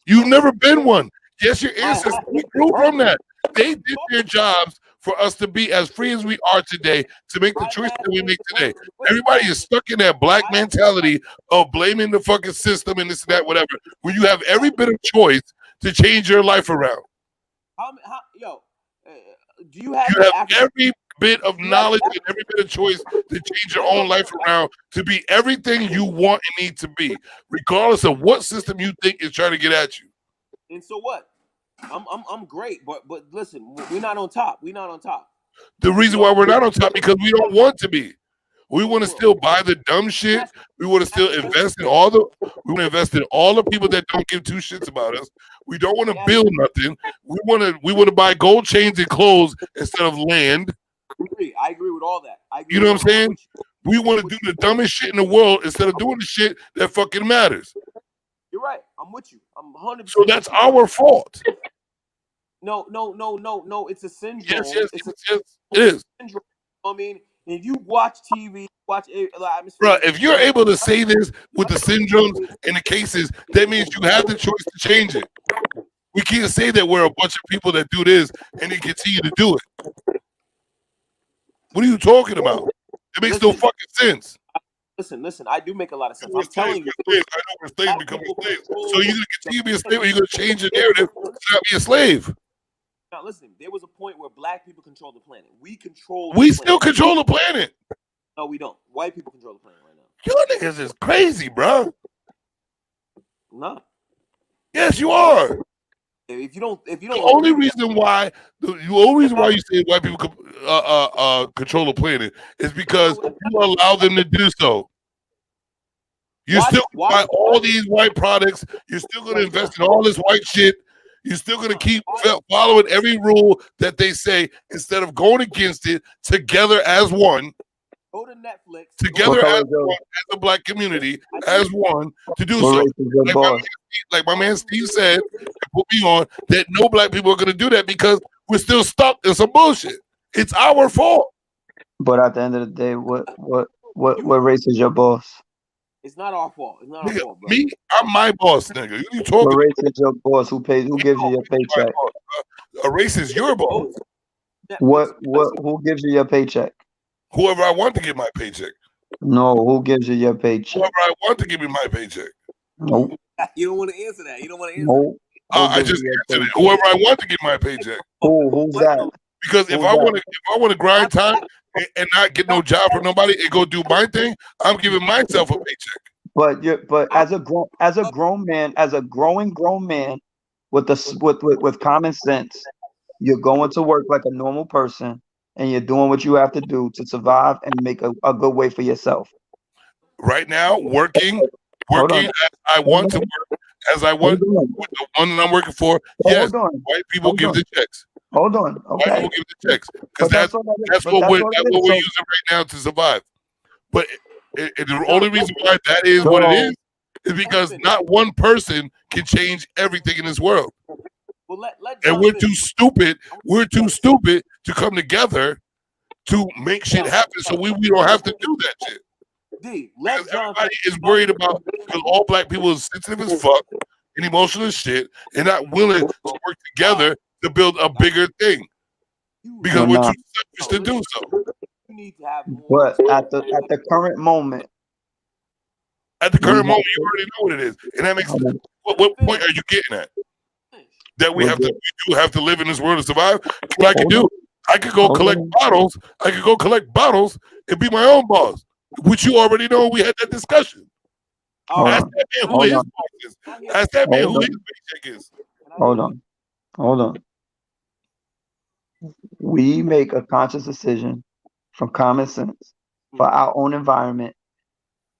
You've never been one. Yes, your ancestors grew from that. They did their jobs for us to be as free as we are today, to make the choice that we make today. Everybody is stuck in that black mentality of blaming the fucking system and this and that, whatever, when you have every bit of choice to change your life around. Do you have every bit of knowledge and every bit of choice to change your own life around to be everything you want and need to be, regardless of what system you think is trying to get at you. And so what? I'm great, but listen, we're not on top. We're not on top. The reason why we're not on top because we don't want to be. We want to still buy the dumb shit. We want to still invest in all the people that don't give two shits about us. We don't want to build nothing. We want to buy gold chains and clothes instead of land. I agree with all that. You know what I'm saying? We want to do the dumbest shit in the world instead of doing the shit that fucking matters. You're right. I'm with you. I'm 100%. So that's our fault. No. It's a syndrome. Yes, It's it is. syndrome. I mean, if you watch TV, Bro, if you're able to say this with the syndromes and the cases, that means you have the choice to change it. We can't say that we're a bunch of people that do this and they continue to do it. What are you talking about? It makes no fucking sense. Listen. I do make a lot of sense. I'm telling you. I know we're slaves becoming slaves. So you're gonna continue to be a slave, or you're gonna change the narrative to not be a slave. Now listen, there was a point where black people control the planet. We still control the planet. No, we don't. White people control the planet right now. You niggas is crazy, bro. No. Yes, you are. If you don't, the only reason why you say white people control the planet is because you allow them to do so. You're still gonna buy all these white products. You're still going to invest in all this white shit. You're still going to keep following every rule that they say instead of going against it together as one. Go to Netflix. Together as one, as a black community, as one, to do so. Like my man Steve said, put me on, that no black people are going to do that because we're still stuck in some bullshit. It's our fault. But at the end of the day, what race is your boss? It's not our fault. It's not our fault, bro. Me, I'm my boss, nigga. You talking? What race is your boss? Who gives you your paycheck? A race is your boss. Who gives you your paycheck? Whoever I want to get my paycheck. No, who gives you your paycheck? Whoever I want to give me my paycheck. No. You don't want to answer that. You don't want to answer no. I just answered it. Whoever I want to get my paycheck. Who's that? Because if I want to grind time and not get no job from nobody and go do my thing, I'm giving myself a paycheck. But as a grown man, as a growing grown man with common sense, you're going to work like a normal person and you're doing what you have to do to survive and make a good way for yourself. Right now, working as I want to work, as I want with the one that I'm working for. Yes, white people give the checks. Hold on. Okay. White people give the checks because that's what we're using right now to survive. But the only reason why that is what it is because not one person can change everything in this world. Well, and we're too stupid. We're too stupid to come together to make shit happen. So we don't have to do that shit. Everybody is worried about because all black people is sensitive as fuck and emotional as shit and not willing to work together to build a bigger thing because we're too selfish to do so. But at the current moment, you already know what it is, and that makes sense. What point are you getting at? That we do have to live in this world to survive. What I can do, I could go collect bottles. I could go collect bottles and be my own boss, which you already know. We had that discussion. Ask that man who his boss is. Ask that man who his paycheck is. Hold on. We make a conscious decision from common sense for our own environment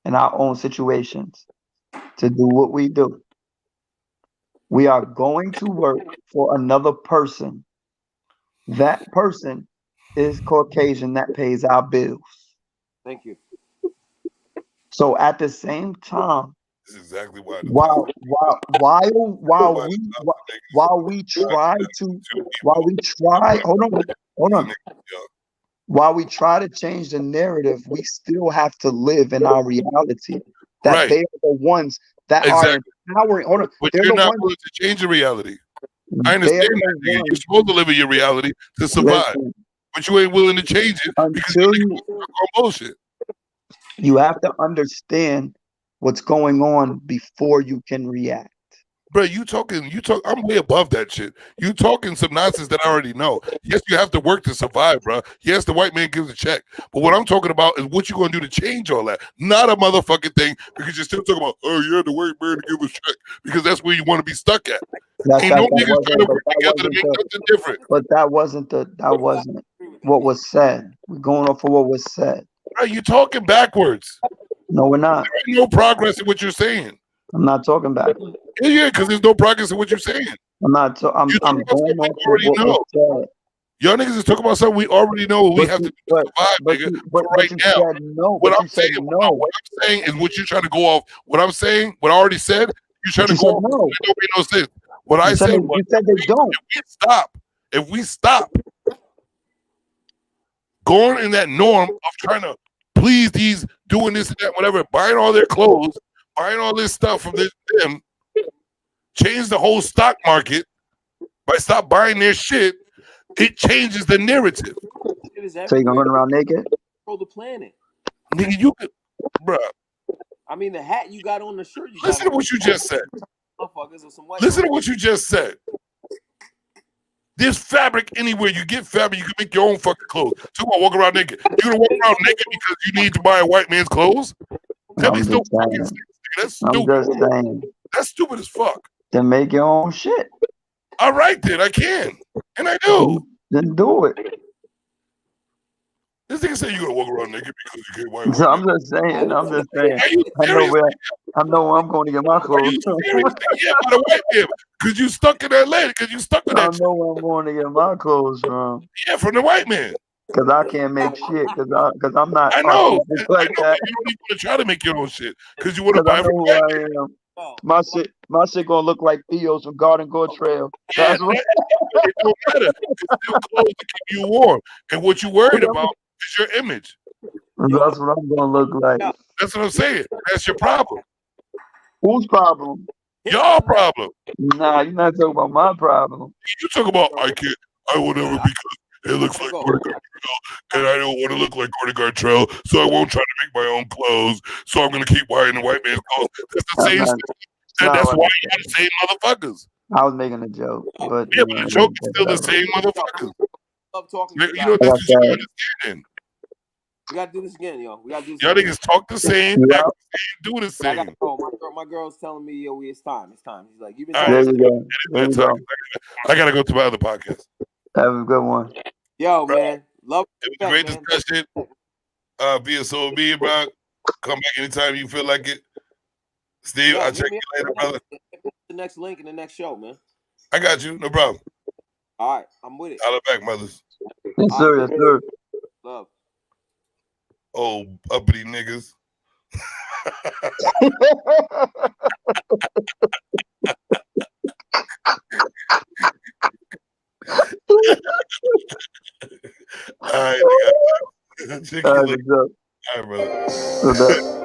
and our own situations to do what we do. We are going to work for another person. That person is Caucasian that pays our bills. Thank you. So at the same time, this is exactly why. While we try to change the narrative, we still have to live in our reality. That they are the ones that are empowering. Hold on, but you're not willing to change the reality. I understand that. You're supposed to live in your reality to survive, but you ain't willing to change it because you're bullshit. You have to understand what's going on before you can react. Bro, you talk. I'm way above that shit. You talking some nonsense that I already know. Yes, you have to work to survive, bro. Yes, the white man gives a check. But what I'm talking about is what you going to do to change all that. Not a motherfucking thing because you're still talking about, oh, yeah, the white man to give a check because that's where you want to be stuck at. Ain't no niggas trying to work together to make something different. But that wasn't what was said. We're going off of what was said. Bro, you talking backwards. No, we're not. There ain't no progress in what you're saying. I'm not talking back. Yeah, because there's no progress in what you're saying. I'm not. I'm going off already know. Y'all niggas is talking about something we already know. We have to survive, nigga. But right now, what I'm saying is what you're trying to go off. What I'm saying, what I already said, You trying to You go said off? no. It don't make no sense. What I said was, you said they don't. if we stop going in that norm of trying to please these, doing this and that, whatever, buying all their clothes, buying all this stuff from them, change the whole stock market by stop buying their shit, it changes the narrative. So you gonna run around naked? Control the planet. Nigga, you could, bruh. I mean, the hat you got on, the shirt you got Listen to on, what you just said. motherfuckers or some white Listen to motherfuckers. what you just said. There's fabric anywhere. You get fabric, you can make your own fucking clothes. So you gonna walk around naked. You're gonna walk around naked because you need to buy a white man's clothes? That makes no fucking sense. That's stupid. I'm just saying. That's stupid as fuck. Then make your own shit. All right, then I can, and I do. Then do it. This nigga say you gonna walk around naked because you can't buy. So I'm just saying. I'm just saying. Are you I know serious? where. I know where I'm going to get my Are clothes. you serious? Yeah, by the white man, because you stuck in LA, because you stuck in I that. know where I'm going to get my clothes from. Yeah, from the white man. Cause I can't make shit. Cause I'm not. I know. artistic like I know. that. You don't even want to try to make your own shit because you want to Cause I buy know from who white I man. am. My shit gonna look like Theo's from Garden Gore Trail. Yeah, That's what. it don't matter. It's still clothes to keep you warm, and what you worried about is your image. That's what I'm gonna look like. That's what I'm saying. That's your problem. Whose problem? Your problem. Nah, you're not talking about my problem. You talk about I will never because it looks like Garden Gore Trail, and I don't want to look like Garden Gore Trail, so I won't try to make my own clothes. So I'm gonna keep buying the white man's clothes. That's the same. That's why you're the same motherfuckers. I was making a joke, but Yeah, but the joke is still the same motherfuckers. Love talking You to know, that's what you understand. We gotta do this again, yo. We gotta do this. Y'all niggas talk the same, act the same, do the I gotta same. go. My girl's telling me, yo, it's time. It's time. She's like, you've been. All There right. you go. There you go. I gotta go to my other podcast. Have a good one. Yo, man, love. It was a great discussion. Via Soul B, bro. Come back anytime you feel like it. Steve, I'll check you later, brother. The next link in the next show, man. I got you, no problem. All right, I'm with it. Holla back, mothers. Yes, sir. Yes, sir. Love. Oh, uppity niggas. All right, check you later. All right, brother.